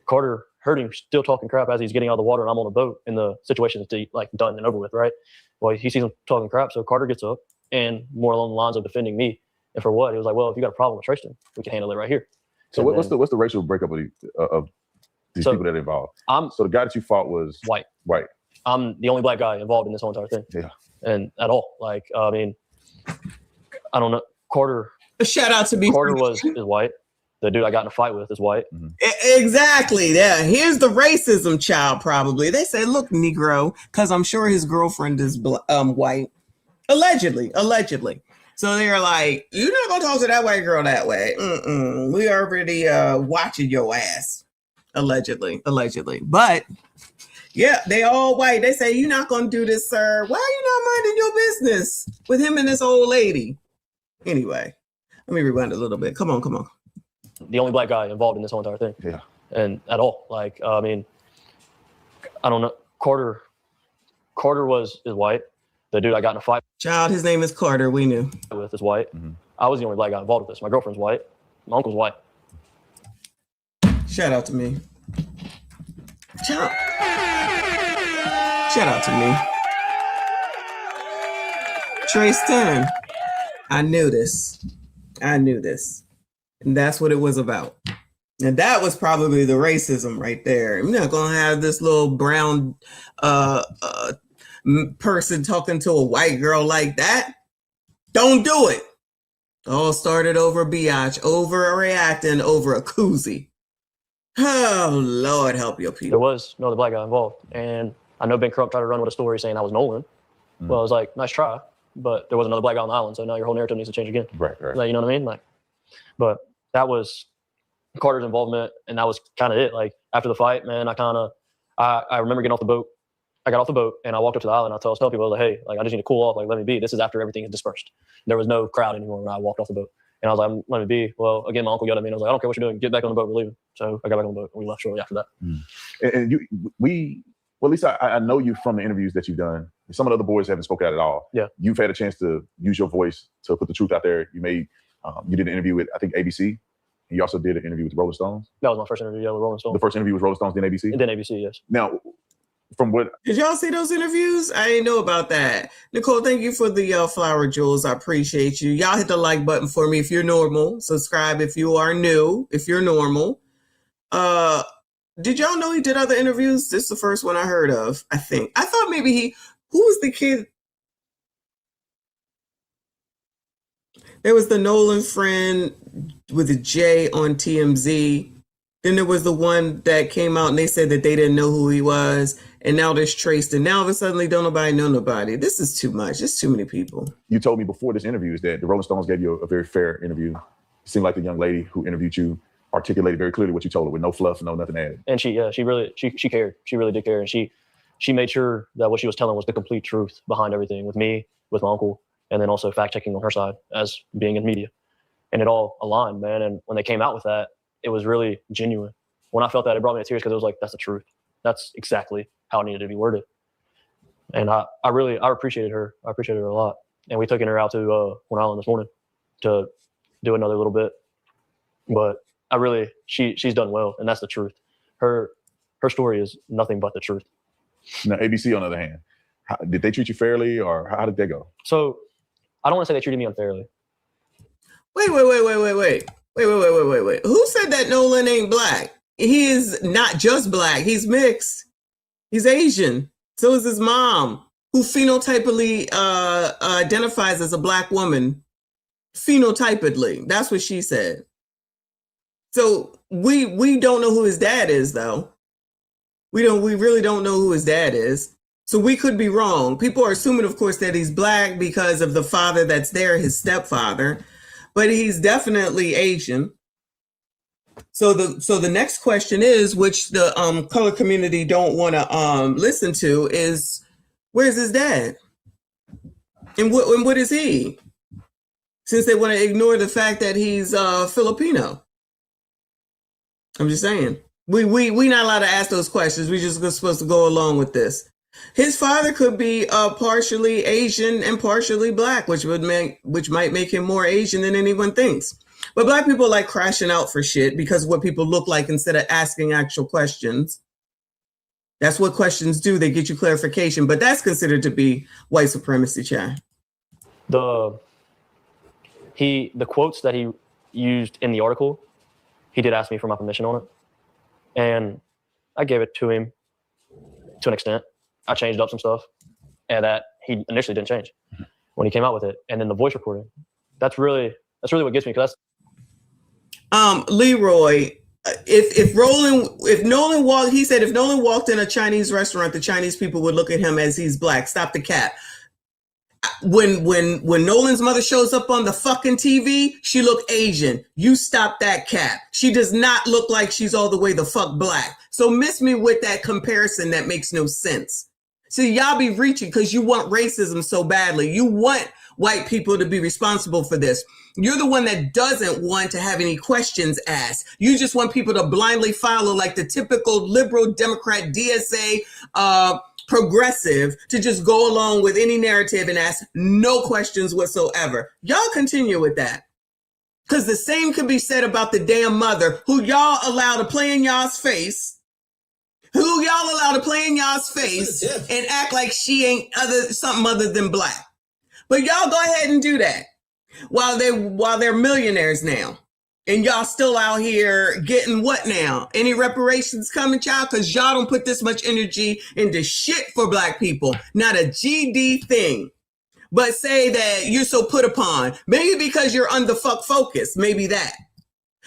Carter heard him still talking crap as he's getting out of the water and I'm on the boat and the situation is like done and over with, right? Well, he sees him talking crap. So Carter gets up and more along the lines of defending me. And for what? He was like, well, if you got a problem with Tristan, we can handle it right here. So what's the racial breakup of these people that are involved? So the guy that you fought was white. White. I'm the only black guy involved in this whole entire thing. Yeah. And at all. Like, I mean, I don't know. Carter. A shout out to me. Carter is white. The dude I got in a fight with is white. Exactly. Yeah. Here's the racism child. Probably they say, "Look, Negro," because I'm sure his girlfriend is white. Allegedly. So they're like, "You're not gonna talk to that white girl that way." We already watching your ass. Allegedly. But yeah, they all white. They say, "You're not gonna do this, sir. Why are you not minding your business with him and this old lady?" Anyway, let me rewind a little bit. Come on. The only black guy involved in this whole entire thing. Yeah. And at all. Like, I mean, I don't know. Carter is white. The dude I got in a fight. Child, his name is Carter. We knew. With is white. I was the only black guy involved with this. My girlfriend's white. My uncle's white. Shout out to me. Shout out to me. Tristan. I knew this. And that's what it was about. And that was probably the racism right there. I'm not going to have this little brown person talking to a white girl like that. Don't do it. All started over biatch, overreacting over a koozie. Oh, Lord, help your people. There was no other black guy involved. And I know Ben Crump tried to run with a story saying I was Nolan. Well, I was like, nice try. But there was another black guy on the island, so now your whole narrative needs to change again. Right. Like, you know what I mean? Like, but that was Carter's involvement, and that was kind of it. Like, after the fight, man, I remember getting off the boat. I got off the boat, and I walked up to the island. I was telling people, like, hey, like, I just need to cool off. Like, let me be. This is after everything is dispersed. There was no crowd anymore when I walked off the boat. And I was like, let me be. Well, again, my uncle yelled at me, and I was like, I don't care what you're doing. Get back on the boat. We're leaving. So I got back on the boat, and we left shortly after that. And well, at least I know you from the interviews that you've done. Some of the other boys haven't spoken out at all. Yeah. You've had a chance to use your voice to put the truth out there. You did an interview with, I think, ABC. You also did an interview with the Rolling Stones. That was my first interview with Rolling Stones. The first interview was Rolling Stones, then ABC? And then ABC, yes. Now, from what... Did y'all see those interviews? I didn't know about that. Nicole, thank you for the flower jewels. I appreciate you. Y'all hit the like button for me if you're normal. Subscribe if you are new, if you're normal. Did y'all know he did other interviews? This is the first one I heard of, I think. I thought maybe who was the kid? There was the Nolan friend with a J on TMZ. Then there was the one that came out and they said that they didn't know who he was. And now there's Trace. And now all of a sudden don't nobody know nobody. This is too much. It's too many people. You told me before this interview is that the Rolling Stones gave you a very fair interview. It seemed like the young lady who interviewed you articulated very clearly what you told her with no fluff, no nothing added. And she cared. She really did care. And she made sure that what she was telling was the complete truth behind everything with me, with my uncle, and then also fact checking on her side as being in media. And it all aligned, man. And when they came out with that, it was really genuine. When I felt that, it brought me to tears because it was like, that's the truth. That's exactly how it needed to be worded. And I appreciated her. I appreciated her a lot. And we took her out to One Island this morning to do another little bit. But she's done well, and that's the truth. Her story is nothing but the truth. Now, ABC, on the other hand, did they treat you fairly, or how did that go? So, I don't want to say they treated me unfairly. Wait. Who said that Nolan ain't black? He is not just black. He's mixed. He's Asian. So is his mom, who phenotypically identifies as a black woman. Phenotypically. That's what she said. So we don't know who his dad is, though. We really don't know who his dad is. So we could be wrong. People are assuming, of course, that he's black because of the father that's there, his stepfather, but he's definitely Asian. So the next question is, which the color community don't want to listen to, is where's his dad? And what is he? Since they want to ignore the fact that he's Filipino. I'm just saying. We not allowed to ask those questions. We just supposed to go along with this. His father could be partially Asian and partially black, which might make him more Asian than anyone thinks. But black people like crashing out for shit because of what people look like instead of asking actual questions. That's what questions do. They get you clarification, but that's considered to be white supremacy, Chad. The quotes that he used in the article, he did ask me for my permission on it. And I gave it to him to an extent. I changed up some stuff and that he initially didn't change when he came out with it. And then the voice recording, that's really what gets me, because Leroy, if Nolan walked, he said if Nolan walked in a Chinese restaurant, the Chinese people would look at him as he's black. Stop the cap. When Nolan's mother shows up on the fucking TV, she look Asian. You stop that cap. She does not look like she's all the way the fuck black. So miss me with that comparison that makes no sense. See, y'all be reaching because you want racism so badly. You want white people to be responsible for this. You're the one that doesn't want to have any questions asked. You just want people to blindly follow like the typical liberal Democrat DSA progressive to just go along with any narrative and ask no questions whatsoever. Y'all continue with that. Because the same could be said about the damn mother who y'all allow to play in y'all's face. And act like she ain't something other than black. But y'all go ahead and do that while they're millionaires now. And y'all still out here getting what now? Any reparations coming, child? Because y'all don't put this much energy into shit for black people. Not a GD thing. But say that you're so put upon. Maybe because you're on the fuck focus. Maybe that.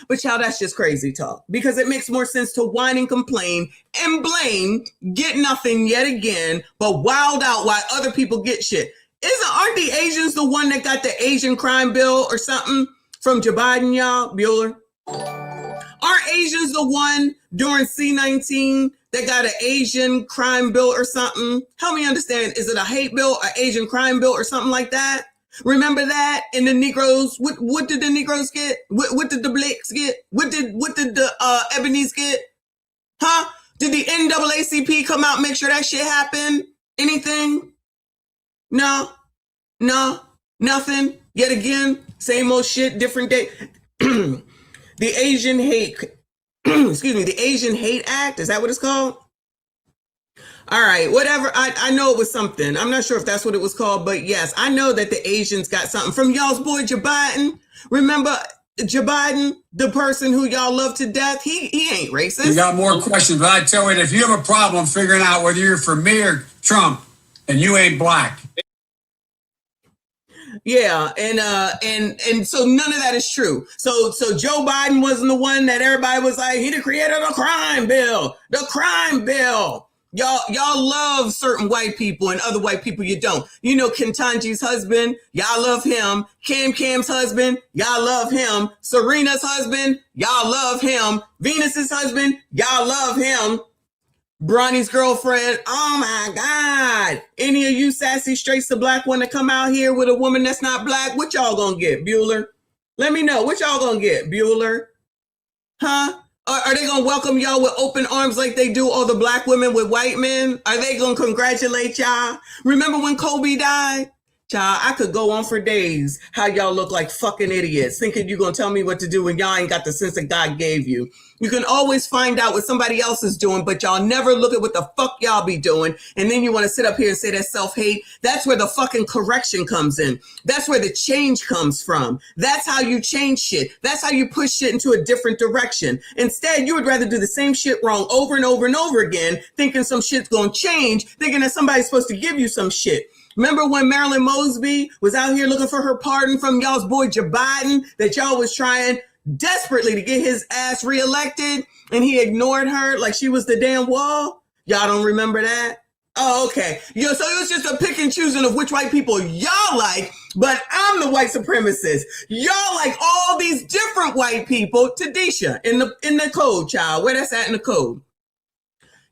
But child, that's just crazy talk. Because it makes more sense to whine and complain and blame, get nothing yet again, but wild out while other people get shit. Aren't the Asians the one that got the Asian crime bill or something from Joe Biden, y'all? Bueller? Aren't Asians the one during C-19 that got an Asian crime bill or something? Help me understand. Is it a hate bill, an Asian crime bill or something like that? Remember that? And the Negroes, what did the Negroes get? What did the Blacks get? What did the Ebonies get? Huh? Did the NAACP come out and make sure that shit happened? Anything? No, nothing. Yet again, same old shit, different day. The Asian Hate, the Asian Hate Act, is that what it's called? All right, whatever. I know it was something. I'm not sure if that's what it was called, but yes, I know that the Asians got something from y'all's boy Joe Biden. Remember Joe Biden, the person who y'all love to death? He ain't racist. You got more questions, but I tell you, if you have a problem figuring out whether you're for me or Trump, and you ain't black. Yeah, and so none of that is true. So Joe Biden wasn't the one that everybody was like, he the creator of the crime bill. The crime bill. Y'all love certain white people and other white people you don't. You know, Ketanji's husband, y'all love him. Cam's husband, y'all love him. Serena's husband, y'all love him. Venus's husband, y'all love him. Bronny's girlfriend, oh my God. Any of you sassy straights to black want to come out here with a woman that's not black? What y'all gonna get, Bueller? Let me know. What y'all gonna get, Bueller? Huh? Are they gonna welcome y'all with open arms like they do all the black women with white men? Are they gonna congratulate y'all? Remember when Kobe died? Child, I could go on for days how y'all look like fucking idiots, thinking you're going to tell me what to do when y'all ain't got the sense that God gave you. You can always find out what somebody else is doing, but y'all never look at what the fuck y'all be doing. And then you want to sit up here and say that self-hate. That's where the fucking correction comes in. That's where the change comes from. That's how you change shit. That's how you push shit into a different direction. Instead, you would rather do the same shit wrong over and over and over again, thinking some shit's going to change, thinking that somebody's supposed to give you some shit. Remember when Marilyn Mosby was out here looking for her pardon from y'all's boy Joe Biden, that y'all was trying desperately to get his ass reelected, and he ignored her like she was the damn wall? Y'all don't remember that? Oh, okay. So it was just a pick and choosing of which white people y'all like, but I'm the white supremacist. Y'all like all these different white people. Tadisha, in the code, child. Where that's at in the code.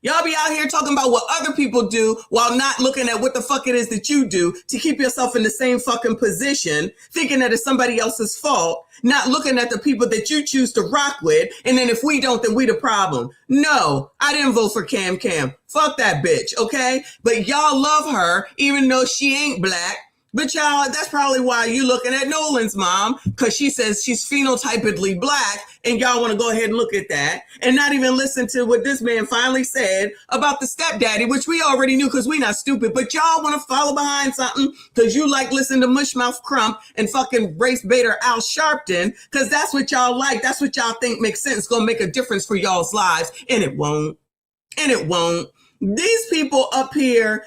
Y'all be out here talking about what other people do while not looking at what the fuck it is that you do to keep yourself in the same fucking position, thinking that it's somebody else's fault, not looking at the people that you choose to rock with, and then if we don't, then we the problem. No, I didn't vote for Cam. Fuck that bitch, okay? But y'all love her, even though she ain't black. But y'all, that's probably why you looking at Nolan's mom, because she says she's phenotypically black, and y'all want to go ahead and look at that and not even listen to what this man finally said about the stepdaddy, which we already knew because we not stupid, but y'all want to follow behind something because you like listening to Mushmouth Crump and fucking race baiter Al Sharpton, because that's what y'all like. That's what y'all think makes sense, going to make a difference for y'all's lives, and it won't. And it won't. These people up here,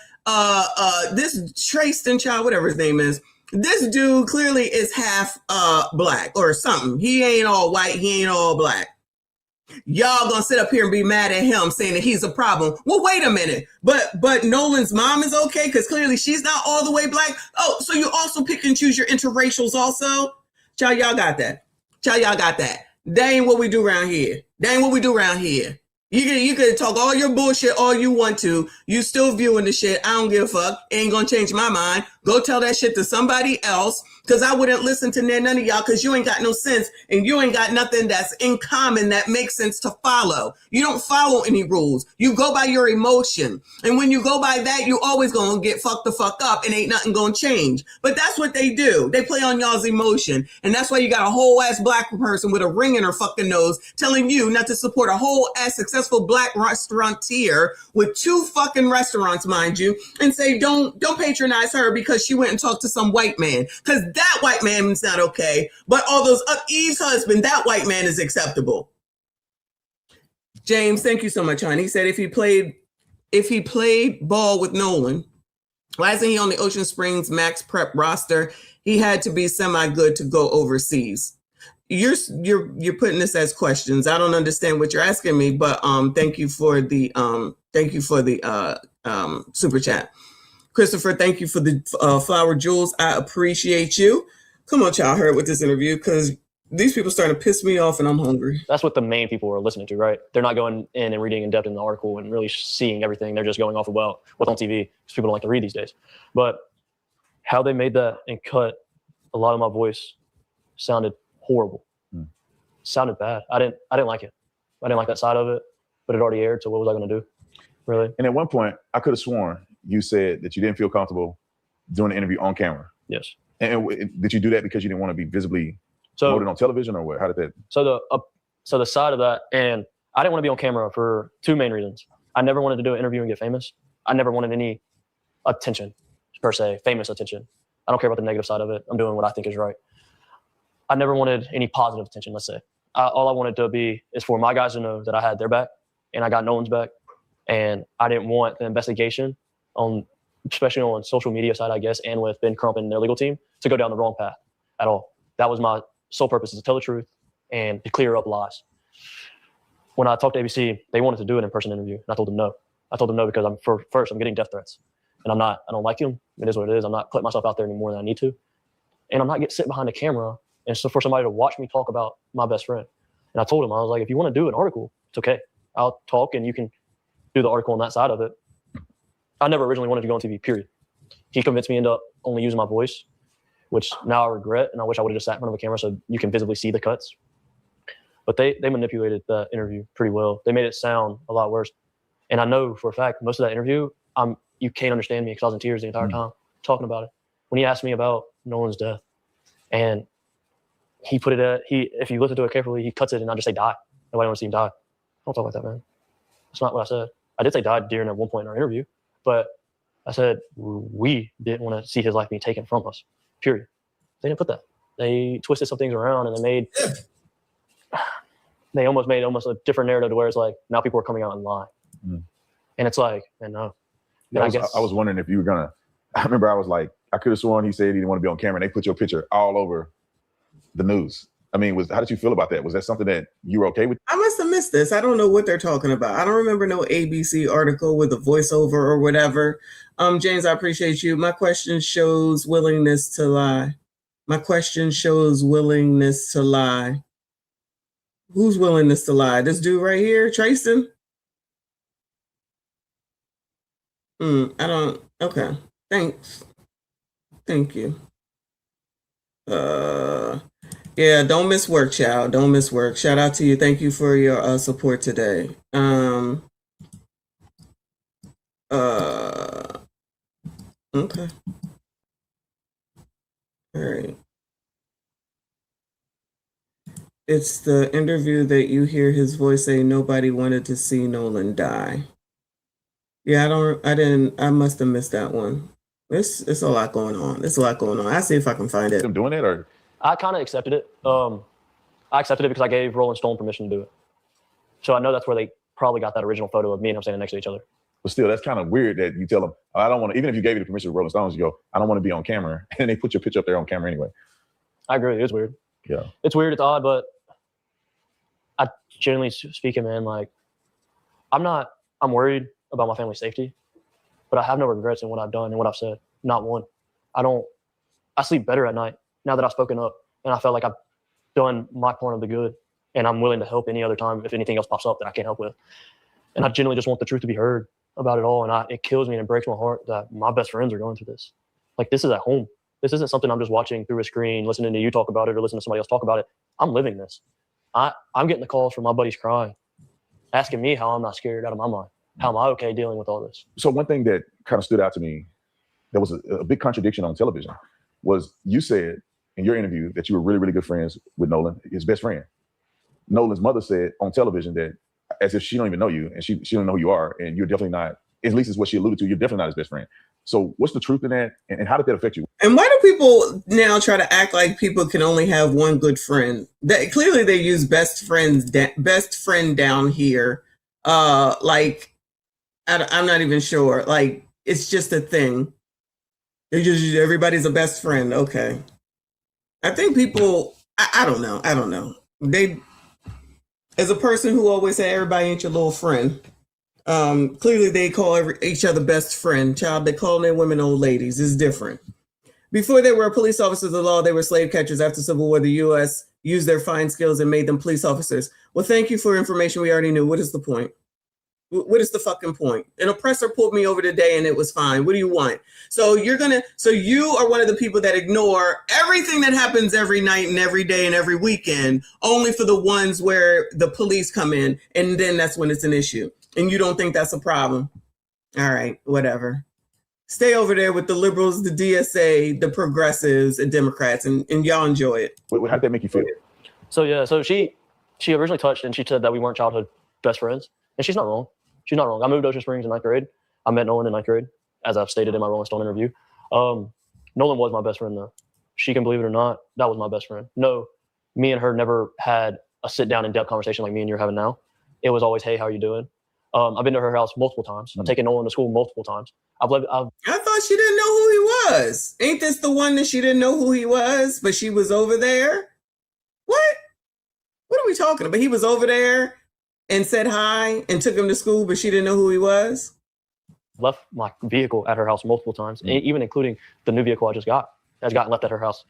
this Trayston child, whatever his name is, This dude clearly is half black or something. He ain't all white. He ain't all black. Y'all gonna sit up here and be mad at him saying that he's a problem. Well, wait a minute. But Nolan's mom is okay because clearly she's not all the way black. Oh, so you also pick and choose your interracials also? Child, y'all got that. Child, y'all got that. That ain't what we do around here. That ain't what we do around here. You can talk all your bullshit all you want to. You still viewing the shit. I don't give a fuck. Ain't gonna change my mind. Go tell that shit to somebody else. Because I wouldn't listen to none of y'all because you ain't got no sense and you ain't got nothing that's in common that makes sense to follow. You don't follow any rules. You go by your emotion. And when you go by that, you always gonna get fucked the fuck up and ain't nothing gonna change. But that's what they do. They play on y'all's emotion. And that's why you got a whole ass black person with a ring in her fucking nose telling you not to support a whole ass successful black restaurateur with 2 fucking restaurants, mind you, and say don't patronize her because she went and talked to some white man. Because that white man is not okay. But all those Eve's husband, that white man is acceptable. James, thank you so much, hon. He said if he played ball with Nolan, why isn't he on the Ocean Springs Max Prep roster? He had to be semi-good to go overseas. You're putting this as questions. I don't understand what you're asking me, but thank you for the super chat. Christopher, thank you for the flower jewels. I appreciate you. Come on, y'all, hurry with this interview because these people starting to piss me off and I'm hungry. That's what the main people are listening to, right? They're not going in and reading in depth in the article and really seeing everything. They're just going off of what's on TV because people don't like to read these days. But how they made that and cut a lot of my voice sounded horrible. Sounded bad. I didn't like it. I didn't like that side of it, but it already aired. So what was I going to do? Really? And at one point, I could have sworn you said that you didn't feel comfortable doing the interview on camera. Yes. And did you do that because you didn't want to be visibly promoted on television, or what? How did that? So the side of that, and I didn't want to be on camera for 2 main reasons. I never wanted to do an interview and get famous. I never wanted any attention, per se, famous attention. I don't care about the negative side of it. I'm doing what I think is right. I never wanted any positive attention, let's say. All I wanted to be is for my guys to know that I had their back and I got Nolan's back. And I didn't want the investigation especially on social media side, I guess, and with Ben Crump and their legal team to go down the wrong path at all. That was my sole purpose, is to tell the truth and to clear up lies. When I talked to ABC, they wanted to do an in-person interview, and I told them no. I told them no because I'm getting death threats, and I don't like them. It is what it is. I'm not putting myself out there any more than I need to, and I'm not sitting behind the camera and so for somebody to watch me talk about my best friend. And I told him, I was like, if you want to do an article, it's okay. I'll talk and you can do the article on that side of it. I never originally wanted to go on TV, period. He convinced me to end up only using my voice, which now I regret, and I wish I would have just sat in front of a camera so you can visibly see the cuts. But they manipulated the interview pretty well. They made it sound a lot worse. And I know for a fact, most of that interview, you can't understand me because I was in tears the entire time talking about it. When he asked me about Nolan's death, and he put it if you listen to it carefully, he cuts it and I just say die. Nobody wants to see him die. Don't talk like that, man. That's not what I said. I did say died during at one point in our interview, but I said we didn't want to see his life being taken from us, period. They didn't put that. They twisted some things around and they almost made a different narrative to where it's like now people are coming out and lying. And it's like, man, no. Yeah, I was wondering if you were gonna. I remember I was like, I could have sworn he said he didn't want to be on camera, and they put your picture all over the news. I mean, how did you feel about that? Was that something that you were okay with? I must have missed this. I don't know what they're talking about. I don't remember no ABC article with a voiceover or whatever. James, I appreciate you. My question shows willingness to lie. My question shows willingness to lie. Whose willingness to lie? This dude right here, Trayson? I don't. Okay. Thanks. Thank you. Yeah, don't miss work, child. Don't miss work. Shout out to you. Thank you for your support today. Okay. All right. It's the interview that you hear his voice say nobody wanted to see Nolan die. Yeah, I must have missed that one. It's a lot going on. There's a lot going on. I'll see if I can find it. I'm doing it, or I kind of accepted it. I accepted it because I gave Rolling Stone permission to do it. So I know that's where they probably got that original photo of me and him standing next to each other. But still, that's kind of weird that you tell them, I don't want to, even if you gave you the permission to Rolling Stones, you go, I don't want to be on camera. And they put your picture up there on camera anyway. I agree. It's weird. Yeah. It's weird. It's odd, but I generally speaking, man, like I'm worried about my family's safety, but I have no regrets in what I've done and what I've said. Not one. I sleep better at night now that I've spoken up, and I felt like I've done my part of the good, and I'm willing to help any other time if anything else pops up that I can't help with. And I genuinely just want the truth to be heard about it all. And it kills me and it breaks my heart that my best friends are going through this. Like, this is at home. This isn't something I'm just watching through a screen, listening to you talk about it or listening to somebody else talk about it. I'm living this. I'm getting the calls from my buddies crying, asking me how I'm not scared out of my mind. How am I okay dealing with all this? So one thing that kind of stood out to me, there was a big contradiction on television, was you said in your interview that you were really, really good friends with Nolan, his best friend. Nolan's mother said on television that as if she don't even know you and she don't know who you are, and you're definitely not, at least is what she alluded to, you're definitely not his best friend. So west the truth in that, and how did that affect you? And why do people now try to act like people can only have one good friend? That clearly they use best friend down here. Like, I'm not even sure. Like, it's just a thing. Everybody's a best friend. Okay. I think people, I don't know. They, as a person who always say everybody ain't your little friend, clearly they call each other best friend. Child, they call their women old ladies. It's different. Before they were police officers of the law, they were slave catchers. After Civil War, the U.S. used their fine skills and made them police officers. Well, thank you for information we already knew. What is the point? What is the fucking point? An oppressor pulled me over today and it was fine. What do you want? So you are one of the people that ignore everything that happens every night and every day and every weekend, only for the ones where the police come in, and then that's when it's an issue. And you don't think that's a problem. All right, whatever. Stay over there with the liberals, the DSA, the progressives, and Democrats, and y'all enjoy it. How did that make you feel? So she originally touched and she said that we weren't childhood best friends. And she's not wrong. She's not wrong. I moved to Ocean Springs in 9th grade. I met Nolan in 9th grade, as I've stated in my Rolling Stone interview. Nolan was my best friend, though. She can believe it or not, that was my best friend. No, me and her never had a sit-down, in-depth conversation like me and you're having now. It was always, hey, how are you doing? I've been to her house multiple times. I've taken Nolan to school multiple times. I thought she didn't know who he was. Ain't this the one that she didn't know who he was, but she was over there? What are we talking about? He was over there and said hi and took him to school, but she didn't know who he was? Left my vehicle at her house multiple times, even including the new vehicle I just got. Has gotten left at her house.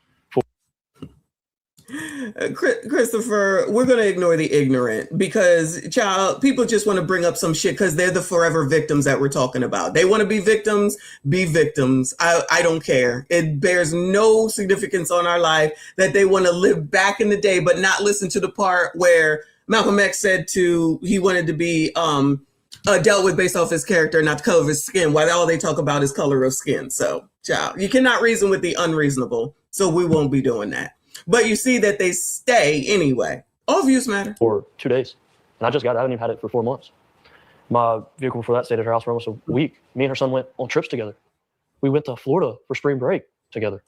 Christopher, we're going to ignore the ignorant because, child, people just want to bring up some shit because they're the forever victims that we're talking about. They want to be victims, be victims. I don't care. It bears no significance on our life that they want to live back in the day, but not listen to the part where Malcolm X said he wanted to be dealt with based off his character, not the color of his skin, while all they talk about is color of skin. So, child, you cannot reason with the unreasonable. So we won't be doing that. But you see that they stay anyway. All views matter. For 2 days. And I haven't even had it for 4 months. My vehicle before that stayed at her house for almost a week. Me and her son went on trips together. We went to Florida for spring break together.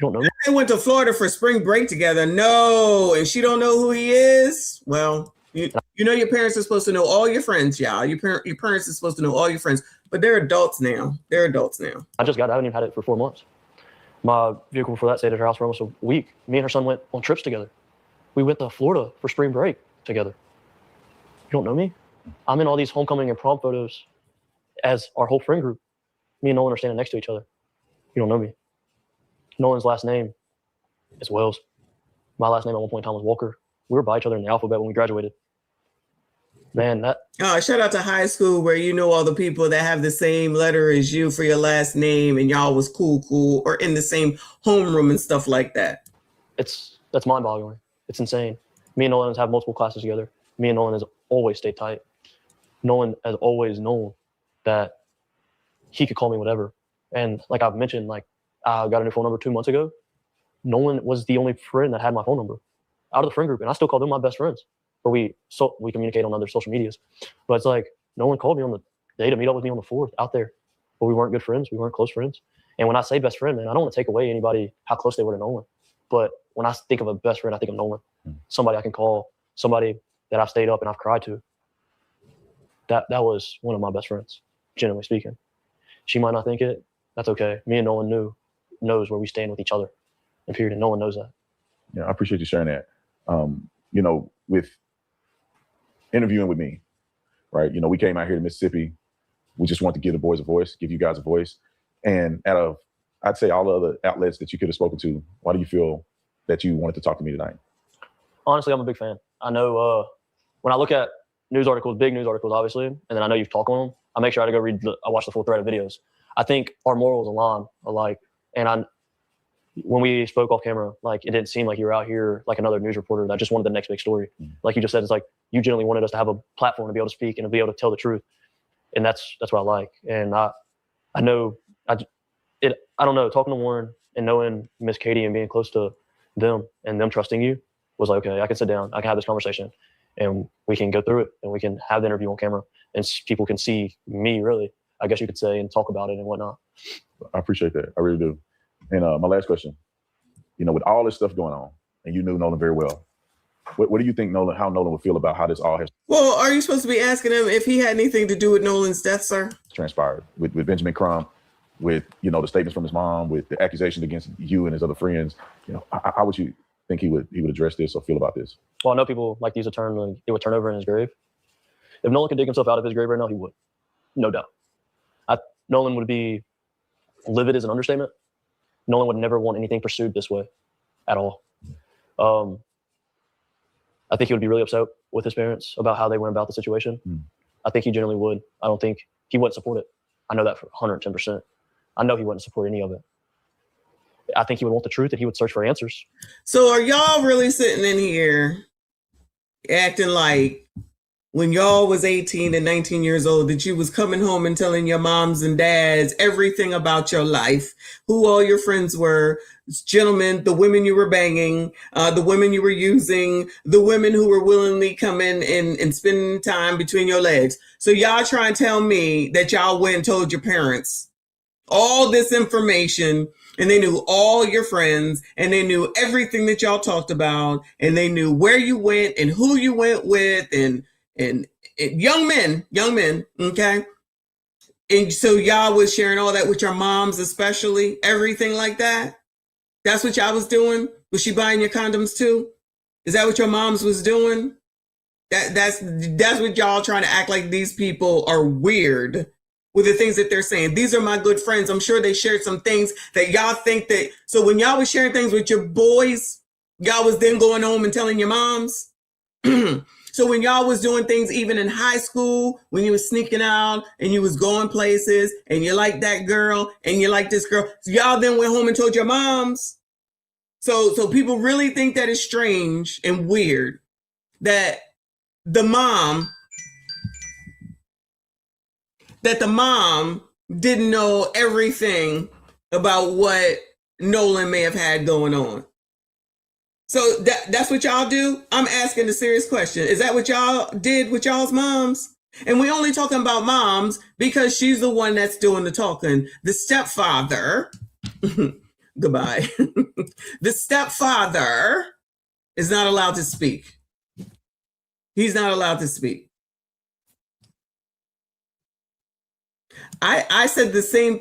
You don't know me? They went to Florida for spring break together. No, and she don't know who he is? Well, you know your parents are supposed to know all your friends, y'all. Your parents are supposed to know all your friends. But they're adults now. I haven't even had it for 4 months. My vehicle before that stayed at her house for almost a week. Me and her son went on trips together. We went to Florida for spring break together. You don't know me? I'm in all these homecoming and prom photos as our whole friend group. Me and Nolan are standing next to each other. You don't know me. Nolan's last name is Wells. My last name at one point in time was Walker. We were by each other in the alphabet when we graduated. Man, shout out to high school where you know all the people that have the same letter as you for your last name and y'all was cool, or in the same homeroom and stuff like that. That's mind-boggling. It's insane. Me and Nolan have multiple classes together. Me and Nolan has always stayed tight. Nolan has always known that he could call me whatever. And like I've mentioned, like I got a new phone number 2 months ago. Nolan was the only friend that had my phone number out of the friend group, and I still call them my best friends. But we communicate on other social medias. But it's like Nolan called me on the day to meet up with me on the 4th out there. But we weren't good friends. We weren't close friends. And when I say best friend, man, I don't want to take away anybody how close they were to Nolan. But when I think of a best friend, I think of Nolan. Somebody I can call, somebody that I've stayed up and I've cried to. that was one of my best friends, generally speaking. She might not think it. That's okay. Me and Nolan knows where we stand with each other. And period. And Nolan knows that. Yeah, I appreciate you sharing that. You know, with interviewing with me, right? You know, we came out here to Mississippi. We just want to give the boys a voice, give you guys a voice. And out of, I'd say, all the other outlets that you could have spoken to, why do you feel that you wanted to talk to me tonight? Honestly, I'm a big fan. I know when I look at news articles, big news articles, obviously, and then I know you've talked on them, I make sure I go read, I watch the full thread of videos. I think our morals align alike. And when we spoke off camera, like, it didn't seem like you were out here like another news reporter that just wanted the next big story. Like you just said, it's like you genuinely wanted us to have a platform to be able to speak and to be able to tell the truth. And that's what I like. And I know, I don't know, talking to Warren and knowing Miss Katie and being close to them and them trusting you was like, okay, I can sit down, I can have this conversation, and we can go through it, and we can have the interview on camera, and people can see me, really, I guess you could say, and talk about it and whatnot. I appreciate that. I really do. And my last question, you know, with all this stuff going on, and you knew Nolan very well, what do you think how Nolan would feel about how this all has Well, are you supposed to be asking him if he had anything to do with Nolan's death, sir? transpired with Benjamin Crumb, with, you know, the statements from his mom, with the accusations against you and his other friends? You know, how would you think he would address this or feel about this? Well, I know people like to use a term, like, it would turn over in his grave. If Nolan could dig himself out of his grave right now, he would. No doubt. Nolan would be livid as an understatement. Nolan would never want anything pursued this way at all. I think he would be really upset with his parents about how they went about the situation. I think he generally would. I don't think he wouldn't support it. I know that for 110%. I know he wouldn't support any of it. I think he would want the truth, and he would search for answers. So are y'all really sitting in here acting like when y'all was 18 and 19 years old that you was coming home and telling your moms and dads everything about your life, who all your friends were, gentlemen, the women you were banging, the women you were using, the women who were willingly coming and spending time between your legs? So y'all trying to tell me that y'all went and told your parents all this information, and they knew all your friends, and they knew everything that y'all talked about, and they knew where you went and who you went with, and young men, okay? And so y'all was sharing all that with your moms, especially, everything like that? That's what y'all was doing? Was she buying your condoms too? Is that what your moms was doing? That's what y'all trying to act like these people are weird with the things that they're saying. These are my good friends. I'm sure they shared some things that y'all think that. So when y'all was sharing things with your boys, y'all was then going home and telling your moms. So when y'all was doing things even in high school, when you was sneaking out and you was going places and you like that girl and you like this girl, so y'all then went home and told your moms. So people really think that it's strange and weird that the mom didn't know everything about what Nolan may have had going on. So that's what y'all do? I'm asking a serious question. Is that what y'all did with y'all's moms? And we only talking about moms because she's the one that's doing the talking. The stepfather, goodbye. The stepfather is not allowed to speak. He's not allowed to speak. I said the same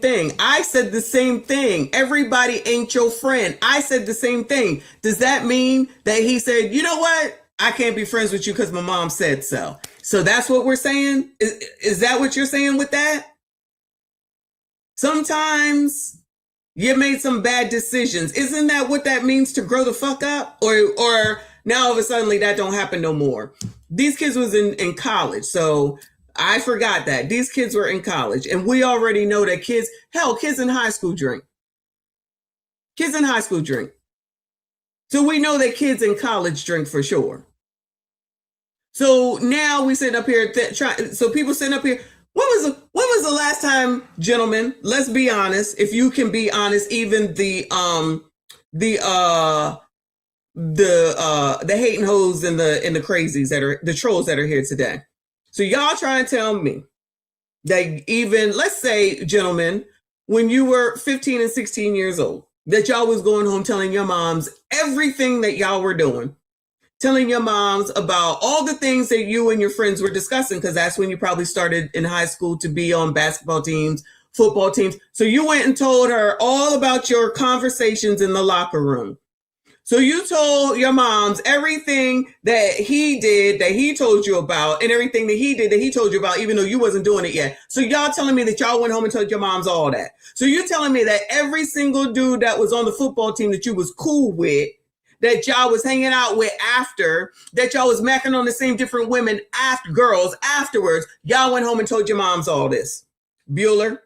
thing. Everybody ain't your friend. I said the same thing. Does that mean that he said, you know what? I can't be friends with you because my mom said so. So that's what we're saying? Is that what you're saying with that? Sometimes you made some bad decisions. Isn't that what that means, to grow the fuck up? Or now all of a sudden that don't happen no more. These kids was in college, so I forgot that. These kids were in college, and we already know that kids in high school drink. Kids in high school drink. So we know that kids in college drink for sure. So now we sit up here, so people sitting up here, when was the last time, gentlemen, let's be honest, if you can be honest, even the hating hoes and the crazies that are the trolls that are here today. So y'all trying to tell me that even, let's say, gentlemen, when you were 15 and 16 years old, that y'all was going home telling your moms everything that y'all were doing. telling your moms about all the things that you and your friends were discussing, because that's when you probably started in high school to be on basketball teams, football teams. So you went and told her all about your conversations in the locker room. So you told your moms everything that he did, that he told you about, and everything that he did that he told you about, even though you wasn't doing it yet. So y'all telling me that y'all went home and told your moms all that. So you're telling me that every single dude that was on the football team that you was cool with, that y'all was hanging out with after, that y'all was macking on the same different women, after girls afterwards, y'all went home and told your moms all this. Bueller?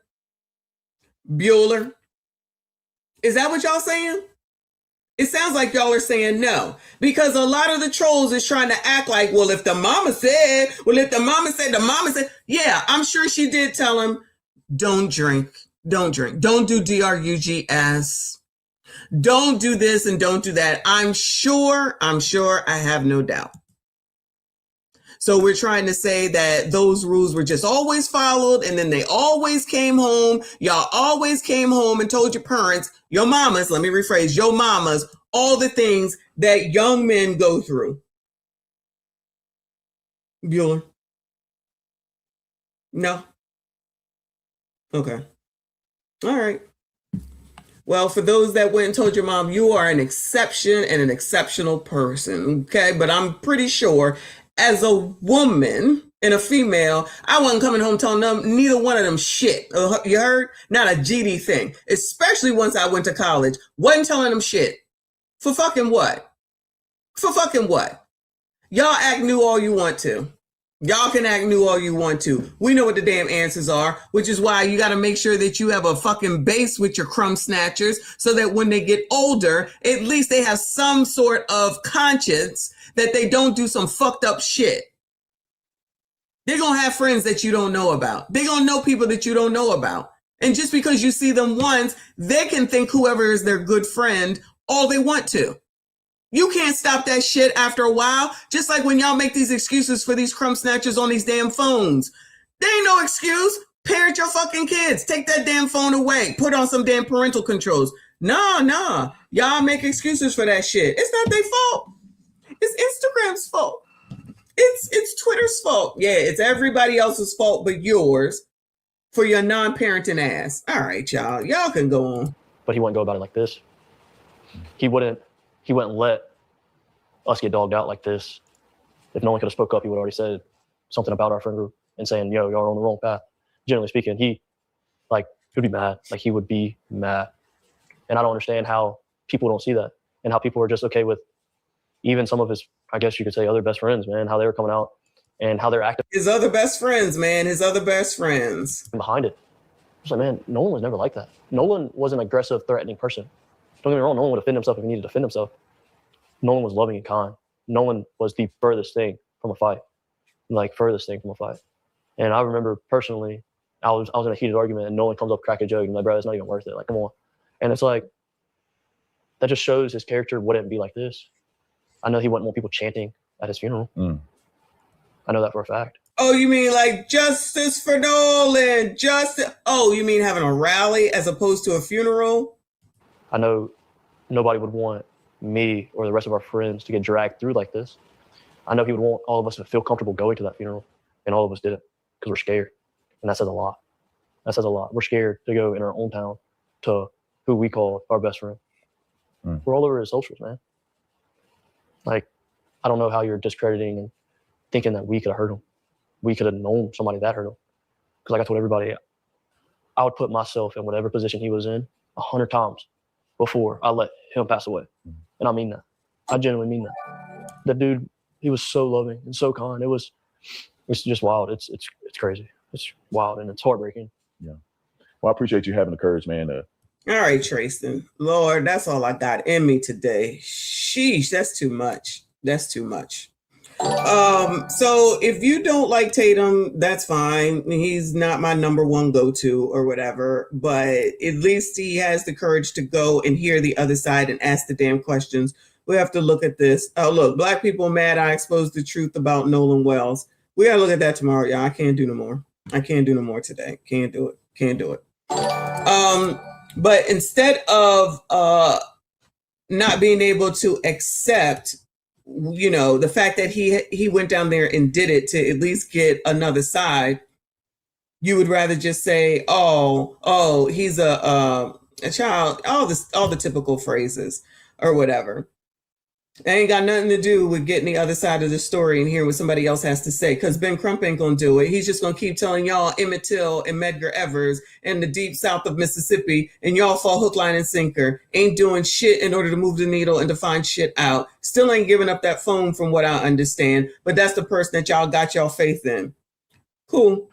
Is that what y'all saying? It sounds like y'all are saying no, because a lot of the trolls is trying to act like, well, if the mama said, the mama said, yeah, I'm sure she did tell him, don't drink, don't do DRUGS, don't do this and don't do that. I'm sure, I have no doubt. So we're trying to say that those rules were just always followed, and then they always came home. Y'all always came home and told your parents, your mamas, let me rephrase, your mamas, all the things that young men go through. Bueller? No? Okay. All right. Well, for those that went and told your mom, you are an exception and an exceptional person, okay? But I'm pretty sure as a woman and a female, I wasn't coming home telling them, neither one of them shit. You heard? Not a GD thing. Especially once I went to college. Wasn't telling them shit. For fucking what? Y'all act new all you want to. Y'all can act new all you want to. We know what the damn answers are, which is why you got to make sure that you have a fucking base with your crumb snatchers so that when they get older, at least they have some sort of conscience that they don't do some fucked up shit. They're going to have friends that you don't know about. They're going to know people that you don't know about. And just because you see them once, they can think whoever is their good friend all they want to. You can't stop that shit after a while. Just like when y'all make these excuses for these crumb snatchers on these damn phones. There ain't no excuse. Parent your fucking kids. Take that damn phone away. Put on some damn parental controls. Nah. Y'all make excuses for that shit. It's not their fault. It's Instagram's fault. It's Twitter's fault. Yeah, it's everybody else's fault but yours for your non-parenting ass. All right, y'all. Y'all can go on. But he wouldn't go about it like this. He wouldn't let us get dogged out like this. If no one could have spoke up, he would have already said something about our friend group and saying, yo, y'all are on the wrong path. Generally speaking, he'd be mad. Like, he would be mad. And I don't understand how people don't see that and how people are just okay with even some of his, I guess you could say, other best friends, man, how they were coming out and how they're acting. His other best friends, man, behind it. It's like, man, Nolan was never like that. Nolan was an aggressive, threatening person. Don't get me wrong, Nolan would defend himself if he needed to defend himself. Nolan was loving and kind. Nolan was the furthest thing from a fight. And I remember personally, I was in a heated argument and Nolan comes up, crack a joke, and I'm like, bro, it's not even worth it. Like, come on. And it's like, that just shows his character wouldn't be like this. I know he wouldn't want people chanting at his funeral. I know that for a fact. Oh, you mean like justice for Nolan? Oh, you mean having a rally as opposed to a funeral? I know nobody would want me or the rest of our friends to get dragged through like this. I know he would want all of us to feel comfortable going to that funeral, and all of us didn't because we're scared. And that says a lot. We're scared to go in our own town to who we call our best friend. We're all over his socials, man. Like, I don't know how you're discrediting and thinking that we could have hurt him. We could have known somebody that hurt him. Because like I told everybody, I would put myself in whatever position he was in 100 times before I let him pass away. And I mean that. I genuinely mean that. That dude, he was so loving and so kind. It's just wild. It's crazy. It's wild and it's heartbreaking. Yeah. Well, I appreciate you having the courage, man. All right, Trayston. Lord, that's all I got in me today. Sheesh, that's too much. So if you don't like Tatum, that's fine. He's not my number one go-to or whatever, but at least he has the courage to go and hear the other side and ask the damn questions. We have to look at this. Oh, look, Black people mad I exposed the truth about Nolan Wells. We got to look at that tomorrow, y'all. I can't do no more today. Can't do it. But instead of not being able to accept you know, the fact that he went down there and did it to at least get another side, you would rather just say, oh, he's a child, all the typical phrases or whatever. That ain't got nothing to do with getting the other side of the story and hearing what somebody else has to say, because Ben Crump ain't gonna do it. He's just gonna keep telling y'all Emmett Till and Medgar Evers and the deep south of Mississippi, and y'all fall hook, line, and sinker. Ain't doing shit in order to move the needle and to find shit out. Still ain't giving up that phone from what I understand, but that's the person that y'all got y'all faith in. Cool.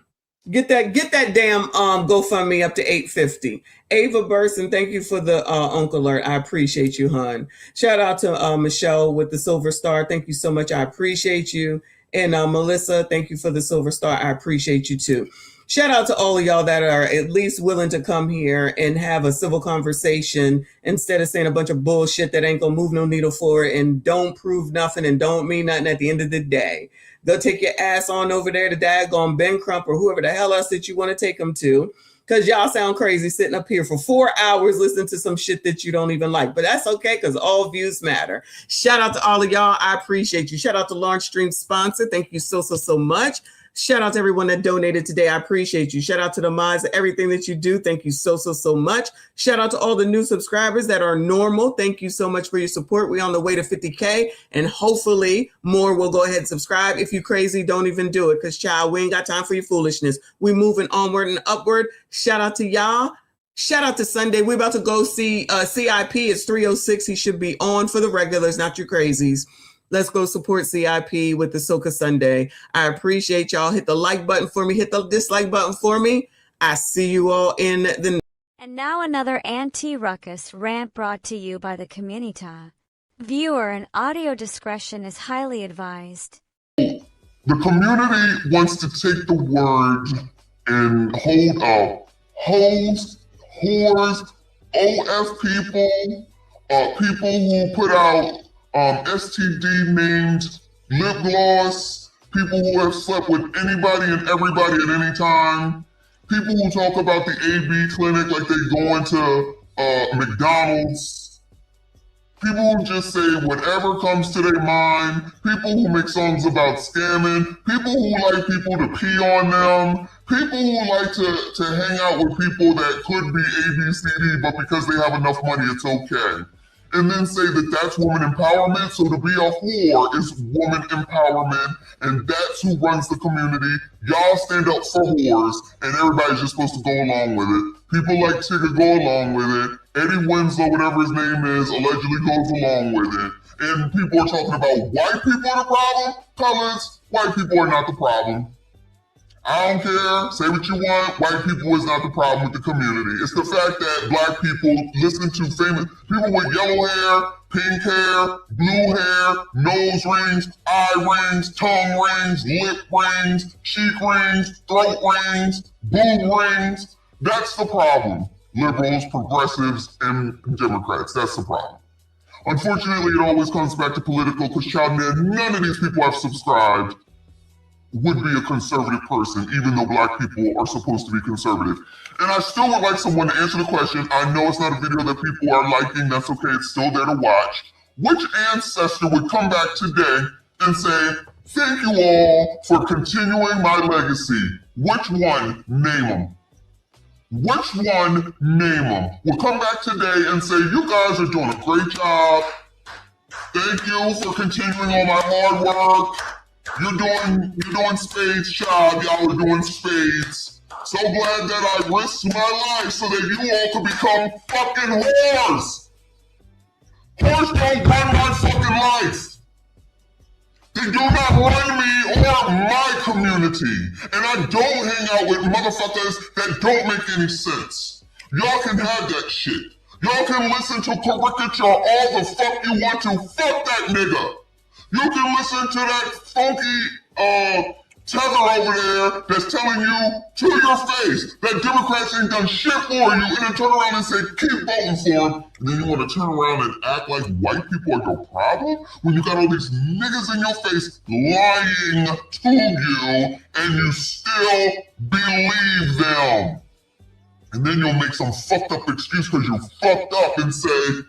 Get that damn GoFundMe up to $850. Ava Burson, thank you for the Uncle Alert. I appreciate you, hon. Shout out to Michelle with the Silver Star. Thank you so much. I appreciate you. And Melissa, thank you for the Silver Star. I appreciate you too. Shout out to all of y'all that are at least willing to come here and have a civil conversation instead of saying a bunch of bullshit that ain't gonna move no needle forward and don't prove nothing and don't mean nothing at the end of the day. Go take your ass on over there to daggone Ben Crump or whoever the hell else that you want to take them to, because y'all sound crazy sitting up here for 4 hours listening to some shit that you don't even like. But that's okay, because all views matter. Shout out to all of y'all. I appreciate you. Shout out to Launch Stream sponsor. Thank you so much. Shout out to everyone that donated today. I appreciate you. Shout out to the mods and everything that you do. Thank you so much. Shout out to all the new subscribers that are normal. Thank you so much for your support. We're on the way to 50K, and hopefully more will go ahead and subscribe. If you crazy, don't even do it, because child, we ain't got time for your foolishness. We moving onward and upward. Shout out to y'all. Shout out to Sunday. We're about to go see CIP. It's 3:06. He should be on for the regulars, not your crazies. Let's go support CIP with the Soca Sunday. I appreciate y'all. Hit the like button for me. Hit the dislike button for me. I see you all in the... And now another anti-ruckus rant brought to you by the community. Viewer and audio discretion is highly advised. The community wants to take the word and hold up hoes, whores, OF people, people who put out STD named lip gloss, people who have slept with anybody and everybody at any time, people who talk about the AB clinic like they go into McDonald's, people who just say whatever comes to their mind, people who make songs about scamming, people who like people to pee on them, people who like to hang out with people that could be ABCD, but because they have enough money, it's okay. And then say that that's woman empowerment. So to be a whore is woman empowerment, and that's who runs the community. Y'all stand up for whores, and everybody's just supposed to go along with it. People like Tigger go along with it. Eddie Winslow, whatever his name is, allegedly goes along with it. And people are talking about white people are the problem. Colors, white people are not the problem. I don't care, say what you want, white people is not the problem with the community. It's the fact that black people listen to famous people with yellow hair, pink hair, blue hair, nose rings, eye rings, tongue rings, lip rings, cheek rings, throat rings, boob rings. That's the problem. Liberals, progressives, and Democrats, that's the problem. Unfortunately, it always comes back to political, because child man, none of these people have subscribed would be a conservative person, even though black people are supposed to be conservative. And I still would like someone to answer the question. I know it's not a video that people are liking. That's okay. It's still there to watch. Which ancestor would come back today and say, thank you all for continuing my legacy? Which one? Name them. Which one? Name them. Will come back today and say, you guys are doing a great job. Thank you for continuing all my hard work. You're doing spades, child. Y'all are doing spades. So glad that I risked my life so that you all could become fucking whores. Whores don't run my fucking life. They do not run me or my community. And I don't hang out with motherfuckers that don't make any sense. Y'all can have that shit. Y'all can listen to caricature all the fuck you want to. Fuck that nigga. You can listen to that funky tether over there that's telling you to your face that Democrats ain't done shit for you, and then turn around and say, keep voting for them. And then you want to turn around and act like white people are your problem when you got all these niggas in your face lying to you, and you still believe them. And then you'll make some fucked up excuse because you fucked up and say,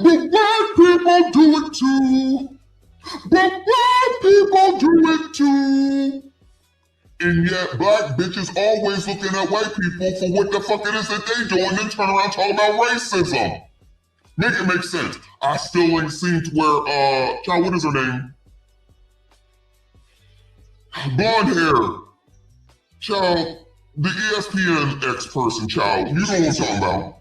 but white people do it too. But black people do it too. And yet black bitches always looking at white people for what the fuck it is that they do and then turn around talking about racism. Make it make sense. I still ain't seen to where, child, what is her name? Blonde hair. Child, the ESPN ex-person, child. You know what I'm talking about.